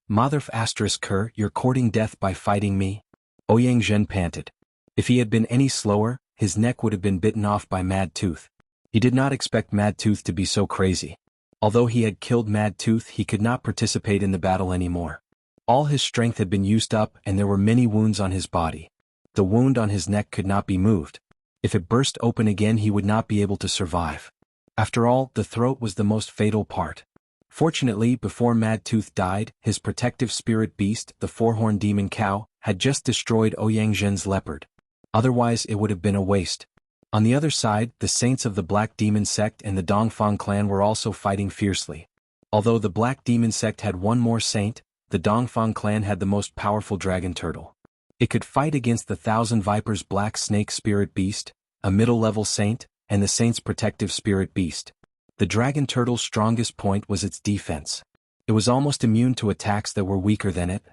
Motherf asterisk Kerr, you're courting death by fighting me? Ouyang Zhen panted. If he had been any slower, his neck would have been bitten off by Mad Tooth. He did not expect Mad Tooth to be so crazy. Although he had killed Mad Tooth, he could not participate in the battle anymore. All his strength had been used up and there were many wounds on his body. The wound on his neck could not be moved. If it burst open again, he would not be able to survive. After all, the throat was the most fatal part. Fortunately, before Mad Tooth died, his protective spirit beast, the four-horned demon cow, had just destroyed Ouyang Zhen's leopard. Otherwise, it would have been a waste. On the other side, the saints of the Black Demon sect and the Dongfang clan were also fighting fiercely. Although the Black Demon sect had one more saint, the Dongfang clan had the most powerful dragon turtle. It could fight against the Thousand Vipers' Black Snake Spirit Beast, a middle-level saint, and the saint's protective spirit beast. The dragon turtle's strongest point was its defense. It was almost immune to attacks that were weaker than it.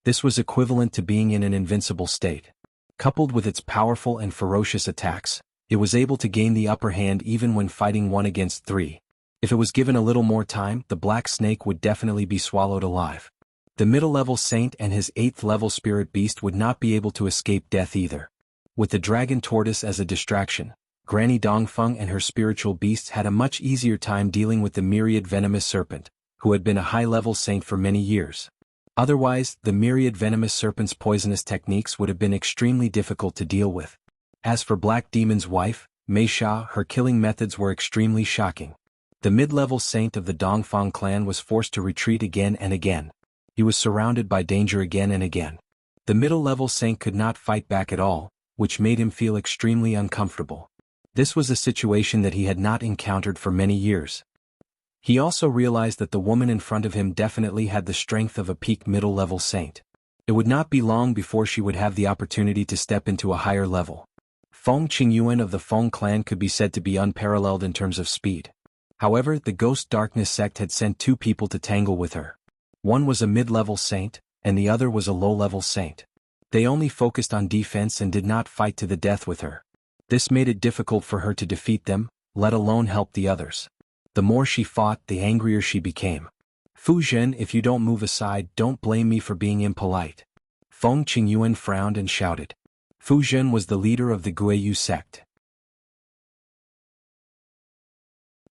This was equivalent to being in an invincible state. Coupled with its powerful and ferocious attacks, it was able to gain the upper hand even when fighting 1 against 3. If it was given a little more time, the black snake would definitely be swallowed alive. The middle-level saint and his 8th-level spirit beast would not be able to escape death either. With the dragon tortoise as a distraction, Granny Dongfeng and her spiritual beasts had a much easier time dealing with the myriad venomous serpent, who had been a high-level saint for many years. Otherwise, the myriad venomous serpent's poisonous techniques would have been extremely difficult to deal with. As for Black Demon's wife, Mei Sha, her killing methods were extremely shocking. The mid-level saint of the Dongfang clan was forced to retreat again and again. He was surrounded by danger again and again. The middle-level saint could not fight back at all, which made him feel extremely uncomfortable. This was a situation that he had not encountered for many years. He also realized that the woman in front of him definitely had the strength of a peak middle-level saint. It would not be long before she would have the opportunity to step into a higher level. Feng Qingyuan of the Feng clan could be said to be unparalleled in terms of speed. However, the Ghost Darkness sect had sent 2 people to tangle with her. One was a mid-level saint, and the other was a low-level saint. They only focused on defense and did not fight to the death with her. This made it difficult for her to defeat them, let alone help the others. The more she fought, the angrier she became. Fu Zhen, if you don't move aside, don't blame me for being impolite. Feng Qingyuan frowned and shouted. Fu Zhen was the leader of the Guiyu sect.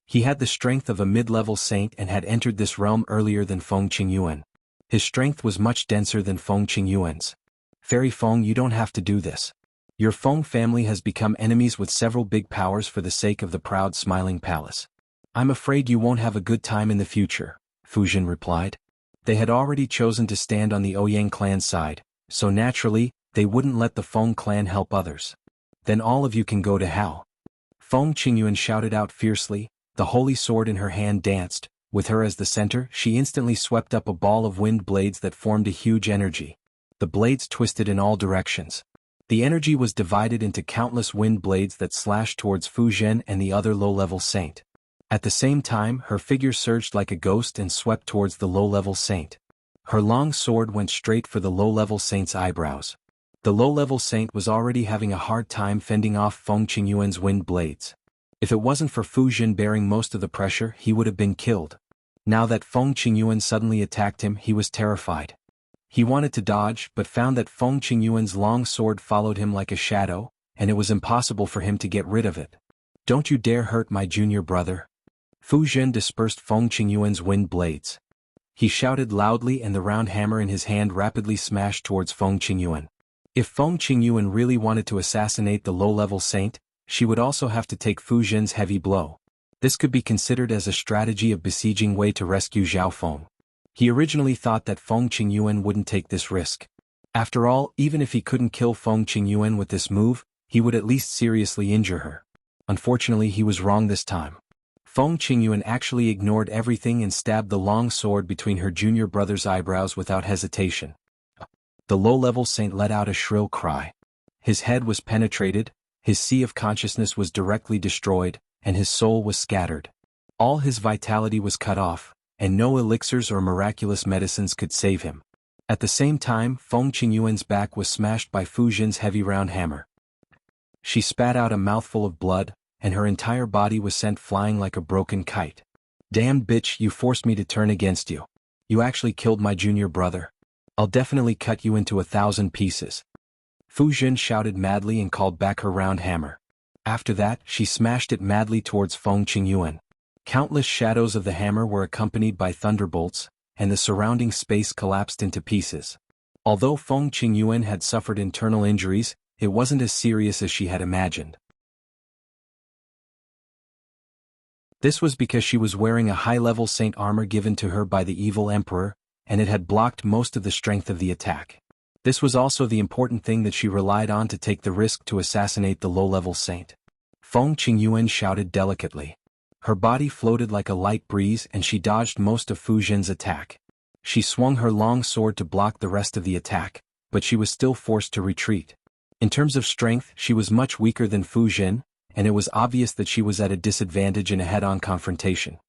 He had the strength of a mid-level saint and had entered this realm earlier than Feng Qingyuan. His strength was much denser than Feng Qingyuan's. Fairy Feng, you don't have to do this. Your Feng family has become enemies with several big powers for the sake of the proud smiling palace. I'm afraid you won't have a good time in the future, Fu Zhen replied. They had already chosen to stand on the Ouyang clan's side, so naturally, they wouldn't let the Feng clan help others. Then all of you can go to hell. Feng Qingyuan shouted out fiercely. The holy sword in her hand danced. With her as the center, she instantly swept up a ball of wind blades that formed a huge energy. The blades twisted in all directions. The energy was divided into countless wind blades that slashed towards Fu Zhen and the other low-level saint. At the same time, her figure surged like a ghost and swept towards the low-level saint. Her long sword went straight for the low-level saint's eyebrows. The low-level saint was already having a hard time fending off Feng Qingyuan's wind blades. If it wasn't for Fu Zhen bearing most of the pressure, he would have been killed. Now that Feng Qingyuan suddenly attacked him, he was terrified. He wanted to dodge, but found that Feng Qingyuan's long sword followed him like a shadow, and it was impossible for him to get rid of it. Don't you dare hurt my junior brother. Fu Zhen dispersed Feng Qingyuan's wind blades. He shouted loudly, and the round hammer in his hand rapidly smashed towards Feng Qingyuan. If Feng Qingyuan really wanted to assassinate the low-level saint, she would also have to take Fu Zhen's heavy blow. This could be considered as a strategy of besieging Wei to rescue Zhao Feng. He originally thought that Feng Qingyuan wouldn't take this risk. After all, even if he couldn't kill Feng Qingyuan with this move, he would at least seriously injure her. Unfortunately, he was wrong this time. Feng Qingyuan actually ignored everything and stabbed the long sword between her junior brother's eyebrows without hesitation. The low-level saint let out a shrill cry. His head was penetrated, his sea of consciousness was directly destroyed, and his soul was scattered. All his vitality was cut off, and no elixirs or miraculous medicines could save him. At the same time, Feng Qingyuan's back was smashed by Fu Zhen's heavy round hammer. She spat out a mouthful of blood, and her entire body was sent flying like a broken kite. Damned bitch, you forced me to turn against you. You actually killed my junior brother. I'll definitely cut you into 1,000 pieces. Fu Zhen shouted madly and called back her round hammer. After that, she smashed it madly towards Feng Qingyuan. Countless shadows of the hammer were accompanied by thunderbolts, and the surrounding space collapsed into pieces. Although Feng Qingyuan had suffered internal injuries, it wasn't as serious as she had imagined. This was because she was wearing a high-level saint armor given to her by the evil emperor, and it had blocked most of the strength of the attack. This was also the important thing that she relied on to take the risk to assassinate the low-level saint. Feng Qingyuan shouted delicately. Her body floated like a light breeze and she dodged most of Fu Zhen's attack. She swung her long sword to block the rest of the attack, but she was still forced to retreat. In terms of strength, she was much weaker than Fu Zhen, and it was obvious that she was at a disadvantage in a head-on confrontation.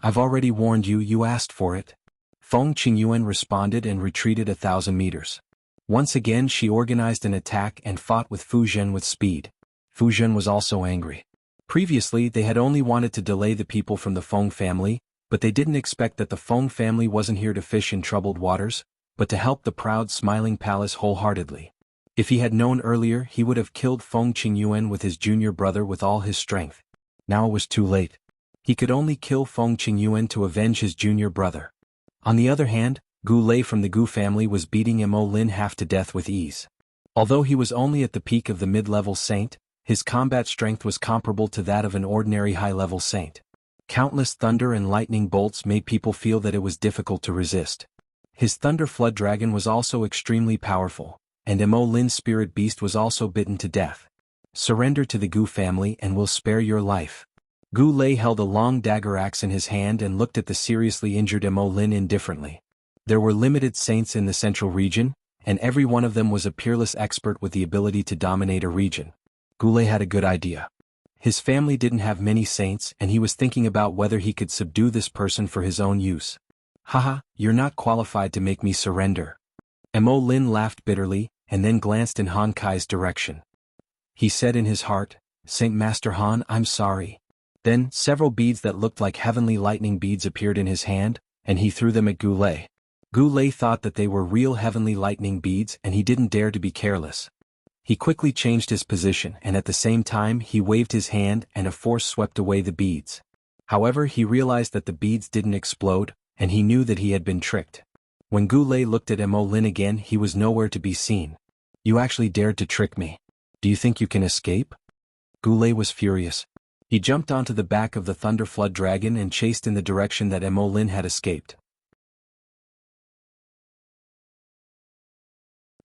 I've already warned you, you asked for it. Feng Qingyuan responded and retreated 1,000 meters. Once again she organized an attack and fought with Fu Zhen with speed. Fu Zhen was also angry. Previously they had only wanted to delay the people from the Feng family, but they didn't expect that the Feng family wasn't here to fish in troubled waters, but to help the proud smiling palace wholeheartedly. If he had known earlier, he would have killed Feng Qingyuan with his junior brother with all his strength. Now it was too late. He could only kill Feng Qingyuan to avenge his junior brother. On the other hand, Gu Lei from the Gu family was beating Mo Lin half to death with ease. Although he was only at the peak of the mid-level saint, his combat strength was comparable to that of an ordinary high-level saint. Countless thunder and lightning bolts made people feel that it was difficult to resist. His Thunder Flood Dragon was also extremely powerful, and Mo Lin's spirit beast was also bitten to death. Surrender to the Gu family and we'll spare your life. Gu Lei held a long dagger axe in his hand and looked at the seriously injured Mo Lin indifferently. There were limited saints in the central region, and every one of them was a peerless expert with the ability to dominate a region. Gu Lei had a good idea. His family didn't have many saints and he was thinking about whether he could subdue this person for his own use. Haha, you're not qualified to make me surrender. Mo Lin laughed bitterly, and then glanced in Han Kai's direction. He said in his heart, Saint Master Han, I'm sorry. Then, several beads that looked like heavenly lightning beads appeared in his hand, and he threw them at Goulet. Goulet thought that they were real heavenly lightning beads and he didn't dare to be careless. He quickly changed his position and at the same time he waved his hand and a force swept away the beads. However, he realized that the beads didn't explode, and he knew that he had been tricked. When Goulet looked at Mo Lin again, he was nowhere to be seen. "You actually dared to trick me. Do you think you can escape?" Goulet was furious. He jumped onto the back of the Thunder Flood Dragon and chased in the direction that Mo Lin had escaped.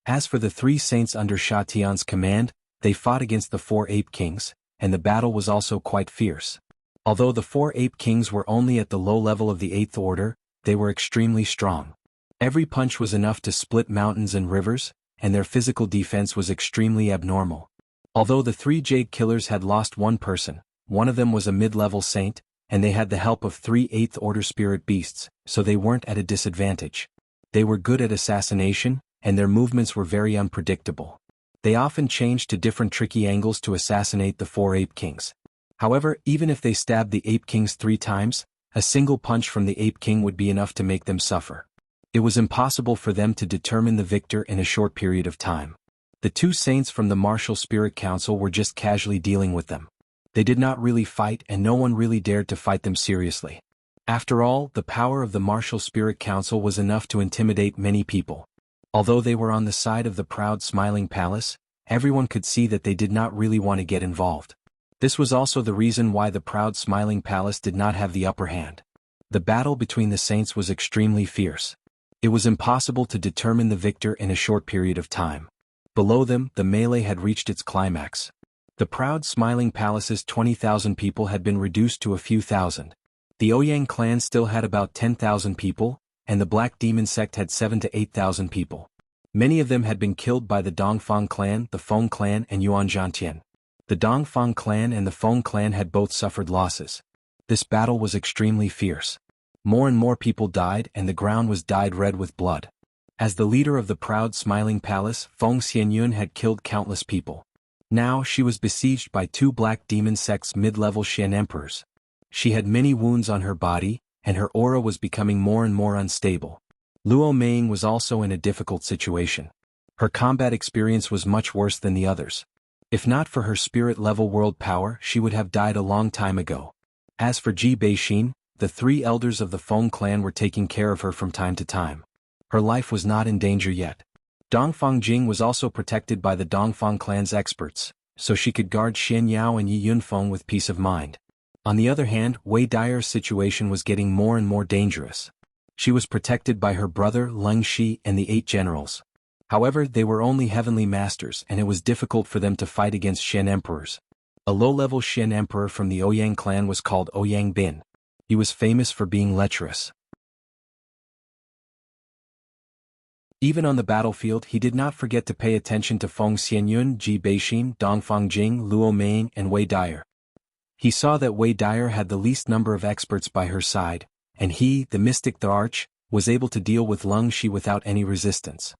As for the three saints under Sha Tian's command, they fought against the four Ape Kings, and the battle was also quite fierce. Although the four Ape Kings were only at the low level of the Eighth Order, they were extremely strong. Every punch was enough to split mountains and rivers, and their physical defense was extremely abnormal. Although the three Jade Killers had lost one person, one of them was a mid-level saint, and they had the help of three Eighth Order spirit beasts, so they weren't at a disadvantage. They were good at assassination, and their movements were very unpredictable. They often changed to different tricky angles to assassinate the four Ape Kings. However, even if they stabbed the Ape Kings 3 times, a single punch from the Ape King would be enough to make them suffer. It was impossible for them to determine the victor in a short period of time. The two saints from the Martial Spirit Council were just casually dealing with them. They did not really fight and no one really dared to fight them seriously. After all, the power of the Martial Spirit Council was enough to intimidate many people. Although they were on the side of the proud Smiling Palace, everyone could see that they did not really want to get involved. This was also the reason why the proud Smiling Palace did not have the upper hand. The battle between the saints was extremely fierce. It was impossible to determine the victor in a short period of time. Below them, the melee had reached its climax. The proud Smiling Palace's 20,000 people had been reduced to a few thousand. The Ouyang clan still had about 10,000 people, and the Black Demon sect had 7,000 to 8,000 people. Many of them had been killed by the Dongfang clan, the Feng clan and Yuan Zhantian. The Dongfang clan and the Feng clan had both suffered losses. This battle was extremely fierce. More and more people died and the ground was dyed red with blood. As the leader of the proud Smiling Palace, Feng Xianyun had killed countless people. Now she was besieged by 2 Black Demon sect's mid-level Shen Emperors. She had many wounds on her body, and her aura was becoming more and more unstable. Luo Meng was also in a difficult situation. Her combat experience was much worse than the others. If not for her spirit-level world power, she would have died a long time ago. As for Ji Beixin, the 3 elders of the Feng clan were taking care of her from time to time. Her life was not in danger yet. Dongfang Jing was also protected by the Dongfang clan's experts, so she could guard Xian Yao and Yi Yunfeng with peace of mind. On the other hand, Wei Daier's situation was getting more and more dangerous. She was protected by her brother Leng Shi and the 8 generals. However, they were only heavenly masters and it was difficult for them to fight against Shen emperors. A low-level Shen emperor from the Ouyang clan was called Ouyang Bin. He was famous for being lecherous. Even on the battlefield, he did not forget to pay attention to Feng Xianyun, Ji Beixin, Dongfang Jing, Luo Meng, and Wei Daier. He saw that Wei Daier had the least number of experts by her side, and he, the mystic the Arch, was able to deal with Leng Shi without any resistance.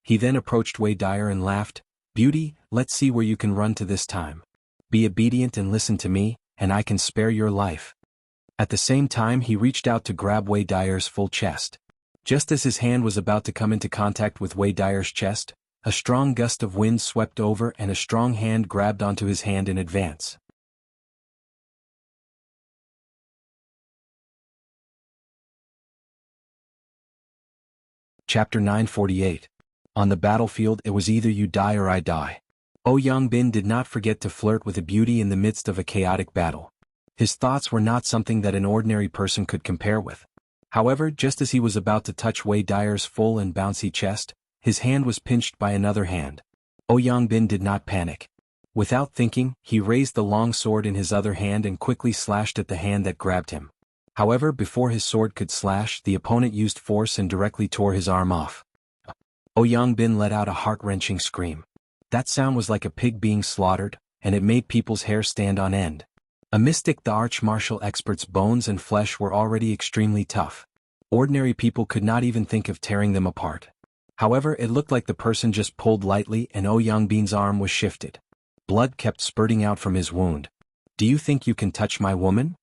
He then approached Wei Daier and laughed, "Beauty, let's see where you can run to this time. Be obedient and listen to me, and I can spare your life." At the same time he reached out to grab Wei Daier's full chest. Just as his hand was about to come into contact with Wei Daier's chest, a strong gust of wind swept over and a strong hand grabbed onto his hand in advance. Chapter 948. On the battlefield it was either you die or I die. Ouyang Bin did not forget to flirt with a beauty in the midst of a chaotic battle. His thoughts were not something that an ordinary person could compare with. However, just as he was about to touch Wei Daier's full and bouncy chest, his hand was pinched by another hand. Ouyang Bin did not panic. Without thinking, he raised the long sword in his other hand and quickly slashed at the hand that grabbed him. However, before his sword could slash, the opponent used force and directly tore his arm off. Ouyang Bin let out a heart-wrenching scream. That sound was like a pig being slaughtered, and it made people's hair stand on end. A mystic the arch-martial expert's bones and flesh were already extremely tough. Ordinary people could not even think of tearing them apart. However, it looked like the person just pulled lightly and Ouyang Bin's arm was shifted. Blood kept spurting out from his wound. "Do you think you can touch my woman?"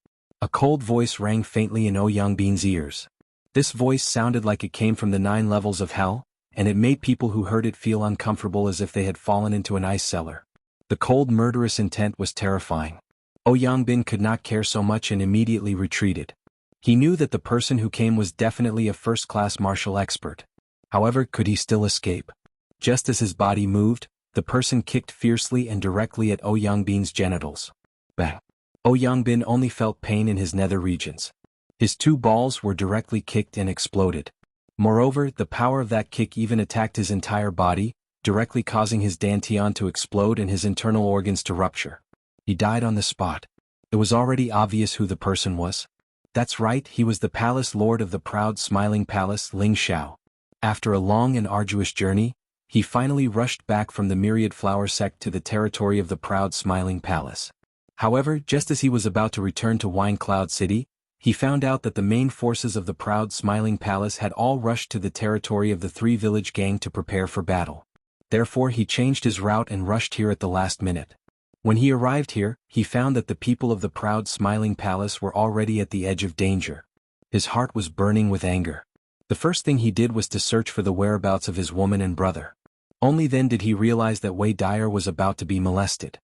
A cold voice rang faintly in Ouyang Bin's ears. This voice sounded like it came from the 9 levels of hell, and it made people who heard it feel uncomfortable as if they had fallen into an ice cellar. The cold murderous intent was terrifying. Yangbin could not care so much and immediately retreated. He knew that the person who came was definitely a first-class martial expert. However, could he still escape? Just as his body moved, the person kicked fiercely and directly at Yangbin's genitals. Bang! Yangbin only felt pain in his nether regions. His 2 balls were directly kicked and exploded. Moreover, the power of that kick even attacked his entire body, directly causing his dantian to explode and his internal organs to rupture. He died on the spot. It was already obvious who the person was. That's right, he was the palace lord of the proud smiling palace, Ling Xiao. After a long and arduous journey, he finally rushed back from the myriad flower sect to the territory of the proud smiling palace. However, just as he was about to return to Wine Cloud City, he found out that the main forces of the proud smiling palace had all rushed to the territory of the 3 village gang to prepare for battle. Therefore he changed his route and rushed here at the last minute. When he arrived here, he found that the people of the proud smiling palace were already at the edge of danger. His heart was burning with anger. The first thing he did was to search for the whereabouts of his woman and brother. Only then did he realize that Wei Dyer was about to be molested.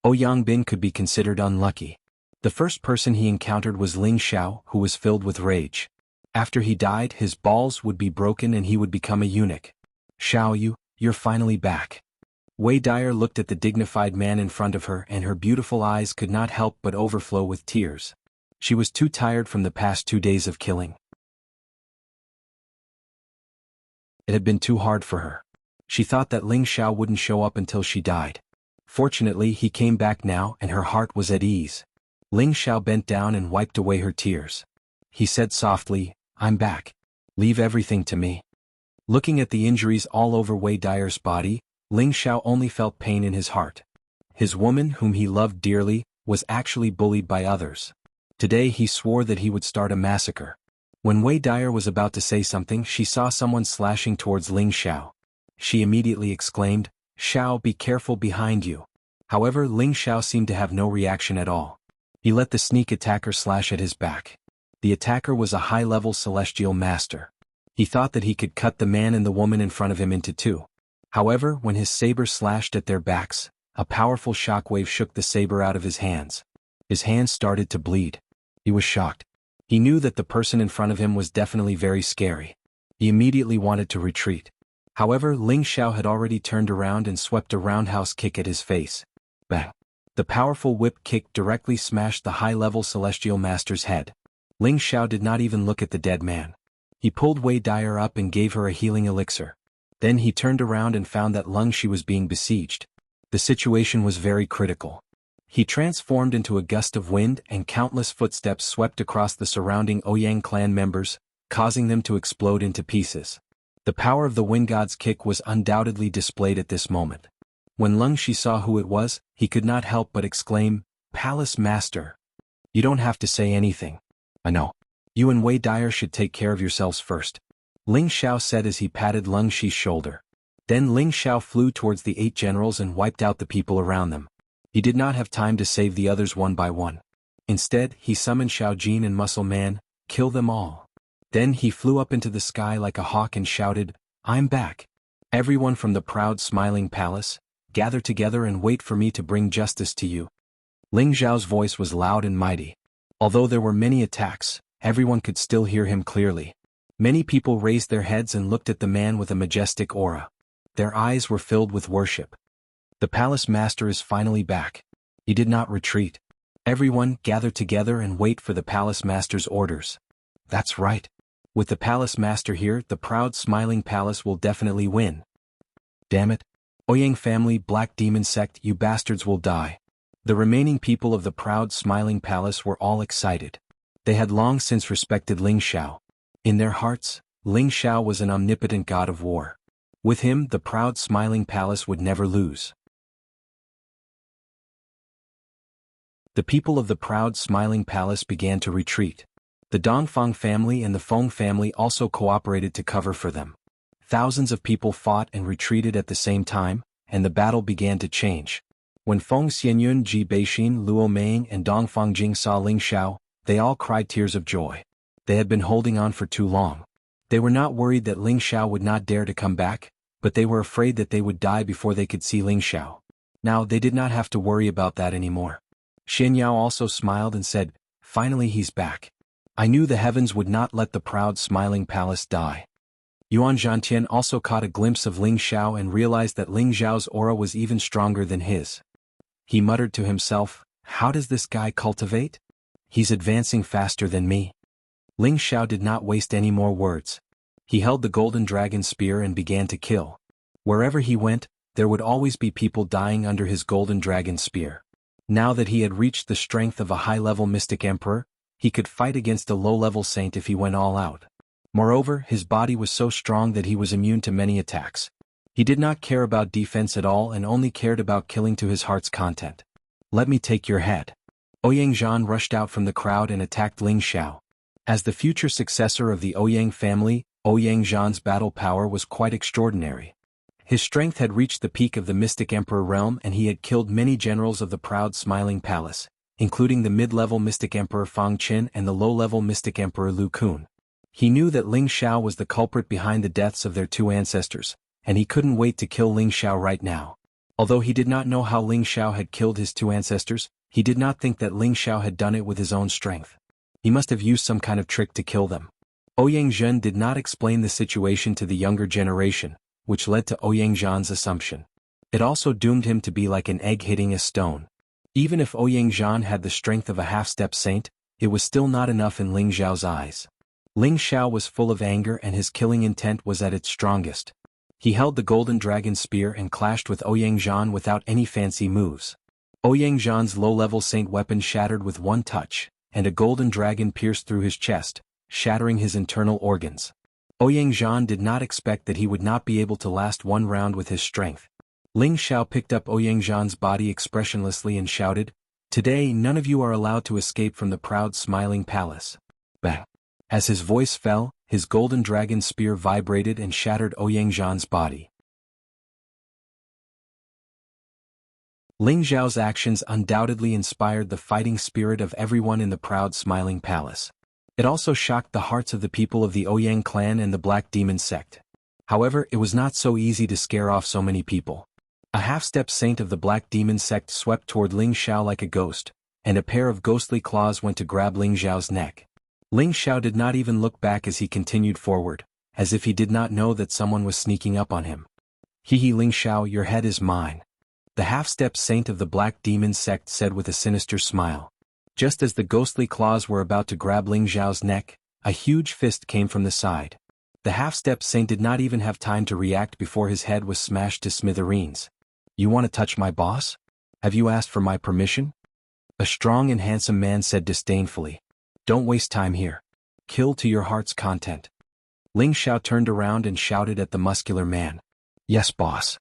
Yangbin could be considered unlucky. The first person he encountered was Ling Xiao, who was filled with rage. After he died, his balls would be broken and he would become a eunuch. Xiao, you're finally back. Wei Dyer looked at the dignified man in front of her and her beautiful eyes could not help but overflow with tears. She was too tired from the past 2 days of killing. It had been too hard for her. She thought that Ling Xiao wouldn't show up until she died. Fortunately, he came back now and her heart was at ease. Ling Xiao bent down and wiped away her tears. He said softly, "I'm back. Leave everything to me." Looking at the injuries all over Wei Dyer's body, Ling Xiao only felt pain in his heart. His woman, whom he loved dearly, was actually bullied by others. Today he swore that he would start a massacre. When Wei Dyer was about to say something, she saw someone slashing towards Ling Xiao. She immediately exclaimed, "Xiao, be careful behind you." However, Ling Xiao seemed to have no reaction at all. He let the sneak attacker slash at his back. The attacker was a high-level celestial master. He thought that he could cut the man and the woman in front of him into 2. However, when his saber slashed at their backs, a powerful shockwave shook the saber out of his hands. His hands started to bleed. He was shocked. He knew that the person in front of him was definitely very scary. He immediately wanted to retreat. However, Ling Xiao had already turned around and swept a roundhouse kick at his face. Bang! The powerful whip kick directly smashed the high-level celestial master's head. Ling Xiao did not even look at the dead man. He pulled Wei Dyer up and gave her a healing elixir. Then he turned around and found that Lungshi was being besieged. The situation was very critical. He transformed into a gust of wind and countless footsteps swept across the surrounding Ouyang clan members, causing them to explode into pieces. The power of the wind god's kick was undoubtedly displayed at this moment. When Lungshi saw who it was, he could not help but exclaim, "Palace Master. You don't have to say anything. I know. You and Wei Dyer should take care of yourselves first," Ling Xiao said as he patted Lungshi's shoulder. Then Ling Xiao flew towards the 8 generals and wiped out the people around them. He did not have time to save the others one by one. Instead, he summoned Xiao Jin and Muscle Man, "Kill them all." Then he flew up into the sky like a hawk and shouted, "I'm back. Everyone from the proud smiling palace, gather together and wait for me to bring justice to you." Ling Xiao's voice was loud and mighty. Although there were many attacks, everyone could still hear him clearly. Many people raised their heads and looked at the man with a majestic aura. Their eyes were filled with worship. The palace master is finally back. He did not retreat. Everyone gather together and wait for the palace master's orders. That's right. With the palace master here, the proud smiling palace will definitely win. Damn it. Ouyang family, Black Demon sect, you bastards will die. The remaining people of the proud smiling palace were all excited. They had long since respected Ling Xiao. In their hearts, Ling Xiao was an omnipotent god of war. With him, the proud smiling palace would never lose. The people of the proud smiling palace began to retreat. The Dongfang family and the Feng family also cooperated to cover for them. Thousands of people fought and retreated at the same time, and the battle began to change. When Feng Xianyun, Ji Beixin, Luo Meiying and Dongfang Jing saw Ling Xiao, they all cried tears of joy. They had been holding on for too long. They were not worried that Ling Xiao would not dare to come back, but they were afraid that they would die before they could see Ling Xiao. Now they did not have to worry about that anymore. Xian Yao also smiled and said, "Finally he's back. I knew the heavens would not let the proud smiling palace die." Yuan Zhantian also caught a glimpse of Ling Xiao and realized that Ling Xiao's aura was even stronger than his. He muttered to himself, "How does this guy cultivate? He's advancing faster than me." Ling Xiao did not waste any more words. He held the golden dragon spear and began to kill. Wherever he went, there would always be people dying under his golden dragon spear. Now that he had reached the strength of a high-level mystic emperor, he could fight against a low-level saint if he went all out. Moreover, his body was so strong that he was immune to many attacks. He did not care about defense at all and only cared about killing to his heart's content. "Let me take your head." Ouyang Zhan rushed out from the crowd and attacked Ling Xiao. As the future successor of the Ouyang family, Ouyang Zhan's battle power was quite extraordinary. His strength had reached the peak of the Mystic Emperor realm and he had killed many generals of the proud Smiling Palace, including the mid-level Mystic Emperor Fang Qin and the low-level Mystic Emperor Lu Kun. He knew that Ling Xiao was the culprit behind the deaths of their two ancestors, and he couldn't wait to kill Ling Xiao right now. Although he did not know how Ling Xiao had killed his two ancestors, he did not think that Ling Xiao had done it with his own strength. He must have used some kind of trick to kill them. Ouyang Zhen did not explain the situation to the younger generation, which led to Ouyang Zhan's assumption. It also doomed him to be like an egg hitting a stone. Even if Ouyang Zhan had the strength of a half-step saint, it was still not enough in Ling Xiao's eyes. Ling Xiao was full of anger and his killing intent was at its strongest. He held the golden dragon spear and clashed with Ouyang Zhan without any fancy moves. Ouyang Zhan's low-level saint weapon shattered with one touch, and a golden dragon pierced through his chest, shattering his internal organs. Ouyang Zhan did not expect that he would not be able to last one round with his strength. Ling Xiao picked up Ouyang Zhan's body expressionlessly and shouted, "Today none of you are allowed to escape from the proud Smiling Palace." Bang! As his voice fell, his golden dragon spear vibrated and shattered Ouyang Zhan's body. Ling Xiao's actions undoubtedly inspired the fighting spirit of everyone in the proud Smiling Palace. It also shocked the hearts of the people of the Ouyang clan and the Black Demon sect. However, it was not so easy to scare off so many people. A half-step saint of the Black Demon sect swept toward Ling Xiao like a ghost, and a pair of ghostly claws went to grab Ling Xiao's neck. Ling Xiao did not even look back as he continued forward, as if he did not know that someone was sneaking up on him. "Hee Ling Xiao, your head is mine," the half-step saint of the Black Demon sect said with a sinister smile. Just as the ghostly claws were about to grab Ling Xiao's neck, a huge fist came from the side. The half-step saint did not even have time to react before his head was smashed to smithereens. "You want to touch my boss? Have you asked for my permission?" A strong and handsome man said disdainfully. "Don't waste time here. Kill to your heart's content." Ling Xiao turned around and shouted at the muscular man. "Yes, boss."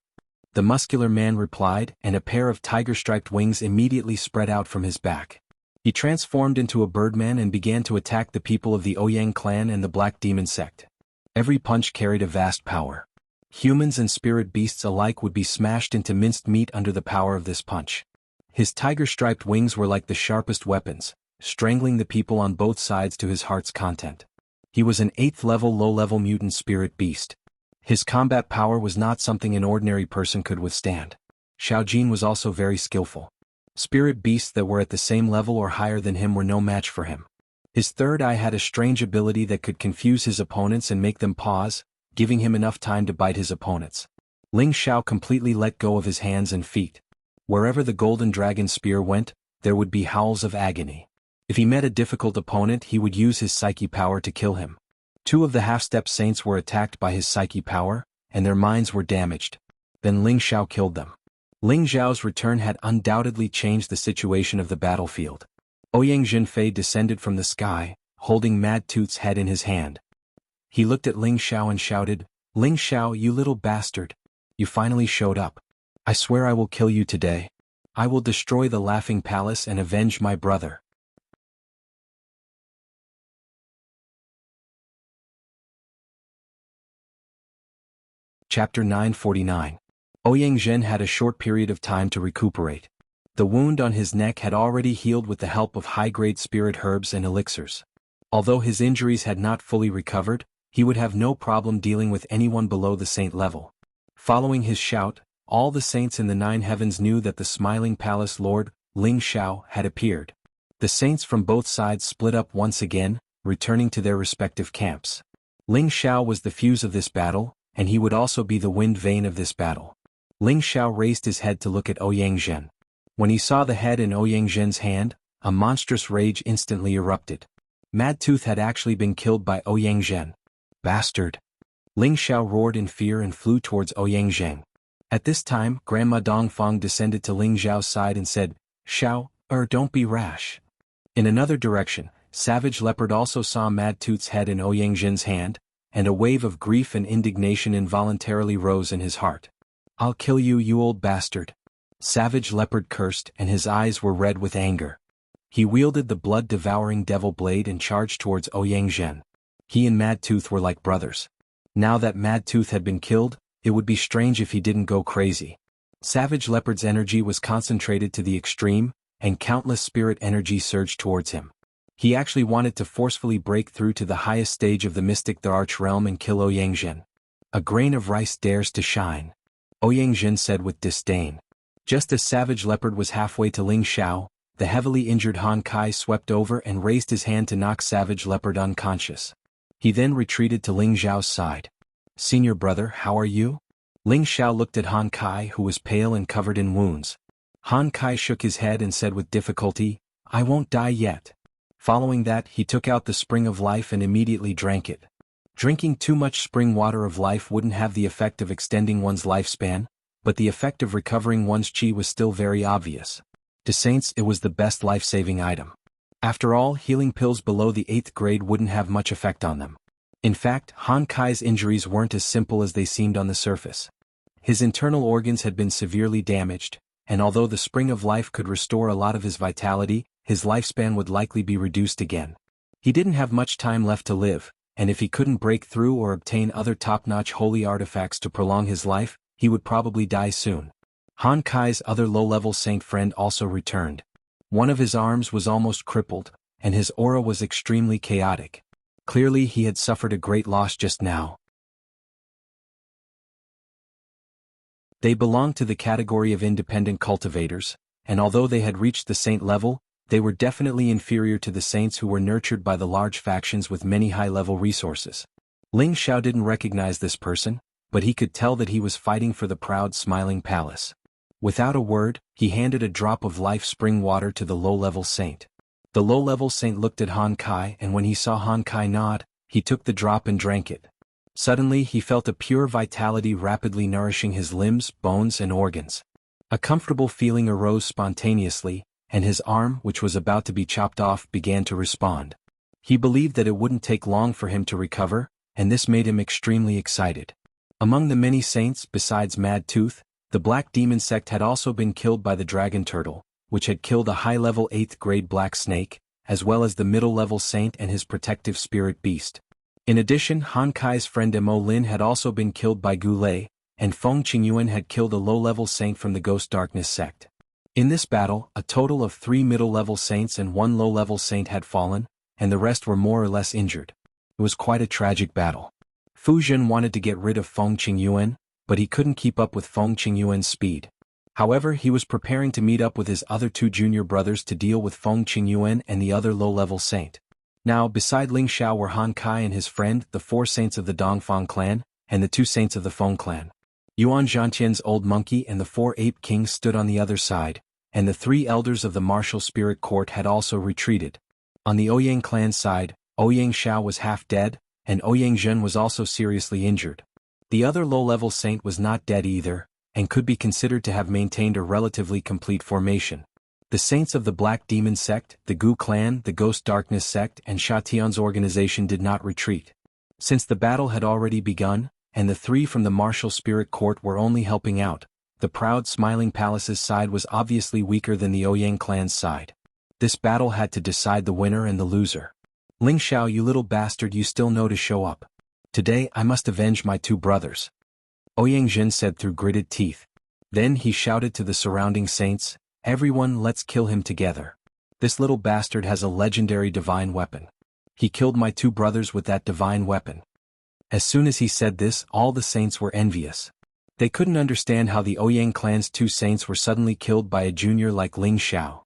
The muscular man replied, and a pair of tiger-striped wings immediately spread out from his back. He transformed into a birdman and began to attack the people of the Ouyang clan and the Black Demon sect. Every punch carried a vast power. Humans and spirit beasts alike would be smashed into minced meat under the power of this punch. His tiger-striped wings were like the sharpest weapons, strangling the people on both sides to his heart's content. He was an 8th-level low-level mutant spirit beast. His combat power was not something an ordinary person could withstand. Xiao Jin was also very skillful. Spirit beasts that were at the same level or higher than him were no match for him. His third eye had a strange ability that could confuse his opponents and make them pause, giving him enough time to bite his opponents. Ling Xiao completely let go of his hands and feet. Wherever the golden dragon spear went, there would be howls of agony. If he met a difficult opponent, he would use his psyche power to kill him. Two of the half-step saints were attacked by his psyche power, and their minds were damaged. Then Ling Xiao killed them. Ling Xiao's return had undoubtedly changed the situation of the battlefield. Ouyang Zhenfei descended from the sky, holding Mad Toot's head in his hand. He looked at Ling Xiao and shouted, "Ling Xiao, you little bastard! You finally showed up. I swear I will kill you today. I will destroy the Laughing Palace and avenge my brother." Chapter 949. Ouyang Zhen had a short period of time to recuperate. The wound on his neck had already healed with the help of high-grade spirit herbs and elixirs. Although his injuries had not fully recovered, he would have no problem dealing with anyone below the saint level. Following his shout, all the saints in the 9 heavens knew that the Smiling Palace Lord, Ling Xiao, had appeared. The saints from both sides split up once again, returning to their respective camps. Ling Xiao was the fuse of this battle, and he would also be the wind vane of this battle. Ling Xiao raised his head to look at Ouyang Zhen. When he saw the head in Ouyang Zhen's hand, a monstrous rage instantly erupted. Mad Tooth had actually been killed by Ouyang Zhen. Bastard! Ling Xiao roared in fear and flew towards Ouyang Zhen. At this time, Grandma Dongfang descended to Ling Xiao's side and said, "Xiao, don't be rash." In another direction, Savage Leopard also saw Mad Tooth's head in Ouyang Zhen's hand, and a wave of grief and indignation involuntarily rose in his heart. "I'll kill you, you old bastard." Savage Leopard cursed, and his eyes were red with anger. He wielded the blood-devouring devil blade and charged towards Ouyang Zhen. He and Mad Tooth were like brothers. Now that Mad Tooth had been killed, it would be strange if he didn't go crazy. Savage Leopard's energy was concentrated to the extreme, and countless spirit energy surged towards him. He actually wanted to forcefully break through to the highest stage of the mystic the Arch Realm and kill Ouyang Zhen. "A grain of rice dares to shine," Ouyang Zhen said with disdain. Just as Savage Leopard was halfway to Ling Xiao, the heavily injured Han Kai swept over and raised his hand to knock Savage Leopard unconscious. He then retreated to Ling Xiao's side. "Senior brother, how are you?" Ling Xiao looked at Han Kai, who was pale and covered in wounds. Han Kai shook his head and said with difficulty, "I won't die yet." Following that, he took out the spring of life and immediately drank it. Drinking too much spring water of life wouldn't have the effect of extending one's lifespan, but the effect of recovering one's chi was still very obvious. To saints, it was the best life-saving item. After all, healing pills below the 8th grade wouldn't have much effect on them. In fact, Han Kai's injuries weren't as simple as they seemed on the surface. His internal organs had been severely damaged, and although the spring of life could restore a lot of his vitality, his lifespan would likely be reduced again. He didn't have much time left to live, and if he couldn't break through or obtain other top-notch holy artifacts to prolong his life, he would probably die soon. Han Kai's other low-level saint friend also returned. One of his arms was almost crippled, and his aura was extremely chaotic. Clearly he had suffered a great loss just now. They belonged to the category of independent cultivators, and although they had reached the saint level, they were definitely inferior to the saints who were nurtured by the large factions with many high-level resources. Ling Xiao didn't recognize this person, but he could tell that he was fighting for the proud Smiling Palace. Without a word, he handed a drop of life spring water to the low-level saint. The low-level saint looked at Han Kai, and when he saw Han Kai nod, he took the drop and drank it. Suddenly he felt a pure vitality rapidly nourishing his limbs, bones and organs. A comfortable feeling arose spontaneously, and his arm, which was about to be chopped off, began to respond. He believed that it wouldn't take long for him to recover, and this made him extremely excited. Among the many saints, besides Mad Tooth, the Black Demon sect had also been killed by the Dragon Turtle, which had killed a high-level 8th grade Black Snake, as well as the middle-level saint and his protective spirit beast. In addition, Han Kai's friend Mo Lin had also been killed by Gu Lei, and Feng Qingyuan had killed a low-level saint from the Ghost Darkness sect. In this battle, a total of 3 middle-level saints and 1 low-level saint had fallen, and the rest were more or less injured. It was quite a tragic battle. Fu Zhen wanted to get rid of Feng Qingyuan, but he couldn't keep up with Feng Qingyuan's speed. However, he was preparing to meet up with his other 2 junior brothers to deal with Feng Qingyuan and the other low-level saint. Now, beside Ling Xiao were Han Kai and his friend, the 4 saints of the Dongfang clan, and the 2 saints of the Feng clan. Yuan Zhantian's old monkey and the 4 ape kings stood on the other side, and the 3 elders of the martial spirit court had also retreated. On the Ouyang clan side, Ouyang Xiao was half dead, and Ouyang Zhen was also seriously injured. The other low-level saint was not dead either, and could be considered to have maintained a relatively complete formation. The saints of the Black Demon sect, the Gu clan, the Ghost Darkness sect and Sha Tian's organization did not retreat. Since the battle had already begun, and the 3 from the martial spirit court were only helping out, the proud Smiling Palace's side was obviously weaker than the Ouyang clan's side. This battle had to decide the winner and the loser. "Ling Xiao, you little bastard, you still know to show up. Today I must avenge my 2 brothers," Ouyang Zhen said through gritted teeth. Then he shouted to the surrounding saints, "Everyone, let's kill him together. This little bastard has a legendary divine weapon. He killed my 2 brothers with that divine weapon. As soon as he said this, all the saints were envious. They couldn't understand how the Ouyang clan's 2 saints were suddenly killed by a junior like Ling Xiao.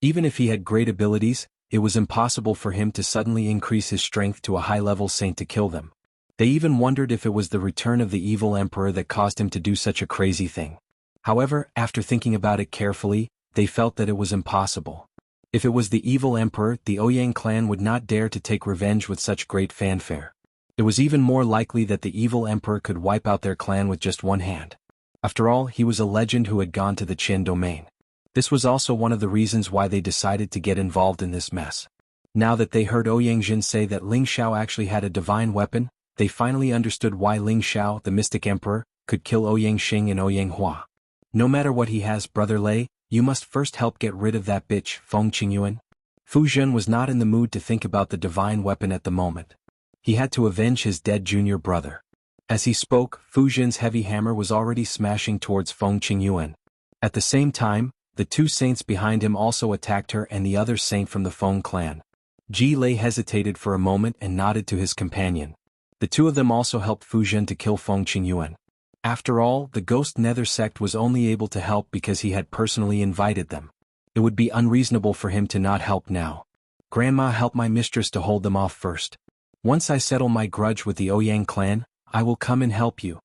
Even if he had great abilities, it was impossible for him to suddenly increase his strength to a high-level saint to kill them. They even wondered if it was the return of the evil emperor that caused him to do such a crazy thing. However, after thinking about it carefully, they felt that it was impossible. If it was the evil emperor, the Ouyang clan would not dare to take revenge with such great fanfare. It was even more likely that the evil emperor could wipe out their clan with just one hand. After all, he was a legend who had gone to the Qin domain. This was also one of the reasons why they decided to get involved in this mess. Now that they heard Ouyang Jin say that Ling Xiao actually had a divine weapon, they finally understood why Ling Xiao, the mystic emperor, could kill Ouyang Xing and Ouyang Hua. No matter what he has, Brother Lei, you must first help get rid of that bitch, Feng Qingyuan. Fu Zhen was not in the mood to think about the divine weapon at the moment. He had to avenge his dead junior brother. As he spoke, Fu Zhen's heavy hammer was already smashing towards Feng Qingyuan. At the same time, the 2 saints behind him also attacked her and the other saint from the Feng clan. Ji Lei hesitated for a moment and nodded to his companion. The 2 of them also helped Fu Zhen to kill Feng Qingyuan. After all, the Ghost Nether sect was only able to help because he had personally invited them. It would be unreasonable for him to not help now. Grandma, help my mistress to hold them off first. Once I settle my grudge with the Ouyang clan, I will come and help you.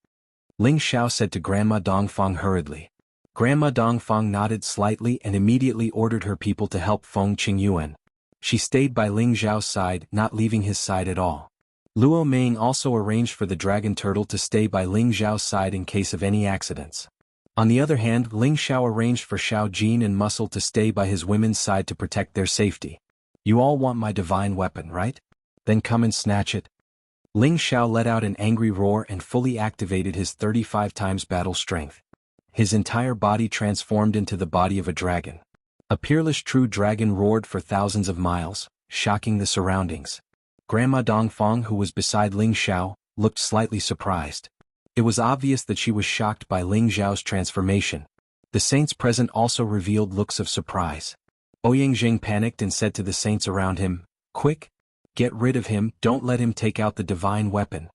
Ling Xiao said to Grandma Dongfang hurriedly. Grandma Dongfang nodded slightly and immediately ordered her people to help Feng Qingyuan. She stayed by Ling Xiao's side, not leaving his side at all. Luo Meng also arranged for the dragon turtle to stay by Ling Xiao's side in case of any accidents. On the other hand, Ling Xiao arranged for Xiao Jin and Muscle to stay by his women's side to protect their safety. You all want my divine weapon, right? Then come and snatch it. Ling Xiao let out an angry roar and fully activated his 35 times battle strength. His entire body transformed into the body of a dragon. A peerless true dragon roared for thousands of miles, shocking the surroundings. Grandma Dongfang, who was beside Ling Xiao, looked slightly surprised. It was obvious that she was shocked by Ling Xiao's transformation. The saints present also revealed looks of surprise. Ouyang Jing panicked and said to the saints around him, "Quick! Get rid of him, don't let him take out the divine weapon."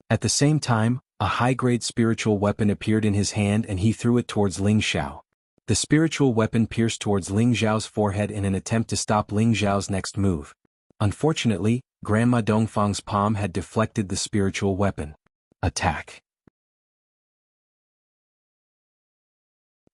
At the same time, a high-grade spiritual weapon appeared in his hand and he threw it towards Ling Xiao. The spiritual weapon pierced towards Ling Xiao's forehead in an attempt to stop Ling Xiao's next move. Unfortunately, Grandma Dongfang's palm had deflected the spiritual weapon. Attack!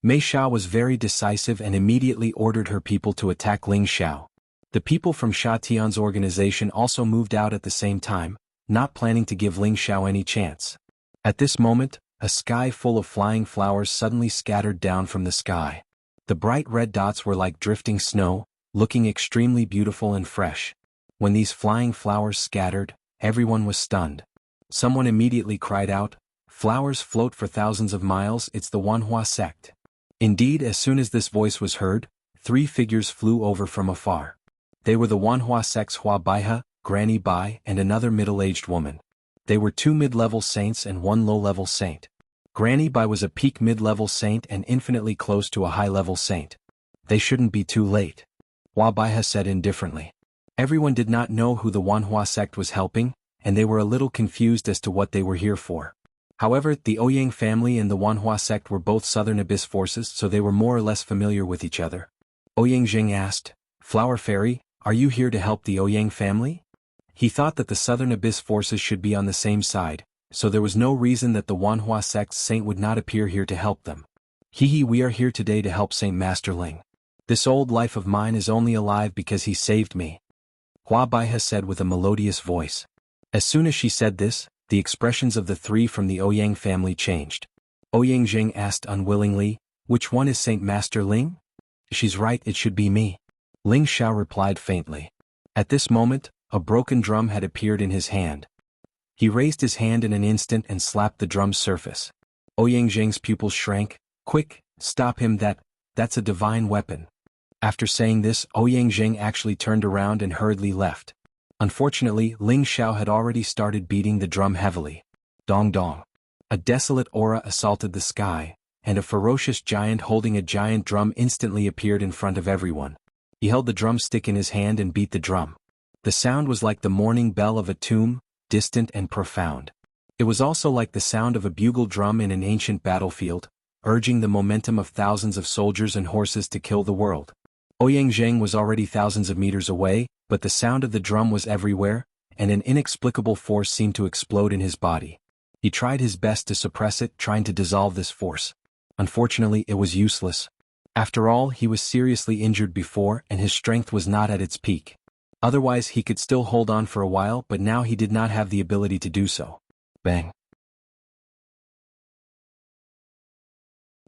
Mei Xiao was very decisive and immediately ordered her people to attack Ling Xiao. The people from Sha Tian's organization also moved out at the same time, not planning to give Ling Xiao any chance. At this moment, a sky full of flying flowers suddenly scattered down from the sky. The bright red dots were like drifting snow, looking extremely beautiful and fresh. When these flying flowers scattered, everyone was stunned. Someone immediately cried out, "Flowers float for thousands of miles, it's the Wanhua sect." Indeed, as soon as this voice was heard, 3 figures flew over from afar. They were the Wanhua sect's Hua Baihe, Granny Bai, and another middle-aged woman. They were 2 mid-level saints and 1 low-level saint. Granny Bai was a peak mid-level saint and infinitely close to a high-level saint. They shouldn't be too late, Hua Baihe said indifferently. Everyone did not know who the Wanhua sect was helping, and they were a little confused as to what they were here for. However, the Ouyang family and the Wanhua sect were both Southern Abyss forces, so they were more or less familiar with each other. Ouyang Jing asked, "Flower Fairy, are you here to help the Ouyang family?" He thought that the Southern Abyss forces should be on the same side, so there was no reason that the Wanhua sect's saint would not appear here to help them. "Hee, we are here today to help Saint Master Ling. This old life of mine is only alive because he saved me," Hua Baihe said with a melodious voice. As soon as she said this, the expressions of the 3 from the Ouyang family changed. Ouyang Jing asked unwillingly, "Which one is Saint Master Ling?" "She's right, it should be me," Ling Xiao replied faintly. At this moment, a broken drum had appeared in his hand. He raised his hand in an instant and slapped the drum's surface. Ouyang Jing's pupils shrank. "Quick, stop him, that's a divine weapon." After saying this, Ouyang Jing actually turned around and hurriedly left. Unfortunately, Ling Xiao had already started beating the drum heavily. Dong dong. A desolate aura assaulted the sky, and a ferocious giant holding a giant drum instantly appeared in front of everyone. He held the drumstick in his hand and beat the drum. The sound was like the morning bell of a tomb, distant and profound. It was also like the sound of a bugle drum in an ancient battlefield, urging the momentum of thousands of soldiers and horses to kill the world. Ouyang Zheng was already thousands of meters away, but the sound of the drum was everywhere, and an inexplicable force seemed to explode in his body. He tried his best to suppress it, trying to dissolve this force. Unfortunately, it was useless. After all, he was seriously injured before, and his strength was not at its peak. Otherwise, he could still hold on for a while, but now he did not have the ability to do so. Bang!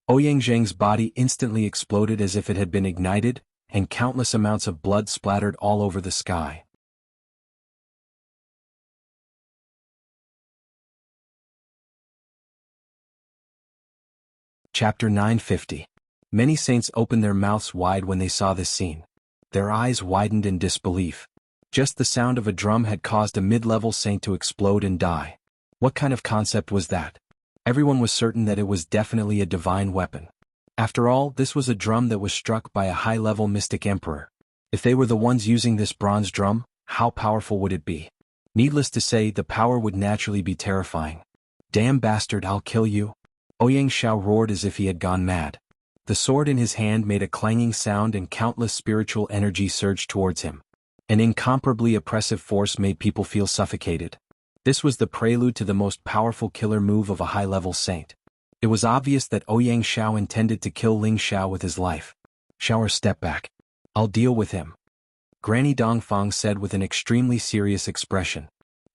Ouyang Zheng's body instantly exploded as if it had been ignited, and countless amounts of blood splattered all over the sky. Chapter 950. Many saints opened their mouths wide when they saw this scene. Their eyes widened in disbelief. Just the sound of a drum had caused a mid-level saint to explode and die. What kind of concept was that? Everyone was certain that it was definitely a divine weapon. After all, this was a drum that was struck by a high-level mystic emperor. If they were the ones using this bronze drum, how powerful would it be? Needless to say, the power would naturally be terrifying. Damn bastard, I'll kill you! Ouyang Xiao roared as if he had gone mad. The sword in his hand made a clanging sound and countless spiritual energy surged towards him. An incomparably oppressive force made people feel suffocated. This was the prelude to the most powerful killer move of a high-level saint. It was obvious that Ouyang Xiao intended to kill Ling Xiao with his life. Xiao, step back. I'll deal with him, Granny Dongfang said with an extremely serious expression.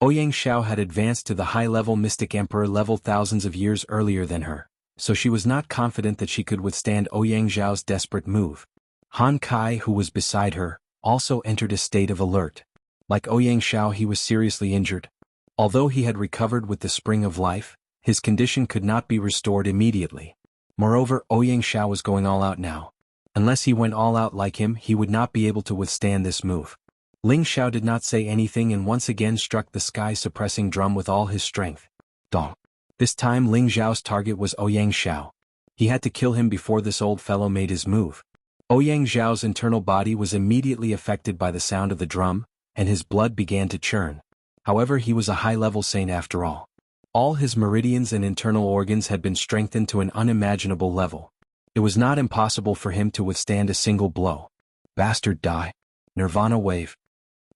Ouyang Xiao had advanced to the high-level mystic emperor level thousands of years earlier than her, so she was not confident that she could withstand Ouyang Xiao's desperate move. Han Kai, who was beside her, also entered a state of alert. Like Ouyang Xiao, he was seriously injured. Although he had recovered with the spring of life, his condition could not be restored immediately. Moreover, Ouyang Xiao was going all out now. Unless he went all out like him, he would not be able to withstand this move. Ling Xiao did not say anything and once again struck the sky-suppressing drum with all his strength. Dong. This time Ling Xiao's target was Ouyang Xiao. He had to kill him before this old fellow made his move. Ouyang Xiao's internal body was immediately affected by the sound of the drum, and his blood began to churn. However, he was a high-level saint after all. All his meridians and internal organs had been strengthened to an unimaginable level. It was not impossible for him to withstand a single blow. Bastard, die. Nirvana wave.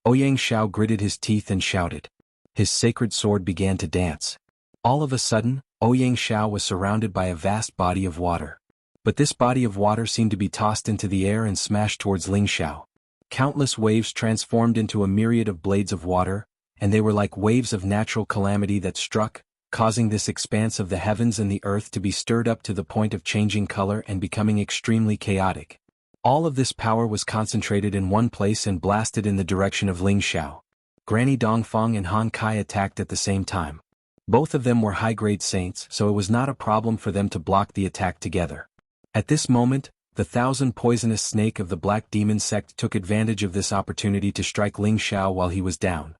Ouyang Xiao gritted his teeth and shouted. His sacred sword began to dance. All of a sudden, Ouyang Xiao was surrounded by a vast body of water. But this body of water seemed to be tossed into the air and smashed towards Ling Xiao. Countless waves transformed into a myriad of blades of water, and they were like waves of natural calamity that struck, causing this expanse of the heavens and the earth to be stirred up to the point of changing color and becoming extremely chaotic. All of this power was concentrated in one place and blasted in the direction of Ling Xiao. Granny Dongfang and Han Kai attacked at the same time. Both of them were high-grade saints, so it was not a problem for them to block the attack together. At this moment, the thousand poisonous snake of the Black Demon sect took advantage of this opportunity to strike Ling Xiao while he was down.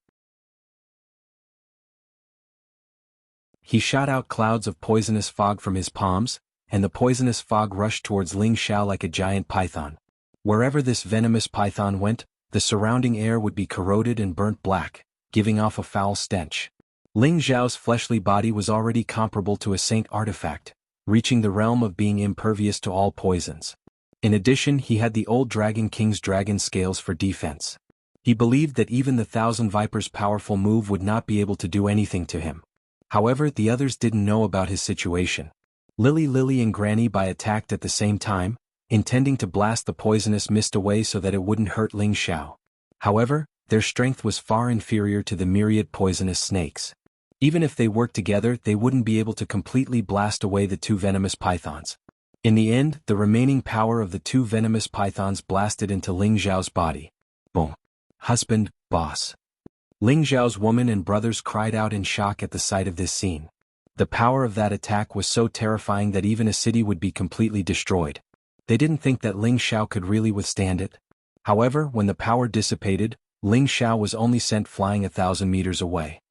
He shot out clouds of poisonous fog from his palms, and the poisonous fog rushed towards Ling Xiao like a giant python. Wherever this venomous python went, the surrounding air would be corroded and burnt black, giving off a foul stench. Ling Xiao's fleshly body was already comparable to a saint artifact, reaching the realm of being impervious to all poisons. In addition, he had the old Dragon King's dragon scales for defense. He believed that even the Thousand Vipers' powerful move would not be able to do anything to him. However, the others didn't know about his situation. Lily and Granny Bai attacked at the same time, intending to blast the poisonous mist away so that it wouldn't hurt Ling Xiao. However, their strength was far inferior to the myriad poisonous snakes. Even if they worked together, they wouldn't be able to completely blast away the two venomous pythons. In the end, the remaining power of the two venomous pythons blasted into Ling Xiao's body. Boom. Husband, boss. Ling Xiao's woman and brothers cried out in shock at the sight of this scene. The power of that attack was so terrifying that even a city would be completely destroyed. They didn't think that Ling Xiao could really withstand it. However, when the power dissipated, Ling Xiao was only sent flying 1,000 meters away.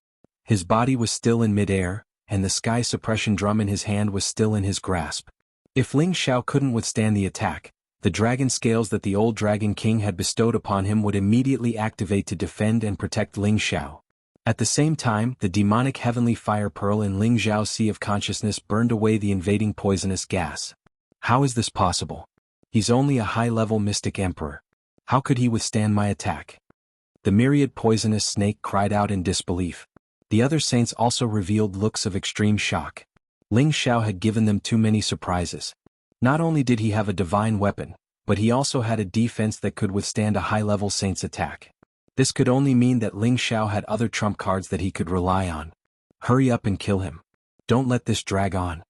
His body was still in mid-air, and the sky suppression drum in his hand was still in his grasp. If Ling Xiao couldn't withstand the attack, the dragon scales that the old Dragon King had bestowed upon him would immediately activate to defend and protect Ling Xiao. At the same time, the demonic heavenly fire pearl in Ling Xiao's sea of consciousness burned away the invading poisonous gas. How is this possible? He's only a high-level mystic emperor. How could he withstand my attack? The myriad poisonous snake cried out in disbelief. The other saints also revealed looks of extreme shock. Ling Xiao had given them too many surprises. Not only did he have a divine weapon, but he also had a defense that could withstand a high-level saint's attack. This could only mean that Ling Xiao had other trump cards that he could rely on. Hurry up and kill him. Don't let this drag on,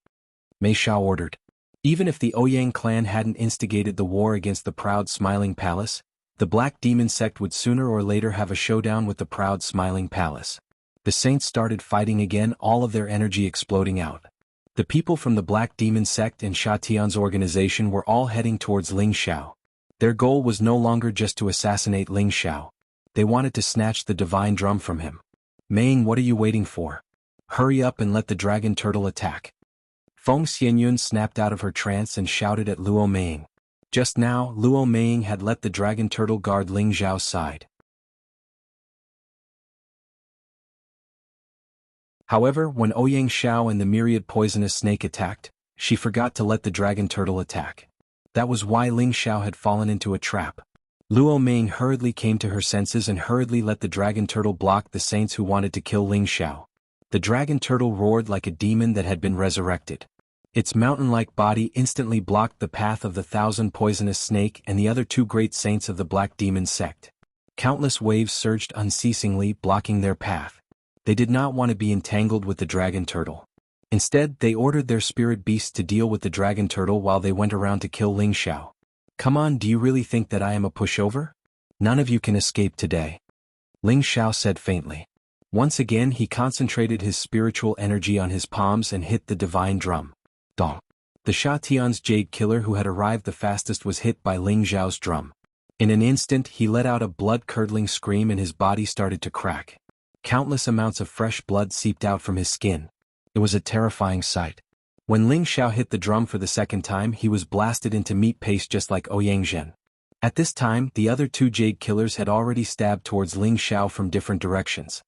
Mei Xiao ordered. Even if the Ouyang clan hadn't instigated the war against the proud Smiling Palace, the Black Demon sect would sooner or later have a showdown with the proud Smiling Palace. The saints started fighting again, all of their energy exploding out. The people from the Black Demon sect and Sha Tian's organization were all heading towards Ling Xiao. Their goal was no longer just to assassinate Ling Xiao. They wanted to snatch the divine drum from him. Meiying, what are you waiting for? Hurry up and let the dragon turtle attack. Feng Xianyun snapped out of her trance and shouted at Luo Meiying. Just now, Luo Meiying had let the dragon turtle guard Ling Xiao's side. However, when Ouyang Xiao and the myriad poisonous snake attacked, she forgot to let the dragon turtle attack. That was why Ling Xiao had fallen into a trap. Luo Meiying hurriedly came to her senses and hurriedly let the dragon turtle block the saints who wanted to kill Ling Xiao. The dragon turtle roared like a demon that had been resurrected. Its mountain-like body instantly blocked the path of the 1,000 poisonous snake and the other 2 great saints of the Black Demon sect. Countless waves surged unceasingly, blocking their path. They did not want to be entangled with the dragon turtle. Instead, they ordered their spirit beasts to deal with the dragon turtle while they went around to kill Ling Xiao. Come on, do you really think that I am a pushover? None of you can escape today, Ling Xiao said faintly. Once again he concentrated his spiritual energy on his palms and hit the divine drum. Dong. The Sha Tian's Jade Killer who had arrived the fastest was hit by Ling Xiao's drum. In an instant he let out a blood-curdling scream and his body started to crack. Countless amounts of fresh blood seeped out from his skin. It was a terrifying sight. When Ling Xiao hit the drum for the second time he was blasted into meat paste just like Ouyang Zhen. At this time the other 2 Jade Killers had already stabbed towards Ling Xiao from different directions.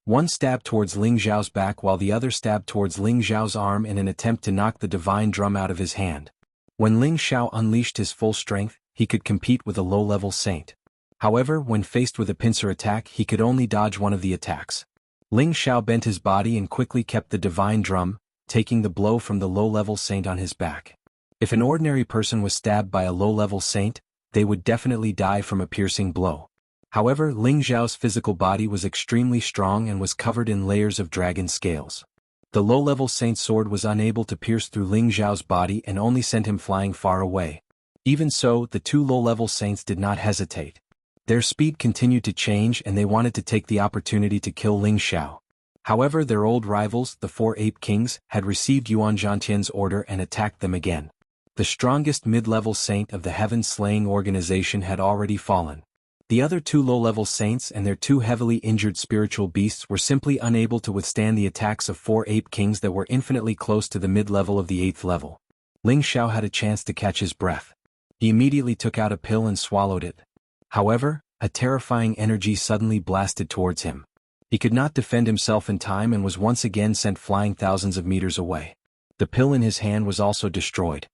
One stabbed towards Ling Xiao's back while the other stabbed towards Ling Xiao's arm in an attempt to knock the divine drum out of his hand. When Ling Xiao unleashed his full strength, he could compete with a low-level saint. However, when faced with a pincer attack he could only dodge one of the attacks. Ling Xiao bent his body and quickly kept the divine drum, taking the blow from the low-level saint on his back. If an ordinary person was stabbed by a low-level saint, they would definitely die from a piercing blow. However, Ling Xiao's physical body was extremely strong and was covered in layers of dragon scales. The low-level saint's sword was unable to pierce through Ling Xiao's body and only sent him flying far away. Even so, the 2 low-level saints did not hesitate. Their speed continued to change and they wanted to take the opportunity to kill Ling Xiao. However, their old rivals, the 4 Ape Kings, had received Yuan Zhantian's order and attacked them again. The strongest mid-level saint of the Heaven-Slaying organization had already fallen. The other 2 low-level saints and their 2 heavily injured spiritual beasts were simply unable to withstand the attacks of 4 Ape Kings that were infinitely close to the mid-level of the 8th level. Ling Xiao had a chance to catch his breath. He immediately took out a pill and swallowed it. However, a terrifying energy suddenly blasted towards him. He could not defend himself in time and was once again sent flying thousands of meters away. The pill in his hand was also destroyed.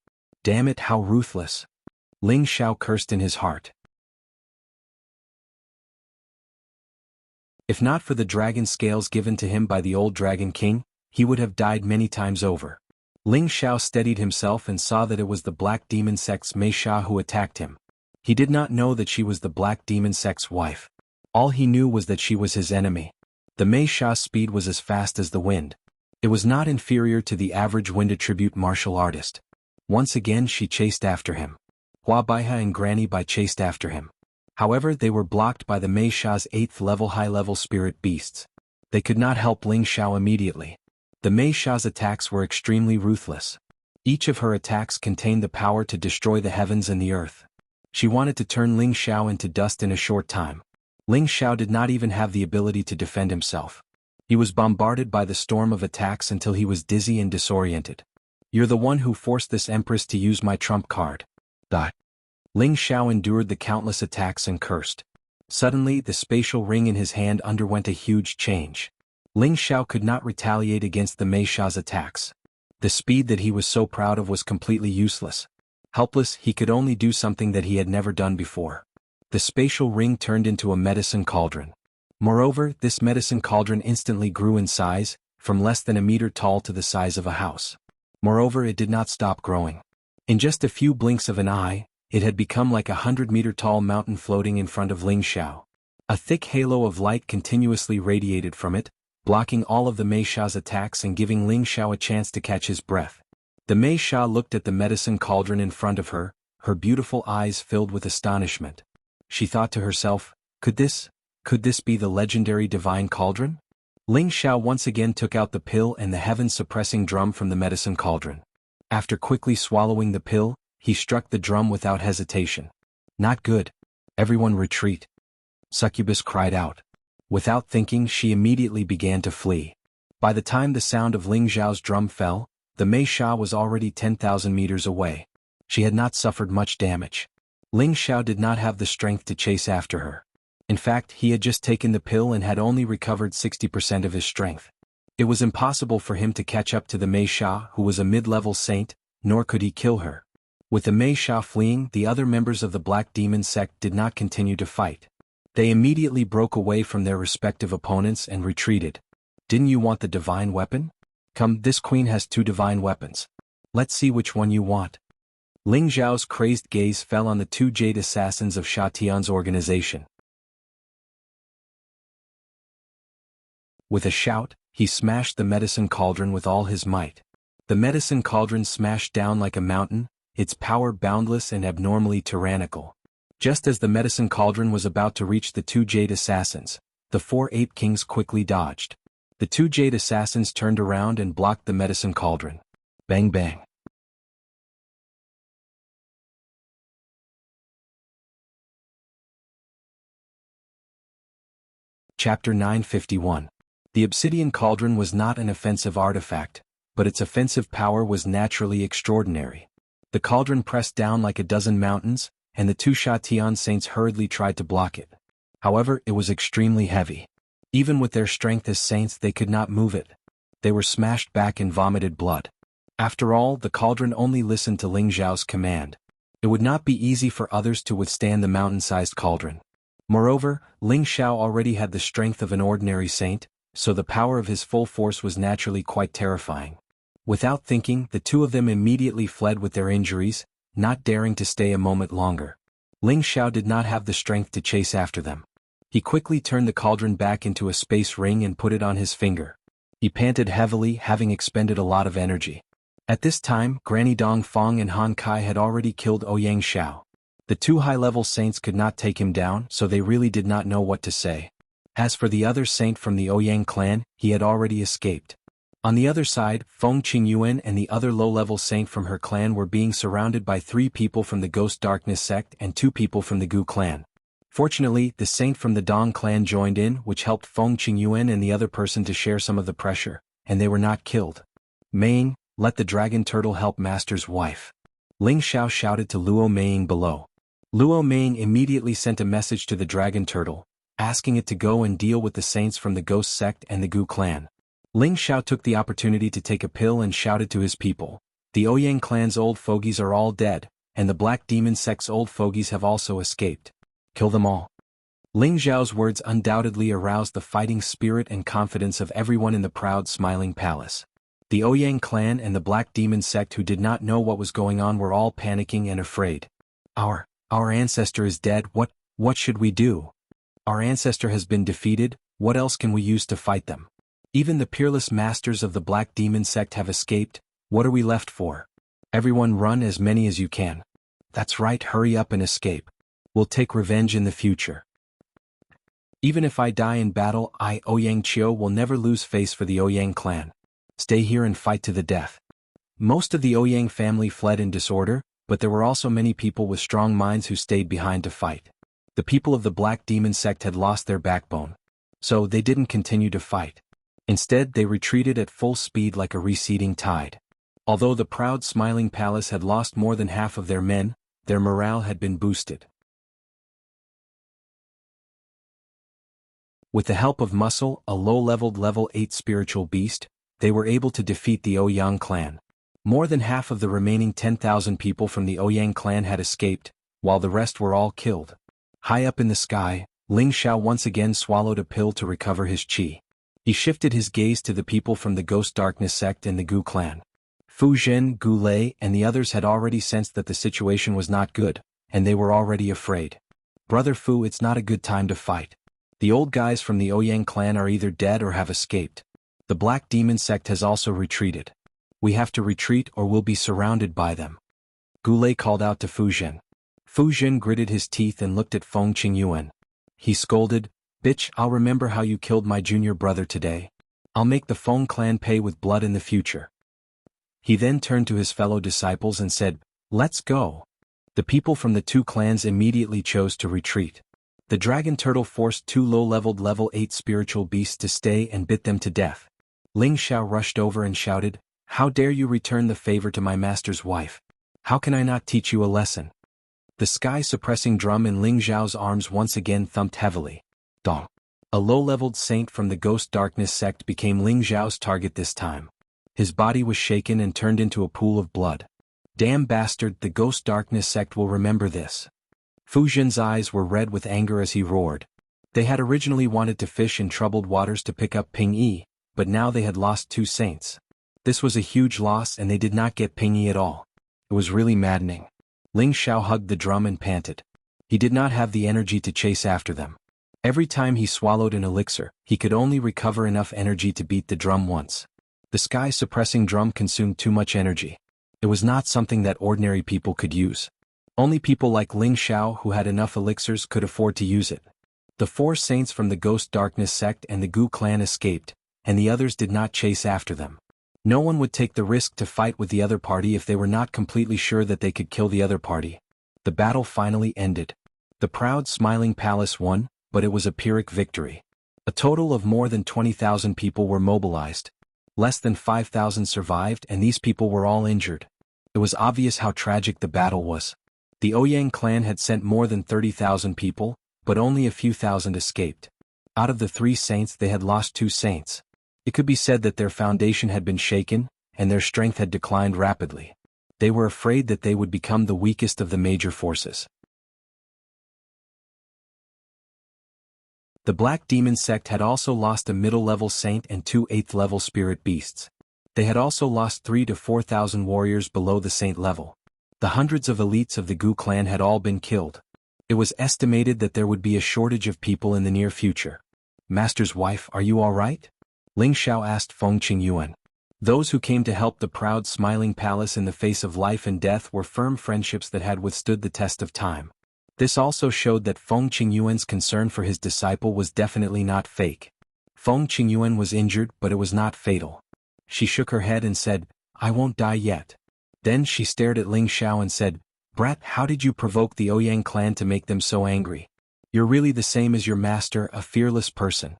Damn it, how ruthless! Ling Xiao cursed in his heart. If not for the dragon scales given to him by the old Dragon King, he would have died many times over. Ling Xiao steadied himself and saw that it was the Black Demon sect's Mei Xia who attacked him. He did not know that she was the Black Demon sect's wife. All he knew was that she was his enemy. The Mei Xia's speed was as fast as the wind. It was not inferior to the average wind attribute martial artist. Once again she chased after him. Hua Baiha and Granny Bai chased after him. However, they were blocked by the Mei Xia's 8th level high-level spirit beasts. They could not help Ling Xiao immediately. The Mei Xia's attacks were extremely ruthless. Each of her attacks contained the power to destroy the heavens and the earth. She wanted to turn Ling Xiao into dust in a short time. Ling Xiao did not even have the ability to defend himself. He was bombarded by the storm of attacks until he was dizzy and disoriented. You're the one who forced this empress to use my trump card. Ling Xiao endured the countless attacks and cursed. Suddenly, the spatial ring in his hand underwent a huge change. Ling Xiao could not retaliate against the Mei Sha's attacks. The speed that he was so proud of was completely useless. Helpless, he could only do something that he had never done before. The spatial ring turned into a medicine cauldron. Moreover, this medicine cauldron instantly grew in size, from less than a meter tall to the size of a house. Moreover, it did not stop growing. In just a few blinks of an eye, it had become like a 100-meter-tall mountain floating in front of Ling Xiao. A thick halo of light continuously radiated from it, blocking all of the Mei Sha's attacks and giving Ling Xiao a chance to catch his breath. The Mei Sha looked at the medicine cauldron in front of her, her beautiful eyes filled with astonishment. She thought to herself, could this be the legendary divine cauldron? Ling Xiao once again took out the pill and the heaven-suppressing drum from the medicine cauldron. After quickly swallowing the pill, he struck the drum without hesitation. Not good. Everyone retreat. Succubus cried out. Without thinking, she immediately began to flee. By the time the sound of Ling Xiao's drum fell, the Mei Sha was already 10,000 meters away. She had not suffered much damage. Ling Xiao did not have the strength to chase after her. In fact, he had just taken the pill and had only recovered 60% of his strength. It was impossible for him to catch up to the Mei Sha, who was a mid-level saint, nor could he kill her. With the Mei Sha fleeing, the other members of the Black Demon sect did not continue to fight. They immediately broke away from their respective opponents and retreated. Didn't you want the divine weapon? Come, this queen has 2 divine weapons. Let's see which one you want. Ling Xiao's crazed gaze fell on the 2 jade assassins of Sha Tian's organization. With a shout, he smashed the medicine cauldron with all his might. The medicine cauldron smashed down like a mountain, its power boundless and abnormally tyrannical. Just as the medicine cauldron was about to reach the 2 jade assassins, the 4 ape kings quickly dodged. The 2 jade assassins turned around and blocked the medicine cauldron. Bang bang. Chapter 951. The obsidian cauldron was not an offensive artifact, but its offensive power was naturally extraordinary. The cauldron pressed down like a dozen mountains, and the 2 Sha Tian saints hurriedly tried to block it. However, it was extremely heavy. Even with their strength as saints, they could not move it. They were smashed back and vomited blood. After all, the cauldron only listened to Ling Xiao's command. It would not be easy for others to withstand the mountain-sized cauldron. Moreover, Ling Xiao already had the strength of an ordinary saint, so the power of his full force was naturally quite terrifying. Without thinking, the 2 of them immediately fled with their injuries, not daring to stay a moment longer. Ling Xiao did not have the strength to chase after them. He quickly turned the cauldron back into a space ring and put it on his finger. He panted heavily, having expended a lot of energy. At this time, Granny Dong Fong and Han Kai had already killed Ouyang Xiao. The 2 high-level saints could not take him down, so they really did not know what to say. As for the other saint from the Ouyang clan, he had already escaped. On the other side, Feng Qingyuan and the other low-level saint from her clan were being surrounded by 3 people from the Ghost Darkness sect and 2 people from the Gu clan. Fortunately, the saint from the Dong clan joined in, which helped Feng Qingyuan and the other person to share some of the pressure, and they were not killed. Meiying, let the dragon turtle help master's wife. Ling Xiao shouted to Luo Meiying below. Luo Meiying immediately sent a message to the dragon turtle, asking it to go and deal with the saints from the Ghost sect and the Gu clan. Ling Xiao took the opportunity to take a pill and shouted to his people, the Ouyang clan's old fogies are all dead, and the Black Demon sect's old fogies have also escaped. Kill them all. Ling Xiao's words undoubtedly aroused the fighting spirit and confidence of everyone in the proud smiling palace. The Ouyang clan and the Black Demon sect who did not know what was going on were all panicking and afraid. Our ancestor is dead, what should we do? Our ancestor has been defeated, what else can we use to fight them? Even the peerless masters of the Black Demon sect have escaped, what are we left for? Everyone run as many as you can. That's right, hurry up and escape. We'll take revenge in the future. Even if I die in battle, I, Ouyang Qiu, will never lose face for the Ouyang clan. Stay here and fight to the death. Most of the Ouyang family fled in disorder, but there were also many people with strong minds who stayed behind to fight. The people of the Black Demon sect had lost their backbone. So they didn't continue to fight. Instead, they retreated at full speed like a receding tide. Although the proud smiling palace had lost more than half of their men, Their morale had been boosted. With the help of Muscle, a low-leveled level 8 spiritual beast, they were able to defeat the Ouyang clan. More than half of the remaining 10,000 people from the Ouyang clan had escaped, while the rest were all killed. High up in the sky, Ling Xiao once again swallowed a pill to recover his qi. He shifted his gaze to the people from the Ghost Darkness sect and the Gu clan. Fu Zhen, Gu Lei, and the others had already sensed that the situation was not good, and they were already afraid. Brother Fu, it's not a good time to fight. The old guys from the Ouyang clan are either dead or have escaped. The Black Demon sect has also retreated. We have to retreat or we'll be surrounded by them. Gu Lei called out to Fu Zhen. Fu Zhen gritted his teeth and looked at Feng Qingyuan. He scolded, "Bitch, I'll remember how you killed my junior brother today. I'll make the Feng clan pay with blood in the future." He then turned to his fellow disciples and said, "Let's go." The people from the two clans immediately chose to retreat. The dragon turtle forced two low-leveled level 8 spiritual beasts to stay and bit them to death. Ling Xiao rushed over and shouted, "How dare you return the favor to my master's wife? How can I not teach you a lesson?" The sky-suppressing drum in Ling Xiao's arms once again thumped heavily. Dong. A low-leveled saint from the Ghost Darkness sect became Ling Xiao's target this time. His body was shaken and turned into a pool of blood. Damn bastard, the Ghost Darkness sect will remember this. Fu Zhen's eyes were red with anger as he roared. They had originally wanted to fish in troubled waters to pick up Ping Yi, but now they had lost two saints. This was a huge loss and they did not get Ping Yi at all. It was really maddening. Ling Xiao hugged the drum and panted. He did not have the energy to chase after them. Every time he swallowed an elixir, he could only recover enough energy to beat the drum once. The sky-suppressing drum consumed too much energy. It was not something that ordinary people could use. Only people like Ling Xiao who had enough elixirs could afford to use it. The four saints from the Ghost Darkness sect and the Gu clan escaped, and the others did not chase after them. No one would take the risk to fight with the other party if they were not completely sure that they could kill the other party. The battle finally ended. The proud smiling palace won, but it was a Pyrrhic victory. A total of more than 20,000 people were mobilized. Less than 5,000 survived and these people were all injured. It was obvious how tragic the battle was. The Ouyang clan had sent more than 30,000 people, but only a few thousand escaped. Out of the three saints they had lost two saints. It could be said that their foundation had been shaken, and their strength had declined rapidly. They were afraid that they would become the weakest of the major forces. The Black Demon sect had also lost a middle-level saint and two 8th-level spirit beasts. They had also lost 3,000 to 4,000 warriors below the saint level. The hundreds of elites of the Gu clan had all been killed. It was estimated that there would be a shortage of people in the near future. "Master's wife, are you all right?" Ling Xiao asked Feng Qingyuan. Those who came to help the proud smiling palace in the face of life and death were firm friendships that had withstood the test of time. This also showed that Feng Qingyuan's concern for his disciple was definitely not fake. Feng Qingyuan was injured, but it was not fatal. She shook her head and said, "I won't die yet." Then she stared at Ling Xiao and said, "Brat, how did you provoke the Ouyang clan to make them so angry? You're really the same as your master, a fearless person."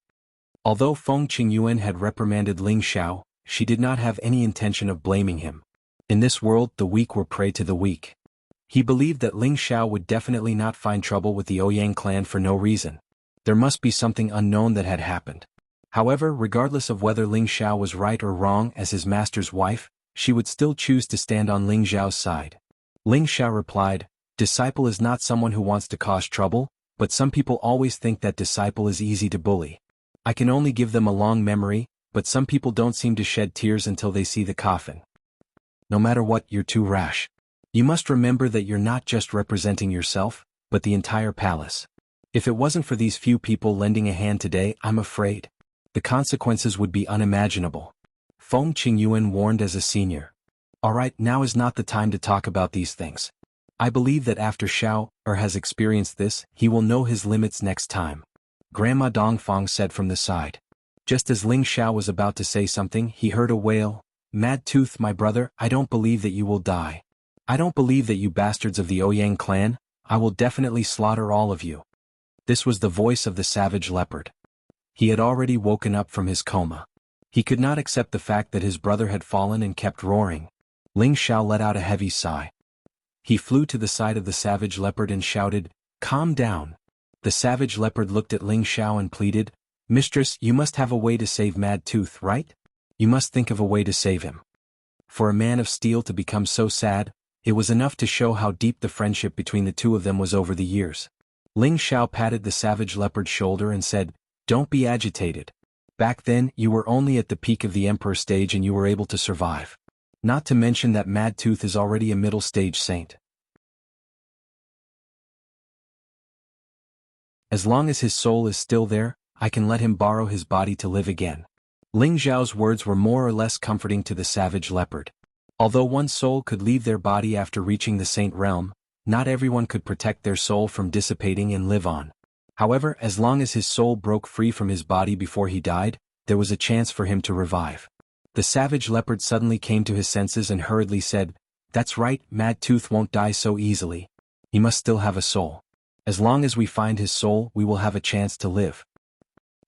Although Feng Qingyuan had reprimanded Ling Xiao, she did not have any intention of blaming him. In this world, the weak were prey to the weak. He believed that Ling Xiao would definitely not find trouble with the Ouyang clan for no reason. There must be something unknown that had happened. However, regardless of whether Ling Xiao was right or wrong as his master's wife, she would still choose to stand on Ling Xiao's side. Ling Xiao replied, "Disciple is not someone who wants to cause trouble, but some people always think that disciple is easy to bully. I can only give them a long memory, but some people don't seem to shed tears until they see the coffin. No matter what, you're too rash. You must remember that you're not just representing yourself, but the entire palace. If it wasn't for these few people lending a hand today, I'm afraid the consequences would be unimaginable." Feng Qingyuan warned as a senior. "Alright, now is not the time to talk about these things. I believe that after Xiao has experienced this, he will know his limits next time," Grandma Dongfang said from the side. Just as Ling Xiao was about to say something, he heard a wail. "Mad Tooth, my brother, I don't believe that you will die. I don't believe that you bastards of the Ouyang clan, I will definitely slaughter all of you." This was the voice of the savage leopard. He had already woken up from his coma. He could not accept the fact that his brother had fallen and kept roaring. Ling Xiao let out a heavy sigh. He flew to the side of the savage leopard and shouted, "Calm down." The savage leopard looked at Ling Xiao and pleaded, "Mistress, you must have a way to save Mad Tooth, right? You must think of a way to save him." For a man of steel to become so sad, it was enough to show how deep the friendship between the two of them was over the years. Ling Xiao patted the savage leopard's shoulder and said, "Don't be agitated. Back then, you were only at the peak of the Emperor stage and you were able to survive. Not to mention that Mad Tooth is already a middle stage saint. As long as his soul is still there, I can let him borrow his body to live again." Ling Xiao's words were more or less comforting to the savage leopard. Although one's soul could leave their body after reaching the saint realm, not everyone could protect their soul from dissipating and live on. However, as long as his soul broke free from his body before he died, there was a chance for him to revive. The savage leopard suddenly came to his senses and hurriedly said, "That's right, Mad Tooth won't die so easily. He must still have a soul. As long as we find his soul, we will have a chance to live."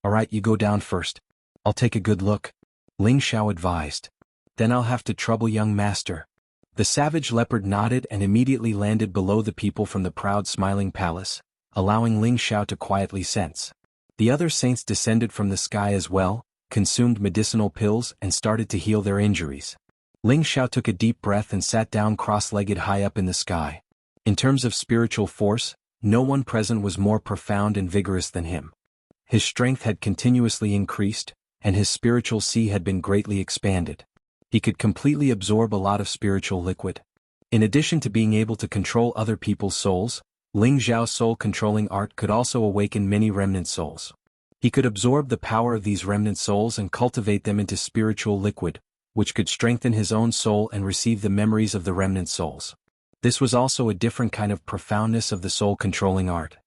"Alright, you go down first. I'll take a good look," Ling Xiao advised. "Then I'll have to trouble young master." The savage leopard nodded and immediately landed below the people from the proud smiling palace, allowing Ling Xiao to quietly sense. The other saints descended from the sky as well, consumed medicinal pills and started to heal their injuries. Ling Xiao took a deep breath and sat down cross-legged high up in the sky. In terms of spiritual force, no one present was more profound and vigorous than him. His strength had continuously increased, and his spiritual sea had been greatly expanded. He could completely absorb a lot of spiritual liquid. In addition to being able to control other people's souls, Ling Xiao's soul-controlling art could also awaken many remnant souls. He could absorb the power of these remnant souls and cultivate them into spiritual liquid, which could strengthen his own soul and receive the memories of the remnant souls. This was also a different kind of profoundness of the soul-controlling art.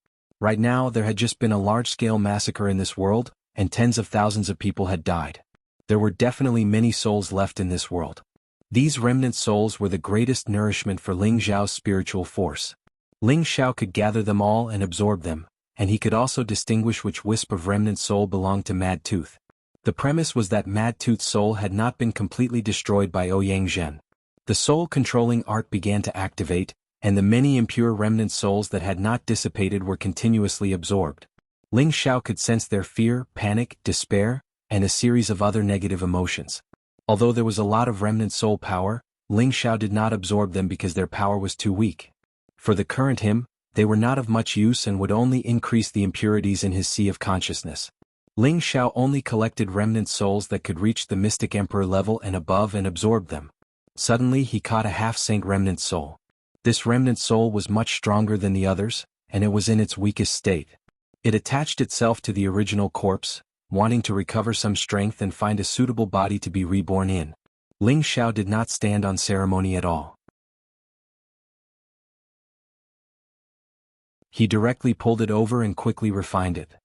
Right now there had just been a large-scale massacre in this world, and tens of thousands of people had died. There were definitely many souls left in this world. These remnant souls were the greatest nourishment for Ling Xiao's spiritual force. Ling Xiao could gather them all and absorb them, and he could also distinguish which wisp of remnant soul belonged to Mad Tooth. The premise was that Mad Tooth's soul had not been completely destroyed by Ouyang Zhen. The soul-controlling art began to activate, and the many impure remnant souls that had not dissipated were continuously absorbed. Ling Xiao could sense their fear, panic, despair, and a series of other negative emotions. Although there was a lot of remnant soul power, Ling Xiao did not absorb them because their power was too weak. For the current him, they were not of much use and would only increase the impurities in his sea of consciousness. Ling Xiao only collected remnant souls that could reach the mystic emperor level and above and absorbed them. Suddenly he caught a half-saint remnant soul. This remnant soul was much stronger than the others, and it was in its weakest state. It attached itself to the original corpse, wanting to recover some strength and find a suitable body to be reborn in. Ling Xiao did not stand on ceremony at all. He directly pulled it over and quickly refined it.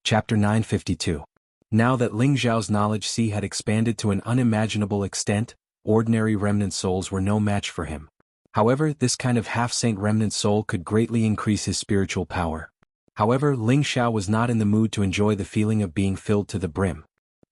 Chapter 952. Now that Ling Xiao's knowledge sea had expanded to an unimaginable extent, ordinary remnant souls were no match for him. However, this kind of half-saint remnant soul could greatly increase his spiritual power. However, Ling Xiao was not in the mood to enjoy the feeling of being filled to the brim.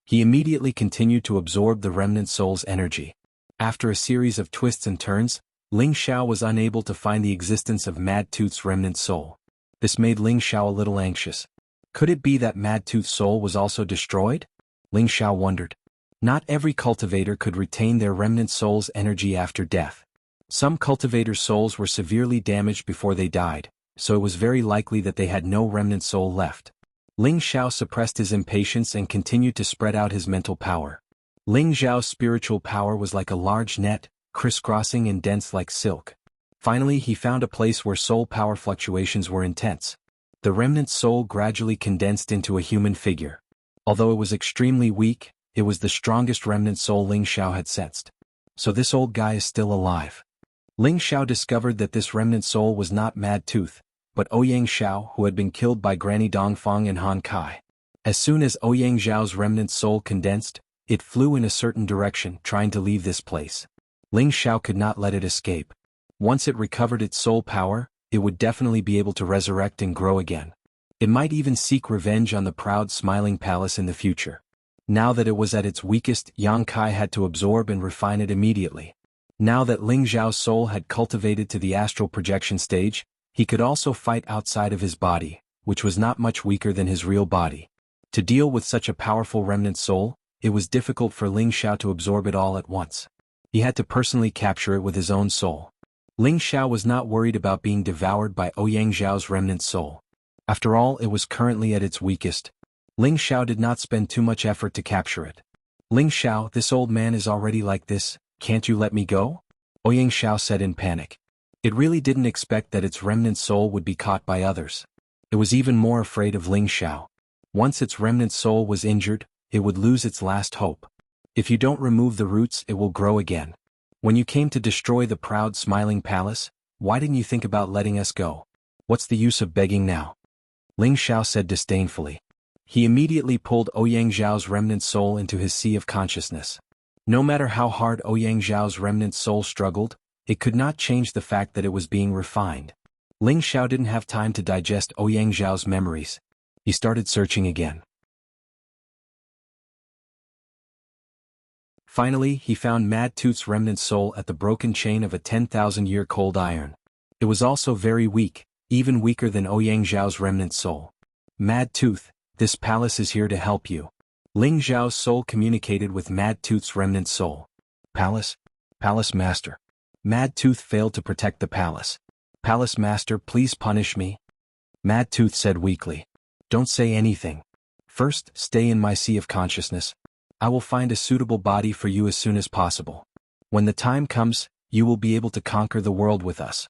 He immediately continued to absorb the remnant soul's energy. After a series of twists and turns, Ling Xiao was unable to find the existence of Mad Tooth's remnant soul. This made Ling Xiao a little anxious. Could it be that Mad Tooth's soul was also destroyed? Ling Xiao wondered. Not every cultivator could retain their remnant soul's energy after death. Some cultivators' souls were severely damaged before they died, so it was very likely that they had no remnant soul left. Ling Xiao suppressed his impatience and continued to spread out his mental power. Ling Xiao's spiritual power was like a large net, crisscrossing and dense like silk. Finally he found a place where soul power fluctuations were intense. The remnant soul gradually condensed into a human figure. Although it was extremely weak, it was the strongest remnant soul Ling Xiao had sensed. So this old guy is still alive. Ling Xiao discovered that this remnant soul was not Mad Tooth, but Ouyang Xiao, who had been killed by Granny Dongfang and Han Kai. As soon as Ouyang Xiao's remnant soul condensed, it flew in a certain direction, trying to leave this place. Ling Xiao could not let it escape. Once it recovered its soul power, it would definitely be able to resurrect and grow again. It might even seek revenge on the proud smiling palace in the future. Now that it was at its weakest, Yang Kai had to absorb and refine it immediately. Now that Ling Xiao's soul had cultivated to the astral projection stage, he could also fight outside of his body, which was not much weaker than his real body. To deal with such a powerful remnant soul, it was difficult for Ling Xiao to absorb it all at once. He had to personally capture it with his own soul. Ling Xiao was not worried about being devoured by Ouyang Zhao's remnant soul. After all, it was currently at its weakest. Ling Xiao did not spend too much effort to capture it. Ling Xiao, this old man is already like this, can't you let me go? Ouyang Zhao said in panic. It really didn't expect that its remnant soul would be caught by others. It was even more afraid of Ling Xiao. Once its remnant soul was injured, it would lose its last hope. If you don't remove the roots, it will grow again. When you came to destroy the proud smiling palace, why didn't you think about letting us go? What's the use of begging now? Ling Xiao said disdainfully. He immediately pulled Ouyang Zhao's remnant soul into his sea of consciousness. No matter how hard Ouyang Zhao's remnant soul struggled, it could not change the fact that it was being refined. Ling Xiao didn't have time to digest Ouyang Zhao's memories. He started searching again. Finally, he found Mad Tooth's remnant soul at the broken chain of a 10,000-year cold iron. It was also very weak, even weaker than Ouyang Zhao's remnant soul. Mad Tooth, this palace is here to help you. Ling Zhao's soul communicated with Mad Tooth's remnant soul. Palace? Palace Master. Mad Tooth failed to protect the palace. Palace Master, please punish me. Mad Tooth said weakly. Don't say anything. First, stay in my sea of consciousness. I will find a suitable body for you as soon as possible. When the time comes, you will be able to conquer the world with us.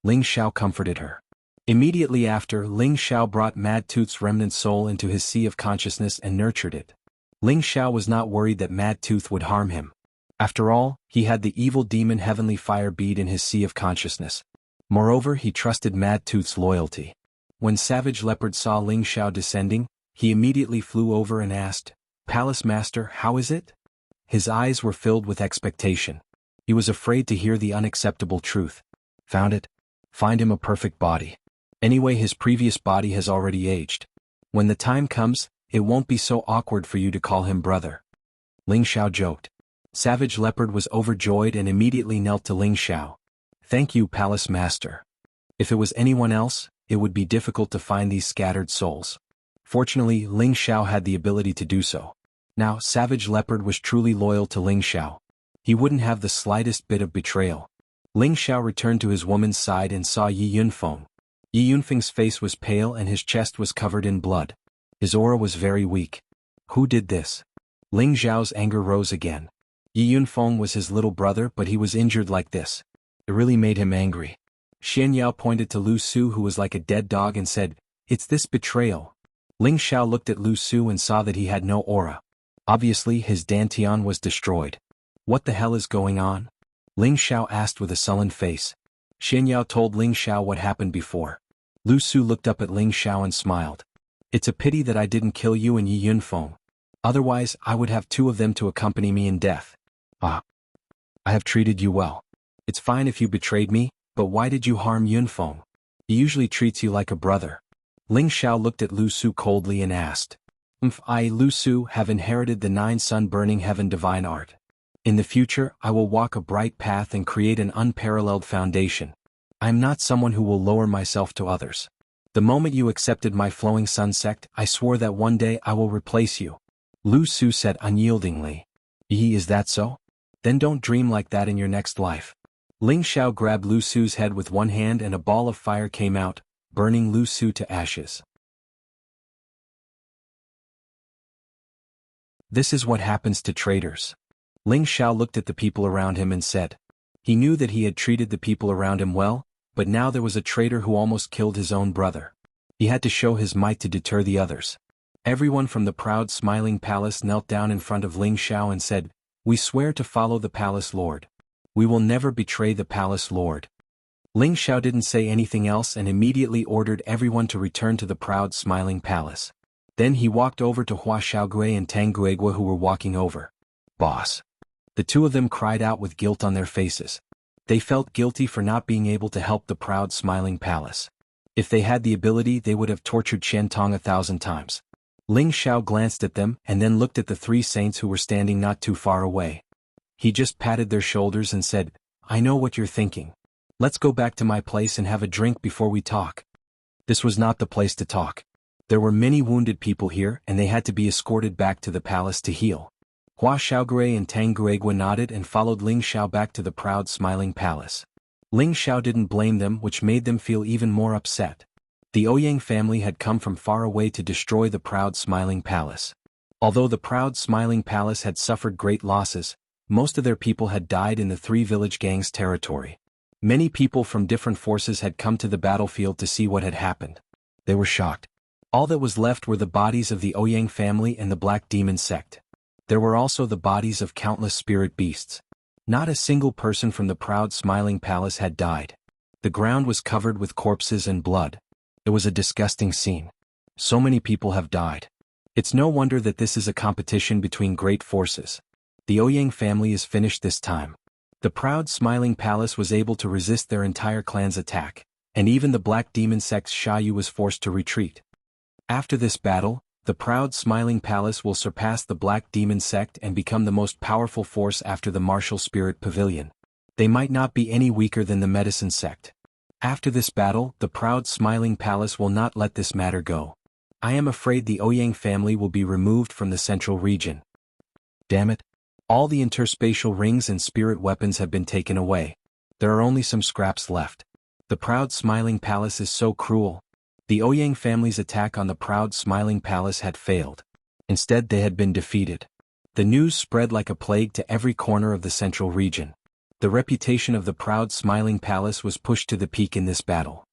Ling Xiao comforted her. Immediately after, Ling Xiao brought Mad Tooth's remnant soul into his sea of consciousness and nurtured it. Ling Xiao was not worried that Mad Tooth would harm him. After all, he had the evil demon Heavenly Fire bead in his sea of consciousness. Moreover, he trusted Mad Tooth's loyalty. When Savage Leopard saw Ling Xiao descending, he immediately flew over and asked, Palace Master, how is it? His eyes were filled with expectation. He was afraid to hear the unacceptable truth. Found it? Find him a perfect body. Anyway, his previous body has already aged. When the time comes, it won't be so awkward for you to call him brother. Ling Xiao joked. Savage Leopard was overjoyed and immediately knelt to Ling Xiao. Thank you, Palace Master. If it was anyone else, it would be difficult to find these scattered souls. Fortunately, Ling Xiao had the ability to do so. Now, Savage Leopard was truly loyal to Ling Xiao. He wouldn't have the slightest bit of betrayal. Ling Xiao returned to his woman's side and saw Yi Yunfeng. Yi Yunfeng's face was pale and his chest was covered in blood. His aura was very weak. Who did this? Ling Xiao's anger rose again. Yi Yunfeng was his little brother, but he was injured like this. It really made him angry. Xian Yao pointed to Lu Su, who was like a dead dog, and said, It's this betrayal. Ling Xiao looked at Lu Su and saw that he had no aura. Obviously, his dantian was destroyed. What the hell is going on? Ling Xiao asked with a sullen face. Xian Yao told Ling Xiao what happened before. Lu Su looked up at Ling Xiao and smiled. It's a pity that I didn't kill you and Yi Yunfeng. Otherwise, I would have two of them to accompany me in death. I have treated you well. It's fine if you betrayed me, but why did you harm Yunfeng? He usually treats you like a brother. Ling Xiao looked at Lu Su coldly and asked. I, Lu Su, have inherited the 9-sun burning heaven divine art. In the future, I will walk a bright path and create an unparalleled foundation. I am not someone who will lower myself to others. The moment you accepted my flowing sun sect, I swore that one day I will replace you. Lu Su said unyieldingly. Is that so? Then don't dream like that in your next life. Ling Xiao grabbed Lu Su's head with one hand and a ball of fire came out, burning Lu Su to ashes. This is what happens to traitors. Ling Xiao looked at the people around him and said. He knew that he had treated the people around him well, but now there was a traitor who almost killed his own brother. He had to show his might to deter the others. Everyone from the proud smiling palace knelt down in front of Ling Xiao and said, We swear to follow the palace lord. We will never betray the palace lord. Ling Xiao didn't say anything else and immediately ordered everyone to return to the proud smiling palace. Then he walked over to Hua Xiaogui and Tang Guigua, who were walking over. Boss. The two of them cried out with guilt on their faces. They felt guilty for not being able to help the proud smiling palace. If they had the ability, they would have tortured Qian Tong 1,000 times. Ling Xiao glanced at them and then looked at the three saints who were standing not too far away. He just patted their shoulders and said, "I know what you're thinking. Let's go back to my place and have a drink before we talk." This was not the place to talk. There were many wounded people here and they had to be escorted back to the palace to heal. Hua Xiaogui and Tang Guigua nodded and followed Ling Xiao back to the proud smiling palace. Ling Xiao didn't blame them, which made them feel even more upset. The Ouyang family had come from far away to destroy the proud smiling palace. Although the proud smiling palace had suffered great losses, most of their people had died in the three village gangs' territory. Many people from different forces had come to the battlefield to see what had happened. They were shocked. All that was left were the bodies of the Ouyang family and the Black Demon sect. There were also the bodies of countless spirit beasts. Not a single person from the proud smiling palace had died. The ground was covered with corpses and blood. It was a disgusting scene. So many people have died. It's no wonder that this is a competition between great forces. The Ouyang family is finished this time. The proud smiling palace was able to resist their entire clan's attack, and even the Black Demon sect's Sha Yu was forced to retreat. After this battle, the proud smiling palace will surpass the Black Demon sect and become the most powerful force after the martial spirit pavilion. They might not be any weaker than the medicine sect. After this battle, the proud smiling palace will not let this matter go. I am afraid the Ouyang family will be removed from the central region. Damn it. All the interspatial rings and spirit weapons have been taken away. There are only some scraps left. The proud smiling palace is so cruel. The Ouyang family's attack on the proud smiling palace had failed. Instead, they had been defeated. The news spread like a plague to every corner of the central region. The reputation of the proud smiling palace was pushed to the peak in this battle.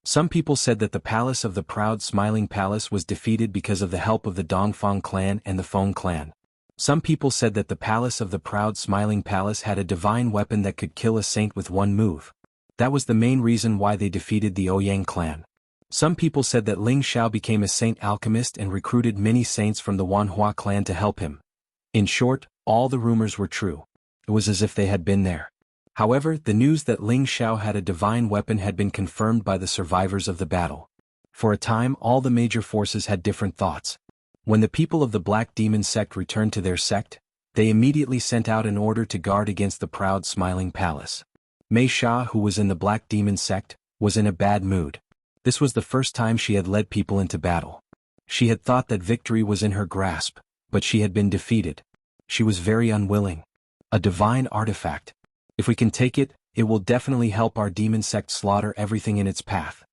Some people said that the palace of the proud smiling palace was defeated because of the help of the Dongfang clan and the Feng clan. Some people said that the palace of the proud smiling palace had a divine weapon that could kill a saint with one move. That was the main reason why they defeated the Ouyang clan. Some people said that Ling Xiao became a saint alchemist and recruited many saints from the Wanhua clan to help him. In short, all the rumors were true. It was as if they had been there. However, the news that Ling Xiao had a divine weapon had been confirmed by the survivors of the battle. For a time, all the major forces had different thoughts. When the people of the Black Demon sect returned to their sect, they immediately sent out an order to guard against the proud smiling palace. Mei Sha, who was in the Black Demon sect, was in a bad mood. This was the first time she had led people into battle. She had thought that victory was in her grasp, but she had been defeated. She was very unwilling. A divine artifact. If we can take it, it will definitely help our demon sect slaughter everything in its path.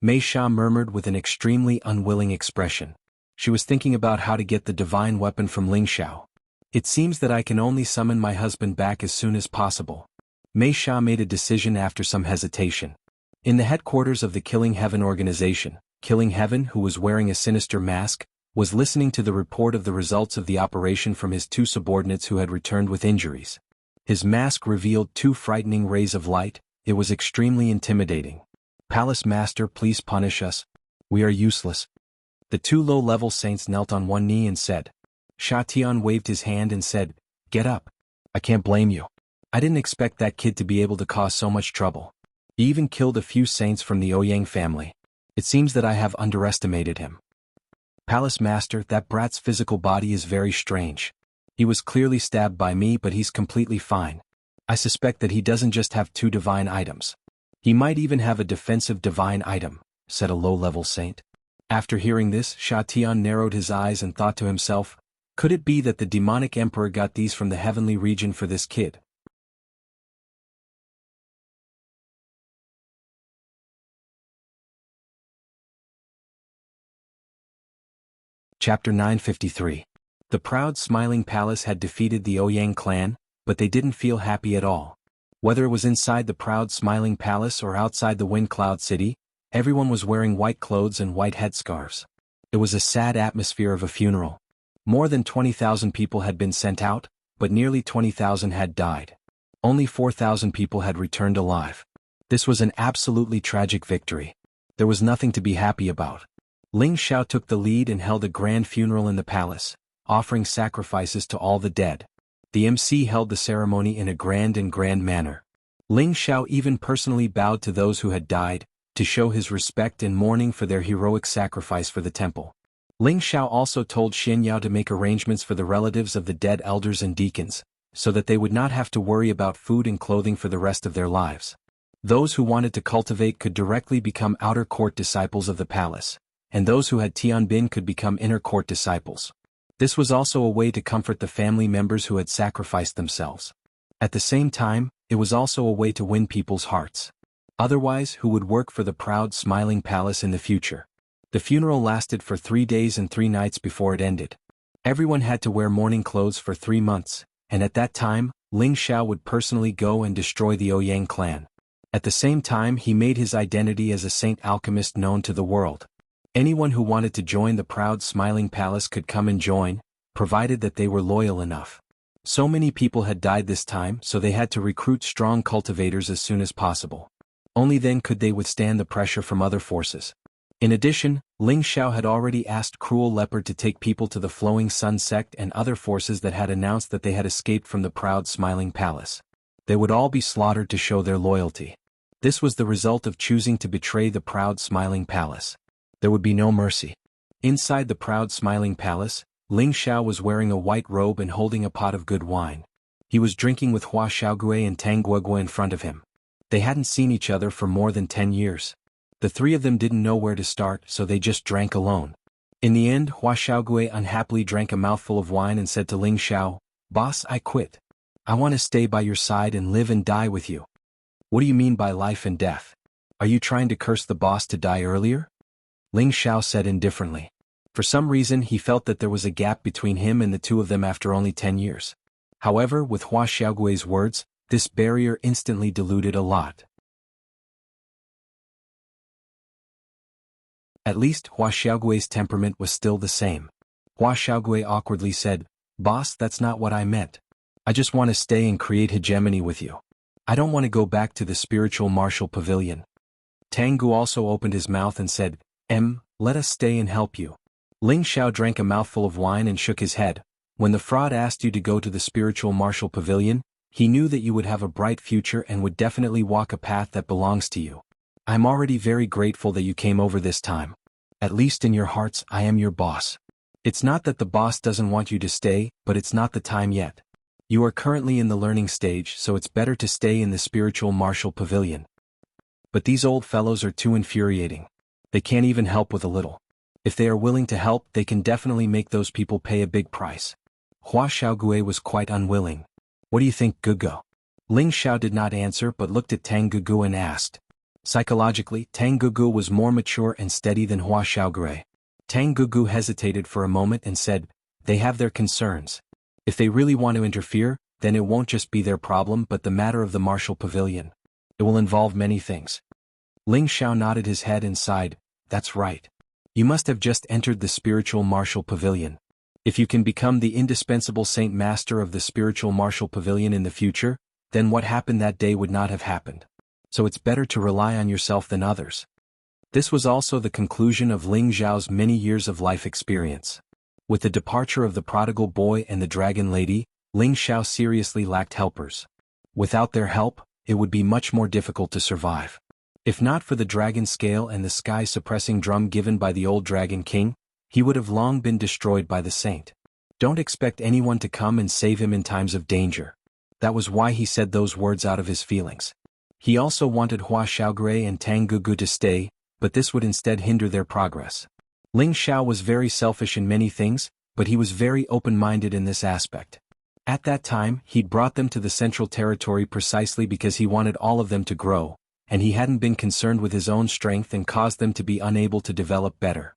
Mei Sha murmured with an extremely unwilling expression. She was thinking about how to get the divine weapon from Ling Xiao. It seems that I can only summon my husband back as soon as possible. Mei Sha made a decision after some hesitation. In the headquarters of the Killing Heaven organization, Killing Heaven, who was wearing a sinister mask, was listening to the report of the results of the operation from his two subordinates who had returned with injuries. His mask revealed two frightening rays of light. It was extremely intimidating. "Palace Master, please punish us. We are useless." The two low-level saints knelt on one knee and said. Sha Tian waved his hand and said, "Get up. I can't blame you. I didn't expect that kid to be able to cause so much trouble. He even killed a few saints from the Ouyang family. It seems that I have underestimated him." "Palace Master, that brat's physical body is very strange. He was clearly stabbed by me, but he's completely fine. I suspect that he doesn't just have two divine items. He might even have a defensive divine item," said a low-level saint. After hearing this, Sha Tian narrowed his eyes and thought to himself, could it be that the demonic emperor got these from the heavenly region for this kid? Chapter 953. The proud smiling palace had defeated the Ouyang clan, but they didn't feel happy at all. Whether it was inside the proud smiling palace or outside the Wind Cloud City, everyone was wearing white clothes and white headscarves. It was a sad atmosphere of a funeral. More than 20,000 people had been sent out, but nearly 20,000 had died. Only 4,000 people had returned alive. This was an absolutely tragic victory. There was nothing to be happy about. Ling Xiao took the lead and held a grand funeral in the palace, offering sacrifices to all the dead. The MC held the ceremony in a grand manner. Ling Xiao even personally bowed to those who had died, to show his respect and mourning for their heroic sacrifice for the temple. Ling Xiao also told Xian Yao to make arrangements for the relatives of the dead elders and deacons, so that they would not have to worry about food and clothing for the rest of their lives. Those who wanted to cultivate could directly become outer court disciples of the palace, and those who had Tianbin could become inner court disciples. This was also a way to comfort the family members who had sacrificed themselves. At the same time, it was also a way to win people's hearts. Otherwise, who would work for the proud smiling palace in the future? The funeral lasted for 3 days and 3 nights before it ended. Everyone had to wear mourning clothes for 3 months, and at that time, Ling Xiao would personally go and destroy the Ouyang clan. At the same time, he made his identity as a saint alchemist known to the world. Anyone who wanted to join the proud smiling palace could come and join, provided that they were loyal enough. So many people had died this time, so they had to recruit strong cultivators as soon as possible. Only then could they withstand the pressure from other forces. In addition, Ling Xiao had already asked Cruel Leopard to take people to the Flowing Sun sect and other forces that had announced that they had escaped from the proud smiling palace. They would all be slaughtered to show their loyalty. This was the result of choosing to betray the proud smiling palace. There would be no mercy. Inside the proud smiling palace, Ling Xiao was wearing a white robe and holding a pot of good wine. He was drinking with Hua Xiaogui and Tang Guogui in front of him. They hadn't seen each other for more than 10 years. The 3 of them didn't know where to start, so they just drank alone. In the end, Hua Xiaogui unhappily drank a mouthful of wine and said to Ling Xiao, "Boss, I quit. I want to stay by your side and live and die with you." "What do you mean by life and death? Are you trying to curse the boss to die earlier?" Ling Xiao said indifferently. For some reason he felt that there was a gap between him and the 2 of them after only 10 years. However, with Hua Xiaogui's words, this barrier instantly diluted a lot. At least Hua Xiaogui's temperament was still the same. Hua Xiaogui awkwardly said, "Boss, that's not what I meant. I just want to stay and create hegemony with you. I don't want to go back to the spiritual martial pavilion." Tang Gu also opened his mouth and said, Let us stay and help you." Ling Xiao drank a mouthful of wine and shook his head. "When the fraud asked you to go to the spiritual martial pavilion, he knew that you would have a bright future and would definitely walk a path that belongs to you. I'm already very grateful that you came over this time. At least in your hearts, I am your boss. It's not that the boss doesn't want you to stay, but it's not the time yet. You are currently in the learning stage, so it's better to stay in the spiritual martial pavilion. But these old fellows are too infuriating. They can't even help with a little. If they are willing to help, they can definitely make those people pay a big price." Hua Xiaogui was quite unwilling. "What do you think, Gugu?" Ling Xiao did not answer but looked at Tang Gugu and asked. Psychologically, Tang Gugu was more mature and steady than Hua Xiaogui. Tang Gugu hesitated for a moment and said, "They have their concerns. If they really want to interfere, then it won't just be their problem but the matter of the martial pavilion. It will involve many things." Ling Xiao nodded his head and sighed, "That's right. You must have just entered the spiritual martial pavilion. If you can become the indispensable Saint Master of the spiritual martial pavilion in the future, then what happened that day would not have happened. So it's better to rely on yourself than others." This was also the conclusion of Ling Xiao's many years of life experience. With the departure of the prodigal boy and the dragon lady, Ling Xiao seriously lacked helpers. Without their help, it would be much more difficult to survive. If not for the dragon scale and the sky-suppressing drum given by the old dragon king, he would have long been destroyed by the saint. Don't expect anyone to come and save him in times of danger. That was why he said those words out of his feelings. He also wanted Hua Xiaogui and Tang Gugu to stay, but this would instead hinder their progress. Ling Xiao was very selfish in many things, but he was very open-minded in this aspect. At that time, he'd brought them to the Central Territory precisely because he wanted all of them to grow, and he hadn't been concerned with his own strength and caused them to be unable to develop better.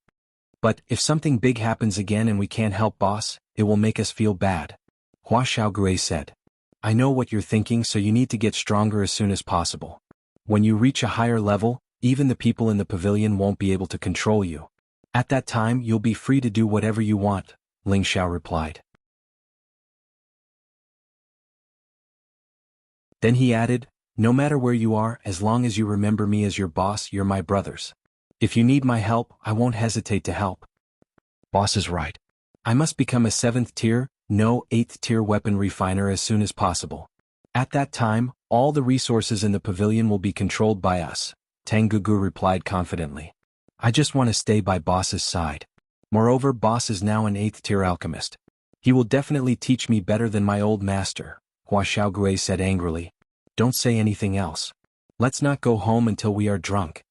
"But, if something big happens again and we can't help boss, it will make us feel bad," Hua Xiaogui said. "I know what you're thinking, so you need to get stronger as soon as possible. When you reach a higher level, even the people in the pavilion won't be able to control you. At that time you'll be free to do whatever you want," Ling Xiao replied. Then he added, "No matter where you are, as long as you remember me as your boss, you're my brothers. If you need my help, I won't hesitate to help." Boss is right. I must become a 7th tier, no 8th tier weapon refiner as soon as possible. At that time, All the resources in the pavilion will be controlled by us, Tengugu replied confidently. I just want to stay by boss's side. Moreover, boss is now an 8th-tier alchemist. He will definitely teach me better than my old master, Hua Xiaogui said angrily. Don't say anything else. Let's not go home until we are drunk.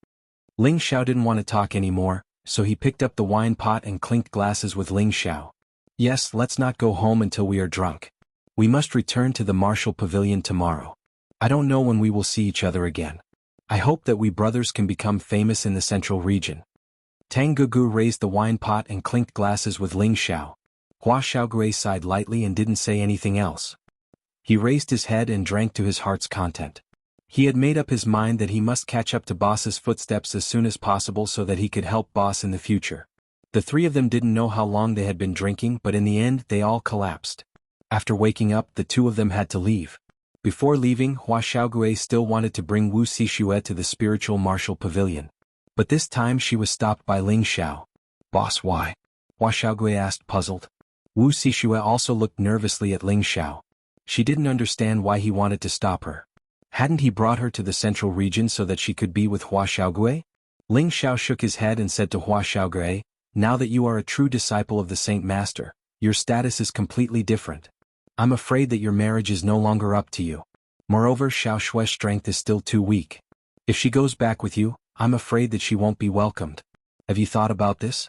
Ling Xiao didn't want to talk anymore, so he picked up the wine pot and clinked glasses with Ling Xiao. Yes, let's not go home until we are drunk. We must return to the martial pavilion tomorrow. I don't know when we will see each other again. I hope that we brothers can become famous in the central region. Tengugu raised the wine pot and clinked glasses with Ling Xiao. Hua Xiaogui sighed lightly and didn't say anything else. He raised his head and drank to his heart's content. He had made up his mind that he must catch up to boss's footsteps as soon as possible so that he could help boss in the future. The three of them didn't know how long they had been drinking, but in the end they all collapsed. After waking up, the two of them had to leave. Before leaving, Hua Xiaogui still wanted to bring Wu Xixue to the spiritual martial pavilion. But this time she was stopped by Ling Xiao. Boss, why? Hua Xiaogui asked, puzzled. Wu Xixue also looked nervously at Ling Xiao. She didn't understand why he wanted to stop her. Hadn't he brought her to the central region so that she could be with Hua Xiaogui? Ling Xiao shook his head and said to Hua Xiaogui, now that you are a true disciple of the Saint Master, your status is completely different. I'm afraid that your marriage is no longer up to you. Moreover, Xiao Shue's strength is still too weak. If she goes back with you, I'm afraid that she won't be welcomed. Have you thought about this?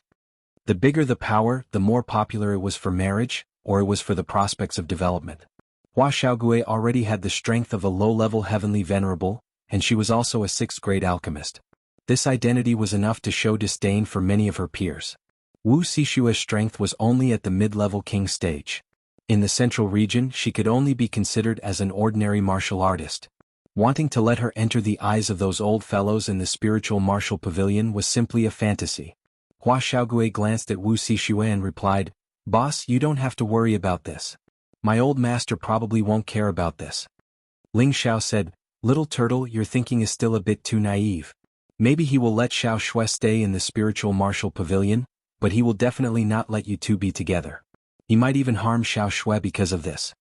The bigger the power, the more popular it was for marriage, or it was for the prospects of development. Hua Xiaogui already had the strength of a low-level heavenly venerable, and she was also a 6th-grade alchemist. This identity was enough to show disdain for many of her peers. Wu Xixue's strength was only at the mid-level king stage. In the central region, she could only be considered as an ordinary martial artist. Wanting to let her enter the eyes of those old fellows in the spiritual martial pavilion was simply a fantasy. Hua Xiaogui glanced at Wu Xixue and replied, Boss, you don't have to worry about this. My old master probably won't care about this. Ling Xiao said, Little turtle, your thinking is still a bit too naive. Maybe he will let Xiao Shui stay in the spiritual martial pavilion, but he will definitely not let you two be together. He might even harm Xiao Shui because of this.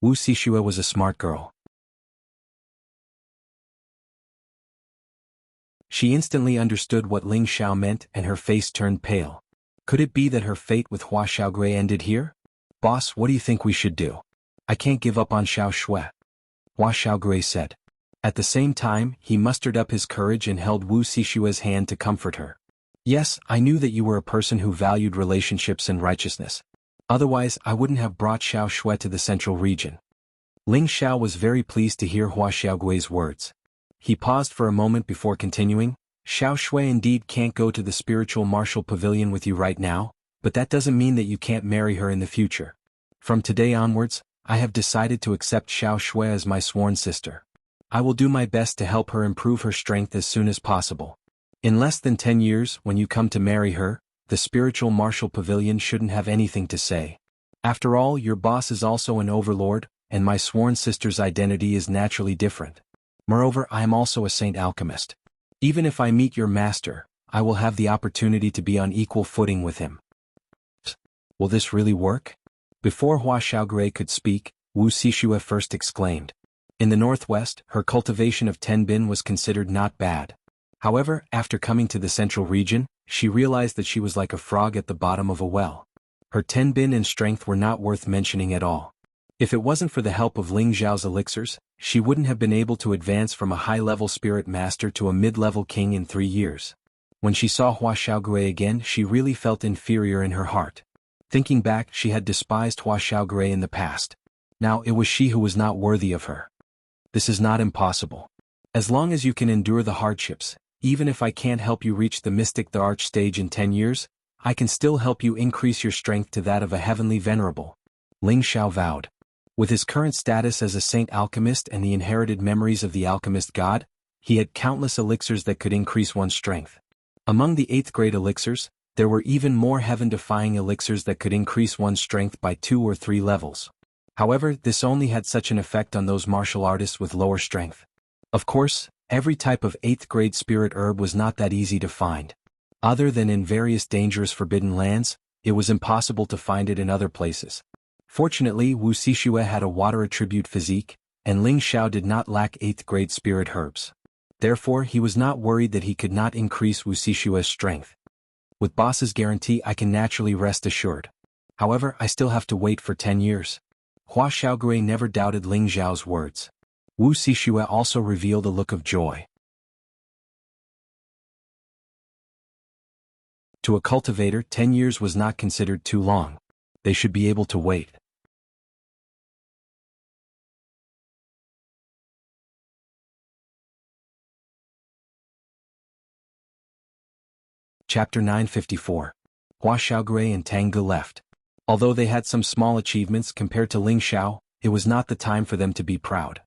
Wu Xixue was a smart girl. She instantly understood what Ling Xiao meant and her face turned pale. Could it be that her fate with Hua Xiaogui ended here? Boss, what do you think we should do? I can't give up on Xiao Shui. Hua Xiaogui said. At the same time, he mustered up his courage and held Wu Xixue's hand to comfort her. Yes, I knew that you were a person who valued relationships and righteousness. Otherwise, I wouldn't have brought Xiao Shui to the central region. Ling Xiao was very pleased to hear Hua Xiaogui's words. He paused for a moment before continuing, Xiao Shui indeed can't go to the spiritual martial pavilion with you right now, but that doesn't mean that you can't marry her in the future. From today onwards, I have decided to accept Xiao Shui as my sworn sister. I will do my best to help her improve her strength as soon as possible. In less than 10 years, when you come to marry her, the spiritual martial pavilion shouldn't have anything to say. After all, your boss is also an overlord, and my sworn sister's identity is naturally different. Moreover, I am also a saint alchemist. Even if I meet your master, I will have the opportunity to be on equal footing with him. Will this really work? Before Hua Xiaogui could speak, Wu Xixue first exclaimed. In the northwest, her cultivation of tenbin was considered not bad. However, after coming to the central region, she realized that she was like a frog at the bottom of a well. Her tenbin and strength were not worth mentioning at all. If it wasn't for the help of Ling Zhao's elixirs, she wouldn't have been able to advance from a high-level spirit master to a mid-level king in 3 years. When she saw Hua Xiaogui again, she really felt inferior in her heart. Thinking back, she had despised Hua Xiaogui in the past. Now it was she who was not worthy of her. This is not impossible. As long as you can endure the hardships, even if I can't help you reach the mystic the arch stage in 10 years, I can still help you increase your strength to that of a heavenly venerable. Ling Xiao vowed. With his current status as a saint alchemist and the inherited memories of the alchemist god, he had countless elixirs that could increase one's strength. Among the 8th grade elixirs, there were even more heaven-defying elixirs that could increase one's strength by 2 or 3 levels. However, this only had such an effect on those martial artists with lower strength. Of course, every type of 8th grade spirit herb was not that easy to find. Other than in various dangerous forbidden lands, it was impossible to find it in other places. Fortunately, Wu Xixue had a water attribute physique, and Ling Xiao did not lack 8th grade spirit herbs. Therefore he was not worried that he could not increase Wuxishua's strength. With boss's guarantee I can naturally rest assured. However, I still have to wait for 10 years. Hua Xiaogui never doubted Ling Xiao's words. Wu Xishua also revealed a look of joy. To a cultivator, 10 years was not considered too long. They should be able to wait. Chapter 954. Hua Xiaogui and Tang Ge left. Although they had some small achievements compared to Ling Xiao, it was not the time for them to be proud.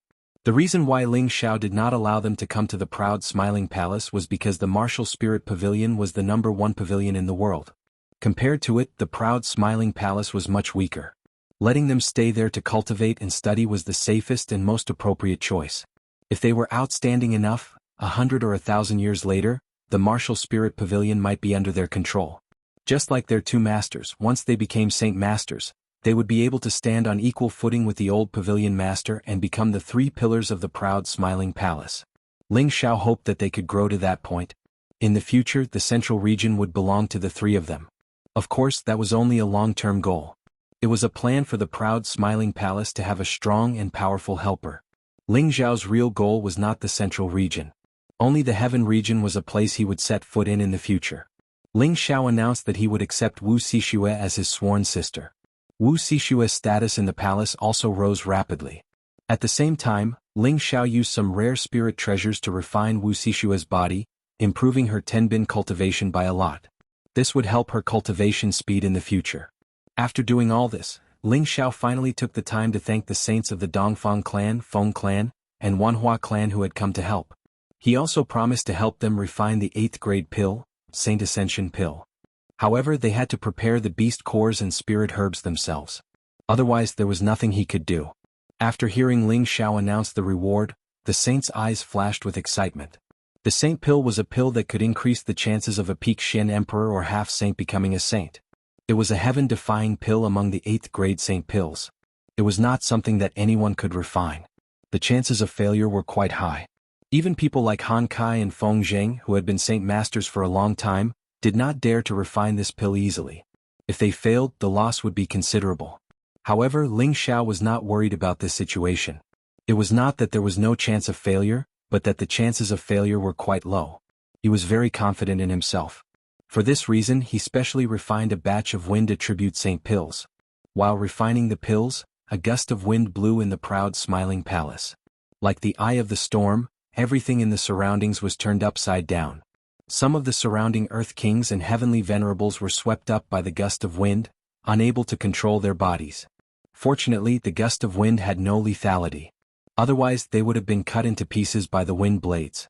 The reason why Ling Xiao did not allow them to come to the proud smiling palace was because the martial spirit pavilion was the #1 pavilion in the world. Compared to it, the proud smiling palace was much weaker. Letting them stay there to cultivate and study was the safest and most appropriate choice. If they were outstanding enough, 100 or 1,000 years later, the martial spirit pavilion might be under their control. Just like their two masters, once they became Saint Masters, they would be able to stand on equal footing with the old pavilion master and become the 3 pillars of the proud smiling palace. Ling Xiao hoped that they could grow to that point. In the future, the central region would belong to the 3 of them. Of course, that was only a long-term goal. It was a plan for the proud smiling palace to have a strong and powerful helper. Ling Xiao's real goal was not the central region. Only the heaven region was a place he would set foot in the future. Ling Xiao announced that he would accept Wu Xishua as his sworn sister. Wu Xishua's status in the palace also rose rapidly. At the same time, Ling Xiao used some rare spirit treasures to refine Wu Xishua's body, improving her Tenbin cultivation by a lot. This would help her cultivation speed in the future. After doing all this, Ling Xiao finally took the time to thank the saints of the Dongfang clan, Feng clan, and Wanhua clan who had come to help. He also promised to help them refine the 8th grade pill, Saint Ascension pill. However, they had to prepare the beast cores and spirit herbs themselves. Otherwise there was nothing he could do. After hearing Ling Xiao announce the reward, the saint's eyes flashed with excitement. The saint pill was a pill that could increase the chances of a peak Xin emperor or half-saint becoming a saint. It was a heaven-defying pill among the 8th grade saint pills. It was not something that anyone could refine. The chances of failure were quite high. Even people like Han Kai and Feng Zheng, who had been saint masters for a long time, did not dare to refine this pill easily. If they failed, the loss would be considerable. However, Ling Xiao was not worried about this situation. It was not that there was no chance of failure, but that the chances of failure were quite low. He was very confident in himself. For this reason, he specially refined a batch of wind attribute saint pills. While refining the pills, a gust of wind blew in the proud smiling palace. Like the eye of the storm, everything in the surroundings was turned upside down. Some of the surrounding earth kings and heavenly venerables were swept up by the gust of wind, unable to control their bodies. Fortunately, the gust of wind had no lethality. Otherwise, they would have been cut into pieces by the wind blades.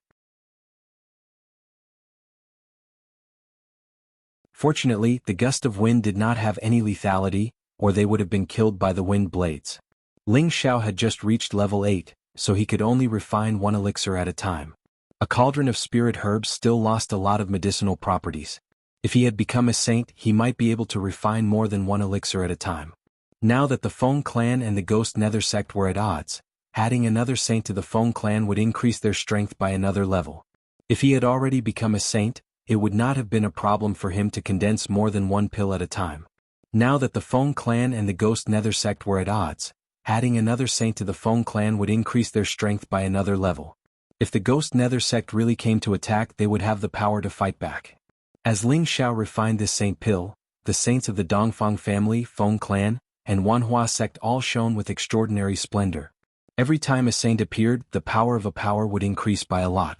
Fortunately, the gust of wind did not have any lethality, or they would have been killed by the wind blades. Ling Xiao had just reached level 8, so he could only refine 1 elixir at a time. A cauldron of spirit herbs still lost a lot of medicinal properties. If he had become a saint, he might be able to refine more than 1 elixir at a time. Now that the Feng clan and the Ghost Nether sect were at odds, adding another saint to the Feng clan would increase their strength by another level. If he had already become a saint, it would not have been a problem for him to condense more than 1 pill at a time. Now that the Feng clan and the Ghost Nether sect were at odds, adding another saint to the Feng clan would increase their strength by another level. If the Ghost Nether sect really came to attack, they would have the power to fight back. As Ling Xiao refined this saint pill, the saints of the Dongfang family, Feng clan, and Wanhua sect all shone with extraordinary splendor. Every time a saint appeared, the power of a power would increase by a lot.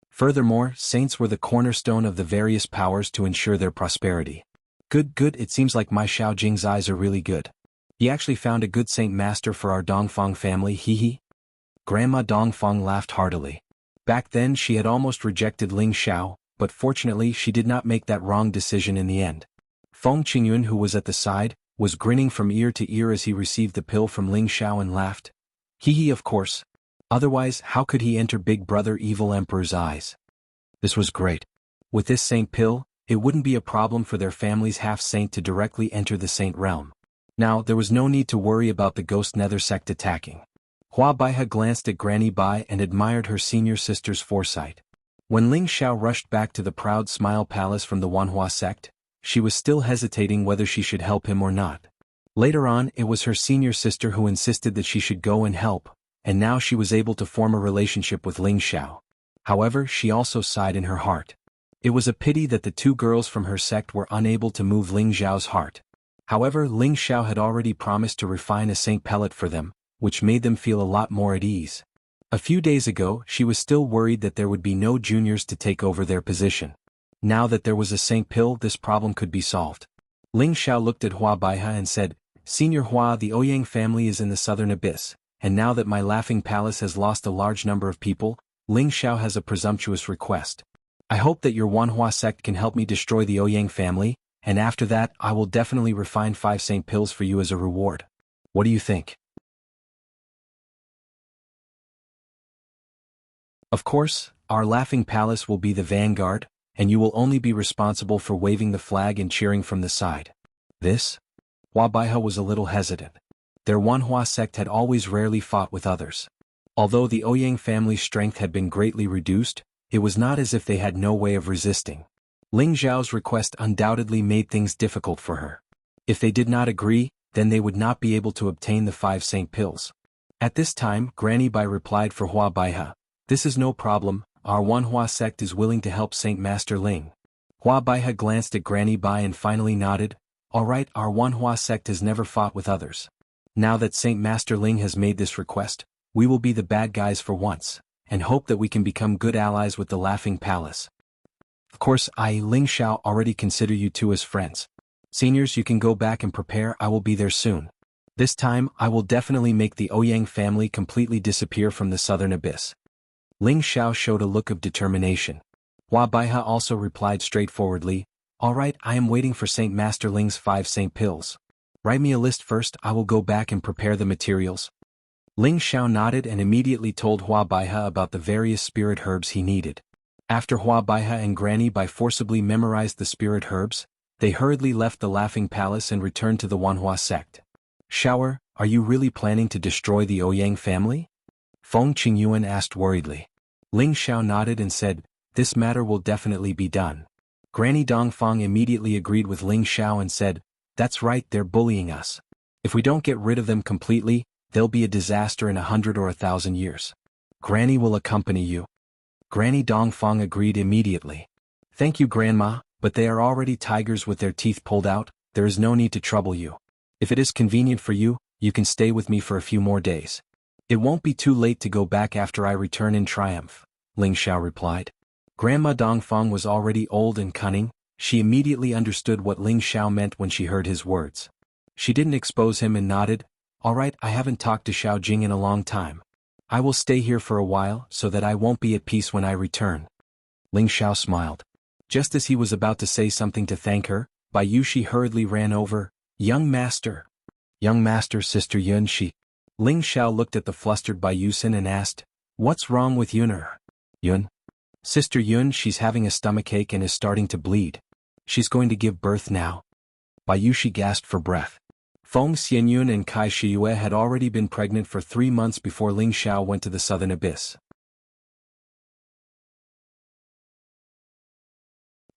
Furthermore, saints were the cornerstone of the various powers to ensure their prosperity. Good, it seems like my Xiao Jing's eyes are really good. He actually found a good saint master for our Dongfang family, hee. Grandma Dongfang laughed heartily. Back then she had almost rejected Ling Xiao, but fortunately she did not make that wrong decision in the end. Feng Qingyun, who was at the side, was grinning from ear to ear as he received the pill from Ling Xiao and laughed. Hee, of course. Otherwise, how could he enter Big Brother Evil Emperor's eyes? This was great. With this saint pill, it wouldn't be a problem for their family's half-saint to directly enter the saint realm. Now, there was no need to worry about the Ghost Nether sect attacking. Hua Baihe glanced at Granny Bai and admired her senior sister's foresight. When Ling Xiao rushed back to the Proud Smile Palace from the Wanhua sect, she was still hesitating whether she should help him or not. Later on, it was her senior sister who insisted that she should go and help, and now she was able to form a relationship with Ling Xiao. However, she also sighed in her heart. It was a pity that the two girls from her sect were unable to move Ling Xiao's heart. However, Ling Xiao had already promised to refine a saint pellet for them, which made them feel a lot more at ease. A few days ago, she was still worried that there would be no juniors to take over their position. Now that there was a saint pill, this problem could be solved. Ling Xiao looked at Hua Baihe and said, "Senior Hua, the Ouyang family is in the southern abyss, and now that my Laughing Palace has lost a large number of people, Ling Xiao has a presumptuous request. I hope that your Wanhua sect can help me destroy the Ouyang family, and after that I will definitely refine 5 saint pills for you as a reward. What do you think?" Of course, our Laughing Palace will be the vanguard, and you will only be responsible for waving the flag and cheering from the side. This? Hua Baihe was a little hesitant. Their Wanhua sect had always rarely fought with others. Although the Ouyang family's strength had been greatly reduced, it was not as if they had no way of resisting. Ling Xiao's request undoubtedly made things difficult for her. If they did not agree, then they would not be able to obtain the 5 saint pills. At this time, Granny Bai replied for Hua Baihe, "This is no problem, our Wanhua sect is willing to help Saint Master Ling." Hua Baihe glanced at Granny Bai and finally nodded, "Alright, our Wanhua sect has never fought with others. Now that Saint Master Ling has made this request, we will be the bad guys for once, and hope that we can become good allies with the Laughing Palace. Of course, I, Ling Xiao, already consider you two as friends. Seniors, you can go back and prepare, I will be there soon. This time, I will definitely make the Ouyang family completely disappear from the southern abyss." Ling Xiao showed a look of determination. Hua Baihe also replied straightforwardly, "Alright, I am waiting for Saint Master Ling's 5 saint pills. Write me a list first, I will go back and prepare the materials." Ling Xiao nodded and immediately told Hua Baihe about the various spirit herbs he needed. After Hua Baihe and Granny Bai forcibly memorized the spirit herbs, they hurriedly left the Laughing Palace and returned to the Wanhua sect. "Shower, are you really planning to destroy the Ouyang family?" Feng Qingyuan asked worriedly. Ling Xiao nodded and said, "This matter will definitely be done." Granny Dongfang immediately agreed with Ling Xiao and said, "That's right, they're bullying us. If we don't get rid of them completely, they'll be a disaster in 100 or 1,000 years. Granny will accompany you." Granny Dongfang agreed immediately. "Thank you, Grandma, but they are already tigers with their teeth pulled out, there is no need to trouble you. If it is convenient for you, you can stay with me for a few more days. It won't be too late to go back after I return in triumph," Ling Xiao replied. Grandma Dongfang was already old and cunning, she immediately understood what Ling Xiao meant when she heard his words. She didn't expose him and nodded, "Alright, I haven't talked to Xiao Jing in a long time. I will stay here for a while so that I won't be at peace when I return." Ling Xiao smiled. Just as he was about to say something to thank her, Bai Yushi hurriedly ran over, "Young master." "Young master, Sister Yun." Ling Xiao looked at the flustered Bai Yusin and asked, "What's wrong with Yun?" "Yun? Sister Yun, she's having a stomachache and is starting to bleed. She's going to give birth now." Bai Yushi gasped for breath. Feng Xianyun and Kai Shiyue had already been pregnant for 3 months before Ling Xiao went to the southern abyss.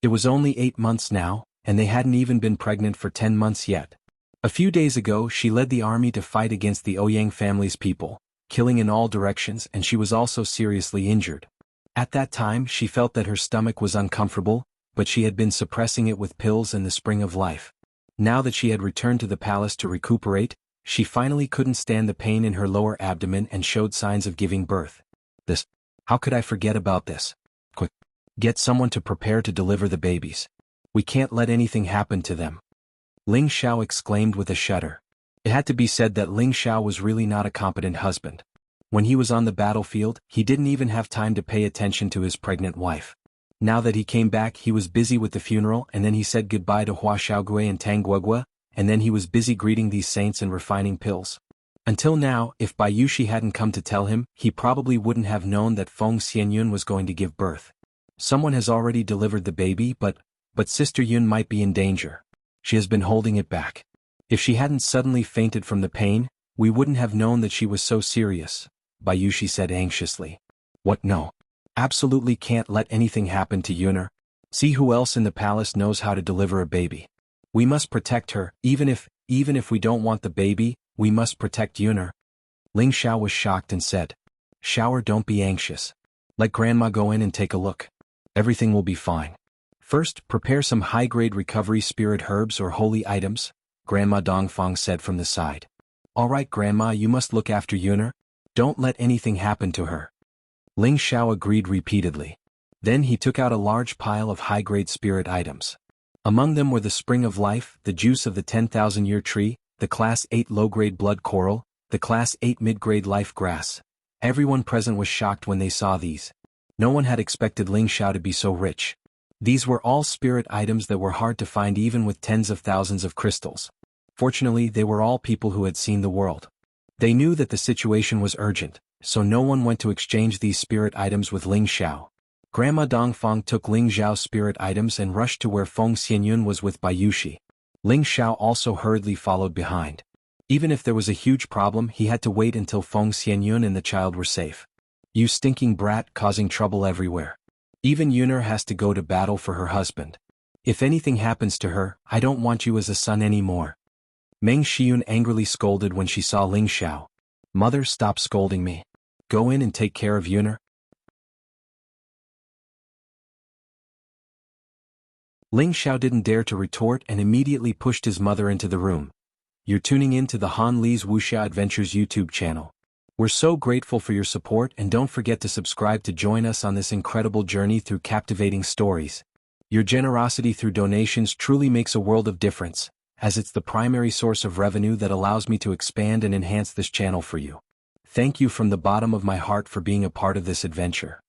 It was only 8 months now, and they hadn't even been pregnant for 10 months yet. A few days ago she led the army to fight against the Ouyang family's people, killing in all directions, and she was also seriously injured. At that time she felt that her stomach was uncomfortable, but she had been suppressing it with pills and the spring of life. Now that she had returned to the palace to recuperate, she finally couldn't stand the pain in her lower abdomen and showed signs of giving birth. This. How could I forget about this? Quick. Get someone to prepare to deliver the babies. We can't let anything happen to them. Ling Xiao exclaimed with a shudder. It had to be said that Ling Xiao was really not a competent husband. When he was on the battlefield, he didn't even have time to pay attention to his pregnant wife. Now that he came back, he was busy with the funeral, and then he said goodbye to Hua Xiaogui and Tang Guogua, and then he was busy greeting these saints and refining pills. Until now, if Bai Yushi hadn't come to tell him, he probably wouldn't have known that Feng Xianyun was going to give birth. Someone has already delivered the baby, but Sister Yun might be in danger. She has been holding it back. If she hadn't suddenly fainted from the pain, We wouldn't have known that she was so serious, Bayushi said anxiously. What, no? Absolutely can't let anything happen to Yuner. See who else in the palace knows how to deliver a baby. We must protect her, even if we don't want the baby, we must protect Yuner. Ling Xiao was shocked and said, Shower, don't be anxious. Let Grandma go in and take a look. Everything will be fine. First, prepare some high-grade recovery spirit herbs or holy items, Grandma Dongfang said from the side. All right, Grandma, you must look after Yuner. Don't let anything happen to her. Ling Xiao agreed repeatedly. Then he took out a large pile of high-grade spirit items. Among them were the Spring of Life, the juice of the 10,000-year tree, the Class 8 low-grade blood coral, the Class 8 mid-grade life grass. Everyone present was shocked when they saw these. No one had expected Ling Xiao to be so rich. These were all spirit items that were hard to find even with tens of thousands of crystals. Fortunately, they were all people who had seen the world. They knew that the situation was urgent, so no one went to exchange these spirit items with Ling Xiao. Grandma Dongfang took Ling Xiao's spirit items and rushed to where Feng Xianyun was with Bayushi. Ling Xiao also hurriedly followed behind. Even if there was a huge problem, he had to wait until Feng Xianyun and the child were safe. You stinking brat, causing trouble everywhere. Even Yuner has to go to battle for her husband. If anything happens to her, I don't want you as a son anymore. Meng Xiyun angrily scolded when she saw Ling Xiao. Mother, stop scolding me. Go in and take care of Yuner. Ling Xiao didn't dare to retort and immediately pushed his mother into the room. You're tuning in to the Han Li's Wuxia Adventures YouTube channel. We're so grateful for your support, and don't forget to subscribe to join us on this incredible journey through captivating stories. Your generosity through donations truly makes a world of difference, as it's the primary source of revenue that allows me to expand and enhance this channel for you. Thank you from the bottom of my heart for being a part of this adventure.